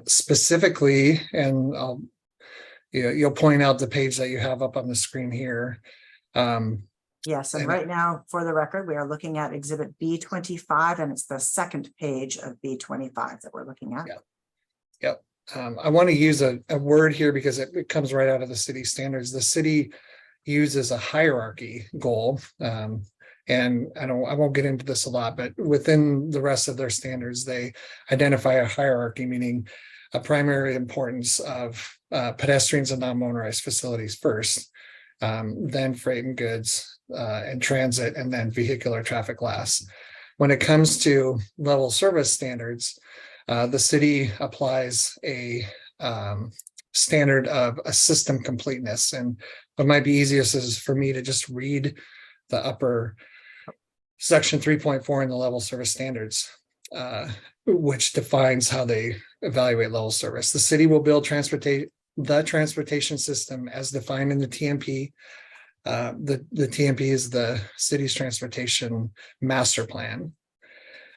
Specifically, and you'll point out the page that you have up on the screen here. Yes, and right now, for the record, we are looking at Exhibit B25, and it's the second page of B25 that we're looking at. Yep. I want to use a word here because it comes right out of the city standards. The city uses a hierarchy goal, and I won't get into this a lot, but within the rest of their standards, they identify a hierarchy, meaning a primary importance of pedestrians and non-motorized facilities first, then freight and goods, and transit, and then vehicular traffic last. When it comes to level service standards, the city applies a standard of a system completeness. And what might be easiest is for me to just read the upper section 3.4 in the level service standards, which defines how they evaluate level service. The city will build the transportation system as defined in the TMP. The TMP is the city's transportation master plan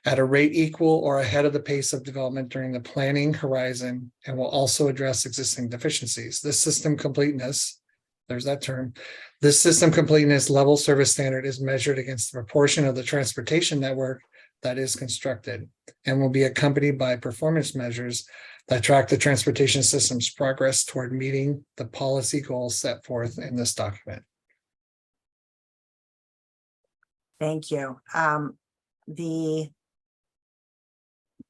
at a rate equal or ahead of the pace of development during the planning horizon, and will also address existing deficiencies. This system completeness there's that term. This system completeness level service standard is measured against the proportion of the transportation network that is constructed and will be accompanied by performance measures that track the transportation system's progress toward meeting the policy goals set forth in this document. Thank you. The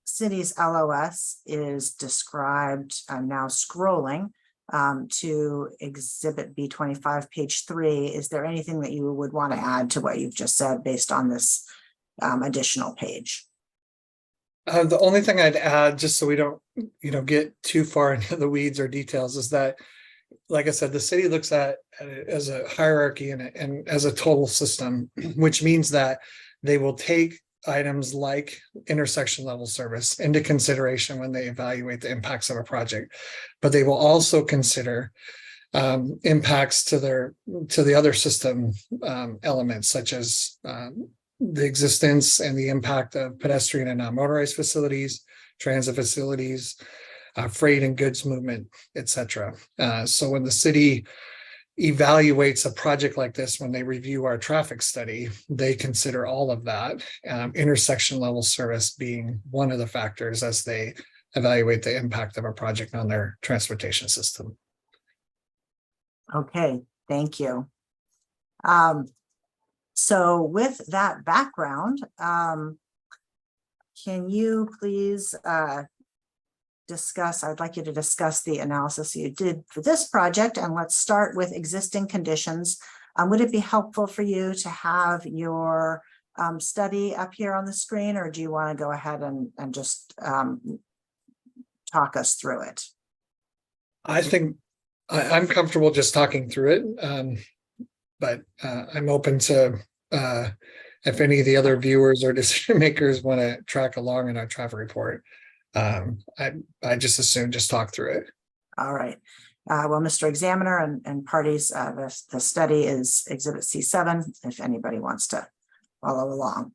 city's LOS is described, I'm now scrolling to Exhibit B25, page 3. Is there anything that you would want to add to what you've just said based on this additional page? The only thing I'd add, just so we don't, get too far into the weeds or details, is that, like I said, the city looks at it as a hierarchy and as a total system, which means that they will take items like intersection level service into consideration when they evaluate the impacts of a project, but they will also consider impacts to the other system elements, such as the existence and the impact of pedestrian and non-motorized facilities, transit facilities, freight and goods movement, etc. So when the city evaluates a project like this, when they review our traffic study, they consider all of that, intersection level service being one of the factors as they evaluate the impact of a project on their transportation system. Okay, thank you. So with that background, can you please I'd like you to discuss the analysis you did for this project, and let's start with existing conditions. Would it be helpful for you to have your study up here on the screen, or do you want to go ahead and just talk us through it? I think I'm comfortable just talking through it, but I'm open to if any of the other viewers or decision makers want to track along in our traffic report. I just assume just talk through it. All right. Well, Mr. Examiner and parties, the study is Exhibit C7, if anybody wants to follow along.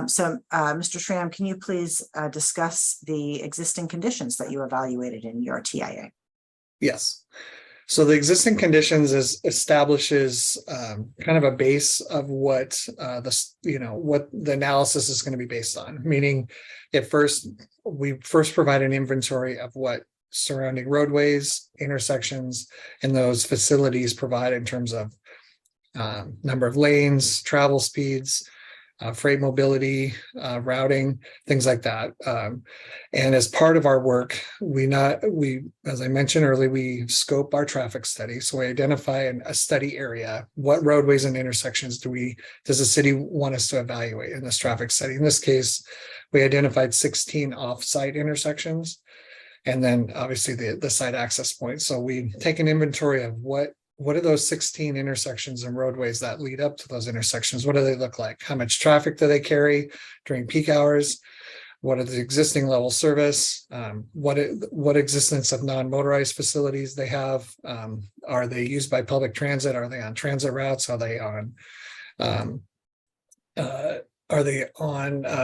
So, Mr. Schramm, can you please discuss the existing conditions that you evaluated in your TIA? Yes. So the existing conditions establishes kind of a base of what what the analysis is going to be based on. Meaning, we first provide an inventory of what surrounding roadways, intersections, and those facilities provide in terms of number of lanes, travel speeds, freight mobility, routing, things like that. And as part of our work, as I mentioned earlier, we scope our traffic study. So we identify a study area. What roadways and intersections does the city want us to evaluate in this traffic study? In this case, we identified 16 off-site intersections, and then obviously the site access points. So we take an inventory of what are those 16 intersections and roadways that lead up to those intersections? What do they look like? How much traffic do they carry during peak hours? What are the existing level service? What existence of non-motorized facilities they have? Are they used by public transit? Are they on transit routes? Are they on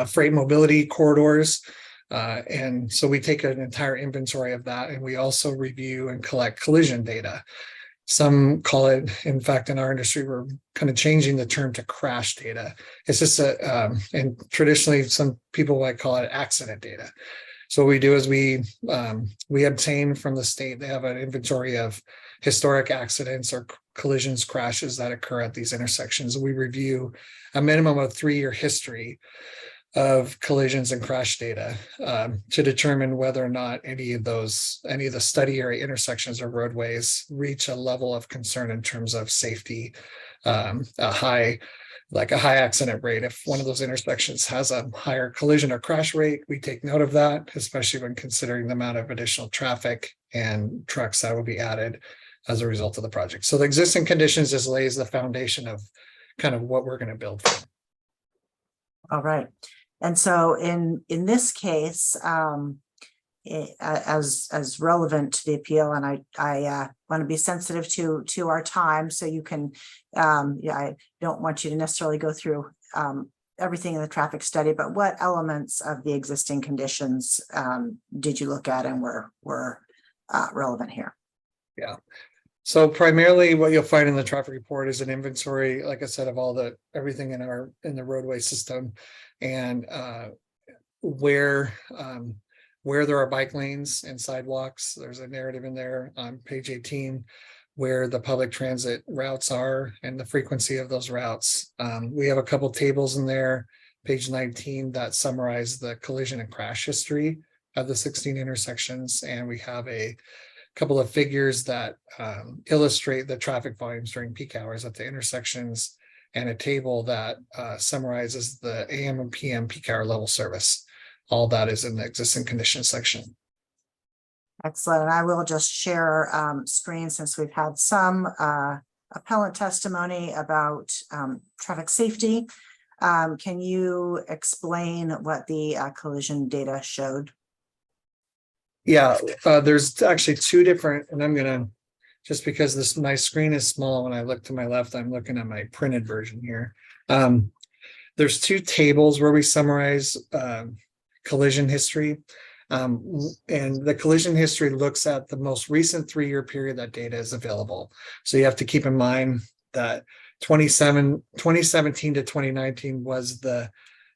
freight mobility corridors? And so we take an entire inventory of that, and we also review and collect collision data. Some call it, in fact, in our industry, we're kind of changing the term to crash data. It's just and traditionally some people might call it accident data. So what we do is we obtain from the state, they have an inventory of historic accidents or collisions, crashes that occur at these intersections. We review a minimum of 3-year history of collisions and crash data to determine whether or not any of the study area intersections or roadways reach a level of concern in terms of safety, a high accident rate. If one of those intersections has a higher collision or crash rate, we take note of that, especially when considering the amount of additional traffic and trucks that will be added as a result of the project. So the existing conditions just lays the foundation of kind of what we're going to build from. All right. And so in this case, as relevant to the appeal, and I want to be sensitive to our time, so you can, I don't want you to necessarily go through everything in the traffic study, but what elements of the existing conditions did you look at and were relevant here? Yeah. So primarily what you'll find in the traffic report is an inventory, like I said, of all everything in the roadway system, and where there are bike lanes and sidewalks. There's a narrative in there on page 18 where the public transit routes are and the frequency of those routes. We have a couple tables in there, page 19, that summarize the collision and crash history of the 16 intersections, and we have a couple of figures that illustrate the traffic volumes during peak hours at the intersections, and a table that summarizes the AM and PM peak hour level service. All that is in the existing conditions section. Excellent. I will just share screen since we've had some appellant testimony about traffic safety. Can you explain what the collision data showed? Yeah, there's actually two different, and I'm gonna, just because my screen is small, when I look to my left, I'm looking at my printed version here. There's two tables where we summarize collision history. And the collision history looks at the most recent 3-year period that data is available. So you have to keep in mind that 2017 to 2019 was the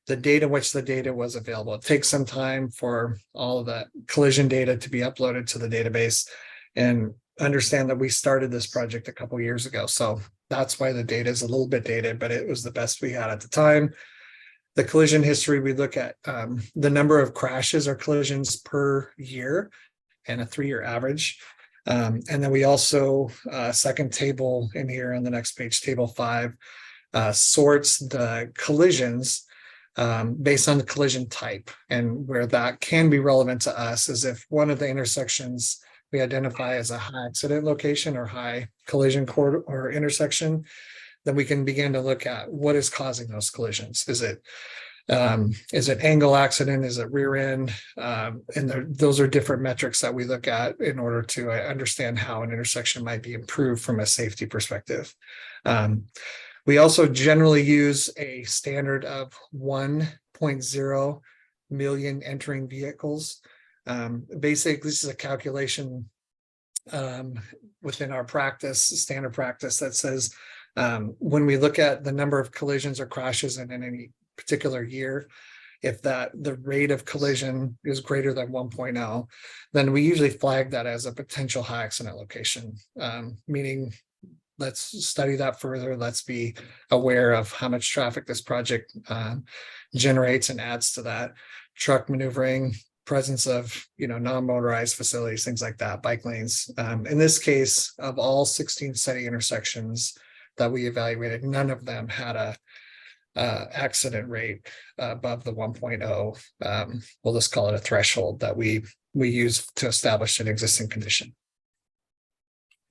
data in which the data was available. It takes some time for all of that collision data to be uploaded to the database, and understand that we started this project a couple years ago. So that's why the data is a little bit dated, but it was the best we had at the time. The collision history, we look at the number of crashes or collisions per year and a 3-year average. And then we also, second table in here on the next page, table 5, sorts the collisions based on the collision type. And where that can be relevant to us is if one of the intersections we identify as a high accident location or high collision corridor or intersection, then we can begin to look at what is causing those collisions. Is it angle accident? Is it rear end? And those are different metrics that we look at in order to understand how an intersection might be improved from a safety perspective. We also generally use a standard of 1.0 million entering vehicles. Basically, this is a calculation within our practice, standard practice, that says when we look at the number of collisions or crashes in any particular year, if the rate of collision is greater than 1.0, then we usually flag that as a potential high accident location, meaning let's study that further. Let's be aware of how much traffic this project generates and adds to that. Truck maneuvering, presence of non-motorized facilities, things like that, bike lanes. In this case, of all 16 city intersections that we evaluated, none of them had a accident rate above the 1.0. We'll just call it a threshold that we use to establish an existing condition.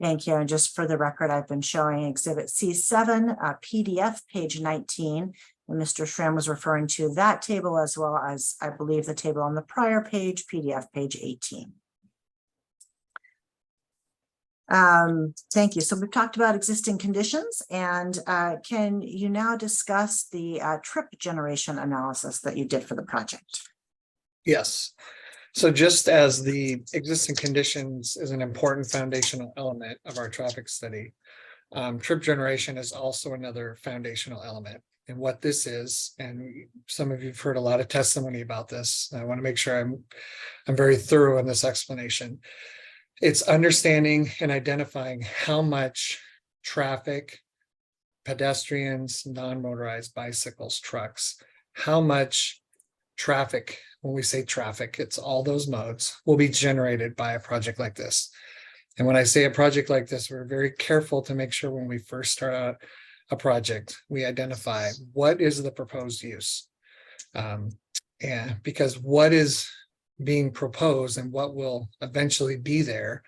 Thank you. And just for the record, I've been showing Exhibit C7, PDF, page 19. And Mr. Schramm was referring to that table, as well as, I believe, the table on the prior page, PDF, page 18. Thank you. So we've talked about existing conditions, and can you now discuss the trip generation analysis that you did for the project? Yes. So just as the existing conditions is an important foundational element of our traffic study, trip generation is also another foundational element. And what this is, and some of you have heard a lot of testimony about this, I want to make sure I'm very thorough in this explanation. It's understanding and identifying how much traffic, pedestrians, non-motorized bicycles, trucks, how much traffic, when we say traffic, it's all those modes, will be generated by a project like this. And when I say a project like this, we're very careful to make sure when we first start out a project, we identify what is the proposed use. And because what is being proposed and what will eventually be there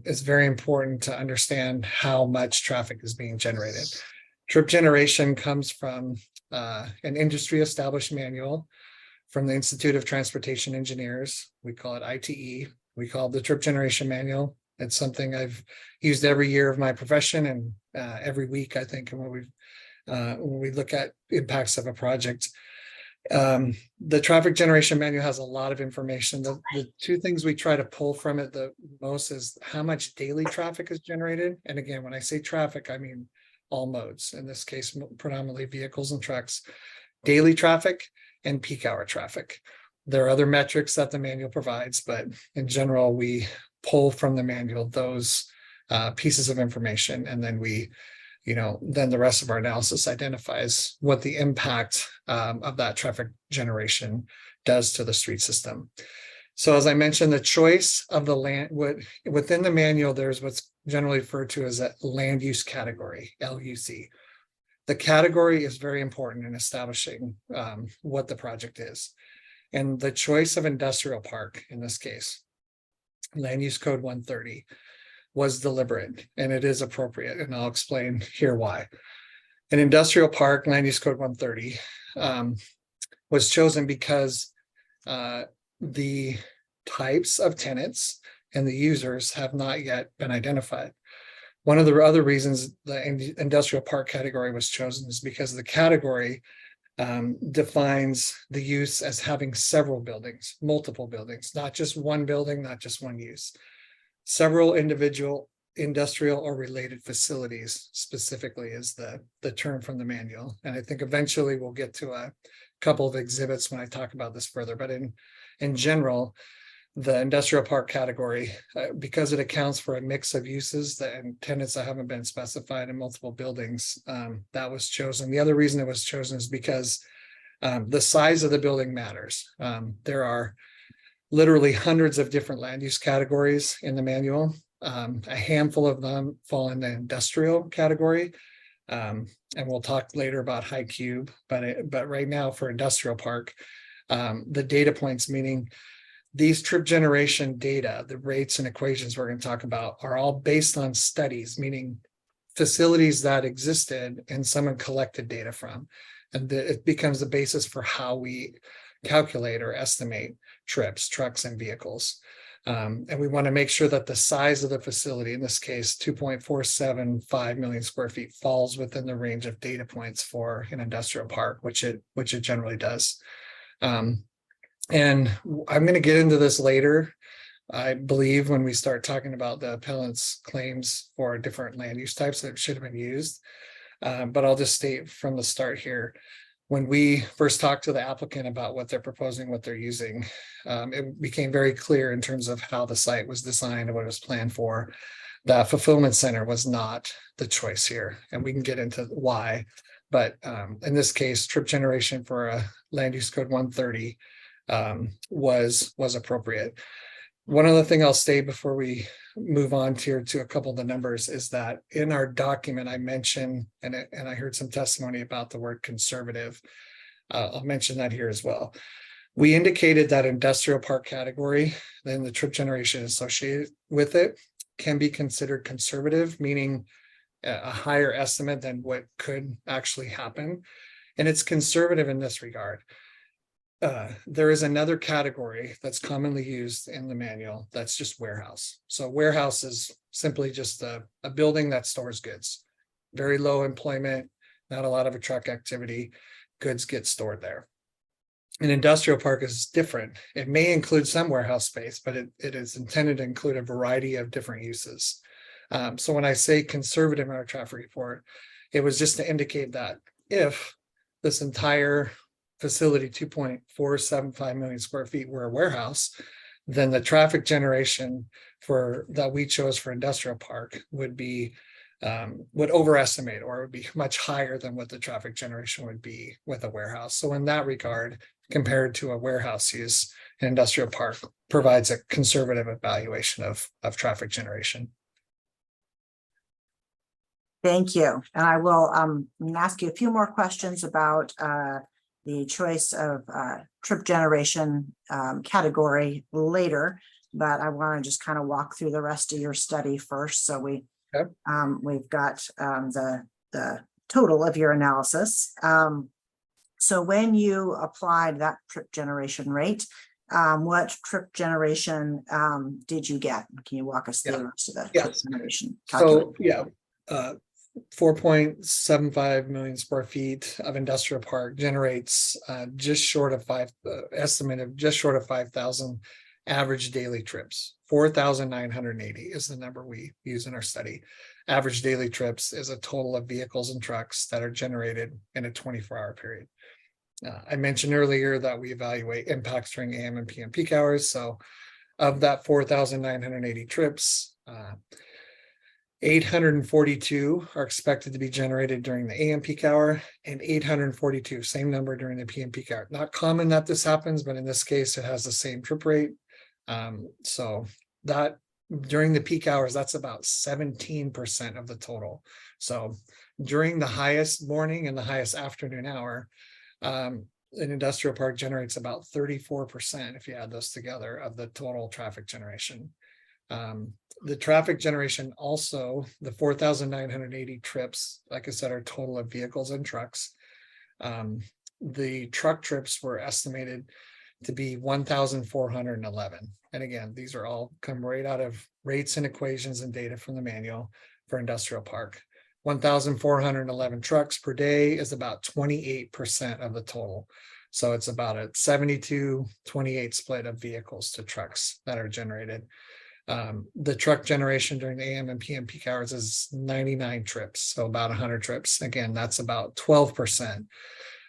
is very important to understand how much traffic is being generated. Trip generation comes from an industry established manual from the Institute of Transportation Engineers. We call it ITE. We call it the Trip Generation Manual. It's something I've used every year of my profession, and every week, I think, when we look at impacts of a project. The traffic generation manual has a lot of information. The two things we try to pull from it the most is how much daily traffic is generated. And again, when I say traffic, I mean all modes, in this case, predominantly vehicles and trucks, daily traffic and peak hour traffic. There are other metrics that the manual provides, but in general, we pull from the manual those pieces of information, and then then the rest of our analysis identifies what the impact of that traffic generation does to the street system. So as I mentioned, the choice of the land within the manual, there's what's generally referred to as a land use category, LUC. The category is very important in establishing what the project is. And the choice of industrial park, in this case, land use code 130, was deliberate, and it is appropriate. And I'll explain here why. An industrial park, land use code 130, was chosen because the types of tenants and the users have not yet been identified. One of the other reasons the industrial park category was chosen is because the category defines the use as having several buildings, multiple buildings, not just one building, not just one use. Several individual industrial or related facilities specifically is the term from the manual. And I think eventually we'll get to a couple of exhibits when I talk about this further. But in general, the industrial park category, because it accounts for a mix of uses and tenants that haven't been specified in multiple buildings, that was chosen. The other reason it was chosen is because the size of the building matters. There are literally hundreds of different land use categories in the manual. A handful of them fall in the industrial category. And we'll talk later about high cube, but right now for industrial park, the data points, meaning these trip generation data, the rates and equations we're going to talk about, are all based on studies, meaning facilities that existed and someone collected data from. And it becomes the basis for how we calculate or estimate trips, trucks, and vehicles. And we want to make sure that the size of the facility, in this case, 2.475 million square feet, falls within the range of data points for an industrial park, which it generally does. And I'm going to get into this later, I believe, when we start talking about the appellant's claims for different land use types that should have been used. But I'll just state from the start here, when we first talked to the applicant about what they're proposing, what they're using, it became very clear in terms of how the site was designed and what it was planned for. The fulfillment center was not the choice here, and we can get into why. But in this case, trip generation for a land use code 130 was appropriate. One other thing I'll say before we move on to a couple of the numbers is that in our document, I mentioned, and I heard some testimony about the word conservative. I'll mention that here as well. We indicated that industrial park category, then the trip generation associated with it, can be considered conservative, meaning a higher estimate than what could actually happen. And it's conservative in this regard. There is another category that's commonly used in the manual that's just warehouse. So warehouse is simply just a building that stores goods. Very low employment, not a lot of a truck activity. Goods get stored there. An industrial park is different. It may include some warehouse space, but it is intended to include a variety of different uses. So when I say conservative in our traffic report, it was just to indicate that if this entire facility, 2.475 million square feet, were a warehouse, then the traffic generation that we chose for industrial park would overestimate, or it would be much higher than what the traffic generation would be with a warehouse. So in that regard, compared to a warehouse use, an industrial park provides a conservative evaluation of traffic generation. Thank you. And I will ask you a few more questions about the choice of trip generation category later, but I want to just kind of walk through the rest of your study first. So we've got the total of your analysis. So when you applied that trip generation rate, what trip generation did you get? Can you walk us through the rest of the trip generation calculation? So 4.75 million square feet of industrial park generates just short of estimate of just short of 5,000 average daily trips. 4,980 is the number we use in our study. Average daily trips is a total of vehicles and trucks that are generated in a 24-hour period. I mentioned earlier that we evaluate impacts during AM and PM peak hours. So of that 4,980 trips, 842 are expected to be generated during the AM peak hour, and 842, same number during the PM peak hour. Not common that this happens, but in this case, it has the same trip rate. So that during the peak hours, that's about 17% of the total. So during the highest morning and the highest afternoon hour, an industrial park generates about 34%, if you add those together, of the total traffic generation. The traffic generation also, the 4,980 trips, like I said, are total of vehicles and trucks. The truck trips were estimated to be 1,411. And again, these are all come right out of rates and equations and data from the manual for industrial park. 1,411 trucks per day is about 28% of the total. So it's about a 72-28 split of vehicles to trucks that are generated. The truck generation during the AM and PM peak hours is 99 trips, so about 100 trips. Again, that's about 12%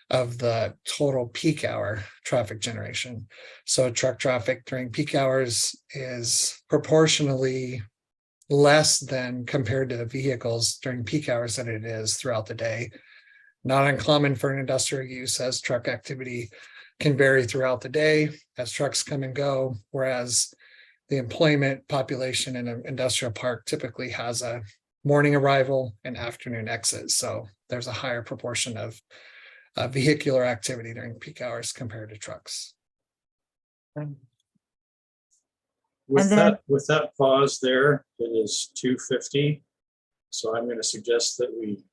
of the total peak hour traffic generation. So truck traffic during peak hours is proportionally less than compared to vehicles during peak hours than it is throughout the day. Not uncommon for an industrial use, as truck activity can vary throughout the day as trucks come and go, whereas the employment population in an industrial park typically has a morning arrival and afternoon exit. So there's a higher proportion of vehicular activity during peak hours compared to trucks. With that pause there, it is 2:50. So I'm going to suggest that we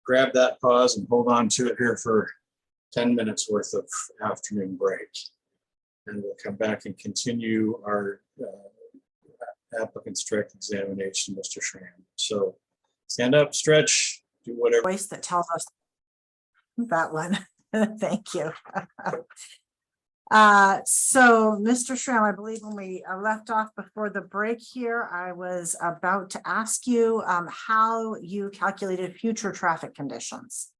grab that pause and hold on to it here for 10 minutes worth of afternoon break. And we'll come back and continue our applicant's direct examination, Mr. Schramm. So stand up, stretch, do whatever. Voice that tells us that one. Thank you. So Mr. Schramm, I believe when we left off before the break here, I was about to ask you how you calculated future traffic conditions.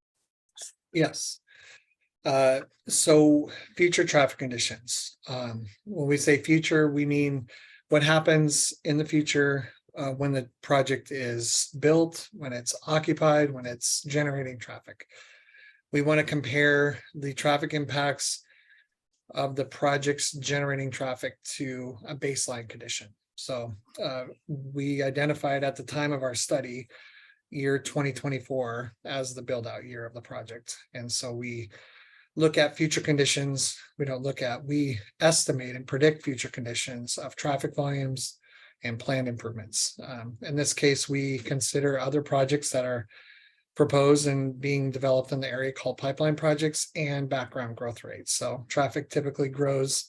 Yes. So future traffic conditions. When we say future, we mean what happens in the future when the project is built, when it's occupied, when it's generating traffic. We want to compare the traffic impacts of the projects generating traffic to a baseline condition. So we identified at the time of our study year 2024 as the build out year of the project. And so we look at future conditions. We estimate and predict future conditions of traffic volumes and planned improvements. In this case, we consider other projects that are proposed and being developed in the area called pipeline projects and background growth rates. So traffic typically grows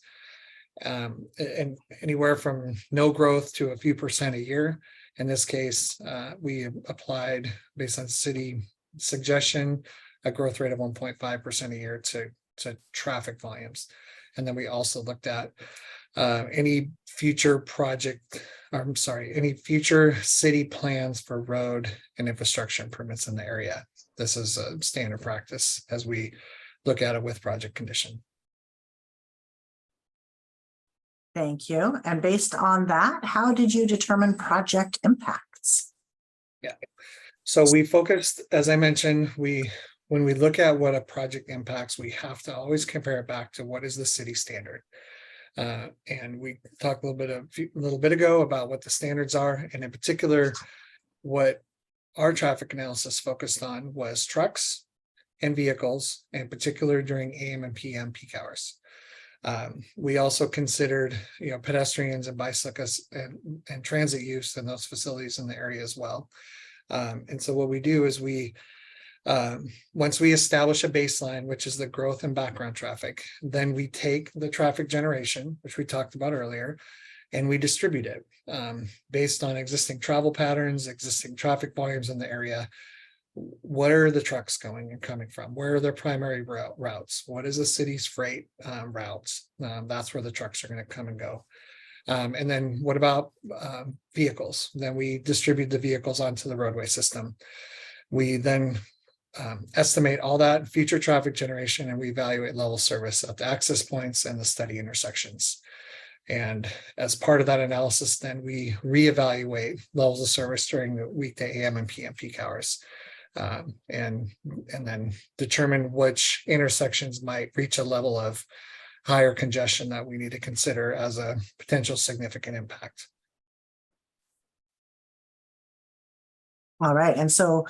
and anywhere from no growth to a few percent a year. In this case, we applied, based on city suggestion, a growth rate of 1.5% a year to traffic volumes. And then we also looked at any future city plans for road and infrastructure improvements in the area. This is a standard practice as we look at it with project condition. Thank you. And based on that, how did you determine project impacts? Yeah. So we focused, as I mentioned, when we look at what a project impacts, we have to always compare it back to what is the city standard. And we talked a little bit ago about what the standards are, and in particular, what our traffic analysis focused on was trucks and vehicles, in particular during AM and PM peak hours. We also considered, pedestrians and bicyclists and transit use in those facilities in the area as well. And so what we do is once we establish a baseline, which is the growth and background traffic, then we take the traffic generation, which we talked about earlier, and we distribute it based on existing travel patterns, existing traffic volumes in the area. Where are the trucks going and coming from? Where are their primary routes? What is the city's freight routes? That's where the trucks are going to come and go. And then what about vehicles? Then we distribute the vehicles onto the roadway system. We then estimate all that future traffic generation, and we evaluate level service at the access points and the study intersections. And as part of that analysis, then we reevaluate levels of service during the weekday AM and PM peak hours. And then determine which intersections might reach a level of higher congestion that we need to consider as a potential significant impact. All right, and so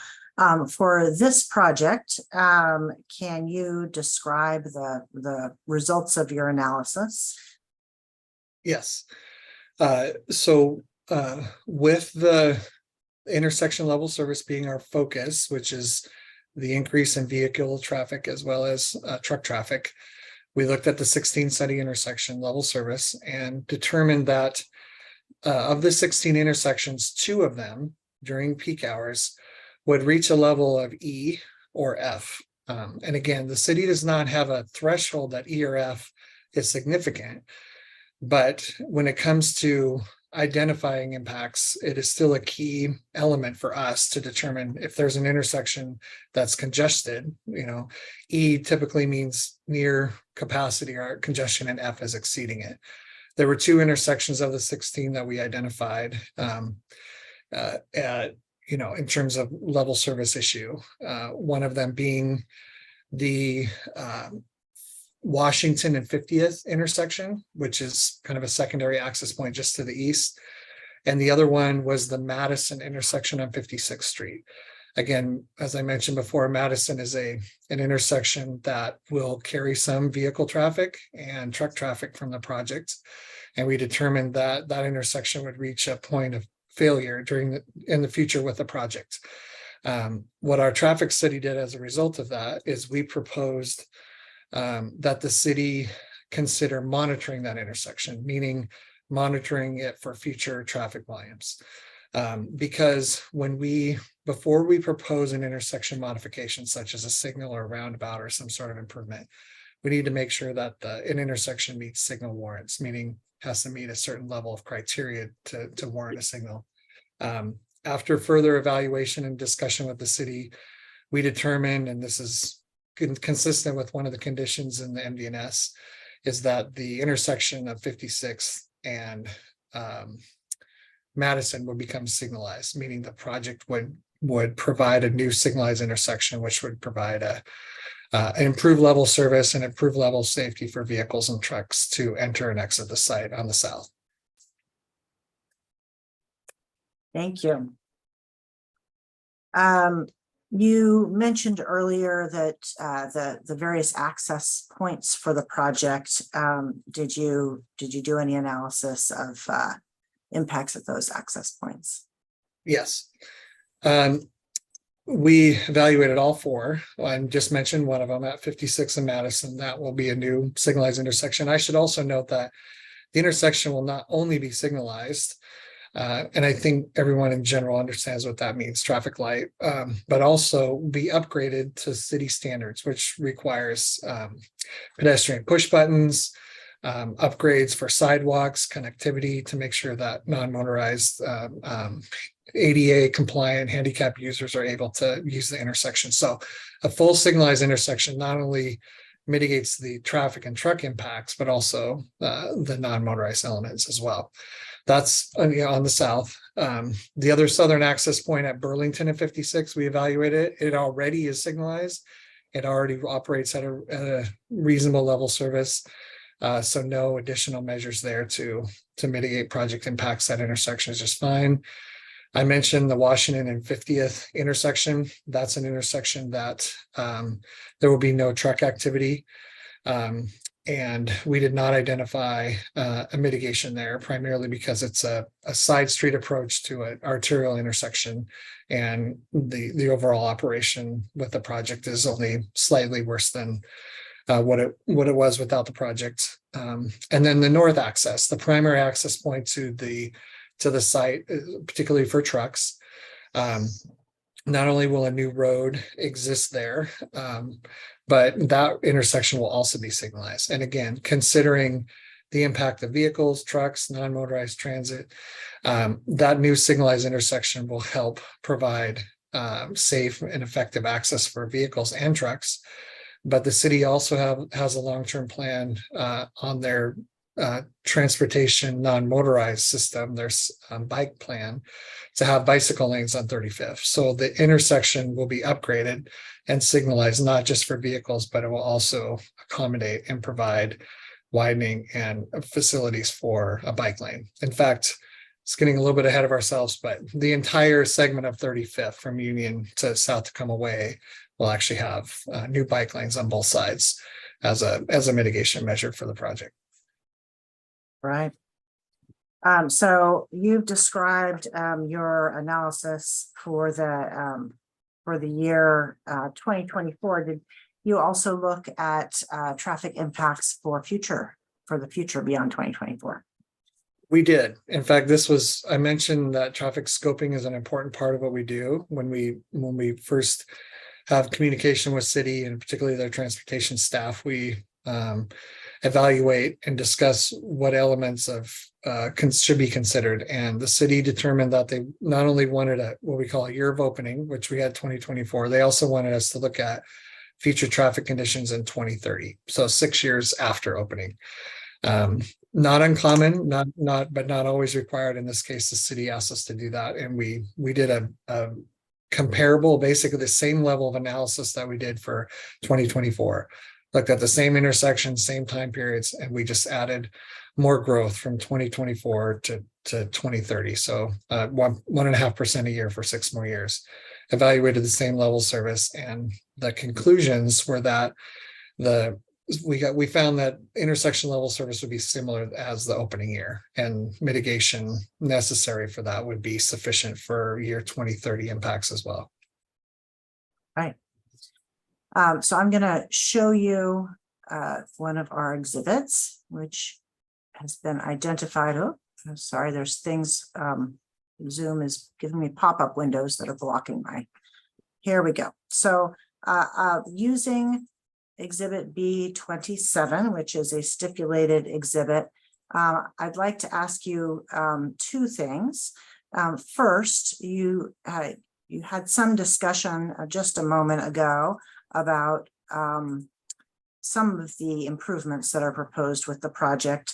for this project, can you describe the results of your analysis? Yes. So with the intersection level service being our focus, which is the increase in vehicle traffic as well as truck traffic, we looked at the 16 study intersection level service and determined that of the 16 intersections, 2 of them during peak hours would reach a level of E or F. And again, the city does not have a threshold that E or F is significant, but when it comes to identifying impacts, it is still a key element for us to determine if there's an intersection that's congested. You know, E typically means near capacity or congestion, and F is exceeding it. There were 2 intersections of the 16 that we identified in terms of level service issue. One of them being the Washington and 50th intersection, which is kind of a secondary access point just to the east. And the other one was the Madison intersection on 56th Street. Again, as I mentioned before, Madison is an intersection that will carry some vehicle traffic and truck traffic from the project. And we determined that that intersection would reach a point of failure in the future with the project. What our traffic study did as a result of that is we proposed that the city consider monitoring that intersection, meaning monitoring it for future traffic volumes. Because before we propose an intersection modification, such as a signal or a roundabout or some sort of improvement, we need to make sure that an intersection meets signal warrants, meaning has to meet a certain level of criteria to warrant a signal. After further evaluation and discussion with the city, we determined, and this is consistent with one of the conditions in the MDNS, is that the intersection of 56th and Madison would become signalized, meaning the project would provide a new signalized intersection, which would provide an improved level of service and improved level of safety for vehicles and trucks to enter and exit the site on the south. Thank you. You mentioned earlier that the various access points for the project. Did you do any analysis of impacts at those access points? Yes. We evaluated all 4. I just mentioned one of them at 56 and Madison. That will be a new signalized intersection. I should also note that the intersection will not only be signalized, and I think everyone in general understands what that means, traffic light, but also be upgraded to city standards, which requires pedestrian push buttons, upgrades for sidewalks, connectivity to make sure that non-motorized ADA compliant handicap users are able to use the intersection. So a full signalized intersection not only mitigates the traffic and truck impacts, but also the non-motorized elements as well. That's on the south. The other southern access point at Burlington and 56, we evaluated it. It already is signalized. It already operates at a reasonable level service. So no additional measures there to mitigate project impacts. That intersection is just fine. I mentioned the Washington and 50th intersection. That's an intersection that there will be no truck activity. And we did not identify a mitigation there, primarily because it's a side street approach to an arterial intersection. And the overall operation with the project is only slightly worse than what it was without the project. And then the north access, the primary access point to the site, particularly for trucks. Not only will a new road exist there, but that intersection will also be signalized. And again, considering the impact of vehicles, trucks, non-motorized transit, that new signalized intersection will help provide safe and effective access for vehicles and trucks. But the city also has a long-term plan on their transportation non-motorized system, their bike plan, to have bicycle lanes on 35th. So the intersection will be upgraded and signalized not just for vehicles, but it will also accommodate and provide widening and facilities for a bike lane. In fact, it's getting a little bit ahead of ourselves, but the entire segment of 35th from Union to South Tacoma Way will actually have new bike lanes on both sides as a mitigation measure for the project. Right. So you've described your analysis for the year 2024. Did you also look at traffic impacts for the future beyond 2024? We did. In fact, I mentioned that traffic scoping is an important part of what we do when we first have communication with city and particularly their transportation staff. We evaluate and discuss what elements of should be considered. And the city determined that they not only wanted what we call a year of opening, which we had 2024, they also wanted us to look at future traffic conditions in 2030. So 6 years after opening. Not uncommon, but not always required. In this case, the city asked us to do that. And we did a comparable, basically the same level of analysis that we did for 2024. Looked at the same intersections, same time periods, and we just added more growth from 2024 to 2030. So 1.5% a year for 6 more years. Evaluated the same level of service, and the conclusions were that we found that intersection level service would be similar as the opening year, and mitigation necessary for that would be sufficient for year 2030 impacts as well. Right. So I'm going to show you one of our exhibits, which has been identified. Oh, I'm sorry, there's things, Zoom is giving me pop-up windows that are blocking here we go. So using exhibit B27, which is a stipulated exhibit, I'd like to ask you 2 things. First, you had some discussion just a moment ago about some of the improvements that are proposed with the project.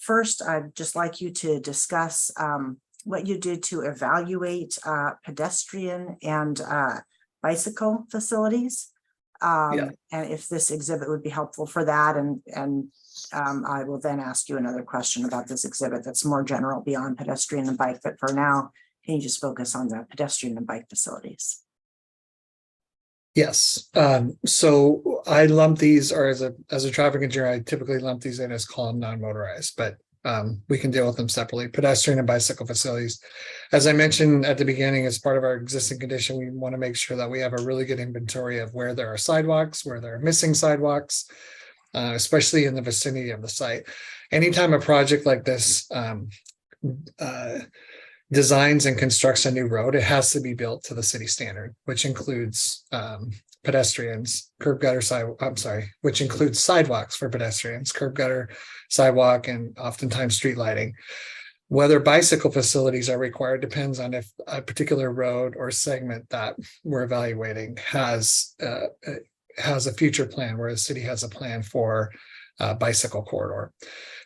First, I'd just like you to discuss what you did to evaluate pedestrian and bicycle facilities. And if this exhibit would be helpful for that. And I will then ask you another question about this exhibit that's more general beyond pedestrian and bike. But for now, can you just focus on the pedestrian and bike facilities? Yes. So I lump these, or as a traffic engineer, I typically lump these in as column non-motorized, but we can deal with them separately. Pedestrian and bicycle facilities. As I mentioned at the beginning, as part of our existing condition, we want to make sure that we have a really good inventory of where there are sidewalks, where there are missing sidewalks, especially in the vicinity of the site. Anytime a project like this designs and constructs a new road, it has to be built to the city standard, which includes pedestrians, which includes sidewalks for pedestrians, curb gutter, sidewalk, and oftentimes street lighting. Whether bicycle facilities are required depends on if a particular road or segment that we're evaluating has a future plan, where the city has a plan for a bicycle corridor.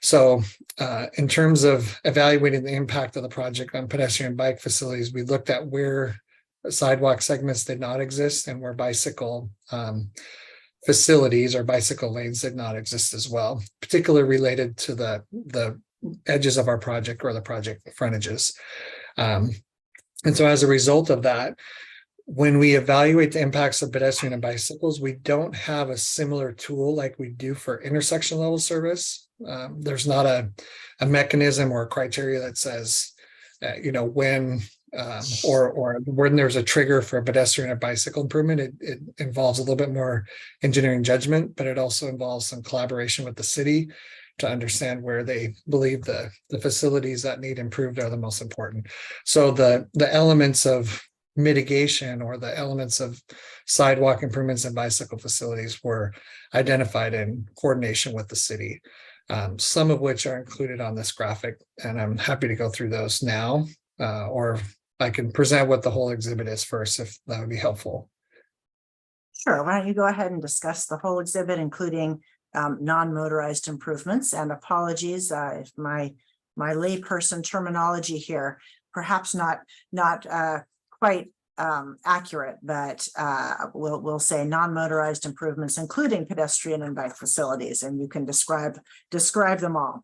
So in terms of evaluating the impact of the project on pedestrian and bike facilities, we looked at where sidewalk segments did not exist and where bicycle facilities or bicycle lanes did not exist as well, particularly related to the edges of our project or the project frontages. And so as a result of that, when we evaluate the impacts of pedestrian and bicycles, we don't have a similar tool like we do for intersection level service. There's not a mechanism or a criteria that says, when or when there's a trigger for a pedestrian or bicycle improvement, it involves a little bit more engineering judgment, but it also involves some collaboration with the city to understand where they believe the facilities that need improved are the most important. So the elements of mitigation or the elements of sidewalk improvements and bicycle facilities were identified in coordination with the city, some of which are included on this graphic, and I'm happy to go through those now, or I can present what the whole exhibit is first, if that would be helpful. Sure, why don't you go ahead and discuss the whole exhibit, including non-motorized improvements, and apologies if my layperson terminology here perhaps not quite accurate, but we'll say non-motorized improvements, including pedestrian and bike facilities, and you can describe them all.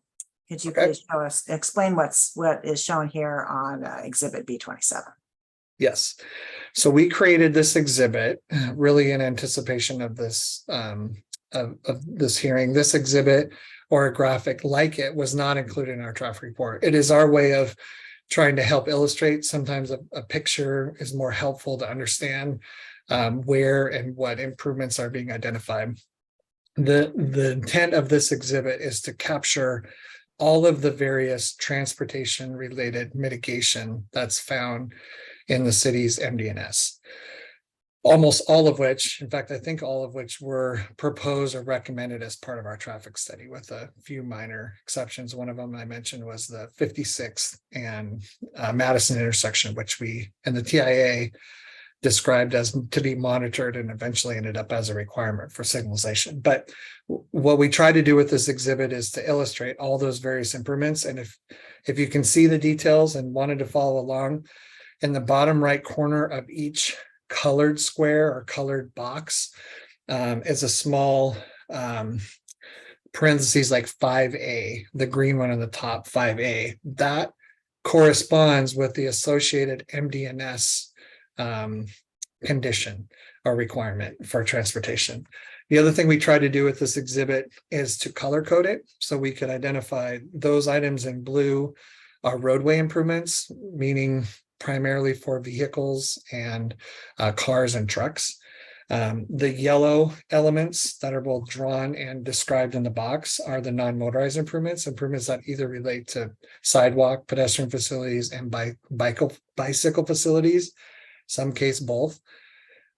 Could you please explain what is shown here on exhibit B27? Yes. So we created this exhibit really in anticipation of this of this hearing. This exhibit or a graphic like it was not included in our traffic report. It is our way of trying to help illustrate. Sometimes a picture is more helpful to understand where and what improvements are being identified. The intent of this exhibit is to capture all of the various transportation related mitigation that's found in the city's MD&S. Almost all of which, in fact, I think all of which were proposed or recommended as part of our traffic study, with a few minor exceptions. One of them I mentioned was the 56th and Madison intersection, which we and the TIA described as to be monitored and eventually ended up as a requirement for signalization. But what we try to do with this exhibit is to illustrate all those various improvements. And if you can see the details and wanted to follow along, in the bottom right corner of each colored square or colored box is a small parentheses like 5A, the green one on the top, 5A. That corresponds with the associated MD&S condition or requirement for transportation. The other thing we try to do with this exhibit is to color code it so we could identify those items in blue are roadway improvements, meaning primarily for vehicles and cars and trucks. The yellow elements that are both drawn and described in the box are the non-motorized improvements that either relate to sidewalk, pedestrian facilities, and bicycle facilities, some case both.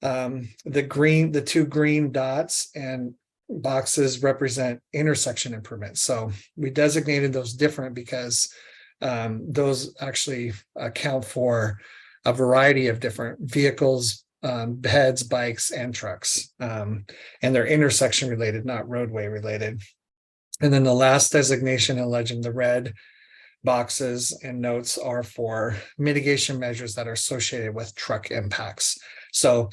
The two green dots and boxes represent intersection improvements. So we designated those different because those actually account for a variety of different vehicles, beds, bikes, and trucks. And they're intersection related, not roadway related. And then the last designation and legend, the red boxes and notes, are for mitigation measures that are associated with truck impacts. So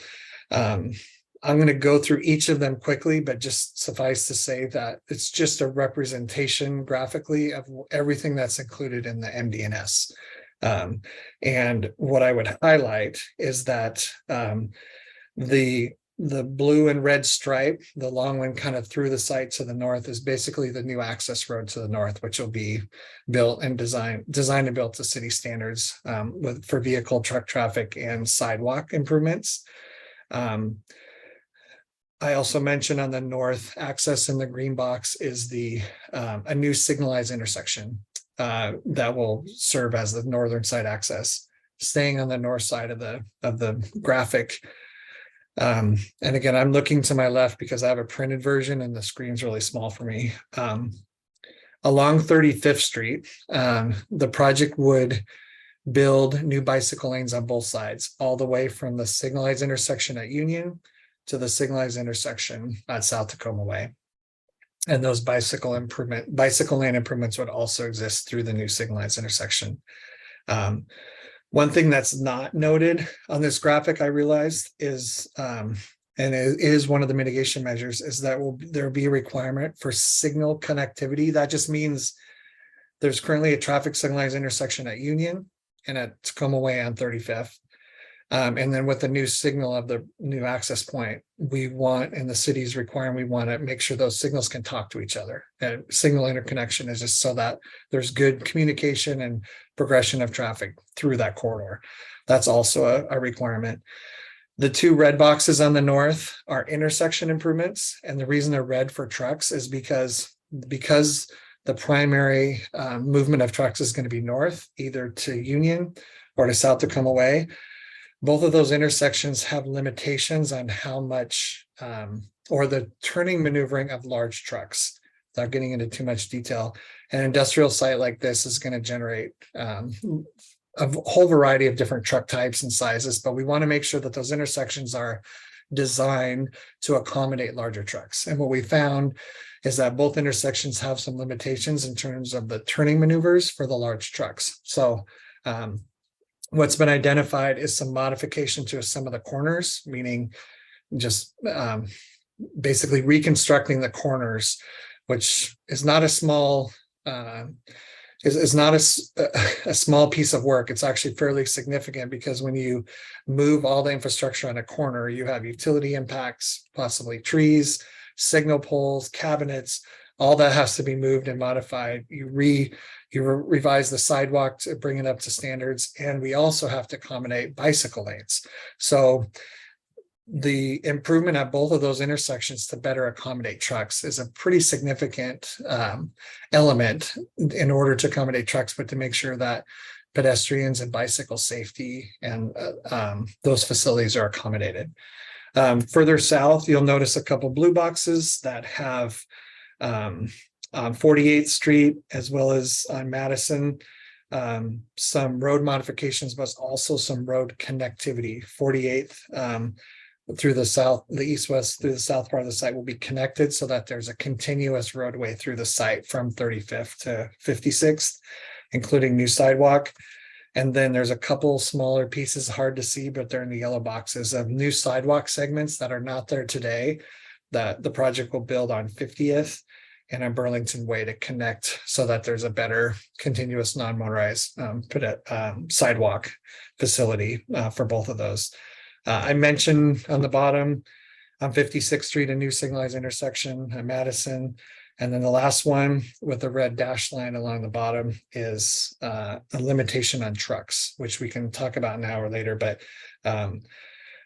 I'm going to go through each of them quickly, but just suffice to say that it's just a representation graphically of everything that's included in the MD&S. And what I would highlight is that the blue and red stripe, the long one kind of through the site to the north, is basically the new access road to the north, which will be built and designed and built to city standards for vehicle, truck traffic, and sidewalk improvements. I also mentioned on the north access in the green box is a new signalized intersection that will serve as the northern side access. Staying on the north side of the graphic. And again, I'm looking to my left because I have a printed version and the screen's really small for me. Along 35th Street, the project would build new bicycle lanes on both sides, all the way from the signalized intersection at Union to the signalized intersection at South Tacoma Way. And those bicycle lane improvements would also exist through the new signalized intersection. One thing that's not noted on this graphic, I realized, is, and it is one of the mitigation measures, is that there will be a requirement for signal connectivity. That just means there's currently a traffic signalized intersection at Union and at Tacoma Way on 35th. And then with the new signal of the new access point, we want, in the city's requirement, we want to make sure those signals can talk to each other. And signal interconnection is just so that there's good communication and progression of traffic through that corridor. That's also a requirement. The two red boxes on the north are intersection improvements. And the reason they're red for trucks is because the primary movement of trucks is going to be north, either to Union or to South Tacoma Way. Both of those intersections have limitations on how much or the turning maneuvering of large trucks. Without getting into too much detail, an industrial site like this is going to generate a whole variety of different truck types and sizes, but we want to make sure that those intersections are designed to accommodate larger trucks. And what we found is that both intersections have some limitations in terms of the turning maneuvers for the large trucks. So what's been identified is some modification to some of the corners, meaning just basically reconstructing the corners, which is not a small is not a small piece of work. It's actually fairly significant because when you move all the infrastructure on a corner, you have utility impacts, possibly trees, signal poles, cabinets, all that has to be moved and modified. You revise the sidewalk to bring it up to standards, and we also have to accommodate bicycle lanes. So the improvement at both of those intersections to better accommodate trucks is a pretty significant element in order to accommodate trucks, but to make sure that pedestrians and bicycle safety and those facilities are accommodated. Further south, you'll notice a couple blue boxes that have on 48th Street as well as on Madison, some road modifications, but also some road connectivity. 48th through the south, the east-west through the south part of the site will be connected so that there's a continuous roadway through the site from 35th to 56th, including new sidewalk. And then there's a couple smaller pieces, hard to see, but they're in the yellow boxes, of new sidewalk segments that are not there today, that the project will build on 50th and on Burlington Way to connect so that there's a better continuous non-motorized sidewalk facility for both of those. I mentioned on the bottom on 56th Street, a new signalized intersection at Madison. And then the last one with the red dashed line along the bottom is a limitation on trucks, which we can talk about now or later. But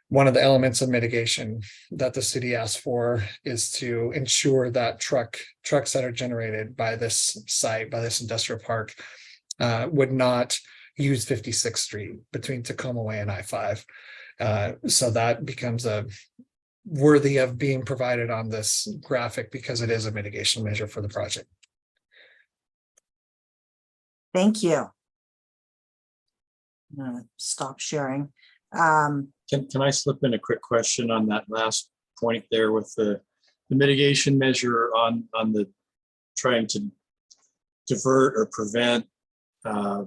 one of the elements of mitigation that the city asked for is to ensure that trucks that are generated by this site, by this industrial park, would not use 56th Street between Tacoma Way and I-5. So that becomes a worthy of being provided on this graphic because it is a mitigation measure for the project. Thank you. I'm gonna stop sharing. Can I slip in a quick question on that last point there with the mitigation measure on the trying to divert or prevent,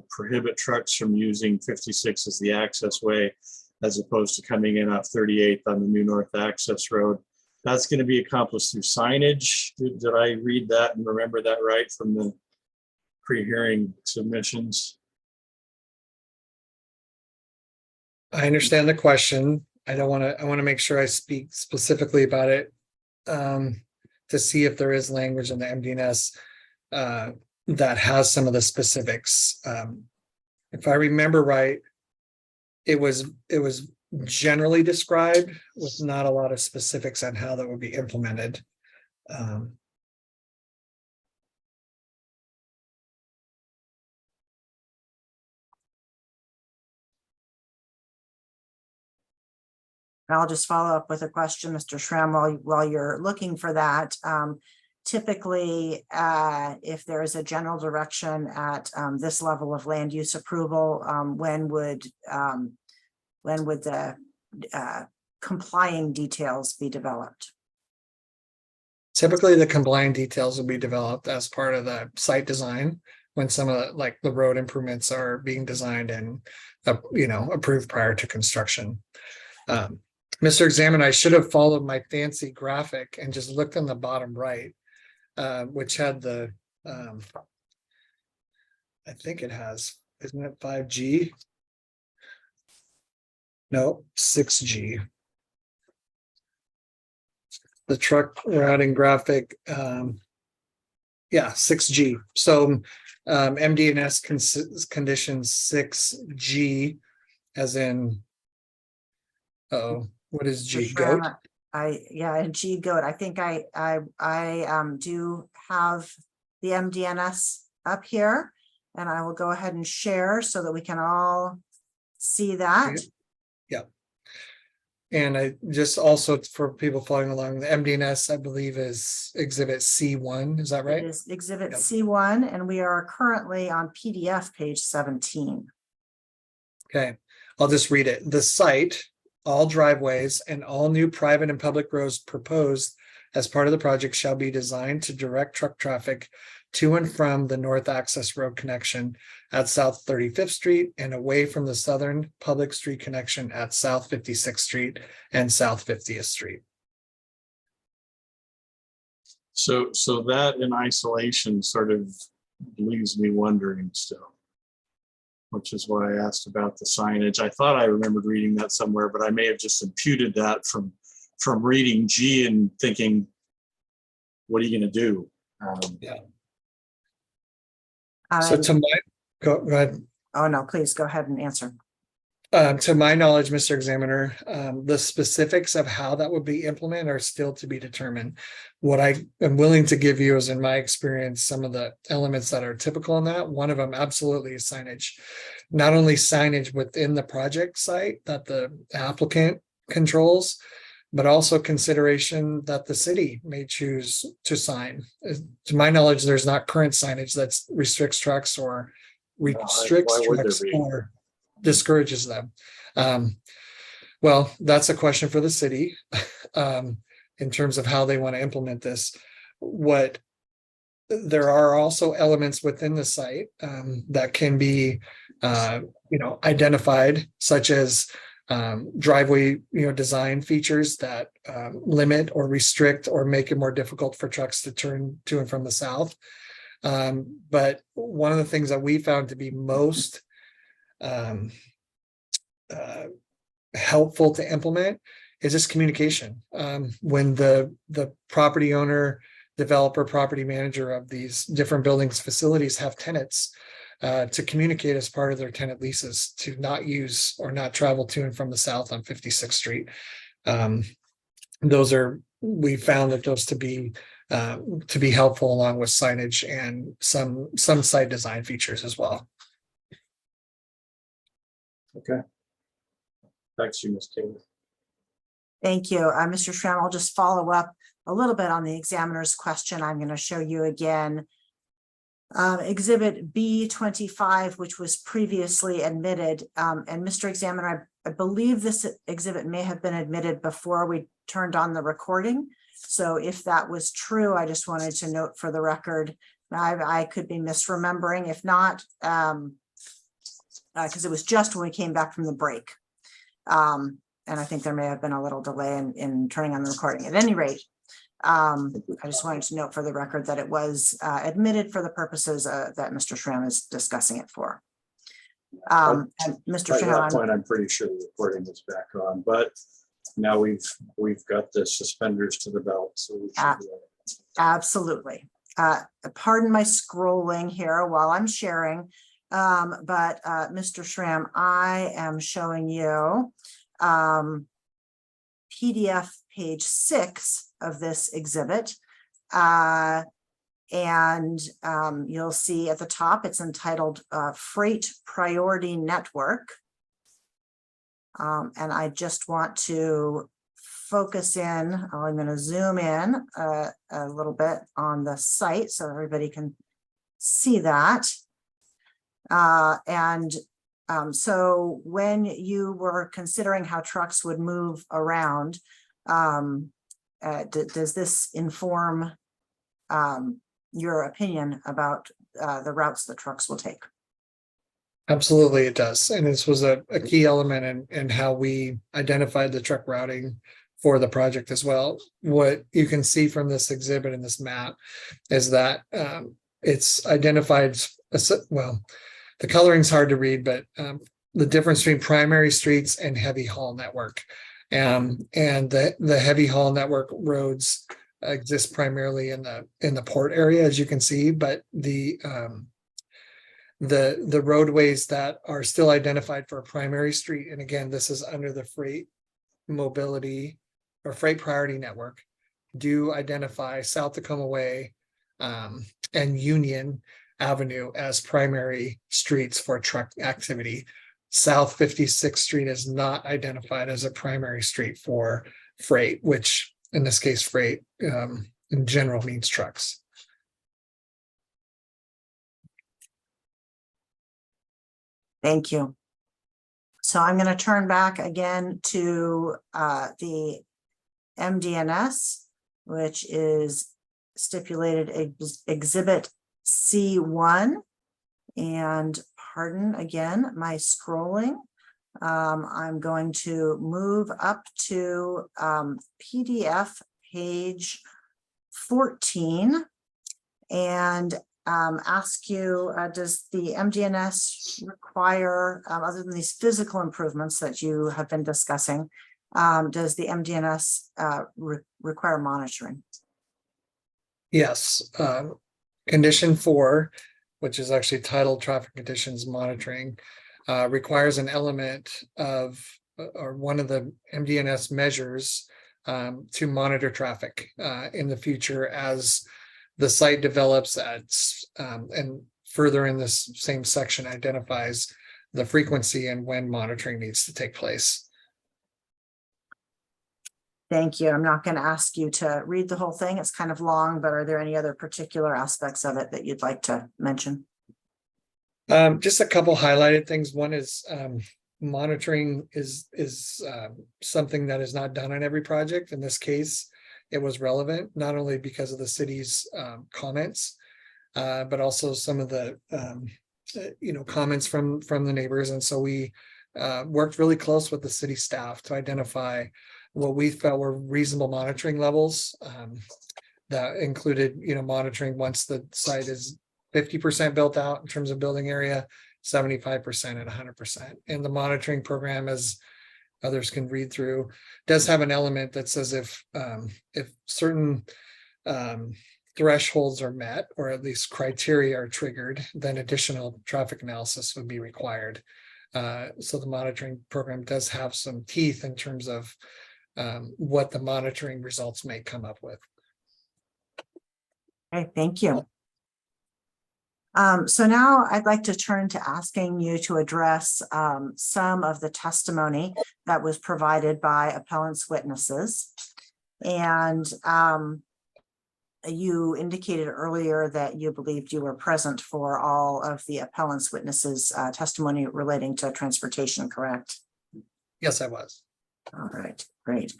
prohibit trucks from using 56 as the access way, as opposed to coming in off 38th on the new north access road. That's going to be accomplished through signage. Did I read that and remember that right from the pre-hearing submissions? I understand the question. I want to make sure I speak specifically about it to see if there is language in the MD&S that has some of the specifics. If I remember right, it was generally described with not a lot of specifics on how that would be implemented. I'll just follow up with a question, Mr. Schramm, while you're looking for that. Typically, if there is a general direction at this level of land use approval, when would the complying details be developed? Typically, the complying details will be developed as part of the site design when some of the road improvements are being designed and approved prior to construction. Mr. Examiner, I should have followed my fancy graphic and just looked on the bottom right, which had the, I think it has, isn't it 5G? No, 6G. The truck routing graphic, yeah, 6G. So MDNS condition 6G, as in, what is G? Mr. Goat? Schramm, G goat. I think I do have the MDNS up here, and I will go ahead and share so that we can all see that. Yeah. And I just also for people following along, the MDNS, I believe, is exhibit C1. Is that It right? is exhibit Yep. C1, and we are currently on PDF page 17. Okay, I'll just read it. The site, all driveways and all new private and public roads proposed as part of the project shall be designed to direct truck traffic to and from the north access road connection at South 35th Street and away from the southern public street connection at South 56th Street and South 50th Street. So that in isolation sort of leaves me wondering still, which is why I asked about the signage. I thought I remembered reading that somewhere, but I may have just imputed that from reading G and thinking, what are you going to do? So to my, go ahead. Oh, no, please go ahead and answer. To my knowledge, Mr. Examiner, the specifics of how that would be implemented are still to be determined. What I am willing to give you is, in my experience, some of the elements that are typical in that. One of them absolutely is signage. Not only signage within the project site that the applicant controls, but also consideration that the city may choose to sign. To my knowledge, there's not current signage that restricts trucks or restricts why would there trucks be? or discourages them. Well, that's a question for the city in terms of how they want to implement this. There are also elements within the site that can be, identified, such as driveway, design features that limit or restrict or make it more difficult for trucks to turn to and from the south. But one of the things that we found to be most helpful to implement is just communication. When the property owner, developer, property manager of these different buildings, facilities have tenants, to communicate as part of their tenant leases to not use or not travel to and from the south on 56th Street. We found that those to be helpful, along with signage and some site design features as well. Okay. Thanks, you, Ms. Taylor. Thank you. Mr. Schramm, I'll just follow up a little bit on the examiner's question. I'm going to show you again exhibit B25, which was previously admitted. And Mr. Examiner, I believe this exhibit may have been admitted before we turned on the recording. So if that was true, I just wanted to note for the record. I could be misremembering. If not, because it was just when we came back from the break. And I think there may have been a little delay in turning on the recording. At any rate, I just wanted to note for the record that it was admitted for the purposes that Mr. Schramm is discussing it for. And Mr. By Schramm, that point, I'm pretty sure the recording is back on, but now we've got the suspenders to the belt, so we should be able to. Absolutely. Pardon my scrolling here while I'm sharing, but Mr. Schramm, I am showing you PDF page 6 of this exhibit. And you'll see at the top, it's entitled Freight Priority Network. And I just want to focus in, I'm going to zoom in a little bit on the site so everybody can see that. So when you were considering how trucks would move around, does this inform your opinion about the routes that trucks will take? Absolutely, it does. And this was a key element in how we identified the truck routing for the project as well. What you can see from this exhibit and this map is that it's identified, well, the coloring's hard to read, but the difference between primary streets and heavy haul network. And the heavy haul network roads exist primarily in the port area, as you can see, but the roadways that are still identified for a primary street, and again, this is under the freight mobility or freight priority network, do identify South Tacoma Way and Union Avenue as primary streets for truck activity. South 56th Street is not identified as a primary street for freight, which in this case, freight in general means trucks. Thank you. So I'm going to turn back again to the MDNS, which is stipulated exhibit C1. And pardon again, my scrolling. I'm going to move up to PDF page 14 and ask you, does the MDNS require, other than these physical improvements that you have been discussing, does the MDNS require monitoring? Yes. Condition 4, which is actually titled Traffic Conditions Monitoring, requires an element of, or one of the MDNS measures to monitor traffic in the future as the site develops and further in this same section identifies the frequency and when monitoring needs to take place. Thank you. I'm not going to ask you to read the whole thing. It's kind of long, but are there any other particular aspects of it that you'd like to mention? Just a couple highlighted things. One is monitoring is something that is not done on every project. In this case, it was relevant, not only because of the city's comments, but also some of the comments from the neighbors. And so we worked really close with the city staff to identify what we felt were reasonable monitoring levels that included, monitoring once the site is 50% built out in terms of building area, 75% and 100%. And the monitoring program, as others can read through, does have an element that says if certain thresholds are met, or at least criteria are triggered, then additional traffic analysis would be required. So the monitoring program does have some teeth in terms of what the monitoring results may come up with. Okay, thank you. So now I'd like to turn to asking you to address some of the testimony that was provided by appellant's witnesses. And you indicated earlier that you believed you were present for all of the appellant's witnesses' testimony relating to transportation, correct? Yes, I was. All right, great.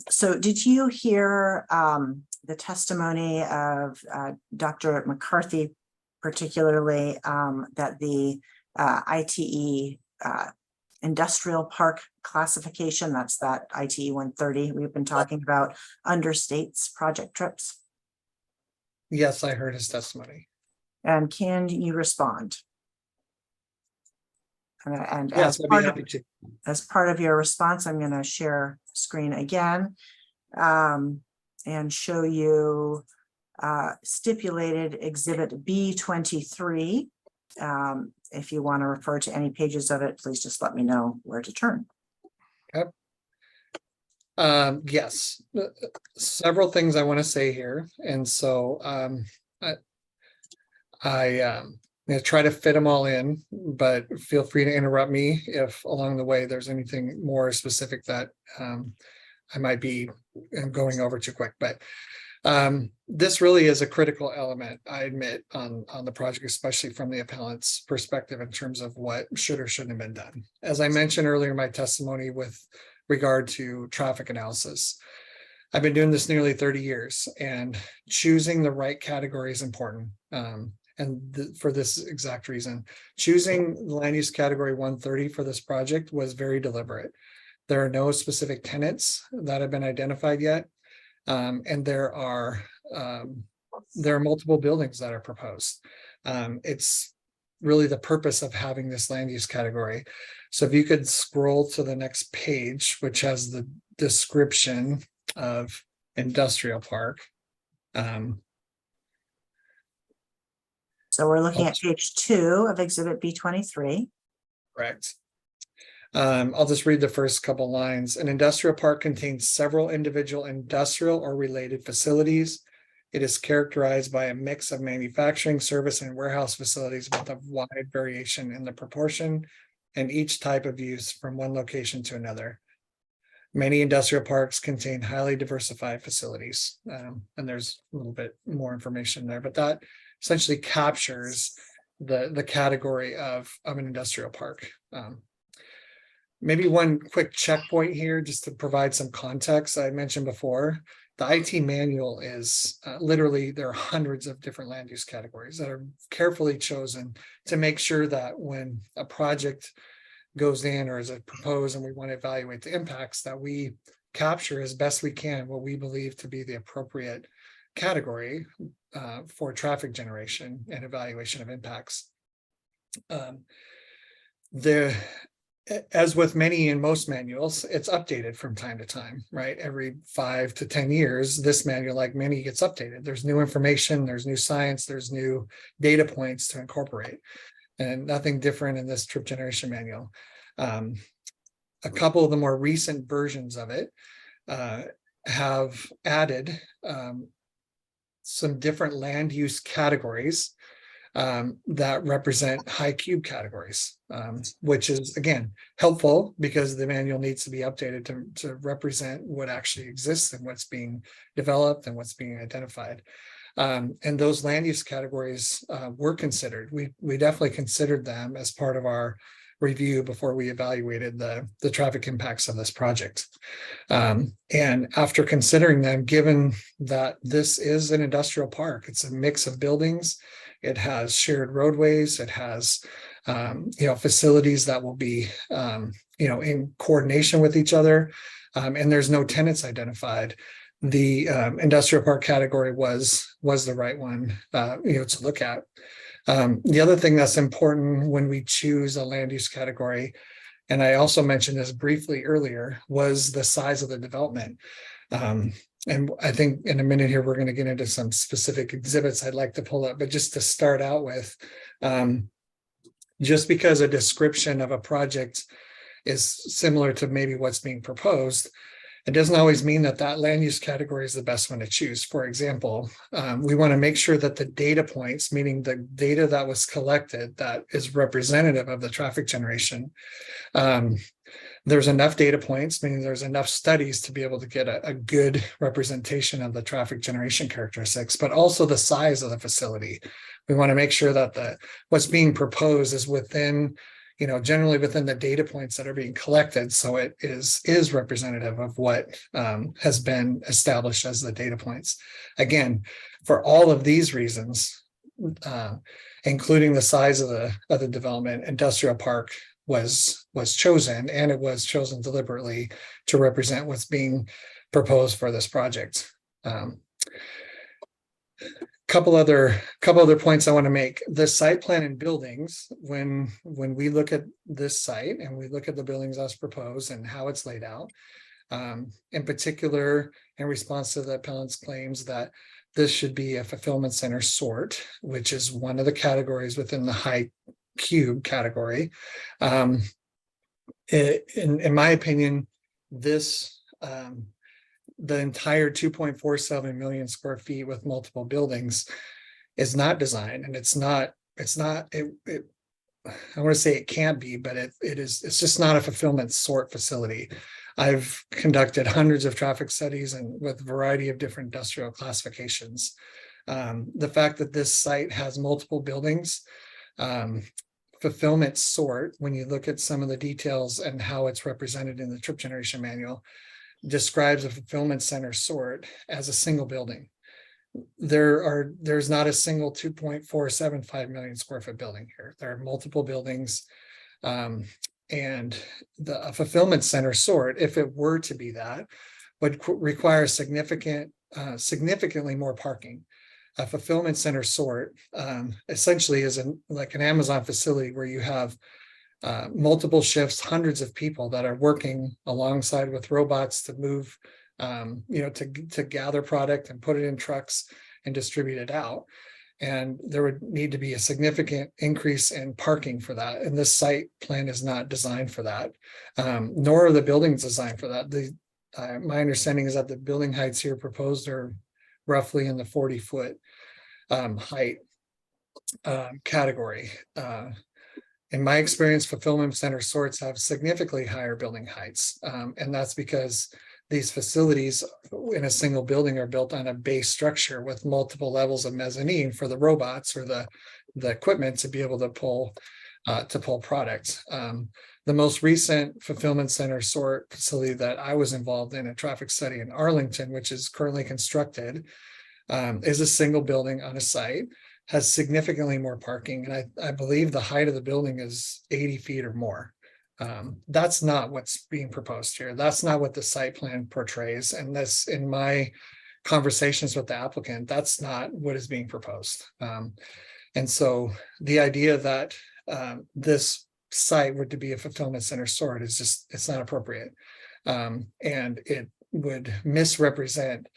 So did you hear the testimony of Dr. McCarthy, particularly that the ITE industrial park classification, that's that ITE 130 we've been talking about, understates project trips? Yes, I heard his testimony. And can you respond? And yes, I'd be happy to. As part of your response, I'm going to share screen again and show you stipulated exhibit B23. If you want to refer to any pages of it, please just let me know where to turn. Okay. Yes, several things I want to say here. And so I try to fit them all in, but feel free to interrupt me if along the way there's anything more specific that I might be going over too quick. But this really is a critical element, I admit, on the project, especially from the appellant's perspective in terms of what should or shouldn't have been done. As I mentioned earlier in my testimony with regard to traffic analysis, I've been doing this nearly 30 years, and choosing the right category is important. For this exact reason, choosing land use category 130 for this project was very deliberate. There are no specific tenants that have been identified yet. And there are multiple buildings that are proposed. It's really the purpose of having this land use category. So if you could scroll to the next page, which has the description of industrial park. So we're looking at page 2 of Exhibit B23. Correct. I'll just read the first couple lines. An industrial park contains several individual industrial or related facilities. It is characterized by a mix of manufacturing, service, and warehouse facilities with a wide variation in the proportion and each type of use from one location to another. Many industrial parks contain highly diversified facilities. And there's a little bit more information there, but that essentially captures the category of an industrial park. Maybe one quick checkpoint here, just to provide some context. I mentioned before, the IT manual is literally, there are hundreds of different land use categories that are carefully chosen to make sure that when a project goes in or is it proposed and we want to evaluate the impacts, that we capture as best we can what we believe to be the appropriate category for traffic generation and evaluation of impacts. As with many and most manuals, it's updated from time to time, right? Every 5 to 10 years, this manual, like many, gets updated. There's new information, there's new science, there's new data points to incorporate, and nothing different in this trip generation manual. A couple of the more recent versions of it have added some different land use categories that represent high cube categories, which is, again, helpful because the manual needs to be updated to represent what actually exists and what's being developed and what's being identified. And those land use categories were considered. We definitely considered them as part of our review before we evaluated the traffic impacts of this project. And after considering them, given that this is an industrial park, it's a mix of buildings, it has shared roadways, it has facilities that will be in coordination with each other, and there's no tenants identified. The industrial park category was the right one to look at. The other thing that's important when we choose a land use category, and I also mentioned this briefly earlier, was the size of the development. And I think in a minute here, we're going to get into some specific exhibits I'd like to pull up, but just to start out with, just because a description of a project is similar to maybe what's being proposed, it doesn't always mean that that land use category is the best one to choose. For example, we want to make sure that the data points, meaning the data that was collected that is representative of the traffic generation, there's enough data points, meaning there's enough studies to be able to get a good representation of the traffic generation characteristics, but also the size of the facility. We want to make sure that what's being proposed is within, generally within the data points that are being collected. So it is representative of what has been established as the data points. Again, for all of these reasons, including the size of the development, industrial park was chosen, and it was chosen deliberately to represent what's being proposed for this project. Couple other points I want to make. The site plan and buildings, when we look at this site and we look at the buildings as proposed and how it's laid out, in particular in response to the appellant's claims that this should be a fulfillment center sort, which is one of the categories within the high cube category. In my opinion, this the entire 2.47 million square feet with multiple buildings is not designed, and it's not I want to say it can't be, but it's just not a fulfillment sort facility. I've conducted hundreds of traffic studies and with a variety of different industrial classifications. The fact that this site has multiple buildings, fulfillment sort, when you look at some of the details and how it's represented in the trip generation manual, describes a fulfillment center sort as a single building. There's not a single 2.475 million square foot building here. There are multiple buildings, and a fulfillment center sort, if it were to be that, would require significantly more parking. a fulfillment center sort essentially is like an Amazon facility where you have multiple shifts, hundreds of people that are working alongside with robots to move, to gather product and put it in trucks and distribute it out. And there would need to be a significant increase in parking for that. And this site plan is not designed for that, nor are the buildings designed for that. My understanding is that the building heights here proposed are roughly in the 40-foot height category. In my experience, fulfillment center sorts have significantly higher building heights. And that's because these facilities in a single building are built on a base structure with multiple levels of mezzanine for the robots or the equipment to be able to pull products. The most recent fulfillment center sort facility that I was involved in, a traffic study in Arlington, which is currently constructed, is a single building on a site, has significantly more parking. And I believe the height of the building is 80 feet or more. That's not what's being proposed here. That's not what the site plan portrays. And this, in my conversations with the applicant, that's not what is being proposed. And so the idea that this site were to be a fulfillment center sort is just, it's not appropriate. And it would misrepresent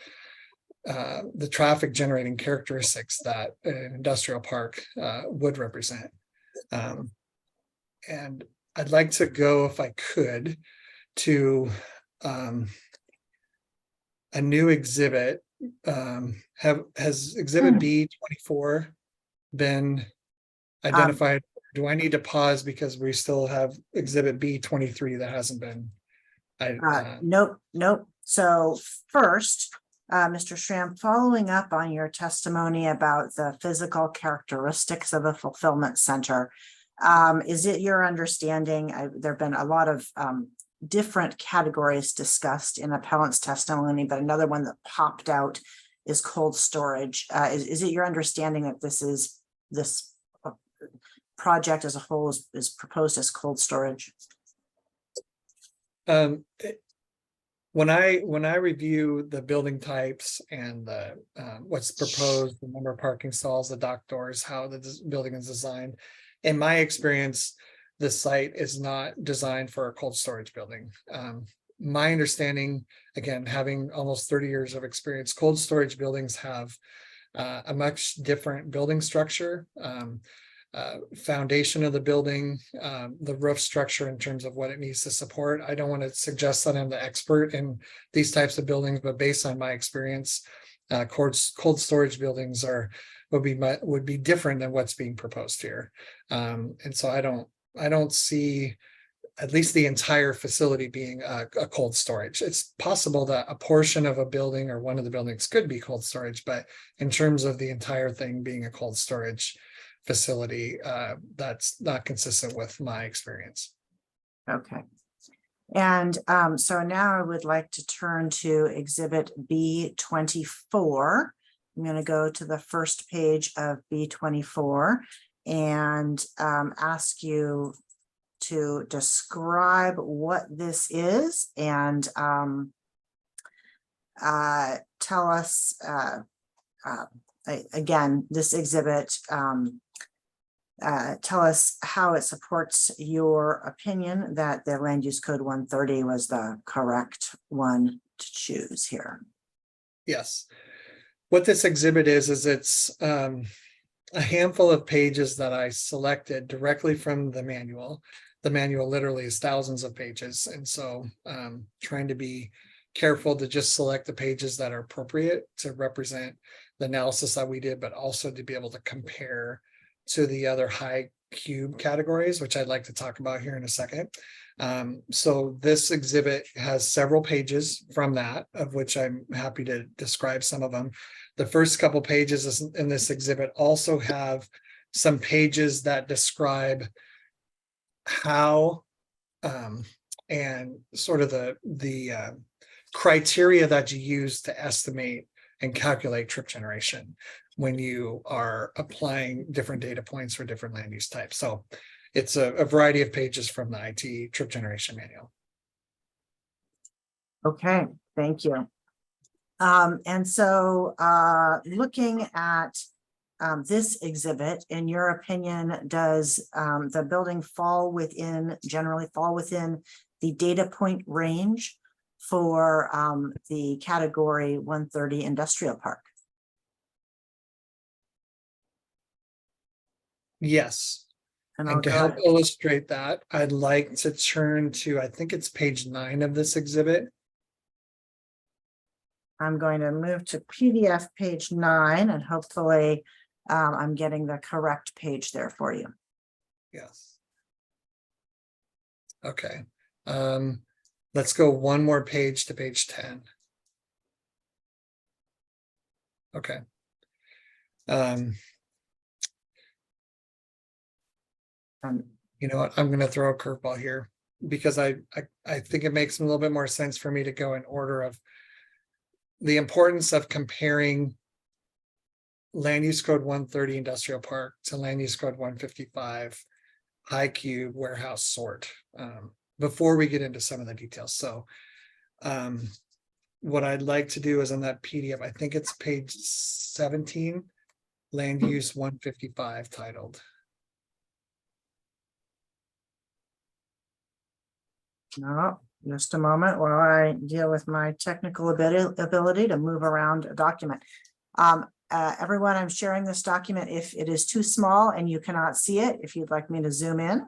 the traffic generating characteristics that an industrial park would represent. And I'd like to go, if I could, to a new exhibit. Has exhibit B24 been identified? Do I need to pause because we still have exhibit B23 that hasn't been? Nope. So first, Mr. Schramm, following up on your testimony about the physical characteristics of a fulfillment center, is it your understanding, there have been a lot of different categories discussed in appellant's testimony, but another one that popped out is cold storage. Is it your understanding that this project as a whole is proposed as cold storage? When I review the building types and the what's proposed, the number of parking stalls, the dock doors, how the building is designed, in my experience, the site is not designed for a cold storage building. My understanding, again, having almost 30 years of experience, cold storage buildings have a much different building structure, foundation of the building, the roof structure in terms of what it needs to support. I don't want to suggest that I'm the expert in these types of buildings, but based on my experience, cold storage buildings would be different than what's being proposed here. And so I don't see at least the entire facility being a cold storage. It's possible that a portion of a building or one of the buildings could be cold storage, but in terms of the entire thing being a cold storage facility, that's not consistent with my experience. Okay. And so now I would like to turn to exhibit B24. I'm going to go to the first page of B24 and ask you to describe what this is and tell us, again, this exhibit, tell us how it supports your opinion that the land use code 130 was the correct one to choose here. Yes. What this exhibit is it's a handful of pages that I selected directly from the manual. The manual literally is thousands of pages. And so trying to be careful to just select the pages that are appropriate to represent the analysis that we did, but also to be able to compare to the other high cube categories, which I'd like to talk about here in a second. So this exhibit has several pages from that, of which I'm happy to describe some of them. The first couple pages in this exhibit also have some pages that describe how and sort of the criteria that you use to estimate and calculate trip generation when you are applying different data points for different land use types. So it's a variety of pages from the IT trip generation manual. Okay, thank you. And so looking at this exhibit, in your opinion, does the building generally fall within the data point range for the category 130 industrial park? – Yes. And I'll And to go help ahead. illustrate that, I'd like to turn to, I think it's page 9 of this exhibit. I'm going to move to PDF page 9, and hopefully I'm getting the correct page there for you. Yes. Okay. Let's go one more page to page 10. Okay. You know what? I'm going to throw a curveball here because I think it makes a little bit more sense for me to go in order of the importance of comparing land use code 130 industrial park to land use code 155 high cube warehouse sort before we get into some of the details. So what I'd like to do is on that PDF, I think it's page 17, land use 155 titled. No, just a moment while I deal with my technical ability to move around a document. Everyone, I'm sharing this document. If it is too small and you cannot see it, if you'd like me to zoom in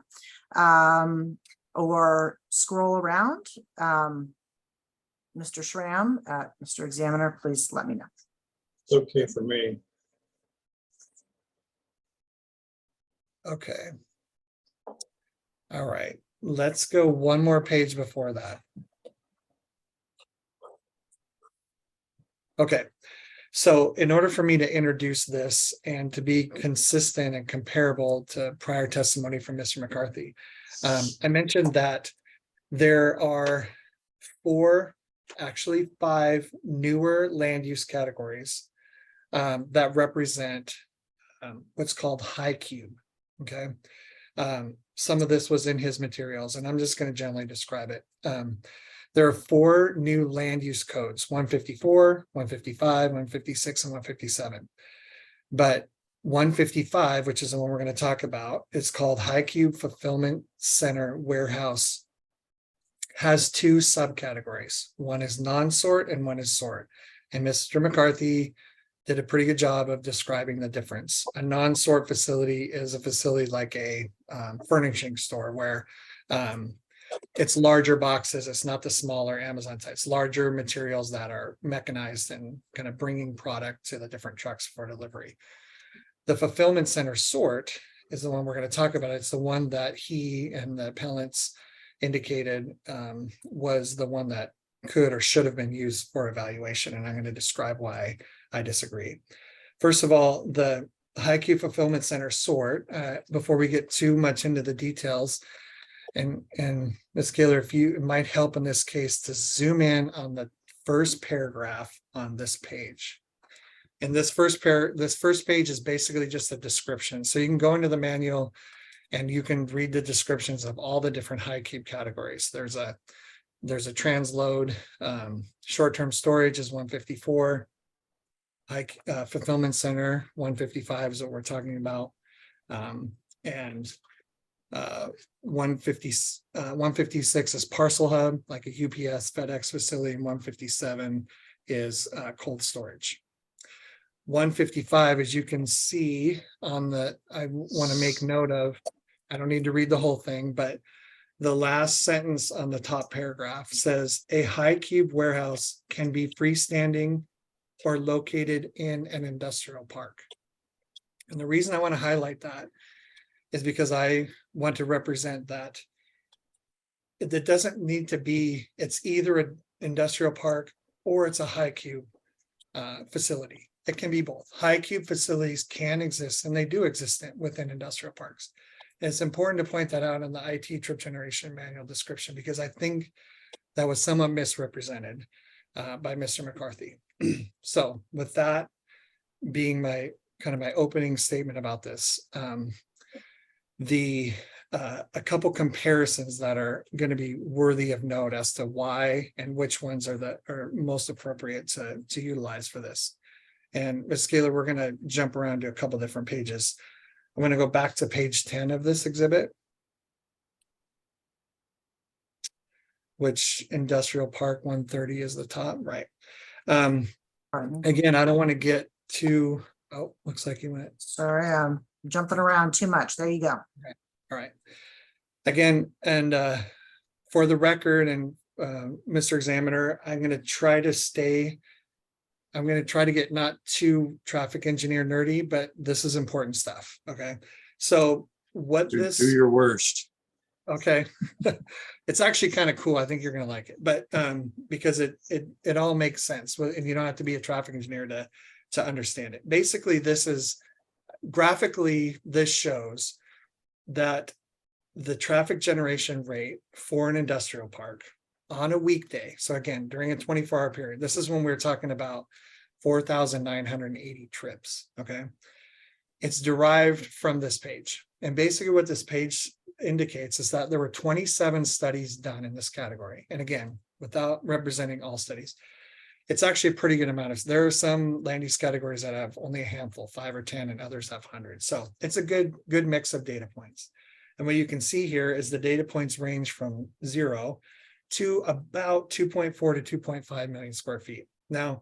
or scroll around, Mr. Schramm, Mr. Examiner, please let me know. It's okay for me. Okay. All right. Let's go one more page before that. Okay. So in order for me to introduce this and to be consistent and comparable to prior testimony from Mr. McCarthy, I mentioned that there are 4, actually 5 newer land use categories that represent what's called high cube. Okay. Some of this was in his materials, and I'm just going to generally describe it. There are 4 new land use codes, 154, 155, 156, and 157. But 155, which is the one we're going to talk about, is called High Cube Fulfillment Center Warehouse, has 2 subcategories. One is non-sort and one is sort. And Mr. McCarthy did a pretty good job of describing the difference. A non-sort facility is a facility like a furnishing store where it's larger boxes. It's not the smaller Amazon sites, larger materials that are mechanized and kind of bringing product to the different trucks for delivery. The fulfillment center sort is the one we're going to talk about. It's the one that he and the appellants indicated was the one that could or should have been used for evaluation. And I'm going to describe why I disagree. First of all, the high cube fulfillment center sort, before we get too much into the details, and Ms. Gaylor, if you, it might help in this case to zoom in on the first paragraph on this page. And this first page is basically just a description. So you can go into the manual and you can read the descriptions of all the different high cube categories. There's a transload, short-term storage is 154. Fulfillment center 155 is what we're talking about, and 156 is parcel hub, like a UPS FedEx facility, and 157 is cold storage. 155, as you can see on the, I want to make note of, I don't need to read the whole thing, but the last sentence on the top paragraph says a high cube warehouse can be freestanding or located in an industrial park. And the reason I want to highlight that is because I want to represent that it doesn't need to be, it's either an industrial park or it's a high cube facility. It can be both. High cube facilities can exist, and they do exist within industrial parks. And it's important to point that out in the IT trip generation manual description, because I think that was somewhat misrepresented by Mr. McCarthy. So with that being my opening statement about this, the a couple comparisons that are going to be worthy of note as to why and which ones are most appropriate to utilize for this. And Ms. Scaler, we're going to jump around to a couple different pages. I'm going to go back to page 10 of this exhibit, which industrial park 130 is the top, right? Again, I don't want to get too, oh, looks like you went. Sorry, I'm jumping around too much. There you go. All right. Again, and for the record and Mr. Examiner, I'm going to try to get not too traffic engineer nerdy, but this is important stuff. Okay. So what Do this, your worst. okay. It's actually kind of cool. I think you're going to like it, but because it all makes sense. And you don't have to be a traffic engineer to understand it. Basically, this is graphically, this shows that the traffic generation rate for an industrial park on a weekday. So again, during a 24-hour period, this is when we're talking about 4,980 trips. Okay. It's derived from this page. And basically what this page indicates is that there were 27 studies done in this category. And again, without representing all studies, it's actually a pretty good amount. There are some land use categories that have only a handful, 5 or 10, and others have hundreds. So it's a good mix of data points. And what you can see here is the data points range from 0 to about 2.4 to 2.5 million square feet. Now,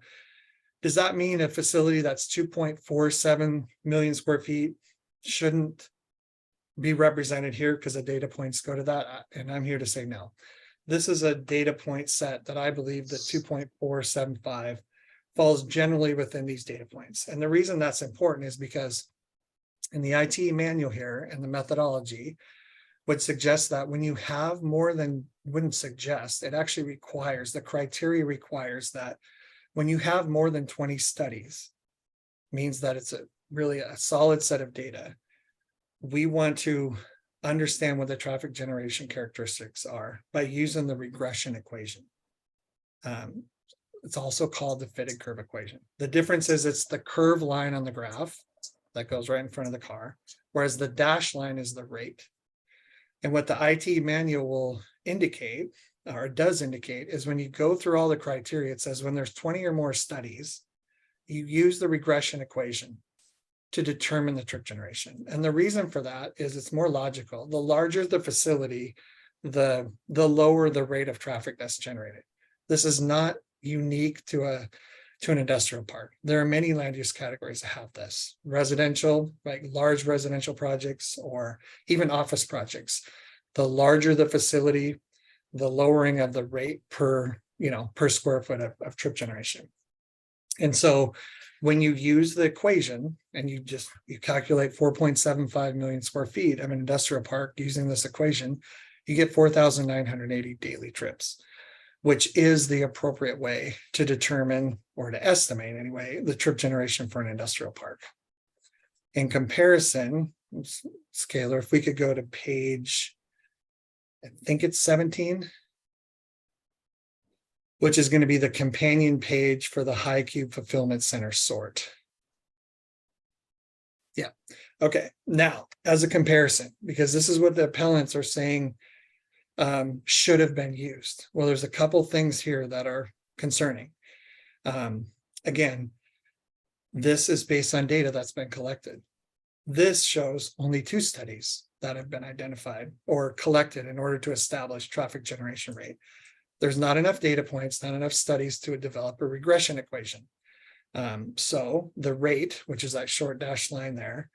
does that mean a facility that's 2.47 million square feet shouldn't be represented here because the data points go to that? And I'm here to say no. This is a data point set that I believe that 2.475 falls generally within these data points. And the reason that's important is because in the IT manual here and the methodology would suggest that when you have more than, wouldn't suggest, it actually requires, the criteria requires that when you have more than 20 studies, means that it's really a solid set of data. We want to understand what the traffic generation characteristics are by using the regression equation. It's also called the fitted curve equation. The difference is it's the curve line on the graph that goes right in front of the car, whereas the dash line is the rate. And what the IT manual will indicate, or does indicate, is when you go through all the criteria, it says when there's 20 or more studies, you use the regression equation to determine the trip generation. And the reason for that is it's more logical. The larger the facility, the lower the rate of traffic that's generated. This is not unique to an industrial park. There are many land use categories that have this. Residential, like large residential projects, or even office projects. The larger the facility, the lowering of the rate per square foot of trip generation. And so when you use the equation and you calculate 4.75 million square feet of an industrial park using this equation, you get 4,980 daily trips, which is the appropriate way to determine, or to estimate anyway, the trip generation for an industrial park. In comparison, Scaler, if we could go to page, I think it's 17, which is going to be the companion page for the high cube fulfillment center sort. Yeah. Okay. Now, as a comparison, because this is what the appellants are saying should have been used. Well, there's a couple things here that are concerning. Again, this is based on data that's been collected. This shows only 2 studies that have been identified or collected in order to establish traffic generation rate. There's not enough data points, not enough studies to develop a regression equation. So the rate, which is that short dash line there,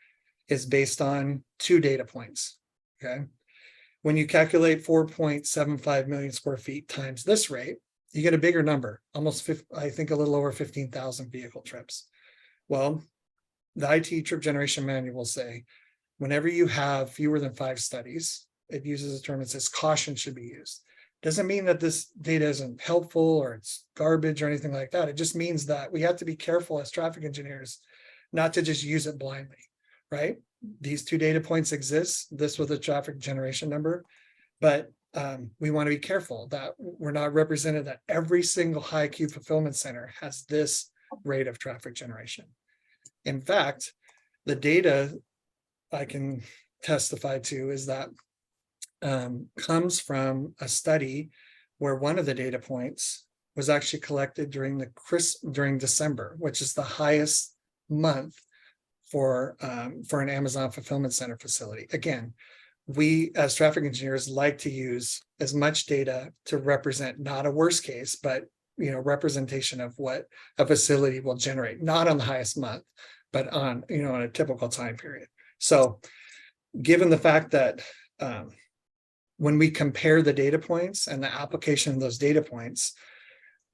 is based on 2 data points. Okay. When you calculate 4.75 million square feet times this rate, you get a bigger number, almost, I think, a little over 15,000 vehicle trips. Well, the IT trip generation manual will say, whenever you have fewer than 5 studies, it uses a term that says caution should be used. Doesn't mean that this data isn't helpful or it's garbage or anything like that. It just means that we have to be careful as traffic engineers not to just use it blindly, right? These 2 data points exist, this with a traffic generation number, but we want to be careful that we're not represented that every single high cube fulfillment center has this rate of traffic generation. In fact, the data I can testify to is that comes from a study where one of the data points was actually collected during December, which is the highest month for an Amazon fulfillment center facility. Again, we as traffic engineers like to use as much data to represent not a worst case, but representation of what a facility will generate, not on the highest month, but on on a typical time period. So given the fact that when we compare the data points and the application of those data points,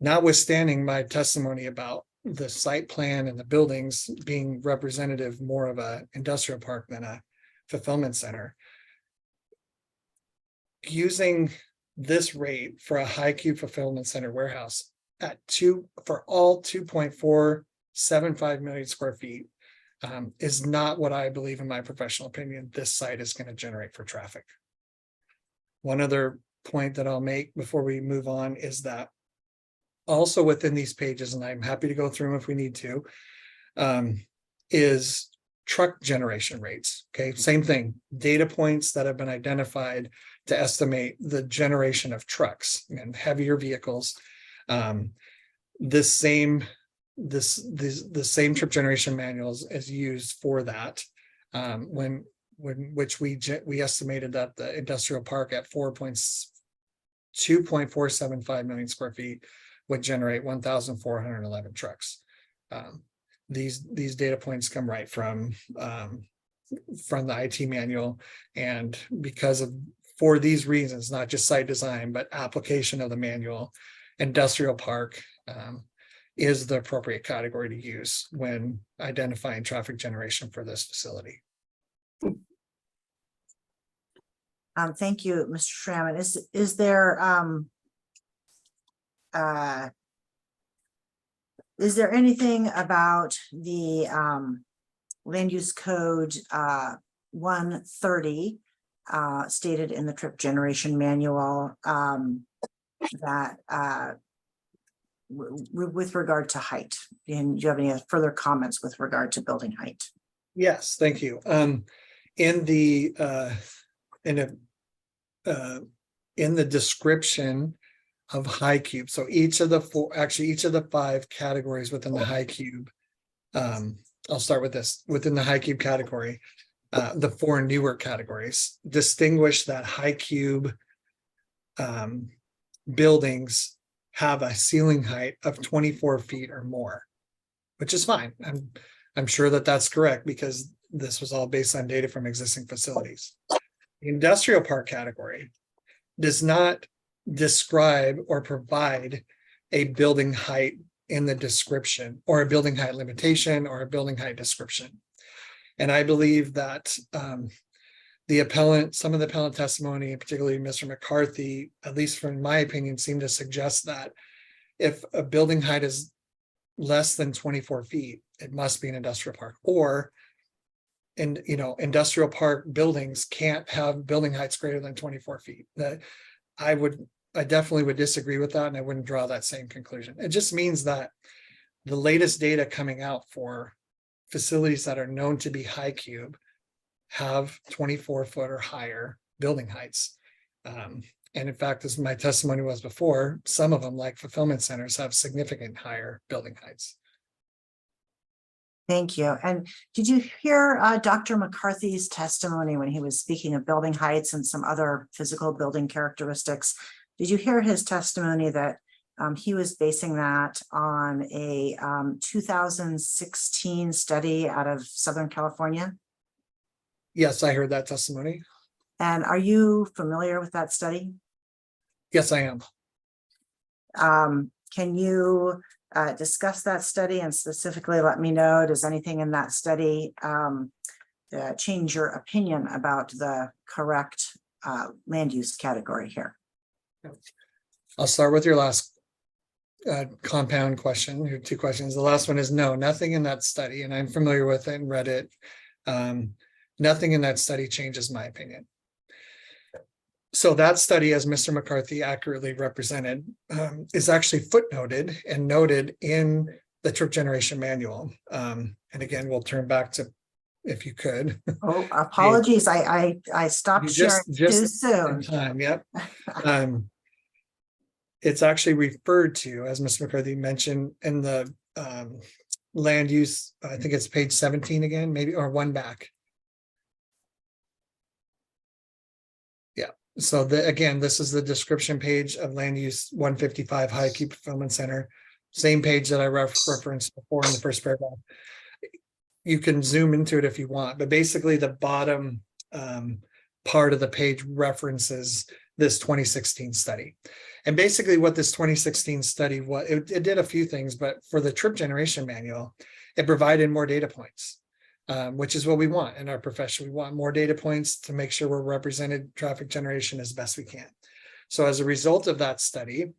notwithstanding my testimony about the site plan and the buildings being representative more of an industrial park than a fulfillment center, using this rate for a high cube fulfillment center warehouse at for all 2.475 million square feet is not what I believe, in my professional opinion, this site is going to generate for traffic. One other point that I'll make before we move on is that also within these pages, and I'm happy to go through them if we need to, is truck generation rates. Okay, same thing, data points that have been identified to estimate the generation of trucks and heavier vehicles. The same trip generation manuals is used for that. Which we estimated that the industrial park at 2.475 million square feet would generate 1,411 trucks. These data points come right from the IT manual, and for these reasons, not just site design, but application of the manual, industrial park is the appropriate category to use when identifying traffic generation for this facility. Thank you, Mr. Schramm. Is there anything about the land use code 130 stated in the trip generation manual that with regard to height? And do you have any further comments with regard to building height? Yes, thank you. In the description of high cube, so each of the 5 categories within the high cube, I'll start with this. Within the high cube category, the 4 newer categories distinguish that high cube buildings have a ceiling height of 24 feet or more, which is fine. I'm sure that that's correct because this was all based on data from existing facilities. The industrial park category does not describe or provide a building height in the description, or a building height limitation, or a building height description. And I believe that some of the appellant testimony, and particularly Mr. McCarthy, at least from my opinion, seemed to suggest that if a building height is less than 24 feet, it must be an industrial park, or industrial park buildings can't have building heights greater than 24 feet. I definitely would disagree with that, and I wouldn't draw that same conclusion. It just means that the latest data coming out for facilities that are known to be high cube have 24-foot or higher building heights. And in fact, as my testimony was before, some of them, like fulfillment centers, have significant higher building heights. Thank you. And did you hear Dr. McCarthy's testimony when he was speaking of building heights and some other physical building characteristics? Did you hear his testimony that he was basing that on a 2016 study out of Southern California? Yes, I heard that testimony. And are you familiar with that study? Yes, I am. Can you discuss that study and specifically let me know, does anything in that study change your opinion about the correct land use category here? I'll start with your last compound question, your 2 questions. The last one is no, nothing in that study, and I'm familiar with it and read it. Nothing in that study changes my opinion. So that study, as Mr. McCarthy accurately represented, is actually footnoted and noted in the trip generation manual. And again, we'll turn back to if you could. Oh, apologies. I stopped sharing too in soon. time, yep. It's actually referred to, as Ms. McCarthy mentioned, in the land use, I think it's page 17 again, maybe, or one back. Yeah, so again, this is the description page of land use 155 High Cube Fulfillment Center. Same page that I referenced before in the first paragraph. You can zoom into it if you want, but basically the bottom part of the page references this 2016 study. And basically what this 2016 study was, it did a few things, but for the trip generation manual, it provided more data points, which is what we want in our profession. We want more data points to make sure we're represented traffic generation as best we can. So as a result of that study,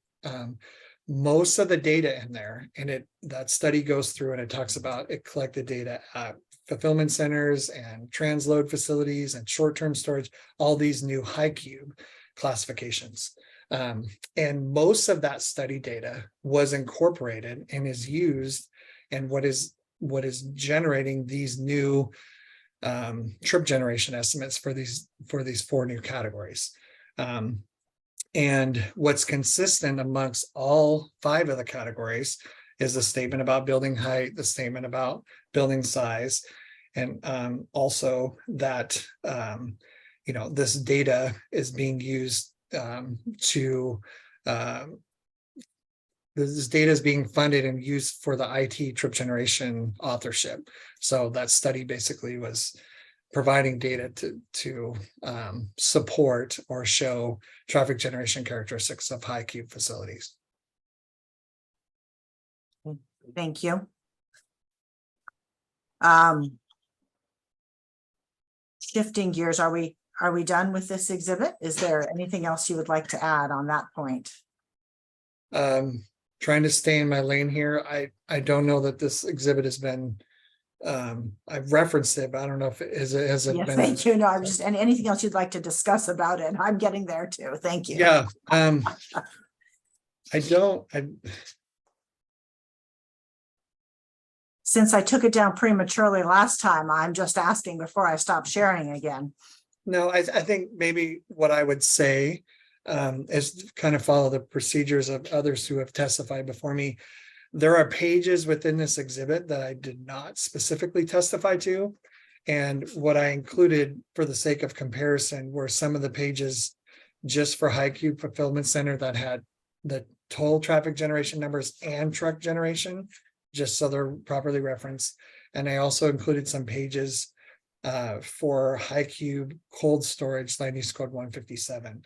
most of the data in there, and that study goes through and it talks about, it collected data at fulfillment centers and transload facilities and short-term storage, all these new high cube classifications. And most of that study data was incorporated and is used, and what is generating these new trip generation estimates for these 4 new categories. And what's consistent amongst all 5 of the categories is the statement about building height, the statement about building size, and also that this data is being used this data is being funded and used for the IT trip generation authorship. So that study basically was providing data to support or show traffic generation characteristics of high cube facilities. Thank you. Shifting gears, are we done with this exhibit? Is there anything else you would like to add on that point? Trying to stay in my lane here. I don't know that this exhibit has been, I've referenced it, but I don't know if it has Yes, been. thank you. No, I'm just, and anything else you'd like to discuss about it? I'm getting there too. Thank you. Yeah. Since I took it down prematurely last time, I'm just asking before I stop sharing again. No, I think maybe what I would say is kind of follow the procedures of others who have testified before me. There are pages within this exhibit that I did not specifically testify to. And what I included for the sake of comparison were some of the pages just for High Cube Fulfillment Center that had the total traffic generation numbers and truck generation, just so they're properly referenced. And I also included some pages for High Cube cold storage, land use code 157.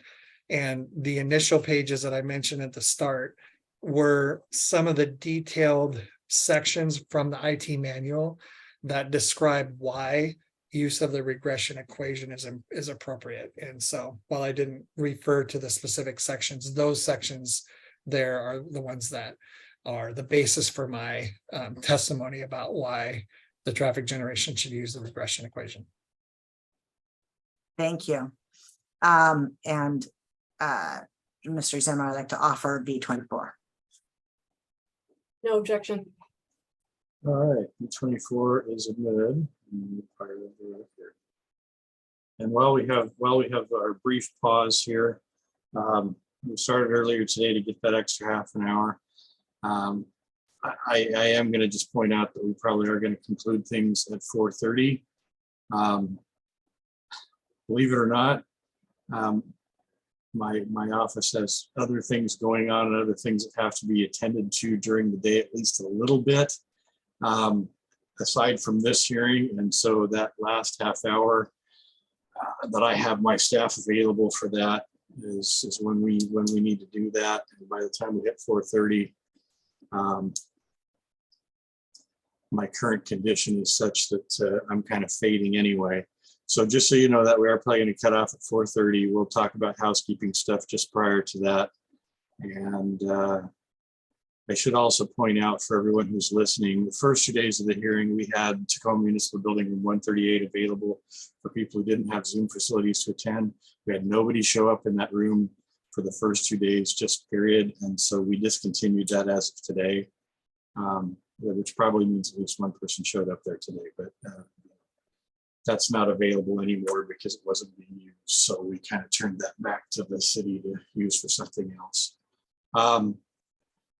And the initial pages that I mentioned at the start were some of the detailed sections from the IT manual that describe why use of the regression equation is appropriate. And so while I didn't refer to the specific sections, those sections there are the ones that are the basis for my testimony about why the traffic generation should use the regression equation. Thank you. And Mr. Zimmer, I'd like to offer B24. No objection. All right, B24 is admitted. And while we have our brief pause here, we started earlier today to get that extra half an hour. I am going to just point out that we probably are going to conclude things at 4:30. Believe it or not, my office has other things going on and other things that have to be attended to during the day, at least a little bit, aside from this hearing. And so that last half hour that I have my staff available for that is when we need to do that. And by the time we hit 4:30, my current condition is such that I'm kind of fading anyway. So just so you know that we are probably going to cut off at 4:30. We'll talk about housekeeping stuff just prior to that. And I should also point out for everyone who's listening, the first 2 days of the hearing, we had Tacoma Municipal Building Room 138 available for people who didn't have Zoom facilities to attend. We had nobody show up in that room for the first 2 days, just period. And so we discontinued that as of today, which probably means at least one person showed up there today. But that's not available anymore because it wasn't being used. So we kind of turned that back to the city to use for something else.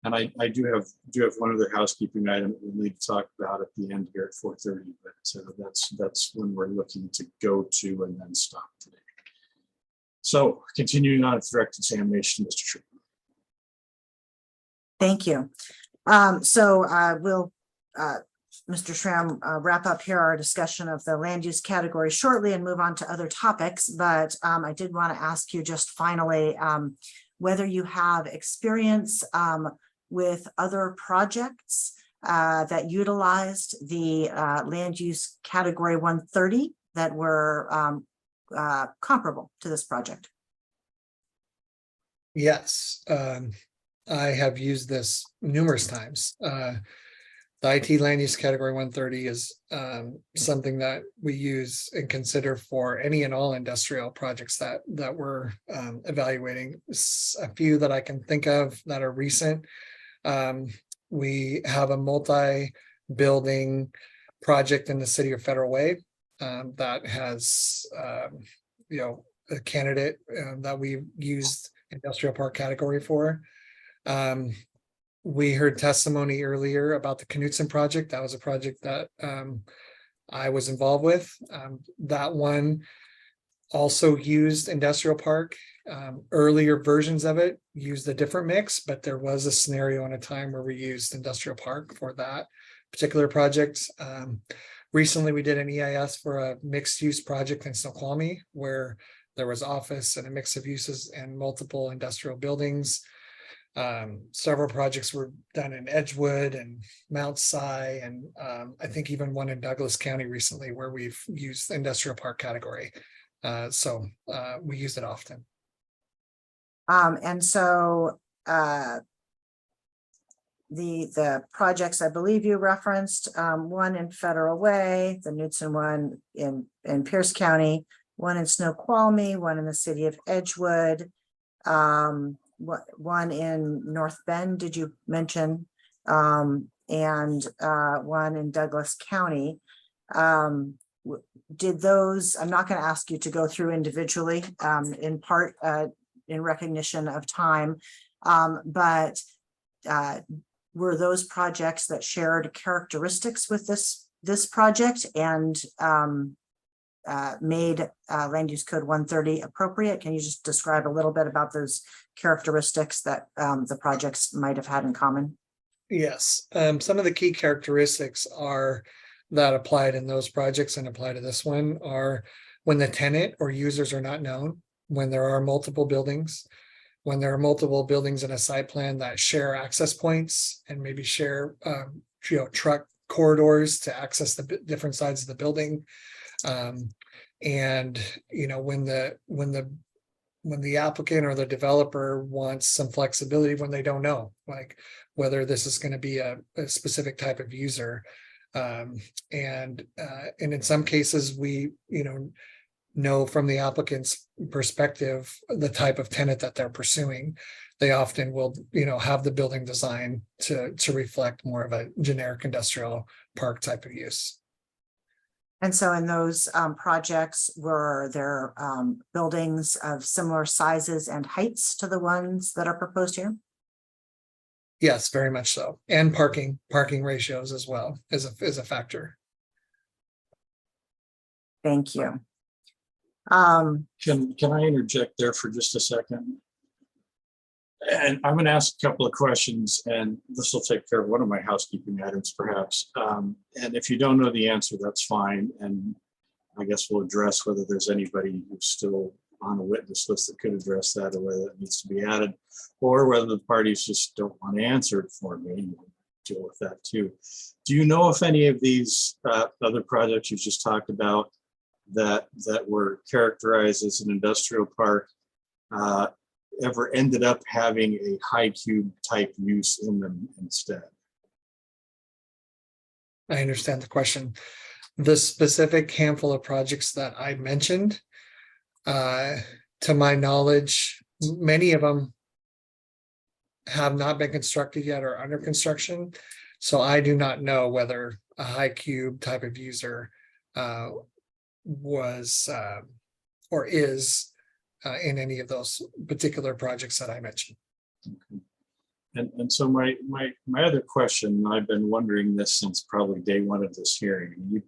And I do have one other housekeeping item that we'll need to talk about at the end here at 4:30, but that's when we're looking to go to and then stop today. So continuing on with direct examination, Mr. Chairman. Thank you. We'll, Mr. Schramm, wrap up here our discussion of the land use category shortly and move on to other topics. But I did want to ask you just finally whether you have experience with other projects that utilized the land use category 130 that were comparable to this project. Yes, I have used this numerous times. The IT land use category 130 is something that we use and consider for any and all industrial projects that we're evaluating. A few that I can think of that are recent. We have a multi-building project in the city of Federal Way that has a candidate that we used industrial park category for. We heard testimony earlier about the Knutson project. That was a project that I was involved with. That one also used industrial park. Earlier versions of it used a different mix, but there was a scenario and a time where we used industrial park for that particular project. Recently, we did an EIS for a mixed use project in Snoqualmie where there was office and a mix of uses and multiple industrial buildings. Several projects were done in Edgewood and Mount Si, and I think even one in Douglas County recently where we've used the industrial park category. So we use it often. The projects I believe you referenced, one in Federal Way, the Knutson one in Pierce County, one in Snoqualmie, one in the city of Edgewood, one in North Bend, did you mention? And one in Douglas County. Did those, I'm not going to ask you to go through individually, in part in recognition of time, but were those projects that shared characteristics with this project and made land use code 130 appropriate? Can you just describe a little bit about those characteristics that the projects might have had in common? Yes, some of the key characteristics are that applied in those projects and apply to this one are when the tenant or users are not known, when there are multiple buildings, when there are multiple buildings in a site plan that share access points and maybe share truck corridors to access the different sides of the building. And when the applicant or the developer wants some flexibility when they don't know, like whether this is going to be a specific type of user. And in some cases, we know from the applicant's perspective the type of tenant that they're pursuing. They often will have the building design to reflect more of a generic industrial park type of use. And so in those projects, were there buildings of similar sizes and heights to the ones that are proposed here? Yes, very much so. And parking ratios as well is a factor. Thank you. Can I interject there for just a second? And I'm going to ask a couple of questions, and this will take care of one of my housekeeping items, perhaps. And if you don't know the answer, that's fine. And I guess we'll address whether there's anybody who's still on a witness list that could address that, or whether that needs to be added, or whether the parties just don't want to answer it for me. We'll deal with that too. Do you know if any of these other projects you just talked about that were characterized as an industrial park ever ended up having a high cube type use in them instead? I understand the question. The specific handful of projects that I mentioned, to my knowledge, many of them have not been constructed yet or under construction. So I do not know whether a high cube type of user was or is in any of those particular projects that I mentioned. And so my other question, I've been wondering this since probably day one of this hearing.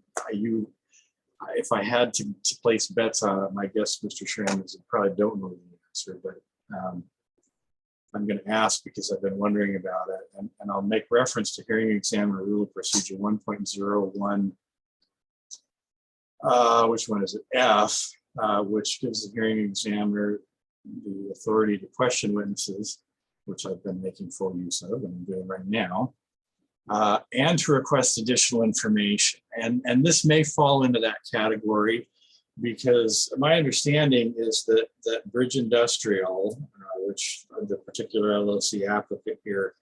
If I had to place bets on it, my guess, Mr. Schramm, is you probably don't know the answer, but I'm going to ask because I've been wondering about it, and I'll make reference to hearing examiner rule of procedure 1.01. Which one is it? F, which gives the hearing examiner the authority to question witnesses, which I've been making full use of and I'm doing right now, and to request additional information. And this may fall into that category because my understanding is that Bridge Industrial, which the particular LLC applicant here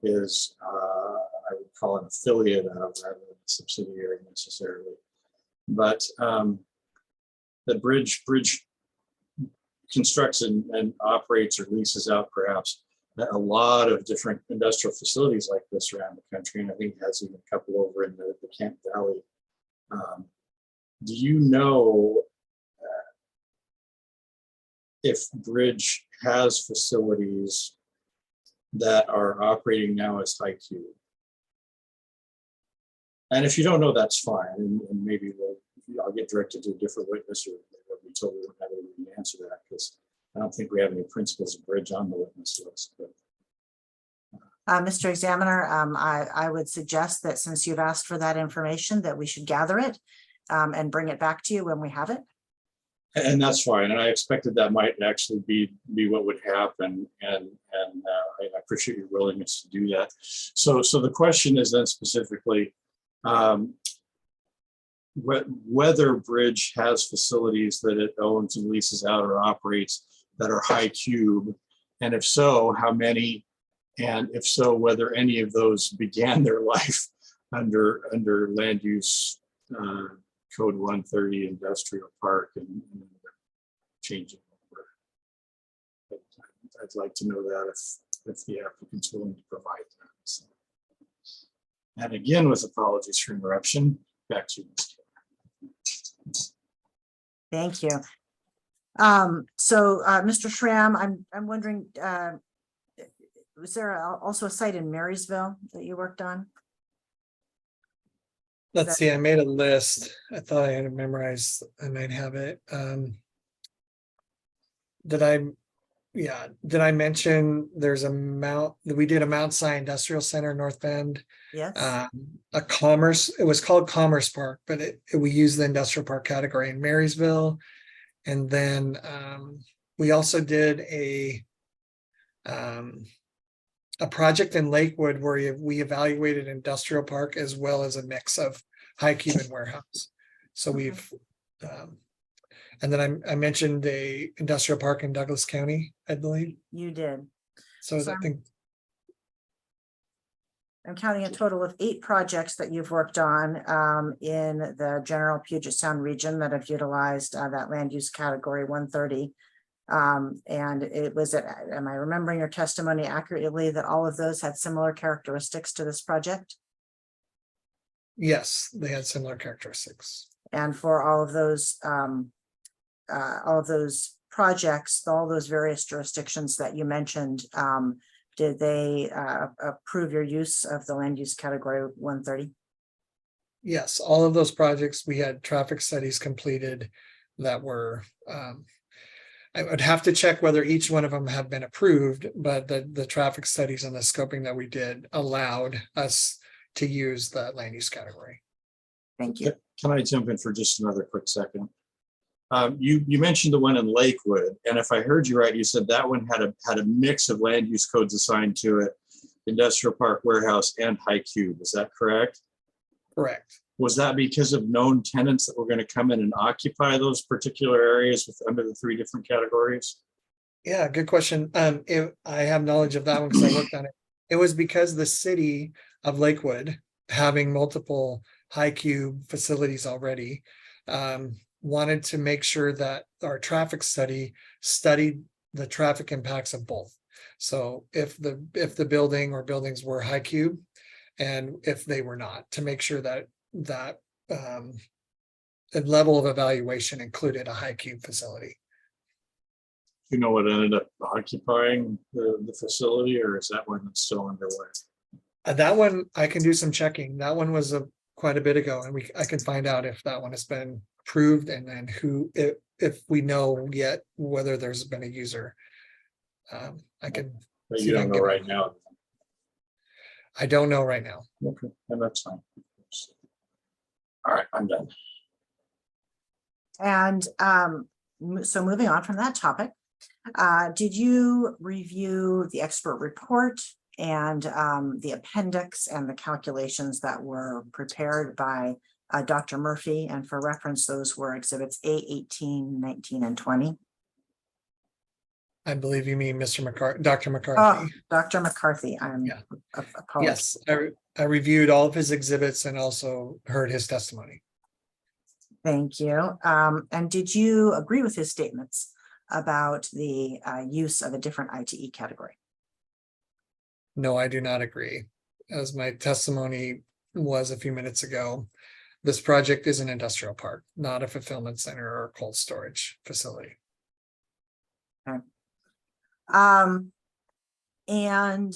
is, I would call an affiliate of rather than a subsidiary necessarily. But the bridge constructs and operates or leases out perhaps a lot of different industrial facilities like this around the country, and I think it has even a couple over in the Kent Valley. Do you know if Bridge has facilities that are operating now as HiQ? And if you don't know, that's fine, and maybe I'll get directed to a different witness, or we told we don't have any answer to that because I don't think we have any principles of Bridge on the witness list. But Mr. Examiner, I would suggest that since you've asked for that information, that we should gather it and bring it back to you when we have it. And that's fine. And I expected that might actually be what would happen. And I appreciate your willingness to do that. So the question is then specifically, whether Bridge has facilities that it owns and leases out or operates that are high cube, and if so, how many, and if so, whether any of those began their life under land use code 130 industrial park and changing over. But I'd like to know that if the applicant's willing to provide that. So. And again, with apologies for interruption, back to you, Ms. Taylor. Thank you. Mr. Schramm, I'm wondering, was there also a site in Marysville that you worked on? Let's see, I made a list. I thought I had it memorized. I might have it. Did I mention there's we did a Mount Sinai Industrial Center, North Bend. Yes. It was called Commerce Park, but we used the industrial park category in Marysville. And then we also did a project in Lakewood where we evaluated industrial park as well as a mix of high cube and warehouse. So we've, and then I mentioned a industrial park in Douglas County, I believe. You did. So I think I'm counting a total of 8 projects that you've worked on in the general Puget Sound region that have utilized that land use category 130. And it was, am I remembering your testimony accurately that all of those had similar characteristics to this project? Yes, they had similar characteristics. And for all of those projects, all those various jurisdictions that you mentioned, did they approve your use of the land use category 130? Yes, all of those projects, we had traffic studies completed that were, I would have to check whether each one of them have been approved, but the traffic studies and the scoping that we did allowed us to use the land use category. Thank you. Can I jump in for just another quick second? You mentioned the one in Lakewood, and if I heard you right, you said that one had a mix of land use codes assigned to it, industrial park, warehouse, and high cube. Is that correct? Correct. Was that because of known tenants that were going to come in and occupy those particular areas under the 3 different categories? Yeah, good question. I have knowledge of that one because I worked on it. It was because the city of Lakewood, having multiple high cube facilities already, wanted to make sure that our traffic study studied the traffic impacts of both. So if the building or buildings were high cube and if they were not, to make sure that level of evaluation included a high cube facility. You know what ended up occupying the facility, or is that one that's still underway? That one, I can do some checking. That one was quite a bit ago, and I can find out if that one has been approved, and then if we know yet whether there's been a user. I can. But see you if I don't can know get right it. now. I don't know right now. Okay, and that's fine. All right, I'm done. And so moving on from that topic, did you review the expert report and the appendix and the calculations that were prepared by Dr. Murphy? And for reference, those were exhibits A, 18, 19, and 20. I believe you mean Mr. McCarthy, Dr. Oh, McCarthy. Dr. McCarthy, Yeah. apologies. Yes, I reviewed all of his exhibits and also heard his testimony. Thank you. And did you agree with his statements about the use of a different ITE category? No, I do not agree. As my testimony was a few minutes ago, this project is an industrial park, not a fulfillment center or cold storage facility. Okay. And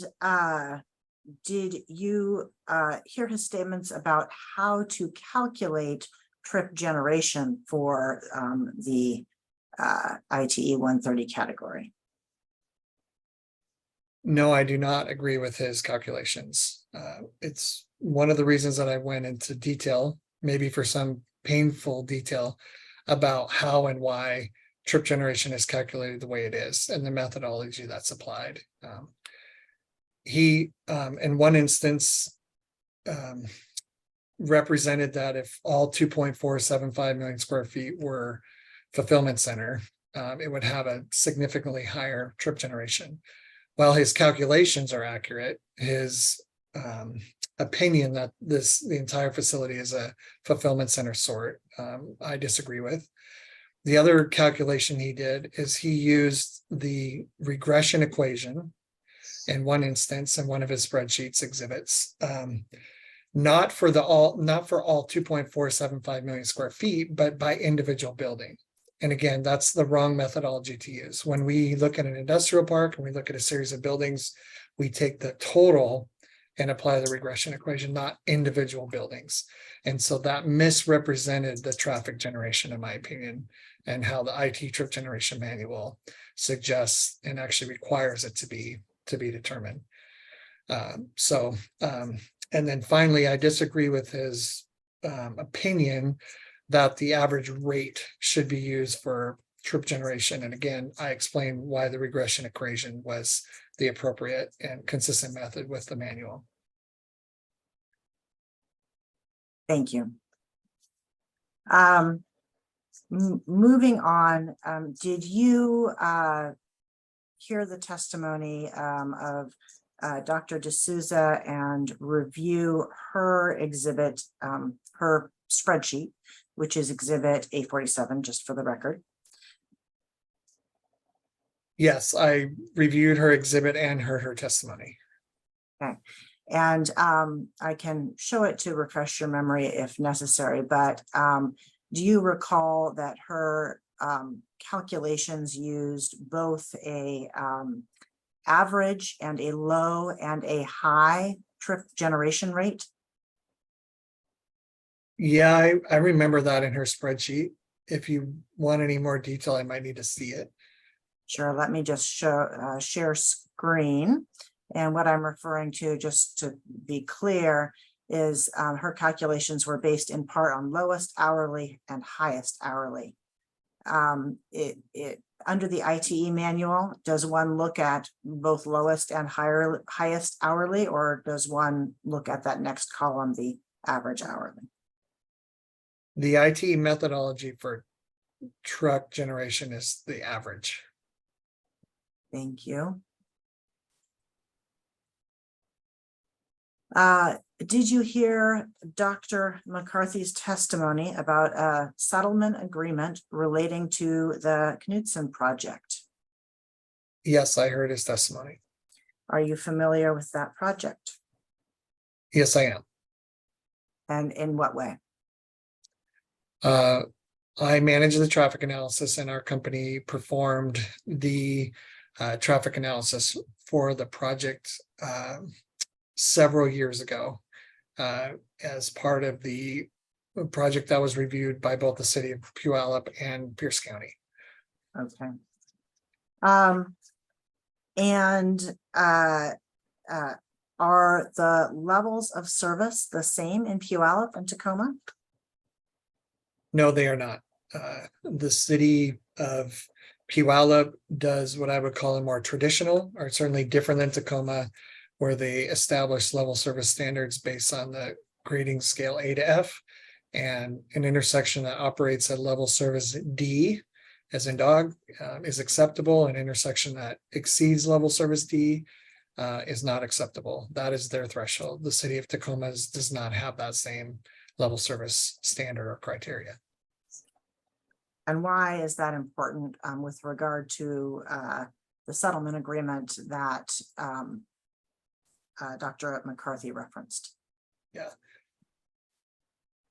did you hear his statements about how to calculate trip generation for the ITE 130 category? No, I do not agree with his calculations. It's one of the reasons that I went into detail, maybe for some painful detail, about how and why trip generation is calculated the way it is and the methodology that's applied. He, in one instance, represented that if all 2.475 million square feet were fulfillment center, it would have a significantly higher trip generation. While his calculations are accurate, his opinion that the entire facility is a fulfillment center sort, I disagree with. The other calculation he did is he used the regression equation in one instance in one of his spreadsheets exhibits, not for all 2.475 million square feet, but by individual building. And again, that's the wrong methodology to use. When we look at an industrial park and we look at a series of buildings, we take the total and apply the regression equation, not individual buildings. And so that misrepresented the traffic generation, in my opinion, and how the IT trip generation manual suggests and actually requires it to be determined. And then finally, I disagree with his opinion that the average rate should be used for trip generation. And again, I explained why the regression equation was the appropriate and consistent method with the manual. Thank you. Moving on, did you hear the testimony of Dr. D'Souza and review her exhibit, her spreadsheet, which is exhibit A47, just for the record? Yes, I reviewed her exhibit and heard her testimony. Okay. And I can show it to refresh your memory if necessary, but do you recall that her calculations used both a average and a low and a high trip generation rate? Yeah, I remember that in her spreadsheet. If you want any more detail, I might need to see it. Sure, let me just share screen. And what I'm referring to, just to be clear, is her calculations were based in part on lowest hourly and highest hourly. Under the ITE manual, does one look at both lowest and highest hourly, or does one look at that next column, the average hourly? The IT methodology for truck generation is the average. Thank you. Did you hear Dr. McCarthy's testimony about a settlement agreement relating to the Knudsen project? Yes, I heard his testimony. Are you familiar with that project? Yes, I am. And in what way? I manage the traffic analysis, and our company performed the traffic analysis for the project several years ago as part of the project that was reviewed by both the city of Puyallup and Pierce County. Okay. And are the levels of service the same in Puyallup and Tacoma? No, they are not. The city of Puyallup does what I would call a more traditional, or certainly different than Tacoma, where they establish level service standards based on the grading scale A to F, and an intersection that operates at level service D, as in dog, is acceptable. An intersection that exceeds level service D is not acceptable. That is their threshold. The city of Tacoma does not have that same level service standard or criteria. And why is that important with regard to the settlement agreement that Dr. McCarthy referenced? Yeah.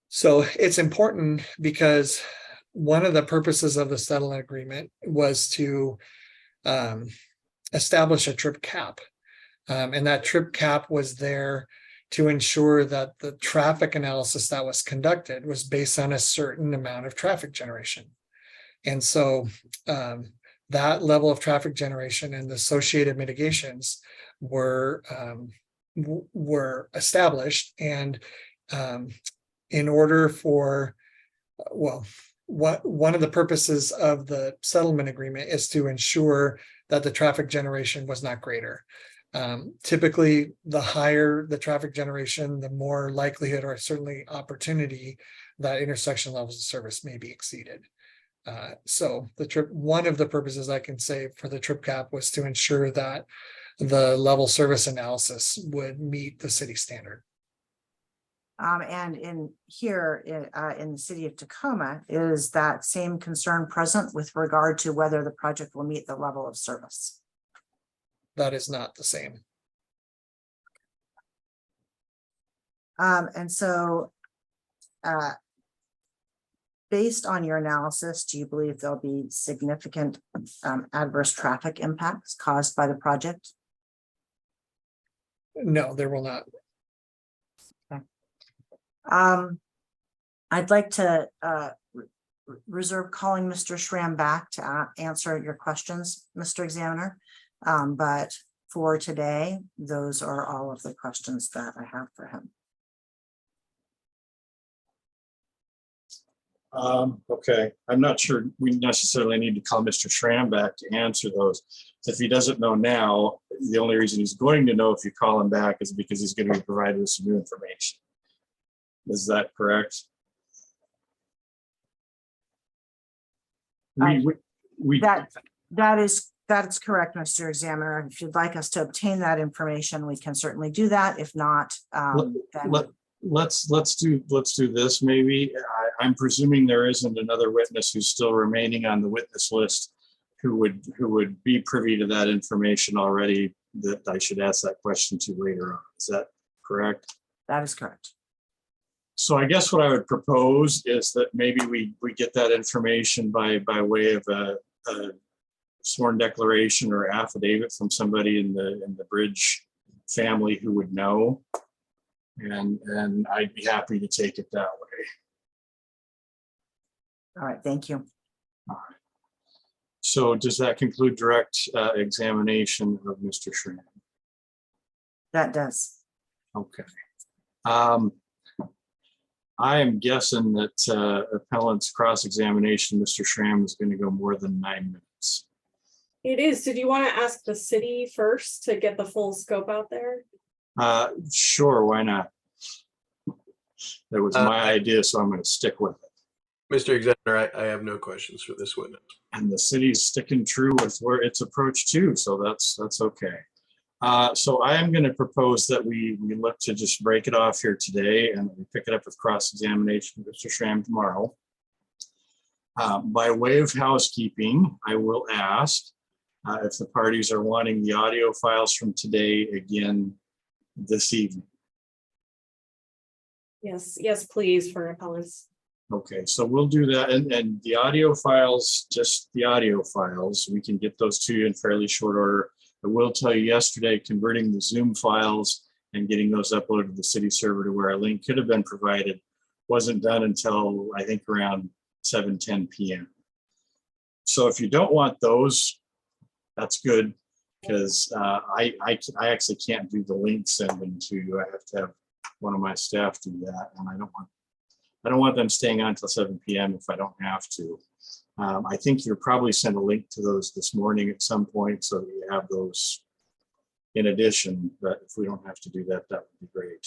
So it's important because one of the purposes of the settlement agreement was to establish a trip cap. And that trip cap was there to ensure that the traffic analysis that was conducted was based on a certain amount of traffic generation. And so that level of traffic generation and the associated mitigations were established. And in order for, one of the purposes of the settlement agreement is to ensure that the traffic generation was not greater. Typically, the higher the traffic generation, the more likelihood or certainly opportunity that intersection levels of service may be exceeded. So one of the purposes I can say for the trip cap was to ensure that the level service analysis would meet the city standard. And in here in the city of Tacoma, is that same concern present with regard to whether the project will meet the level of service? That is not the same. And so based on your analysis, do you believe there'll be significant adverse traffic impacts caused by the project? No, there will not. Okay. I'd like to reserve calling Mr. Schramm back to answer your questions, Mr. Examiner. But for today, those are all of the questions that I have for him. Okay, I'm not sure we necessarily need to call Mr. Schramm back to answer those. If he doesn't know now, the only reason he's going to know if you call him back is because he's going to be provided with some new information. Is that correct? That's correct, Mr. Examiner. If you'd like us to obtain that information, we can certainly do that. If not, then let's do this. Maybe I'm presuming there isn't another witness who's still remaining on the witness list who would be privy to that information already that I should ask that question to later on. Is that correct? That is correct. So I guess what I would propose is that maybe we get that information by way of a sworn declaration or affidavit from somebody in the Bridge family who would know, and I'd be happy to take it that way. All right, thank you. All right. So does that conclude direct examination of Mr. Schramm? That does. Okay. I am guessing that appellant's cross-examination, Mr. Schramm, is going to go more than 9 minutes. It is. Did you want to ask the city first to get the full scope out there? Sure, why not? That was my idea, so I'm going to stick with it. Mr. Examiner, I have no questions for this witness. And the city's sticking true with where its approach too, so that's okay. So I am going to propose that we look to just break it off here today and we pick it up with cross-examination with Mr. Schramm tomorrow. By way of housekeeping, I will ask if the parties are wanting the audio files from today again this evening. Yes, please, for appellants. Okay, so we'll do that. And the audio files, just the audio files, we can get those to you in fairly short order. I will tell you yesterday, converting the Zoom files and getting those uploaded to the city server to where a link could have been provided wasn't done until I think around 7:10 p.m. So if you don't want those, that's good, because I actually can't do the link sending to you. I have to have one of my staff do that, and I don't want them staying on until 7 p.m. if I don't have to. I think you'll probably send a link to those this morning at some point so that you have those in addition, but if we don't have to do that, that would be great.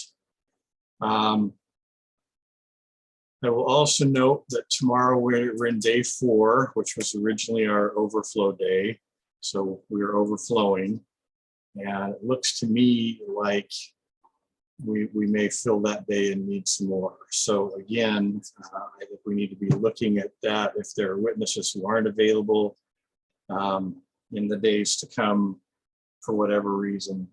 I will also note that tomorrow we're in day 4, which was originally our overflow day. So we're overflowing, and it looks to me like we may fill that day and need some more. So again, I think we need to be looking at that. If there are witnesses who aren't available in the days to come for whatever reason,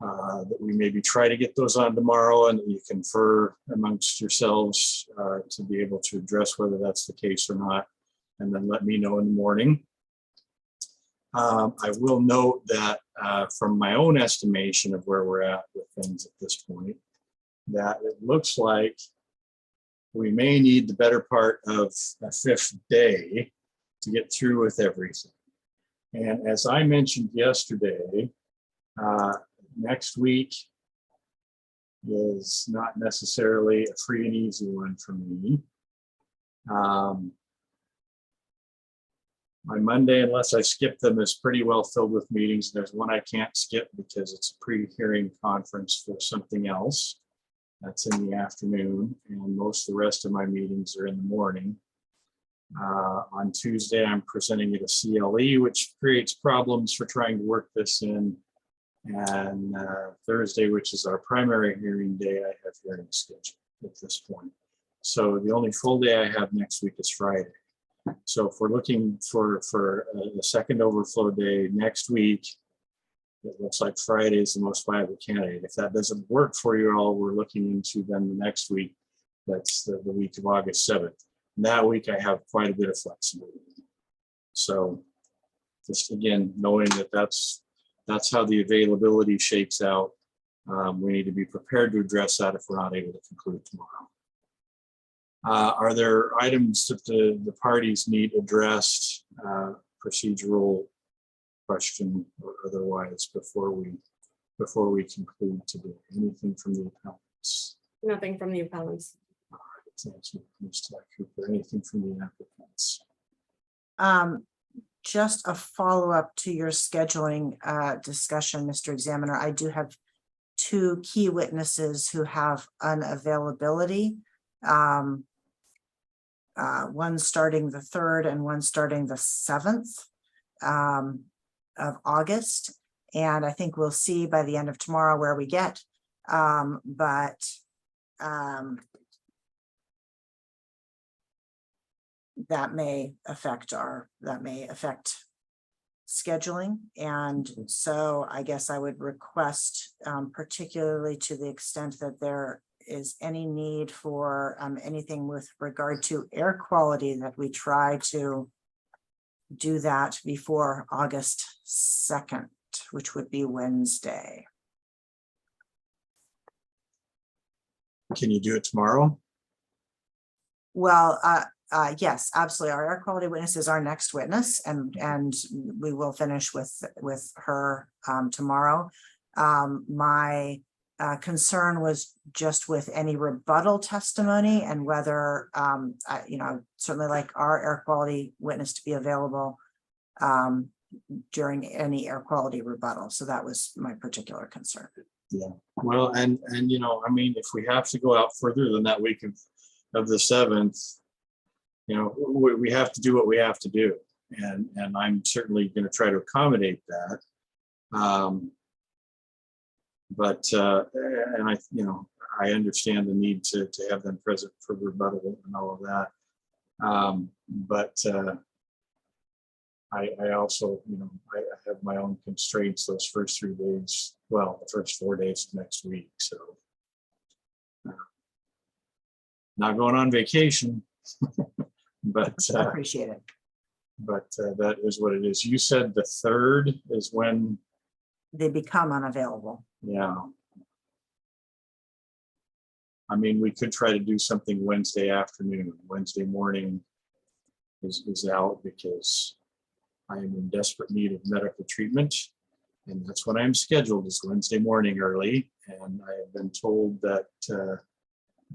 that we maybe try to get those on tomorrow, and you confer amongst yourselves to be able to address whether that's the case or not, and then let me know in the morning. I will note that from my own estimation of where we're at with things at this point, that it looks like we may need the better part of a 5th day to get through with everything. And as I mentioned yesterday, next week is not necessarily a free and easy one for me. My Monday, unless I skip them, is pretty well filled with meetings. There's one I can't skip because it's a pre-hearing conference for something else. That's in the afternoon, and most of the rest of my meetings are in the morning. On Tuesday, I'm presenting at a CLE, which creates problems for trying to work this in. And Thursday, which is our primary hearing day, I have hearings scheduled at this point. So the only full day I have next week is Friday. So if we're looking for a second overflow day next week, it looks like Friday is the most viable candidate. If that doesn't work for you all, we're looking into then the next week. That's the week of August 7th. And that week I have quite a bit of flexibility. So just again, knowing that that's how the availability shakes out. We need to be prepared to address that if we're not able to conclude tomorrow. Are there items that the parties need addressed, procedural question or otherwise, before we conclude today? Anything from the appellants? Nothing from the appellants. All right, thank you, Ms. Cooper. Anything from the applicants? Just a follow-up to your scheduling discussion, Mr. Examiner. I do have 2 key witnesses who have unavailability. One starting the 3rd and one starting the 7th of August. And I think we'll see by the end of tomorrow where we get. That may affect scheduling. And so I guess I would request, particularly to the extent that there is any need for anything with regard to air quality, that we try to do that before August 2nd, which would be Wednesday. Can you do it tomorrow? Well, yes, absolutely. Our air quality witness is our next witness, and we will finish with her tomorrow. My concern was just with any rebuttal testimony, and whether certainly like our air quality witness to be available during any air quality rebuttal. So that was my particular concern. Yeah, well, and I mean, if we have to go out further than that week of the 7th, we have to do what we have to do, and I'm certainly going to try to accommodate that. And I understand the need to have them present for rebuttal and all of that. I also, I have my own constraints those first 3 days, well, the first 4 days of next week. So Not going on vacation, but I appreciate it. that is what it is. You said the 3rd is when, They become unavailable. yeah. I mean, we could try to do something Wednesday afternoon. Wednesday morning is out because I am in desperate need of medical treatment. And that's when I'm scheduled, is Wednesday morning early. And I have been told that the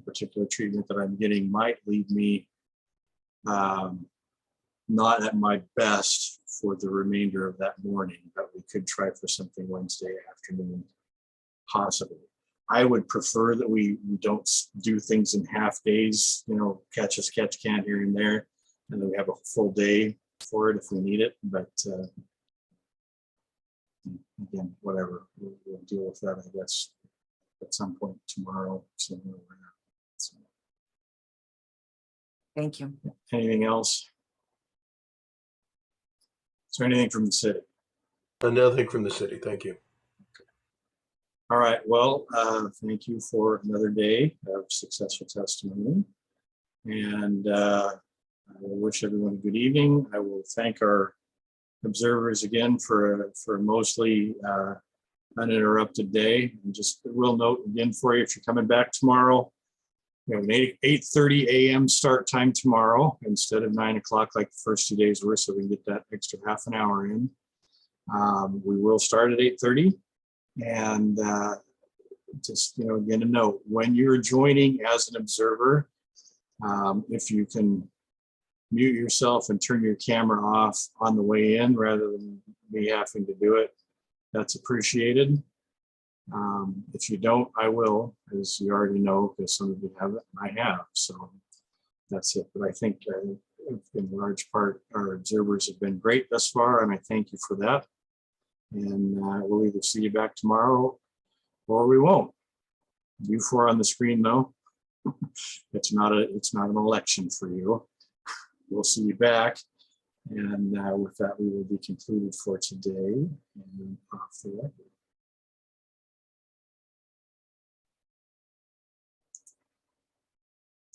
particular treatment that I'm getting might leave me not at my best for the remainder of that morning, but we could try for something Wednesday afternoon, possibly. I would prefer that we don't do things in half days, you know, catch a sketch can here and there, and then we have a full day for it if we need it. But again, whatever, we'll deal with that, I guess, at some point tomorrow. So, Thank you. anything else? Is there anything from the city? Nothing from the city. Thank you. All right, well, thank you for another day of successful testimony. And I will wish everyone a good evening. I will thank our observers again for a mostly uninterrupted day. And just a real note again for you, if you're coming back tomorrow, we have an 8:30 a.m. start time tomorrow instead of 9 o'clock like the first 2 days were, so we can get that extra half an hour in. We will start at 8:30. And just, you know, again, a note, when you're joining as an observer, if you can mute yourself and turn your camera off on the way in rather than me having to do it, that's appreciated. If you don't, I will, as you already know, because some of you have it and I have. So that's it. But I think in large part, our observers have been great thus far, and I thank you for that. And we'll either see you back tomorrow or we won't. You four on the screen, though, it's not an election for you. We'll see you back. And with that, we will be concluded for today and off the record.